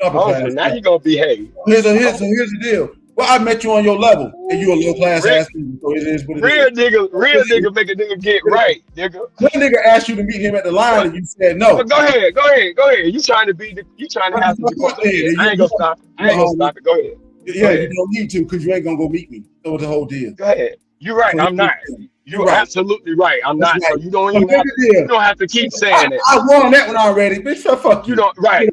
So now you gonna behave. Here's the deal. Well, I met you on your level, and you a low class ass nigga, so it is what it is. Real nigga make a nigga get right, nigga. One nigga asked you to meet him at the line, and you said no. Go ahead. You trying to have some. I ain't gonna stop it. Go ahead. Yeah, you don't need to because you ain't gonna go meet me. So it's the whole deal. Go ahead. You're right. I'm not. You're absolutely right. I'm not. So you don't even have to keep saying it. I won that one already. Bitch, fuck you. You don't. Right.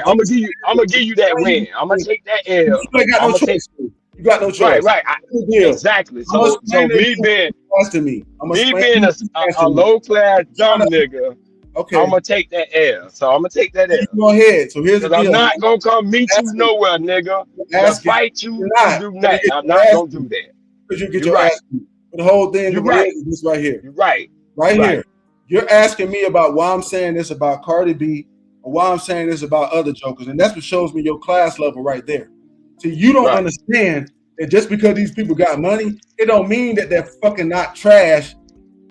I'm gonna give you that win. I'm gonna take that L. You ain't got no choice. You got no choice. Right. Exactly. So me being a low class dumb nigga. Okay. I'm gonna take that L. So I'm gonna take that L. Go ahead. So here's the deal. I'm not gonna come meet you nowhere, nigga. To fight you, do nothing. I'm not gonna do that. Because you get your ass beat. The whole thing is this right here. You're right. Right here. You're asking me about why I'm saying this about Cardi B or why I'm saying this about other jokers. And that's what shows me your class level right there. See, you don't understand that just because these people got money, it don't mean that they're fucking not trash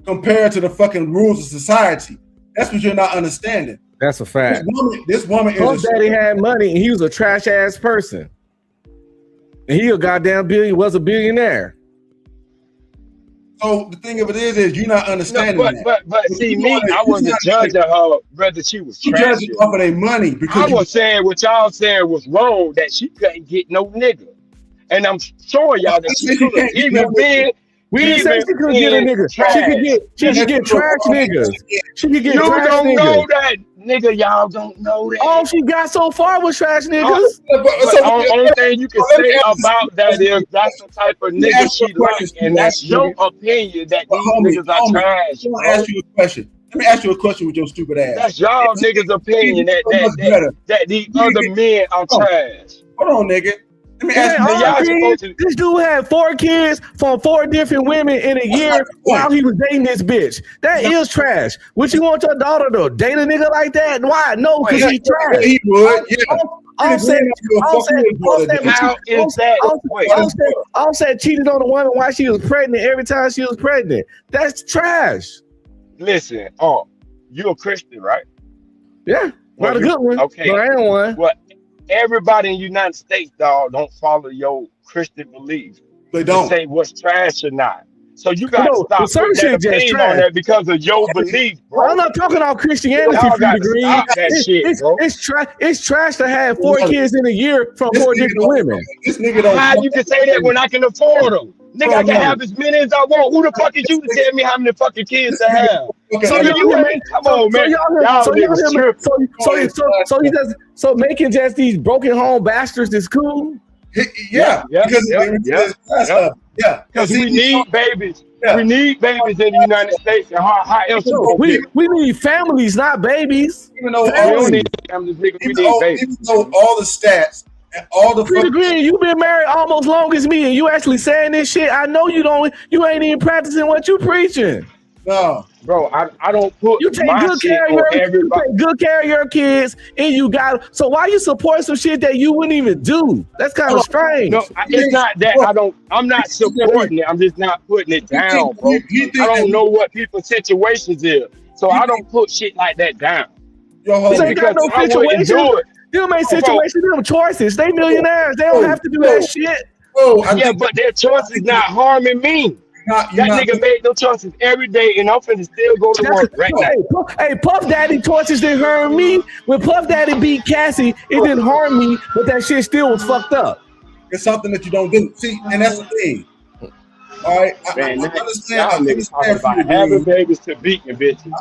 compared to the fucking rules of society. That's what you're not understanding. That's a fact. This woman is daddy had money and he was a trash ass person. And he a goddamn was a billionaire. So the thing of it is you're not understanding that. But see me, I wasn't judging her whether she was You trash. judging off of their money because I was saying what y'all saying was wrong, that she couldn't get no nigga. And I'm showing y'all that she could have even been. We didn't say she could get a nigga. Trash. She could get trash niggas. She could get You trash don't niggas. know that, nigga. Y'all don't know that. All she got so far was trash niggas. But only thing you can say about that is that's the type of nigga she likes, and that's your opinion that these niggas are trash. Let me ask you a question. Let me ask you a question with your stupid ass. That's y'all niggas' opinion that these other men are trash. Hold on, nigga. Let me ask you. This dude had 4 kids from 4 different women in a year while he was dating this bitch. That is trash. Would you want your daughter to date a nigga like that? Why? No, because he's trash. He would, yeah. Offset cheated on the woman while she was pregnant every time she was pregnant. That's trash. Listen, you a Christian, right? Yeah, not a good one. Okay, but I ain't one. Well, everybody in the United States, dog, don't follow your Christian beliefs. They don't say what's trash or not. So you got to stop certain putting that shit just opinion on that because of your belief, bro. Well, I'm not talking about Christianity. Y'all got to stop that shit, bro. It's trash to have 4 kids in a year from 4 different women. This nigga don't. How you can say that when I can afford them? Nigga, I can have as many as I want. Who the fuck is you to tell me how many fucking kids to have? So making just these broken home bastards is cool. Yeah, because we need babies. We need babies in the United States. And how else we need families, not babies. Even though we don't need families, nigga. We need babies. Even though all the stats and all the Pretty Green, you've been married almost long as me, and you actually saying this shit. I know you don't. You ain't even practicing what you preaching. No, bro, I don't put. You take good care of your kids, and you got. So why you support some shit that you wouldn't even do? That's kind of strange. No, it's not that I'm not supporting it. I'm just not putting it down, bro. I don't know what people's situations is, so I don't put shit like that down. They ain't got no situation. Them ain't situations. Them choices. They millionaires. They don't have to do that shit. Yeah, but their choices not harming me. That nigga made no choices every day, and I'm finna still go to work right now. Hey, Puff Daddy choices didn't harm me. When Puff Daddy beat Cassie, it didn't harm me, but that shit still was fucked up. It's something that you don't do. See, and that's the thing. All right, man, I understand. Y'all niggas talking about having babies to beating bitches.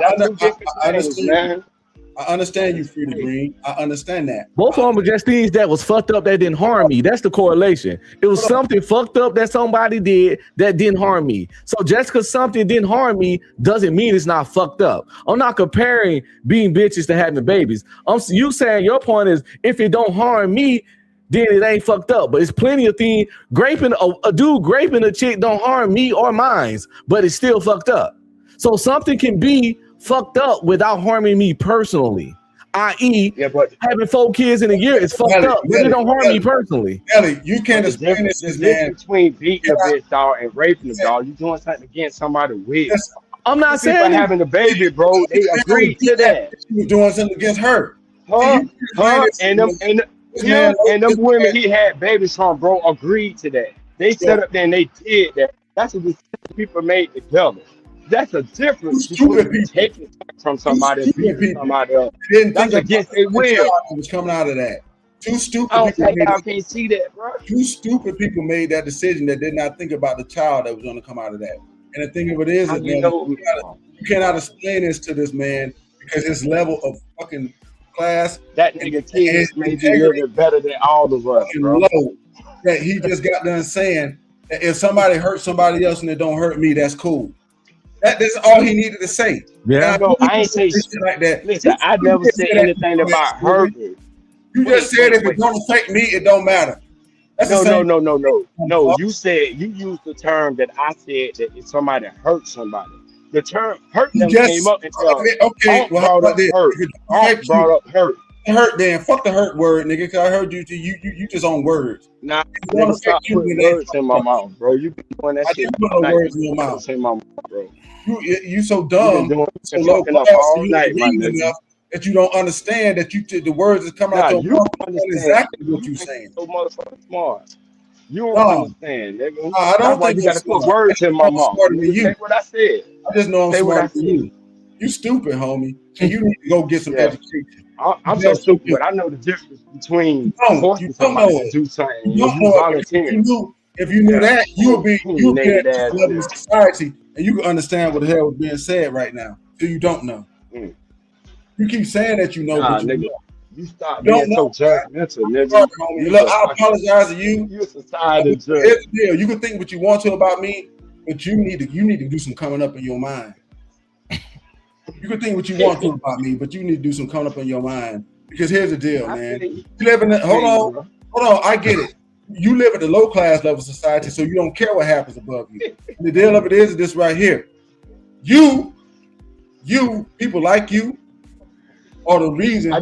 I understand you, Frida Green. I understand that. Both of them were just things that was fucked up that didn't harm me. That's the correlation. It was something fucked up that somebody did that didn't harm me. So just because something didn't harm me doesn't mean it's not fucked up. I'm not comparing being bitches to having babies. You saying your point is if it don't harm me, then it ain't fucked up. But it's plenty of things. A dude graping a chick don't harm me or mine, but it's still fucked up. So something can be fucked up without harming me personally, i.e. having 4 kids in a year is fucked up, but it don't harm me personally. Ellie, you can't explain this, man. Between beating a bitch, dog, and raping a dog, you doing something against somebody with. I'm not saying having a baby, bro. They agreed to that. You doing something against her. And them women he had babies from, bro, agreed to that. They set up there and they did that. That's what the people made together. That's a difference between taking from somebody and beating somebody else. That's against their will. Was coming out of that. Two stupid people. I can't see that, bro. 2 stupid people made that decision that did not think about the child that was going to come out of that. And the thing of it is, man, you cannot explain this to this man because his level of fucking class. That nigga kids made you a little bit better than all of us, bro. Low, that he just got done saying that if somebody hurts somebody else and it don't hurt me, that's cool. That's all he needed to say. Yeah, I ain't say shit like that. Listen, I never said anything about hurting. You just said if it don't affect me, it don't matter. No. You said you used the term that I said that if somebody hurt somebody. The term hurt them came up until brought up hurt. Hurt then. Fuck the hurt word, nigga. Cause I heard you just on words. Nah, you stop putting words in my mouth, bro. You been doing that shit. Put no words in your mouth. In my mouth, bro. You so dumb. So low class, all night, my nigga. That you don't understand that the words that come out your mouth understand exactly what you're saying. So motherfucking smart. You don't No, understand, nigga. I That's don't why think you I'm gotta put smart. words in my I'm mouth. smarter than Nigga, say you. what I said. I just know I'm Say what I smarter than said. you. You stupid, homie, and you need to go get some Yeah. education. I'm so stupid, but I know the difference between You forcing don't know somebody to it. do something You and don't you know it. volunteering. If you knew Yeah. that, you would be at Naked this ass level of bitch. society, and you can understand what the hell is being said right now. So you don't know. Mm. You keep saying that you know, Nah, but you nigga. don't. You stop You don't being so know. judgmental, nigga. Sorry, homie. You's Look, a I fucking apologize to you. you a society Here's judge. the deal. You can think what you want to about me, but you need to do some coming up in your mind. You can think what you want to about me, but you need to do some coming up in your mind. Because here's the deal, man. You live in hold on, I get it. You live at the low class level of society, so you don't care what happens above you. And the deal of it is this right here. You, people like you, are the reason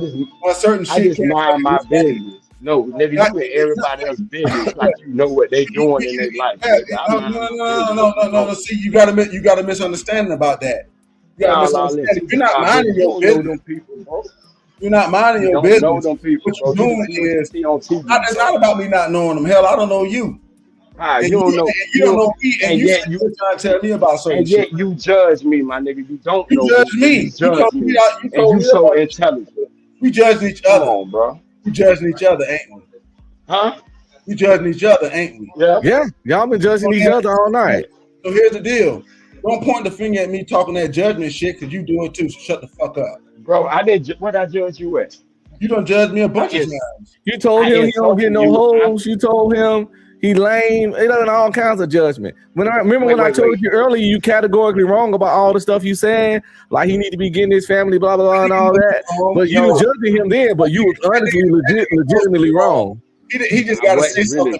why certain shit I just can't mind my fucking happen. business. No, nigga, you in everybody else's business like you know what they doing in their life, nigga. I mind my business. No. See, you got a misunderstanding about that. You got a Nah, misunderstanding. listen, You're not my minding business. You your don't know business. them people, bro. You're not minding You your don't know business. them people, What bro. you're You just doing see what you is see on TV. it's not about me not knowing them. Hell, I don't know you. Ah, And you don't know. you don't know me, and you yet you trying to tell me about certain and yet shit. you judge me, my nigga. You don't You know judge me. me. You judge me, You and told you me so about intelligent. we judging each Come other. on, bro. We judging each other, ain't we? Huh? We judging each other, ain't we? Yeah, y'all been judging each other all night. So here's the deal. Don't point the finger at me talking that judgment shit, because you do it too. So shut the fuck up. Bro, I didn't. What I judge you at? You done judged me a bunch of times. You told him he don't get no hoes. You told him he lame. It done all kinds of judgment. When I remember when I told you earlier, you categorically wrong about all the stuff you saying, like he need to be getting his family, blah blah blah, and all that. But you was judging him then, but you was honestly legitimately wrong. He just got to say something.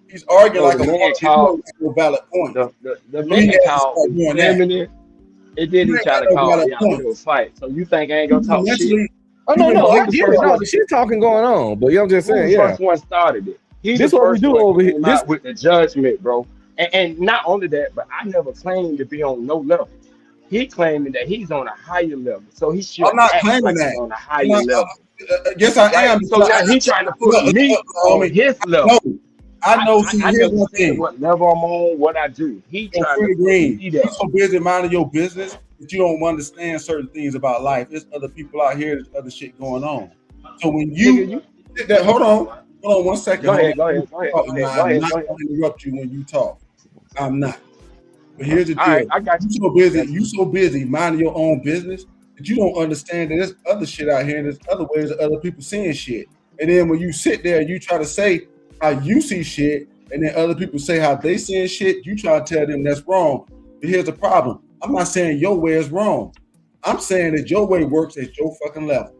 He's arguing like a man called a valid point. The man called feminine. It didn't try to call y'all into a fight. So you think I ain't gonna talk shit? Oh no, I get it. No, the shit talking going on, but I'm just saying, Who the first one started it? He this the what we first do one over here. came out with the judgment, bro. And not only that, but I never claimed to be on no level. He claiming that he's on a higher level, so he should I'm not act claiming like that. he's on a higher level. Yes, I am. So now he's trying to put me on his level. I know. I Here's never one said thing. what level I'm on, what I do. He trying to put me You're there. so busy minding your business that you don't understand certain things about life. There's other people out here. There's other shit going on. So when you hold on 1 second. Go ahead. I'm not going to interrupt you when you talk. I'm not. But here's the deal. All right, I got you. You so busy minding your own business that you don't understand that there's other shit out here and there's other ways of other people seeing shit. And then when you sit there and you try to say how you see shit, and then other people say how they seeing shit, you try to tell them that's wrong. But here's the problem. I'm not saying your way is wrong. I'm saying that your way works at your fucking level.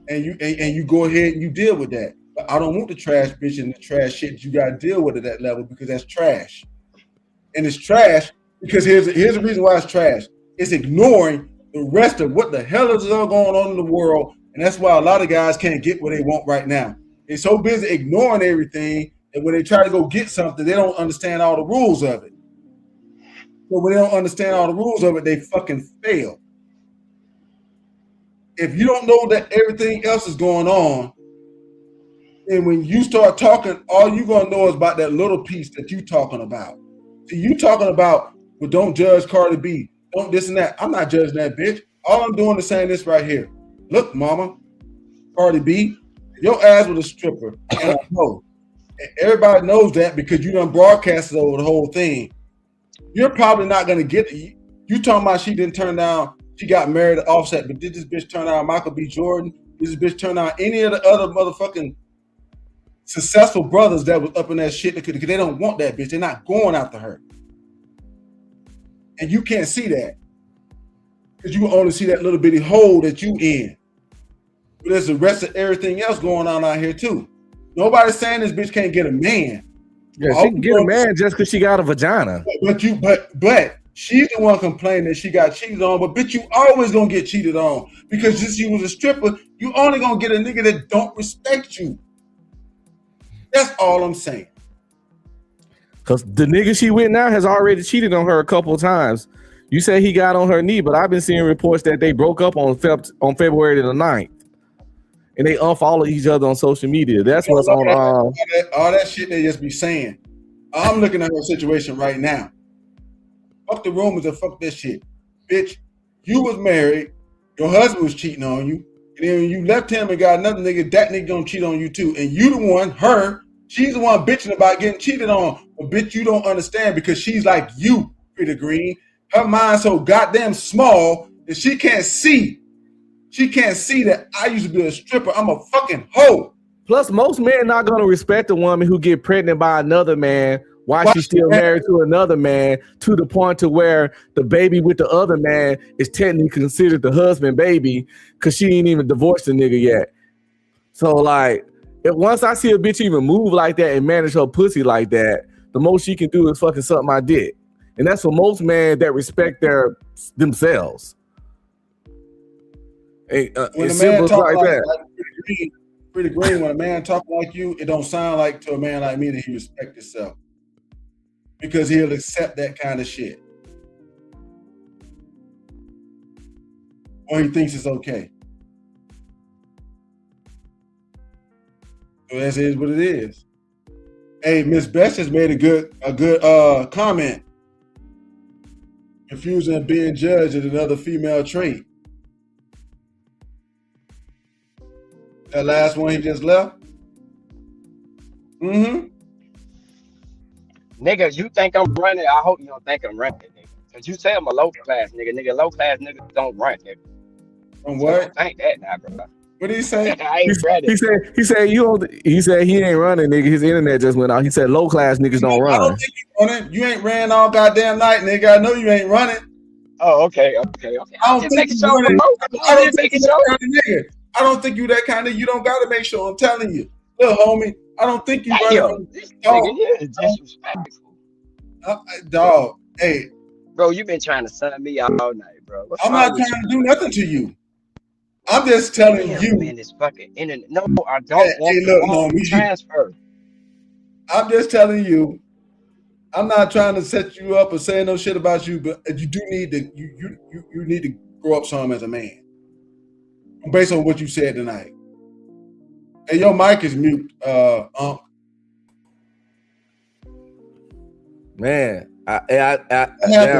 And you go ahead and you deal with that. But I don't want the trash bitch and the trash shit that you gotta deal with at that level, because that's trash. And it's trash because here's the reason why it's trash. It's ignoring the rest of what the hell is going on in the world. And that's why a lot of guys can't get what they want right now. They're so busy ignoring everything that when they try to go get something, they don't understand all the rules of it. So when they don't understand all the rules of it, they fucking fail. If you don't know that everything else is going on, and when you start talking, all you're going to know is about that little piece that you talking about. See, you talking about, well, don't judge Cardi B. Don't this and that. I'm not judging that bitch. All I'm doing is saying this right here. Look, mama, Cardi B, your ass was a stripper. And I know. And everybody knows that because you done broadcasted over the whole thing. You're probably not going to get it. You talking about she didn't turn down, she got married to Offset, but did this bitch turn down Michael B. Jordan? Did this bitch turn down any of the other motherfucking successful brothers that was up in that shit? Because they don't want that bitch. They're not going after her. And you can't see that. Because you can only see that little bitty hole that you in. But there's the rest of everything else going on out here too. Nobody's saying this bitch can't get a man. Yeah, she can get a man just because she got a vagina. But she's the one complaining that she got cheated on. But bitch, you always gonna get cheated on. Because since you was a stripper, you only gonna get a nigga that don't respect you. That's all I'm saying. Because the nigga she with now has already cheated on her a couple of times. You say he got on her knee, but I've been seeing reports that they broke up on February the 9th. and they unfollow each other on social media. That's what's on. All that shit they just be saying. I'm looking at her situation right now. Fuck the rumors and fuck this shit, bitch. You was married, your husband was cheating on you, and then you left him and got another nigga. That nigga gonna cheat on you too, and you the one, she's the one bitching about getting cheated on. But bitch, you don't understand because she's like you, Pretty Green. Her mind's so goddamn small that she can't see. She can't see that I used to be a stripper. I'm a fucking hoe. Plus, most men not gonna respect a woman who get pregnant by another man while she's still married to another man, to the point to where the baby with the other man is technically considered the husband baby because she ain't even divorced the nigga yet. So like, once I see a bitch even move like that and manage her pussy like that, the most she can do is fucking suck my dick. And that's for most men that respect themselves. When a man talk like that, Pretty Green, when a man talk like you, it don't sound like to a man like me that he respect himself. Because he'll accept that kind of shit. Or he thinks it's okay. So that is what it is. Hey, Miss Best has made a good comment. Confusing being judged is another female trait. That last one he just left? Mm-hmm. Nigga, you think I'm running? I hope you don't think I'm running, nigga. Cause you say I'm a low class nigga. Nigga, low class niggas don't run, nigga. On what? So think that now, bro. What did he say? I ain't ready. He said he ain't running, nigga. His internet just went out. He said low class niggas don't run. I don't think you running. You ain't ran all goddamn night, nigga. I know you ain't running. Oh, okay. I don't think you running. I don't think you that kind of. You don't gotta make sure. I'm telling you, little homie. I don't think you running. Dog. Hey, bro, you been trying to sun me all night, bro. I'm not trying to do nothing to you. I'm just telling you. Man, this fucking internet. No, I don't want to transfer. I'm just telling you. I'm not trying to set you up or say no shit about you, but you do need to. You need to grow up some as a man. Based on what you said tonight. Hey, your mic is mute, Man, did that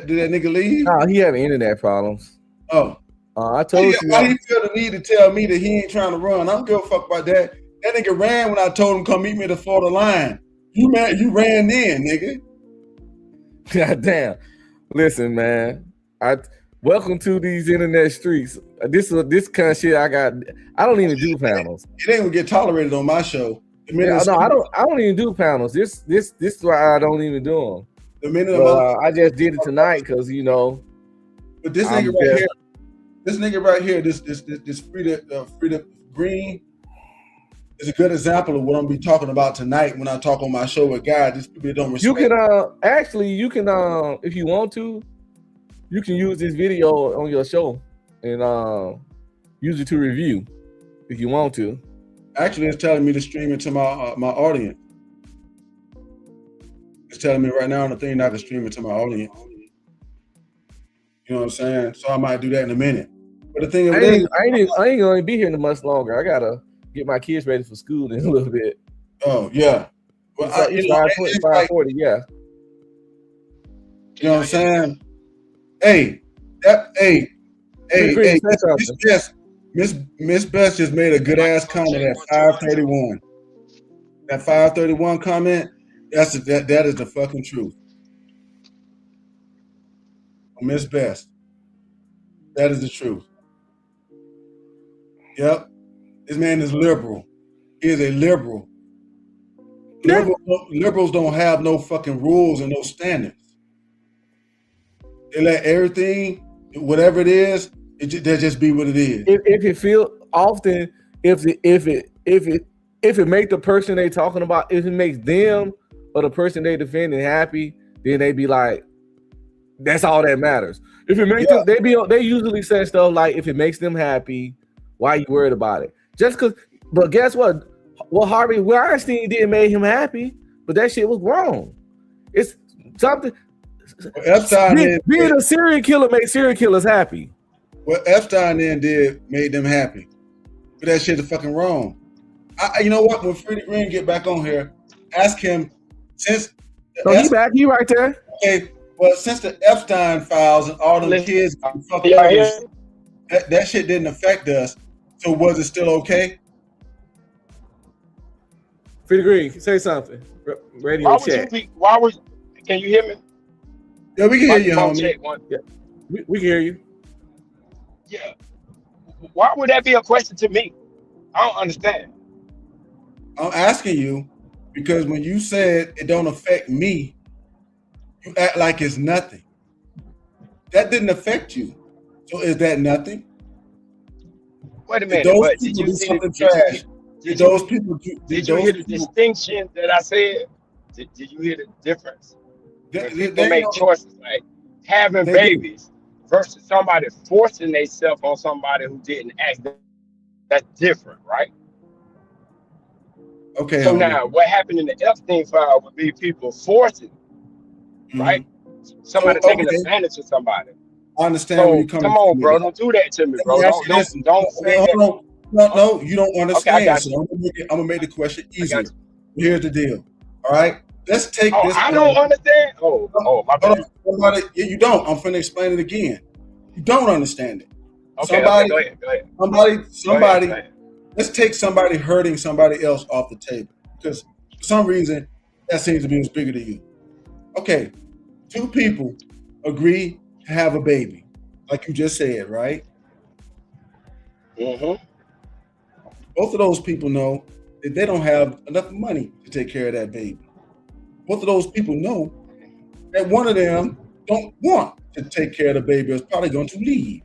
nigga leave? No, he having internet problems. Oh. I told you. Why he feel the need to tell me that he ain't trying to run? I don't give a fuck about that. That nigga ran when I told him come meet me at the Florida line. You ran in, nigga. God damn. Listen, man. Welcome to these internet streets. This kind of shit I don't even do panels. It ain't gonna get tolerated on my show. Yeah, no, I don't even do panels. This is why I don't even do them. I just did it tonight because you know. But this nigga right here, this Freedom Green is a good example of what I'm gonna be talking about tonight when I talk on my show with guys. These people don't respect. You can if you want to, you can use this video on your show and use it to review if you want to. Actually, it's telling me to stream it to my audience. It's telling me right now on the thing not to stream it to my audience. You know what I'm saying? So I might do that in a minute. But the thing is, I ain't gonna be here much longer. I gotta get my kids ready for school in a little bit. Oh yeah. Well, it's 5:40, yeah. You know what I'm saying? Hey, Miss Best just made a good ass comment at 5:31. That 5:31 comment, that is the fucking truth. Miss Best, that is the truth. Yep, this man is liberal. He is a liberal. Liberals don't have no fucking rules and no standards. They let everything, whatever it is, that just be what it is. If it feel often, if it make the person they talking about, if it makes them or the person they defending happy, then they be like, that's all that matters. If it makes them, they usually say stuff like, if it makes them happy, why you worried about it? Just because. But guess what? Well, Harvey Weinstein didn't make him happy, but that shit was wrong. It's something. Being a serial killer makes serial killers happy. What Epstein then did made them happy. But that shit is fucking wrong. You know what? When Freddie Green get back on here, ask him since. So he back? He right there? Okay. Well, since the Epstein files and all them kids, that shit didn't affect us. So was it still okay? Freddie Green, say something. Radio check. Can you hear me? Yeah, we can hear you, homie. Yeah. We can hear you. Yeah. Why would that be a question to me? I don't understand. I'm asking you because when you said it don't affect me, you act like it's nothing. That didn't affect you. So is that nothing? Wait a minute. Did those But people did you do see something the, trash? Did those people do? Did you hear the distinction that I said? Did you hear the difference? When people make choices like having babies versus somebody forcing themselves on somebody who didn't ask, that's different, right? Okay. So now, what happened in the Epstein file would be people forcing, right? Somebody taking advantage of somebody. I understand where you coming from. Come on, bro. Don't do that to me, bro. Don't say that. No, you don't understand. Okay, I got so you. I'm gonna make the question easier. Here's the deal. All right, let's take this. I don't understand. My bad. You don't. I'm finna explain it again. You don't understand it. Okay, go ahead. Somebody. Let's take somebody hurting somebody else off the table because for some reason that seems to be what's bigger than you. Okay, two people agree to have a baby, like you just said, right? Mm-hmm. Both of those people know that they don't have enough money to take care of that baby. Both of those people know that one of them don't want to take care of the baby, is probably going to leave.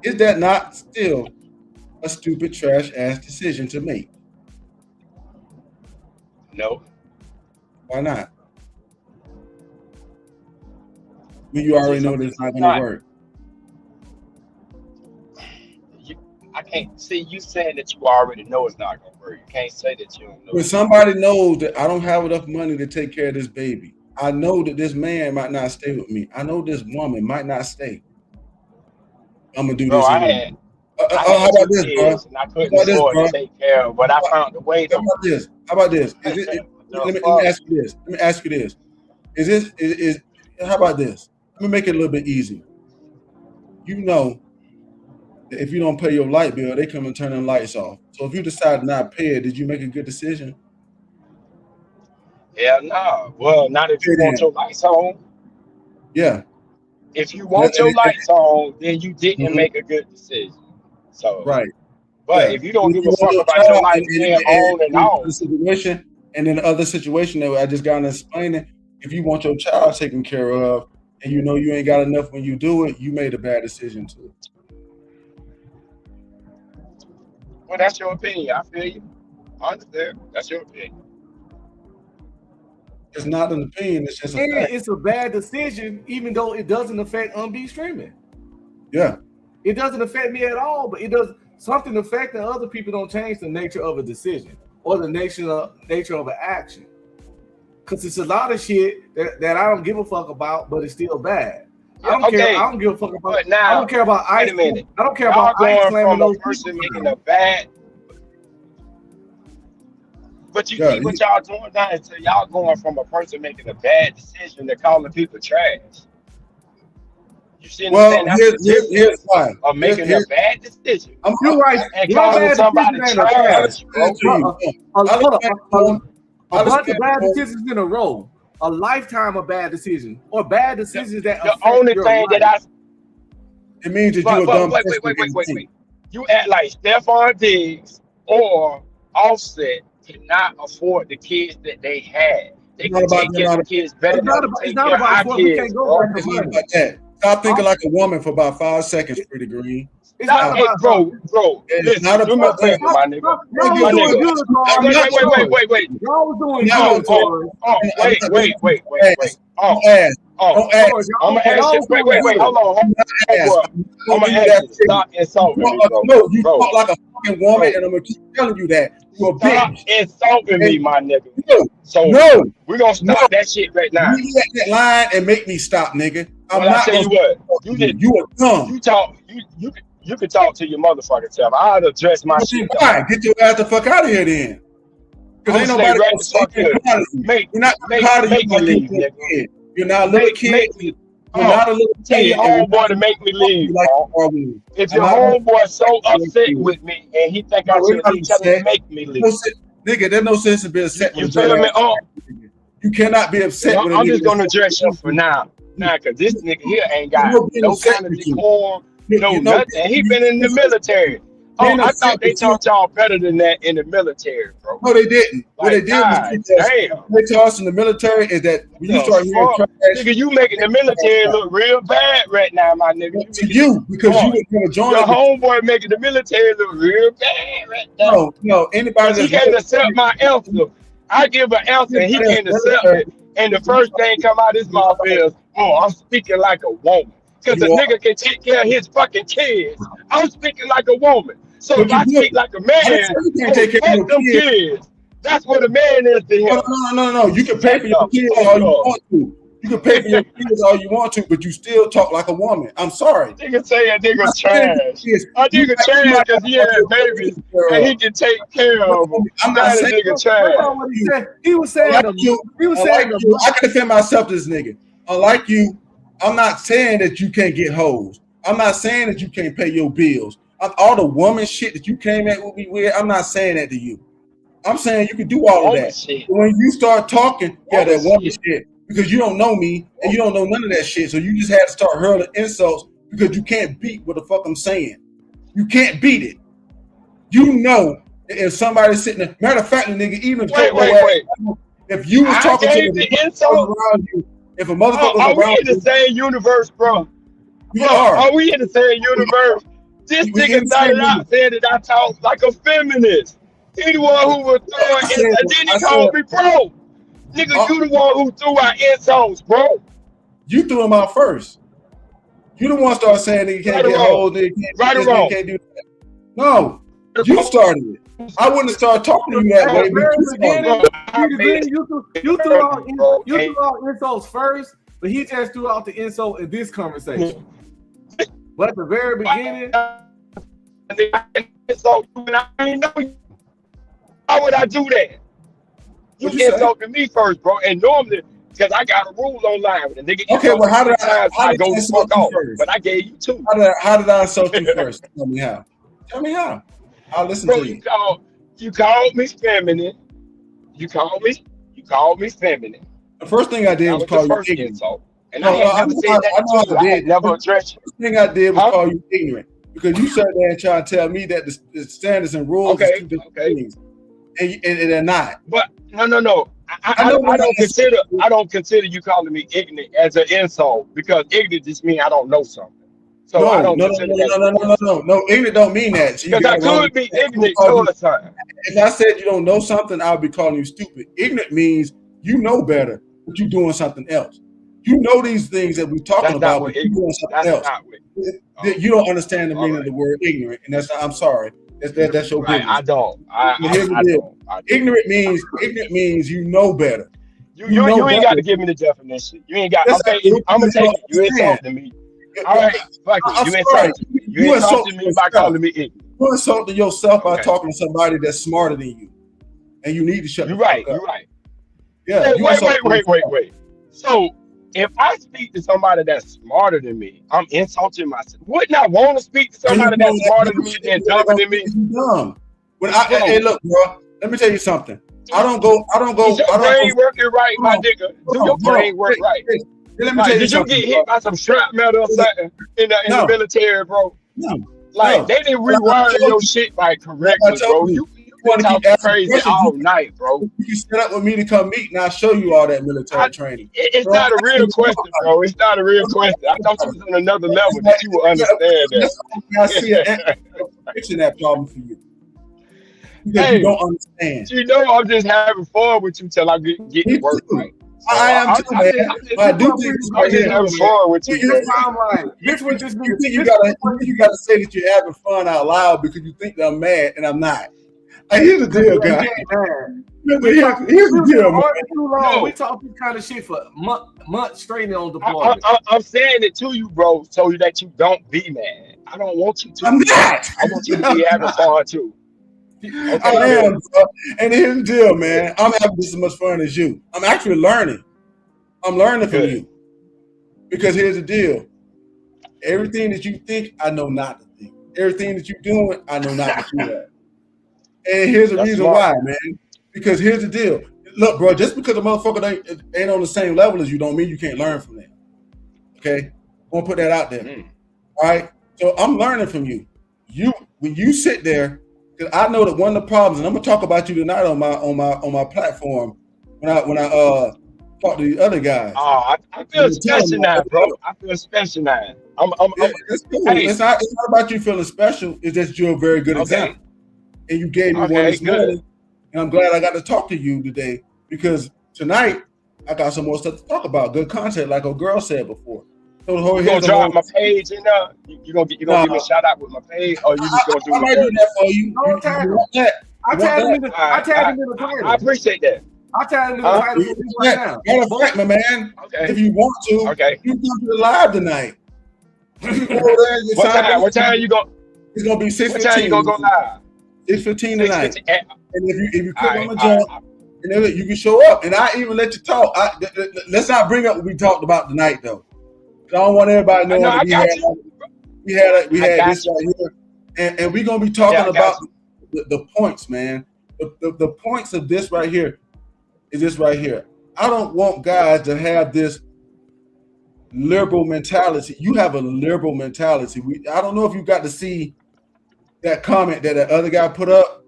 Is that not still a stupid, trash-ass decision to make? No. Why not? When you already know that it's not going to work. I can't see you saying that you already know it's not going to work. You can't say that you don't know. When somebody knows that I don't have enough money to take care of this baby, I know that this man might not stay with me. I know this woman might not stay. I'm gonna do this. I had how about this, bro? And I couldn't afford to take care of, but I found a way. How about this? How about this? Let me ask you this. Let me ask you this. How about this? Let me make it a little bit easier. You know that if you don't pay your light bill, they come and turn the lights off. So if you decide not to pay it, did you make a good decision? Hell no. Well, not if you want your lights on. Yeah. If you want your lights on, then you didn't make a good decision. So right. But if you don't give a fuck about your lights being on and off. The situation, and then the other situation that I just got to explain it, if you want your child taken care of and you know you ain't got enough when you do it, you made a bad decision too. Well, that's your opinion. I feel you. I understand. That's your opinion. It's not an opinion. It's just a fact. It's a bad decision, even though it doesn't affect Unbeat Streaming. Yeah. It doesn't affect me at all, but it does something affecting other people. Don't change the nature of a decision or the nature of an action. Because it's a lot of shit that I don't give a fuck about, but it's still bad. I don't care. I don't give a fuck about. Now, I don't care about wait ice. a minute. I don't care about ice slamming those person making a bad. But you see what y'all doing now is y'all going from a person making a bad decision to calling people trash. You see what I'm saying? Here's why. Of making a bad decision. You're right. And calling somebody trash, bro. A bunch of bad decisions in a row. A lifetime of bad decisions. Or bad decisions that the only thing that I it means that you're a dumb person. Wait. You act like Stephon Diggs or Offset cannot afford the kids that they had. They can take care of the kids better than they take care of our kids. It's not about that. Stop thinking like a woman for about 5 seconds, Pretty Green. It's not about bro. It's not about that, my nigga. Wait. Y'all was doing good. Wait. Don't ask. I'm gonna ask you. Wait. Hold on. I'm gonna ask you. Stop insulting me, bro. No, you talk like a fucking woman, and I'm gonna keep telling you that. You're a bitch. Stop insulting me, my nigga. So we're gonna stop that shit right now. You let that line and make me stop, nigga. I'm well, not. I tell you what. You are dumb. You talk. You can talk to your motherfucking self. I'll address my shit. Fine. Get your ass the fuck out of here then. Because ain't nobody gonna say you're not make me leave, nigga. You're not a little kid. You're not a little kid. Tell your homeboy to make me leave. If your homeboy so upset with me and he think I should leave, tell him to make me leave. Nigga, there's no sense in being upset. You feel me? You cannot be upset with a nigga. I'm just gonna address you for now. Nah, cause this nigga here ain't got no kind of decorum, no nothing. He been in the military. Oh, I thought they taught y'all better than that in the military, bro. No, they didn't. What they did was they taught us in the military is that when you start hearing trash, nigga, you making the military look real bad right now, my nigga. To you, because you was gonna join your homeboy making the military look real bad right now. No, anybody he can't accept my answer. I give an answer and he can't accept it. And the first thing come out of his mouth is, oh, I'm speaking like a woman. Because a nigga can take care of his fucking kids. I'm speaking like a woman. So if I speak like a man, can't take care of them kids. That's what a man is to him. No. You can pay for your kids all you want to. You can pay for your kids all you want to, but you still talk like a woman. I'm sorry. Nigga say a nigga trash. A nigga trash because he had babies and he can take care of them. I'm not saying nigga trash. He was saying I can defend myself to this nigga. Unlike you, I'm not saying that you can't get hoes. I'm not saying that you can't pay your bills. All the woman shit that you came at with me with, I'm not saying that to you. I'm saying you can do all of that. But when you start talking, that woman shit, because you don't know me and you don't know none of that shit, so you just had to start hurling insults because you can't beat what the fuck I'm saying. You can't beat it. You know if somebody's sitting there, matter of fact, nigga, even if you was talking to the insult around you, if a motherfucker was around you, are we in the same universe, bro? Are we in the same universe? This nigga started out saying that I talk like a feminist. He the one who was throwing and then he called me bro. Nigga, you the one who threw out insults, bro. You threw him out first. You the one started saying that you can't get hold, nigga. Right or wrong? Can't do that. No, you started it. I wouldn't have started talking to you that way. You threw out insults first, but he just threw out the insult in this conversation. But at the very beginning, why would I do that? You insulted me first, bro. And normally, because I got a rule online with a nigga. Okay, well, how did I go the fuck off? But I gave you two. How did I insult you first? Tell me how. Tell me how. I'll listen to you. You called me feminine. You called me feminine. The first thing I did was call you ignorant. Insult. And I never said that. I never addressed you. The first thing I did was call you ignorant because you sat there and tried to tell me that the standards and rules are two different things, and they're not. But no. I don't consider you calling me ignorant as an insult because ignorant just means I don't know something. So I don't consider that. No. Ignorant don't mean that. Because I could be ignorant all the time. If I said you don't know something, I'll be calling you stupid. Ignorant means you know better, but you're doing something else. You know these things that we're talking about, but you're doing something else. You don't understand the meaning of the word ignorant, and I'm sorry. That's your business. I don't. Ignorant means you know better. You ain't got to give me the definition. You ain't got. I'm gonna take it. You insulted me. All right, fuck it. You insulted me by calling me ignorant. You insulted yourself by talking to somebody that's smarter than you, and you need to shut. You're right. You're right. Yeah. Wait. So if I speak to somebody that's smarter than me, I'm insulting myself. Wouldn't I want to speak to somebody that's smarter than me and dumber than me? Dumb. Hey, look, bro. Let me tell you something. I don't go. Is your brain working right, my nigga? Do your brain work right? Let me tell you did something, you get hit by some shrapnel or something in the military, bro? No. They didn't rewire your shit correctly, bro. You want to keep crazy all night, bro. You set up with me to come meet, and I'll show you all that military training. It's not a real question, bro. It's not a real question. I thought you was on another level that you would understand that. I see fixing that problem for you. Because you don't understand. You know, I'm just having fun with you till I get the work right. So I am too, man. I do think I'm just having fun with you. You gotta say that you're having fun out loud because you think that I'm mad and I'm not. Here's the deal, guys. Here's the deal, man. We talk this kind of shit for months straight on deployment. I'm saying it to you, bro, so that you don't be mad. I don't want you to. I'm not. I want you to be having fun too. Okay, I am, bro. And here's the deal, man. I'm having just as much fun as you. I'm actually learning. I'm learning from you. Because here's the deal. Everything that you think, I know not to think. Everything that you're doing, I know not to do that. And here's the reason why, man. Because here's the deal. Look, bro, just because a motherfucker ain't on the same level as you don't mean you can't learn from them. Okay? I'm gonna put that out there. All right. So I'm learning from you. When you sit there, because I know that one of the problems, and I'm gonna talk about you tonight on my platform when I talk to the other guys. Oh, I feel special now, bro. I feel special now. It's cool. Hey. It's not about you feeling special. It's just you're a very good example. And you gave me one this morning. And I'm glad I got to talk to you today because tonight I got some more stuff to talk about. Good content, like a girl said before. So you gonna drop my page in there? You gonna give me a shout out with my page, or you just gonna do I might do that for you. I tagged him in the title. I appreciate that. I tagged him in the title right now. Matter of fact, my man, if you want to, you can do the live tonight. What time you go? It's gonna be 6:15. What time you gonna go live? 6:15 tonight. And if you click on the jump, and then you can show up. And I even let you talk. Let's not bring up what we talked about tonight, though. I don't want everybody knowing that we had this right here, and we're gonna be talking about the points, man. The points of this right here is this right here. I don't want guys to have this liberal mentality. You have a liberal mentality. I don't know if you got to see that comment that other guy put up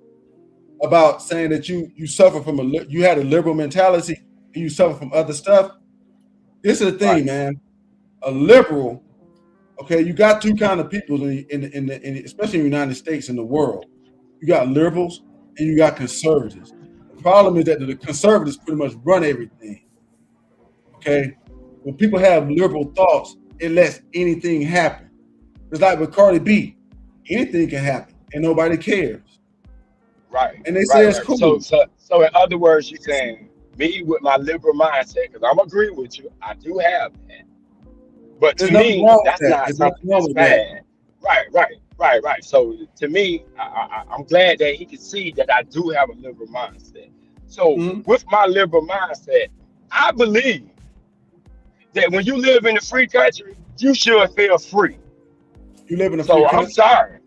about saying that you suffer from you had a liberal mentality and you suffer from other stuff. This is the thing, man. A liberal, okay, you got two kind of people in especially in the United States and the world. You got liberals and you got conservatives. The problem is that the conservatives pretty much run everything. Okay, when people have liberal thoughts, it lets anything happen. It's like with Cardi B, anything can happen and nobody cares. Right. And they say it's cool. So in other words, you're saying me with my liberal mindset, because I'm agree with you, I do have that. But to me, that's not something that's bad. Right. So to me, I'm glad that he can see that I do have a liberal mindset. So with my liberal mindset, I believe that when you live in a free country, you should feel free. You live in a free country? I'm sorry.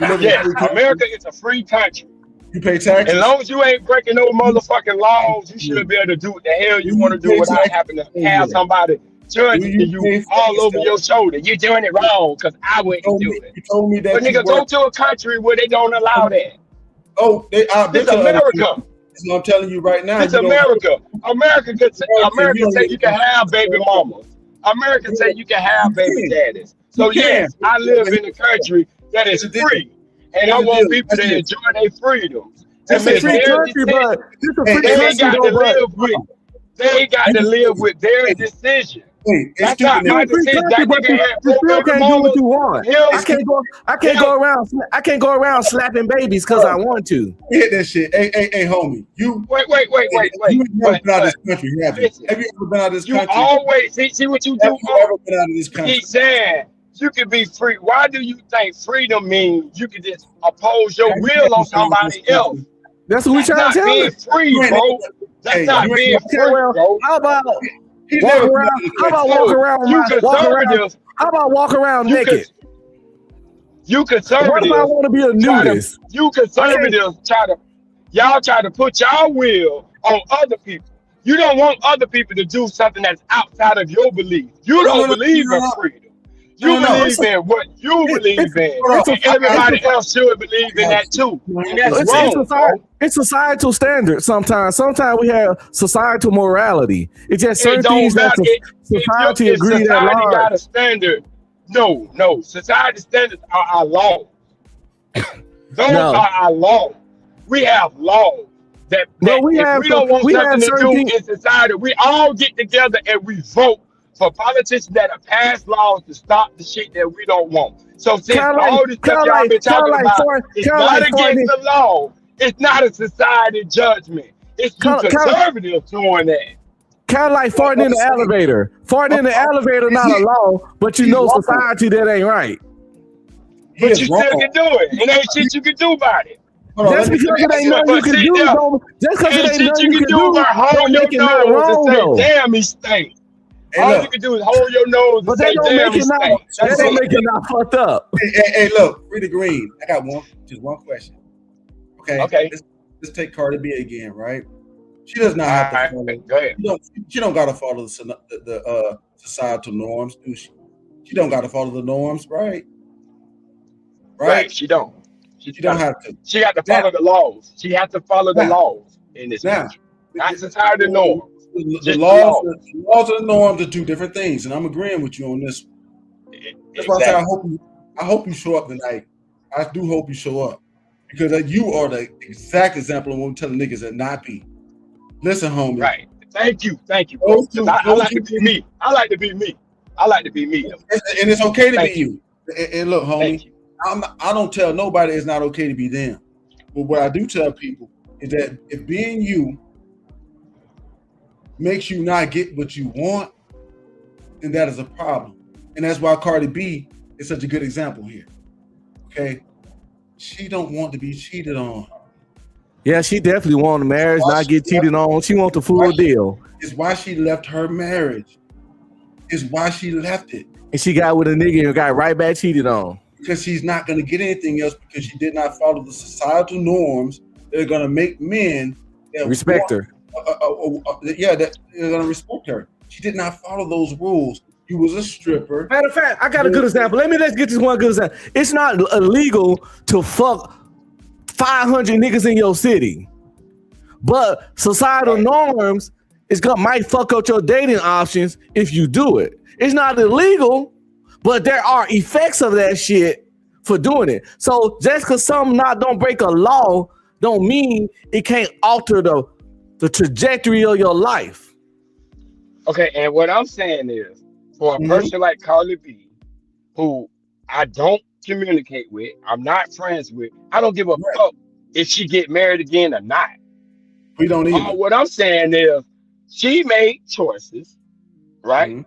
Yes, America is a free country. You pay taxes? As long as you ain't breaking no motherfucking laws, you should be able to do what the hell you want to do without having to have somebody judging you all over your shoulder. You're doing it wrong because I wouldn't do it. You told me that. But nigga, go to a country where they don't allow that. Oh, this America. So I'm telling you right now. It's America. America say you can have baby mamas. America say you can have baby daddies. So yes, I live in a country that is free. And I want people to enjoy their freedom. It's a free country, but it's a free country. They got to live with their decision. That's not my decision. But you still can't do what you want. I can't go around slapping babies because I want to. Hit that shit. Hey, homie. You wait. You never been out of this country, have you? Have you ever been out of this country? You always see what you do. Have you ever been out of this country? He's saying you can be free. Why do you think freedom means you can just oppose your will on somebody else? That's what we're trying to tell you. That's not being free, bro. That's not being free, bro. How about walk around naked? You conservatives. What if I want to be a nudist? You conservatives try to put your will on other people. You don't want other people to do something that's outside of your belief. You don't believe in freedom. You believe in what you believe in. And everybody else should believe in that too. And that's wrong. It's societal standards sometimes. Sometimes we have societal morality. It's just certain things that society agrees that society got a standard. No. Society standards are our law. Those are our law. We have laws that if we don't want something to do in society, we all get together and we vote for politicians that have passed laws to stop the shit that we don't want. So since all this stuff y'all been talking about is not against the law, it's not a society judgment. It's you conservatives doing that. Kind of like farting in the elevator. Farting in the elevator not a law, but you know society that ain't right. But you still can do it. It ain't shit you can do about it. Just because it ain't nothing you can do, just because it ain't nothing you can do, but hold your nose and say, damn, he stink. All you can do is hold your nose and say, damn, he stink. That don't make it not fucked up. Hey, look, Rita Green. I got just one question. Okay. Let's take Cardi B again, right? She does not have to follow. Go ahead. She don't got to follow the societal norms, do she? She don't got to follow the norms, right? Right. She don't. She don't have to. She got to follow the laws. She has to follow the laws in this country. Not societal norms. The laws and the norms are two different things, and I'm agreeing with you on this. That's why I say I hope you show up tonight. I do hope you show up because you are the exact example of what I'm telling niggas that not be. Listen, homie. Right. Thank you. I like to be me. I like to be me. And it's okay to be you. And look, homie, I don't tell nobody it's not okay to be them. But what I do tell people is that if being you makes you not get what you want, then that is a problem. And that's why Cardi B is such a good example here. Okay? She don't want to be cheated on. Yeah, she definitely want a marriage, not get cheated on. She want the full deal. It's why she left her marriage. It's why she left it. And she got with a nigga and got right back cheated on. Because she's not going to get anything else because she did not follow the societal norms that are going to make men respect her. That they're going to respect her. She did not follow those rules. You was a stripper. Matter of fact, I got a good example. Let's get this one good example. It's not illegal to fuck 500 niggas in your city, but societal norms might fuck up your dating options if you do it. It's not illegal, but there are effects of that shit for doing it. So just because something don't break a law, don't mean it can't alter the trajectory of your life. Okay, and what I'm saying is, for a person like Cardi B, who I don't communicate with, I'm not friends with, I don't give a fuck if she get married again or not. We don't either. What I'm saying is, she made choices, right?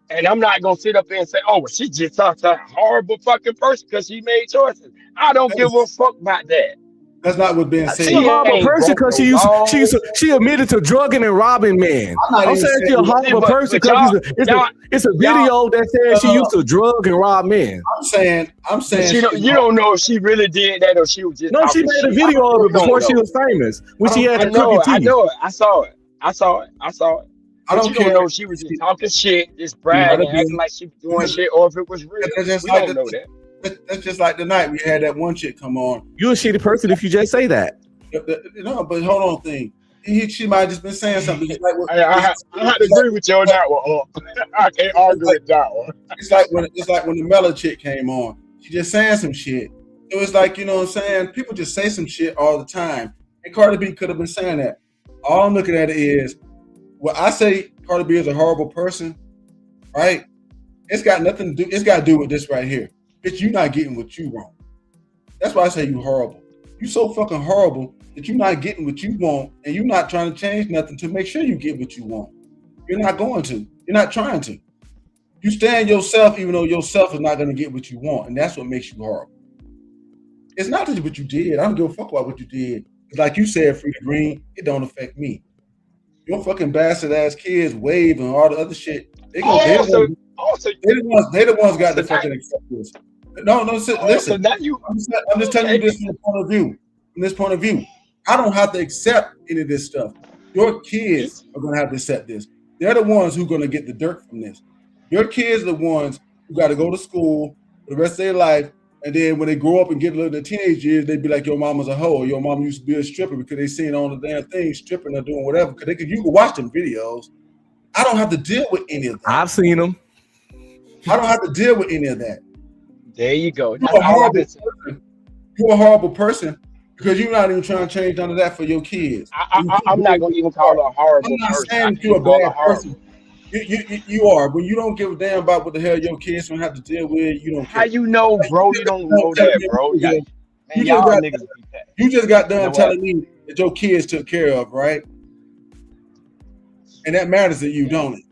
And I'm not gonna sit up there and say, "Oh, well, she just such a horrible fucking person because she made choices." I don't give a fuck about that. That's not what's being said. She's a horrible person because she admitted to drugging and robbing men. I'm saying she's a horrible person because it's a video that says she used to drug and rob men. I'm saying you don't know if she really did that or she was just. No, she made a video of it before she was famous when she had the crooked teeth. I know it. I saw it. I don't care. Know if she was just talking shit, just bragging, acting like she was doing shit, or if it was real. We don't know that. That's just like the night we had that one chick come on. You're a shitty person if you just say that. No, but hold on, thing. She might have just been saying something. Like I have to agree with you on that one. I can't argue with that one. It's like when the Mellow chick came on. She just saying some shit. It was like, you know what I'm saying? People just say some shit all the time. And Cardi B could have been saying that. All I'm looking at it is, well, I say Cardi B is a horrible person, right? It's got nothing to do. It's got to do with this right here. Bitch, you not getting what you want. That's why I say you horrible. You so fucking horrible that you're not getting what you want, and you're not trying to change nothing to make sure you get what you want. You're not going to. You're not trying to. You stand yourself, even though yourself is not going to get what you want, and that's what makes you horrible. It's not just what you did. I don't give a fuck about what you did. It's like you said, Frida Green, it don't affect me. Your fucking bastard ass kids, Wave and all the other shit. They the ones got the fucking acceptance. No, listen. I'm just telling you this from the point of view. From this point of view, I don't have to accept any of this stuff. Your kids are gonna have to accept this. They're the ones who are gonna get the dirt from this. Your kids are the ones who got to go to school for the rest of their life, and then when they grow up and get a little in their teenage years, they be like, "Your mama's a hoe. Or your mom used to be a stripper," because they seen all the damn things stripping or doing whatever. Because you can watch them videos. I don't have to deal with any of that. I've seen them. I don't have to deal with any of that. There you go. You're a horrible person because you're not even trying to change none of that for your kids. I'm not going to even call her a horrible person. I'm not saying you're a bad person. You are. When you don't give a damn about what the hell your kids don't have to deal with, you don't care. How you know, bro? You don't know that, bro. You just got done telling me that your kids took care of, right? And that matters to you, don't it?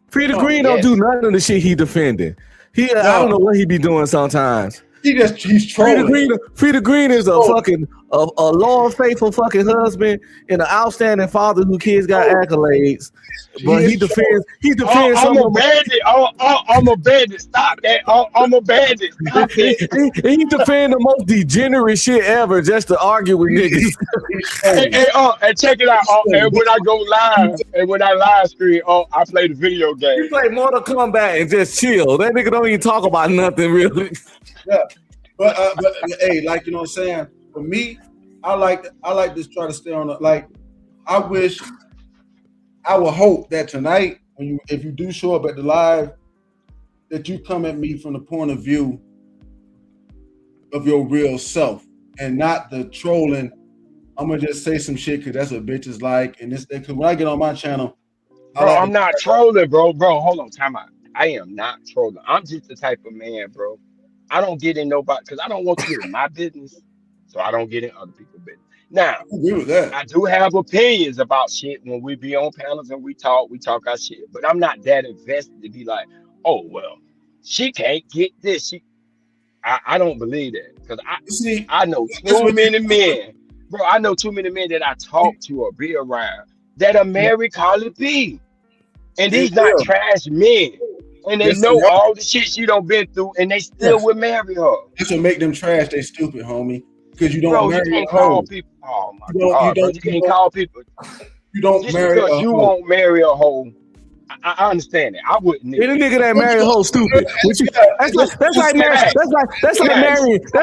Frida Green don't do none of the shit he defending. I don't know what he be doing sometimes. he's trolling. Frida Green is a fucking a loyal, faithful fucking husband and an outstanding father who kids got accolades. But he defends. I'm a bandit. I'm a bandit. Stop that. I'm a bandit. Stop it. He defend the most degenerate shit ever just to argue with niggas. And check it out. And when I go live, and when I live stream, I play the video game. You play Mortal Kombat and just chill. That nigga don't even talk about nothing really. Yeah, but hey, like you know what I'm saying. For me, I like to try to stay on the like. I would hope that tonight, if you do show up at the live, that you come at me from the point of view of your real self and not the trolling. I'm gonna just say some shit because that's what bitches like. And this, because when I get on my channel, bro, I'm not trolling, bro. Bro, hold on, time out. I am not trolling. I'm just the type of man, bro. I don't get in nobody because I don't want you in my business, so I don't get in other people's business. Now, I do have opinions about shit when we be on panels and we talk our shit. But I'm not that invested to be like, oh well, she can't get this. I don't believe that because I know too many men, bro. I know too many men that I talk to or be around that are married Carly B, and these not trash men, and they know all the shit she done been through, and they still would marry her. This will make them trash. They stupid, homie. Because you don't bro, marry you can't call people. Oh my god, bro, you can't call people. You don't just marry because you won't marry a hoe. I understand it. I wouldn't. Any nigga that marry a hoe stupid. That's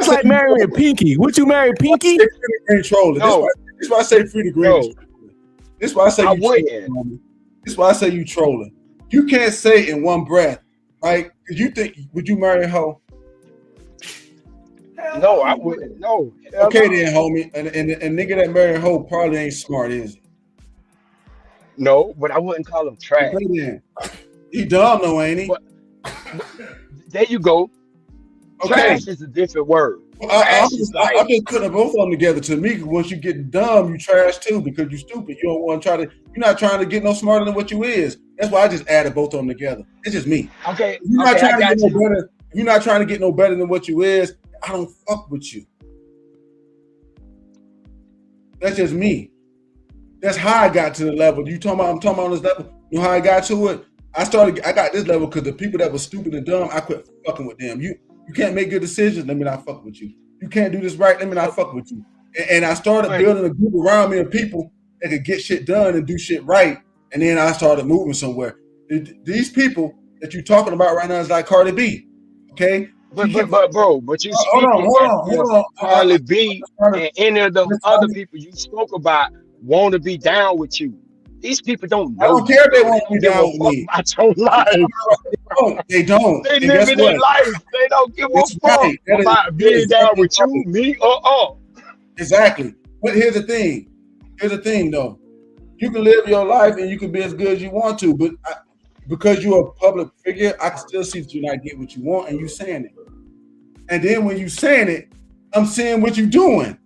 like marrying Pinky. Would you marry Pinky? Trolling. No. This is why I say Frida Green. This is why I say you trolling. This is why I say you trolling. You can't say in one breath, right? Because you think, would you marry a hoe? No, I wouldn't. No. Okay then, homie. And nigga that marry a hoe probably ain't smart, is he? No, but I wouldn't call him trash. He dumb though, ain't he? But there you go. Okay. Trash is a different word. I'm just putting both of them together. To me, once you get dumb, you trash too because you stupid. You don't want to you're not trying to get no smarter than what you is. That's why I just added both of them together. It's just me. Okay. You're not trying to get no better. You're not trying to get no better than what you is. I don't fuck with you. That's just me. That's how I got to the level. I'm talking about on this level. You know how I got to it? I got this level because the people that were stupid and dumb, I quit fucking with them. You can't make good decisions, let me not fuck with you. You can't do this right, let me not fuck with you. And I started building a group around me of people that could get shit done and do shit right. And then I started moving somewhere. These people that you're talking about right now is like Cardi B. Okay? But you speaking hold on. Carly B and any of the other people you spoke about want to be down with you. These people don't know. I don't care if they want to be down with me. I don't lie. They don't. They live in their life. They don't give a fuck about being down with you, me, or Exactly. But here's the thing. Though. You can live your life and you can be as good as you want to, but because you're a public figure, I can still see that you're not getting what you want and you saying it. And then when you saying it, I'm seeing what you're doing.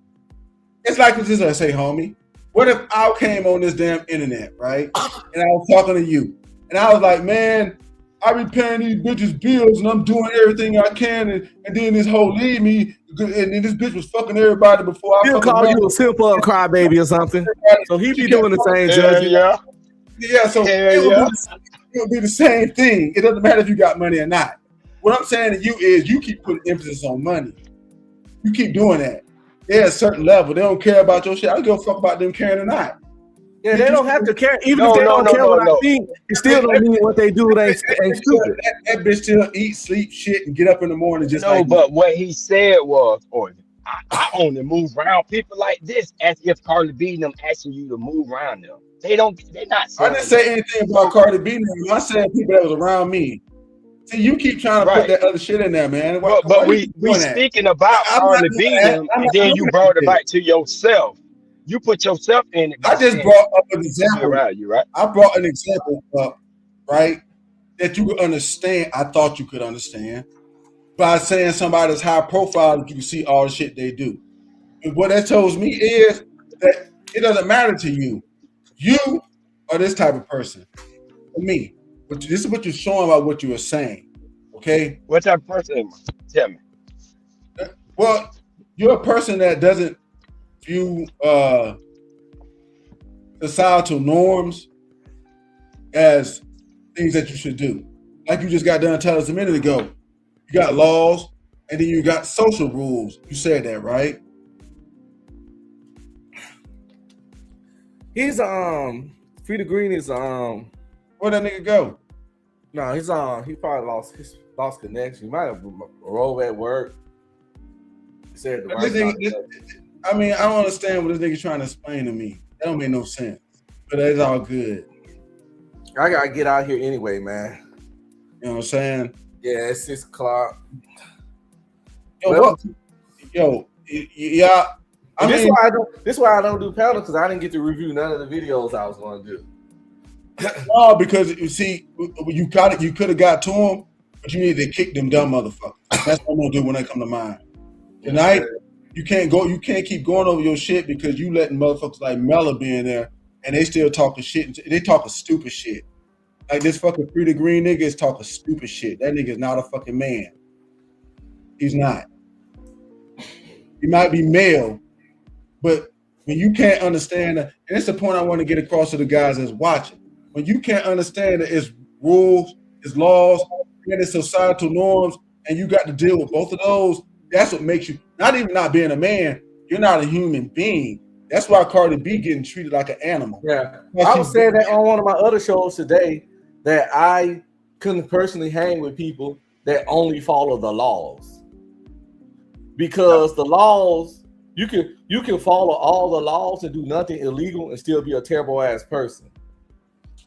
It's like this. I say, homie, what if I came on this damn internet, right? And I was talking to you. And I was like, man, I be paying these bitches bills and I'm doing everything I can. And then this hoe leave me. And then this bitch was fucking everybody before I He'll call you a simple crybaby or something. So he be doing the same judging. Yeah, so it would be the same thing. It doesn't matter if you got money or not. What I'm saying to you is you keep putting emphasis on money. You keep doing that. They're at a certain level. They don't care about your shit. I don't give a fuck about them caring or not. Yeah, they don't have to care. Even if they don't care what I think, it still don't mean what they do ain't stupid. That bitch still eat, sleep, shit, and get up in the morning just no, but what he said was, I only move around people like this as if Cardi B them asking you to move around them. They're not I didn't say anything about Cardi B. I said people that was around me. See, you keep trying to put that other shit in there, man. But we speaking about Cardi B them, and then you brought it back to yourself. You put yourself in it. I just brought up an example. You're right. I brought an example up, right, that you could understand. I thought you could understand by saying somebody's high profile, you can see all the shit they do. And what that tells me is that it doesn't matter to you. You are this type of person. For me, but this is what you're showing about what you were saying. Okay. What type of person? Tell me. Well, you're a person that doesn't view societal norms as things that you should do. Like you just got done telling us a minute ago. You got laws and then you got social rules. You said that, right? He's Frida Green is where'd that nigga go? No, he's he probably lost connection. He might have rolled at work. He said the right I mean, I don't understand what this nigga's trying to explain to me. That don't make no sense. But that's all good. I gotta get out here anyway, man. You know what I'm saying? Yeah, it's 6 o'clock. Yeah. This is why I don't do panel, because I didn't get to review none of the videos I was going to do. No, because you see, you could have got to them, but you need to kick them dumb motherfuckers. That's what I'm gonna do when they come to mine. Tonight, you can't keep going over your shit because you letting motherfuckers like Mella be in there and they still talking shit. They talking stupid shit. Like this fucking Frida Green nigga is talking stupid shit. That nigga is not a fucking man. He's not. He might be male, but when you can't understand that, and it's the point I want to get across to the guys that's watching. When you can't understand that it's rules, it's laws, and it's societal norms, and you got to deal with both of those, that's what makes you, not even not being a man, you're not a human being. That's why Cardi B getting treated like an animal. Yeah. I was saying that on one of my other shows today, that I couldn't personally hang with people that only follow the laws. Because the laws, you can follow all the laws and do nothing illegal and still be a terrible ass person.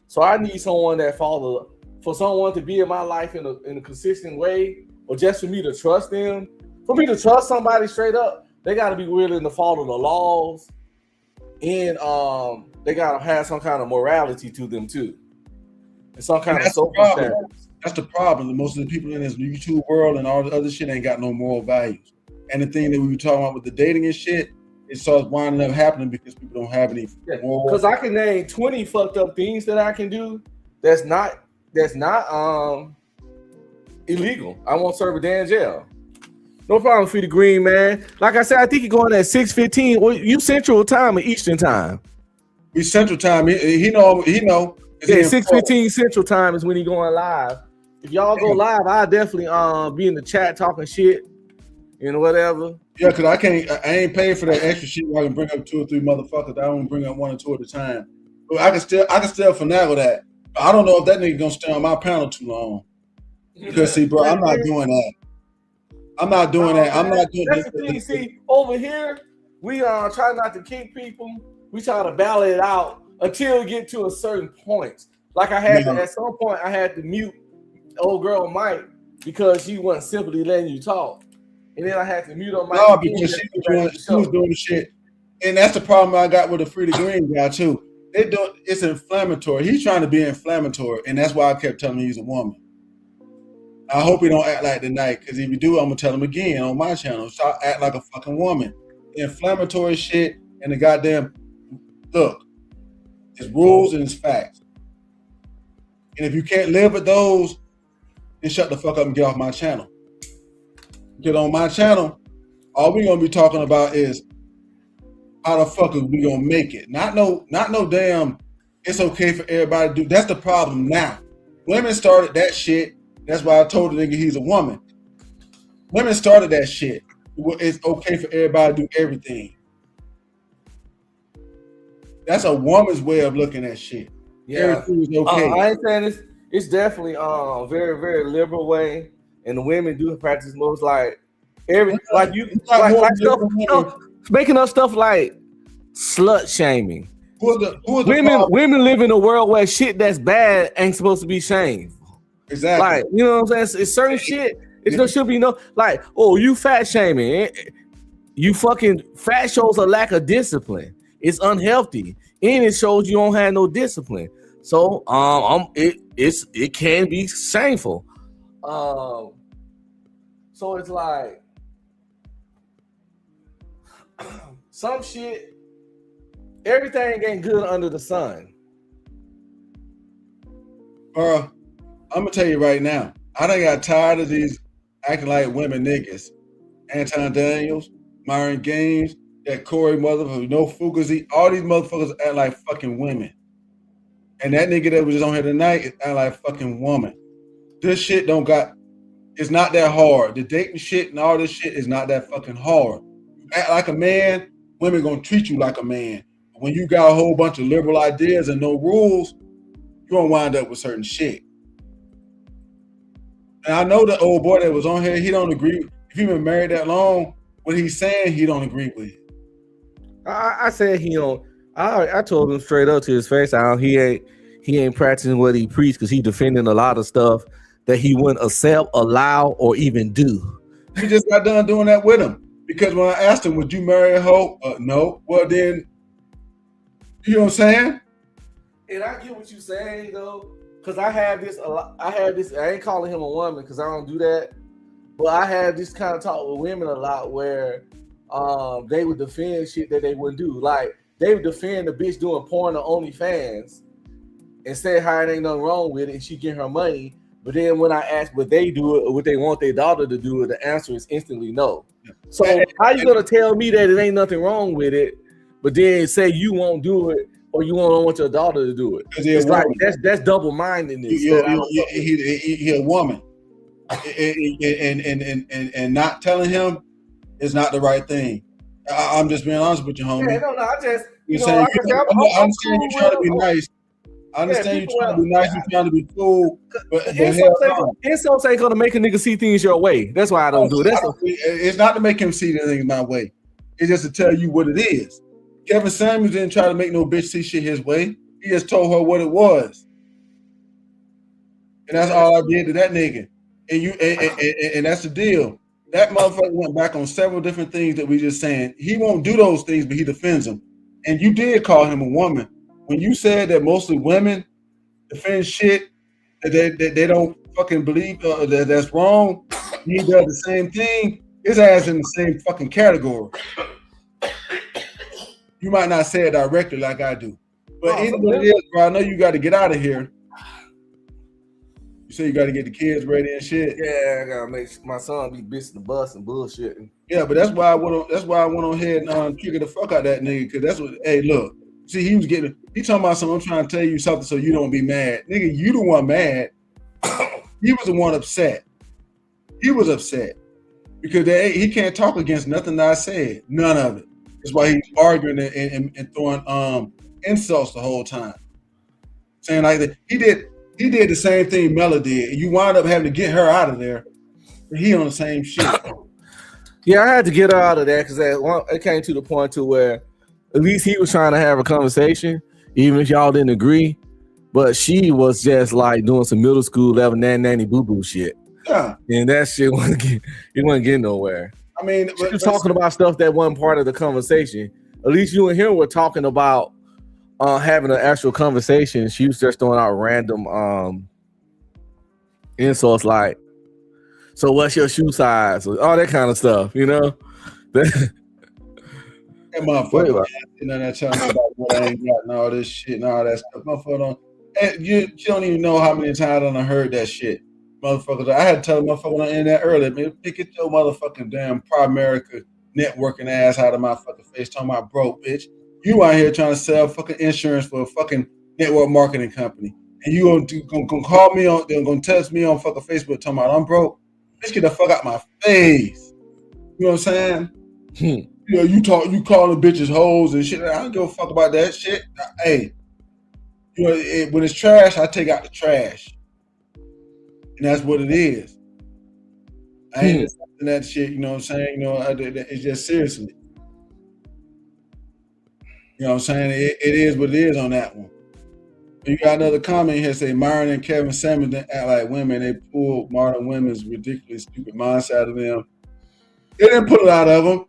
So I need someone that for someone to be in my life in a consistent way, or just for me to trust them. For me to trust somebody straight up, they got to be willing to follow the laws, and they got to have some kind of morality to them too, and some kind of social standards. That's the problem. Most of the people in this YouTube world and all the other shit ain't got no moral values. And the thing that we were talking about with the dating and shit, it starts winding up happening because people don't have any moral. Because I can name 20 fucked up things that I can do that's not illegal. I won't serve a day in jail. No problem, Frida Green, man. Like I said, I think you're going at 6:15. Well, you Central Time or Eastern Time? We Central Time. He know. Yeah, 6:15 Central Time is when he going live. If y'all go live, I definitely be in the chat talking shit and whatever. Yeah, because I ain't paid for that extra shit where I can bring up 2 or 3 motherfuckers. I don't bring up 1 or 2 at a time. But I can still finagle that. I don't know if that nigga gonna stay on my panel too long. Because see, bro, I'm not doing that. I'm not doing that. I'm not doing That's the thing. See, over here, we try not to kick people. We try to battle it out until we get to a certain point. Like I had to, at some point, I had to mute old girl Mike because she wasn't simply letting you talk. And then I had to mute on Mike. No, because she was doing the shit. And that's the problem I got with the Frida Green guy too. It's inflammatory. He's trying to be inflammatory, and that's why I kept telling him he's a woman. I hope he don't act like tonight, because if you do, I'm gonna tell him again on my channel. Start act like a fucking woman. Inflammatory shit and the goddamn look. It's rules and it's facts. And if you can't live with those, then shut the fuck up and get off my channel. Get on my channel, all we're gonna be talking about is how the fuck are we gonna make it? Not no damn it's okay for everybody to do. That's the problem now. Women started that shit. That's why I told the nigga he's a woman. Women started that shit. It's okay for everybody to do everything. That's a woman's way of looking at shit. Yeah, everything is okay. I ain't saying it's definitely very, very liberal way, and the women do practice moves like stuff, making up stuff like slut shaming. Women live in a world where shit that's bad ain't supposed to be shamed. Exactly. Like, you know what I'm saying? It's certain shit. There should be no like, oh, you fat shaming. You fucking fat shows a lack of discipline. It's unhealthy, and it shows you don't have no discipline. So it can be shameful. So it's like some shit. Everything ain't good under the sun. I'm gonna tell you right now, I done got tired of these acting like women niggas. Anton Daniels, Myron Gaines, that Corey motherfucker, no Fugazi, all these motherfuckers act like fucking women. And that nigga that was just on here tonight is act like fucking woman. This shit it's not that hard. The dating shit and all this shit is not that fucking hard. You act like a man, women gonna treat you like a man. When you got a whole bunch of liberal ideas and no rules, you're gonna wind up with certain shit. And I know the old boy that was on here, he don't agree. If he been married that long, what he's saying, he don't agree with it. I said he don't. I told him straight up to his face, he ain't practicing what he preached because he defending a lot of stuff that he wouldn't accept, allow, or even do. You just got done doing that with him. Because when I asked him, would you marry a hoe? No. Well then, you know what I'm saying? And I get what you're saying though, because I have this a lot. I ain't calling him a woman because I don't do that. But I have this kind of talk with women a lot where they would defend shit that they wouldn't do. Like they would defend the bitch doing porn on OnlyFans and say how it ain't nothing wrong with it and she get her money. But then when I ask would they do it or would they want their daughter to do it, the answer is instantly no. So how you gonna tell me that it ain't nothing wrong with it, but then say you won't do it or you won't want your daughter to do it? It's like that's double-mindedness. He a woman. And not telling him is not the right thing. I'm just being honest with you, homie. Yeah, no, I just I understand you trying to be nice. I understand you trying to be nice, you trying to be cool, but insults ain't gonna make a nigga see things your way. That's why I don't do it. It's not to make him see things my way. It's just to tell you what it is. Kevin Samuels didn't try to make no bitch see shit his way. He just told her what it was. And that's all I did to that nigga. And that's the deal. That motherfucker went back on several different things that we just saying. He won't do those things, but he defends them. And you did call him a woman. When you said that mostly women defend shit that they don't fucking believe that that's wrong, he does the same thing. His ass in the same fucking category. You might not say it directly like I do, but either what it is, bro. I know you got to get out of here. You say you got to get the kids ready and shit. Yeah, I gotta make my son be bitching the bus and bullshitting. Yeah, but that's why I went on ahead and trigger the fuck out that nigga, because that's what. Hey, look. See, he talking about something. I'm trying to tell you something so you don't be mad. Nigga, you the one mad. He was the one upset. He was upset because he can't talk against nothing that I said. None of it. That's why he's arguing and throwing insults the whole time. Saying like that. He did the same thing Mella did. And you wind up having to get her out of there. But he on the same shit. Yeah, I had to get her out of there because it came to the point to where at least he was trying to have a conversation, even if y'all didn't agree. But she was just like doing some middle school level nanny boo boo shit. Yeah. And that shit wasn't getting nowhere. I mean, she was talking about stuff that wasn't part of the conversation. At least you and him were talking about having an actual conversation. She was just throwing out random insults like, so what's your shoe size? All that kind of stuff, you know? That motherfucker, you know, that talking about what I ain't got and all this shit and all that stuff. Motherfucker, you don't even know how many times I done heard that shit. Motherfuckers, I had to tell the motherfucker on the internet earlier, man, get your motherfucking damn Primerica networking ass out of my fucking face, talking about broke, bitch. You out here trying to sell fucking insurance for a fucking network marketing company. And you gonna call me on, they're gonna text me on fucking Facebook talking about I'm broke. Bitch, get the fuck out my face. You know what I'm saying? You know, you calling bitches hoes and shit. I don't give a fuck about that shit. Hey, you know, when it's trash, I take out the trash, and that's what it is. I ain't accepting that shit. You know what I'm saying? You know, it's just seriously. You know what I'm saying? It is what it is on that one. You got another comment here say Myron and Kevin Samuels didn't act like women. They pulled modern women's ridiculous, stupid mindset out of them. They didn't pull it out of them.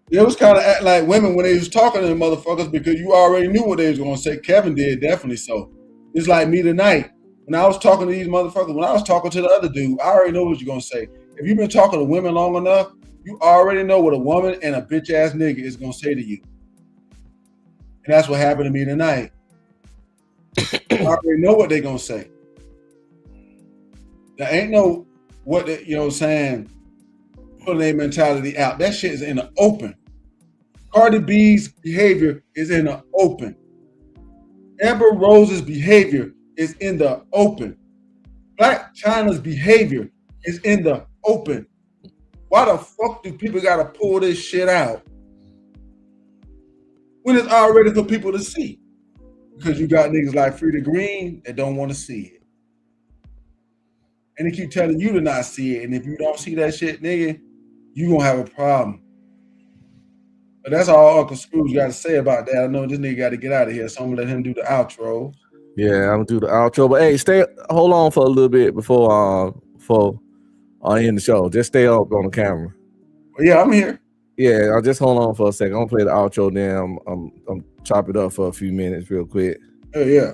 They was kind of acting like women when they was talking to them motherfuckers because you already knew what they was going to say. Kevin did, definitely so. It's like me tonight. When I was talking to these motherfuckers, when I was talking to the other dude, I already know what you're going to say. If you've been talking to women long enough, you already know what a woman and a bitch-ass nigga is going to say to you. And that's what happened to me tonight. I already know what they're going to say. There ain't no what, you know what I'm saying? putting their mentality out. That shit is in the open. Cardi B's behavior is in the open. Amber Rose's behavior is in the open. Black China's behavior is in the open. Why the fuck do people gotta pull this shit out when it's already for people to see? Because you got niggas like Frida Green that don't want to see it. And they keep telling you to not see it. And if you don't see that shit, nigga, you gonna have a problem. But that's all Uncle Scrooge got to say about that. I know this nigga got to get out of here, so I'm gonna let him do the outro. Yeah, I'm gonna do the outro. But hey, hold on for a little bit before I end the show. Just stay up on the camera. Yeah, I'm here. Yeah, I'll just hold on for a second. I'm gonna play the outro, then I'm chop it up for a few minutes real quick. Oh yeah.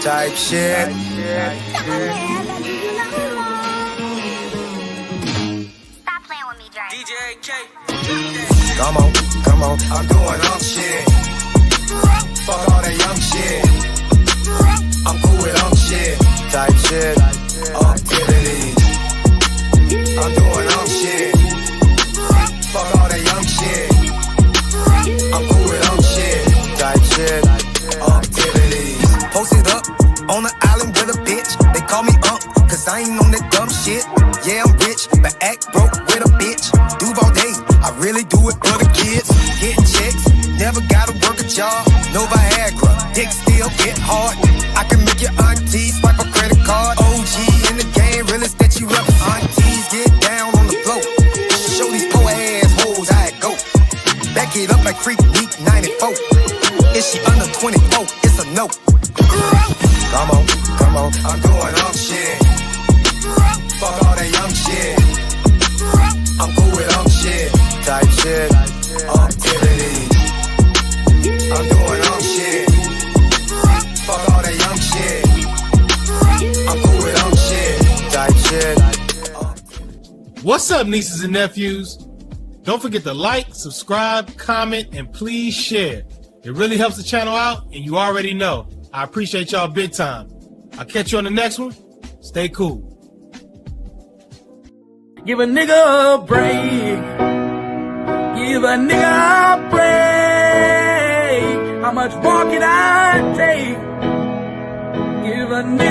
Type shit. DJ K. Come on, I'm doing shit. Fuck all that young shit. I'm cool with shit. Type shit. Activities. I'm doing shit. Fuck all that young shit. I'm cool with shit. Type shit. Activities. Posted up on the island with a bitch. They call me cause I ain't on that dumb shit. Yeah, I'm rich, but act broke with a bitch. Duval day, I really do it for the kids. Getting checks, never gotta work a job. No Viagra, dick still get hard. I can make your auntie swipe a credit card. OG in the game, realest that you ever. Aunties get down on the floor. Show these poor ass hoes how it go. Back it up like Freak Week 94. Is she under 24? It's a no. Come on, I'm doing shit. Fuck all that young shit. I'm cool with shit. Type shit. Activities. I'm doing shit. Fuck all that young shit. I'm cool with shit. Type shit. What's up, nieces and nephews? Don't forget to like, subscribe, comment, and please share. It really helps the channel out, and you already know. I appreciate y'all big time. I'll catch you on the next one. Stay cool. Give a nigga a break. Give a nigga a break. How much more can I take? Give a nigga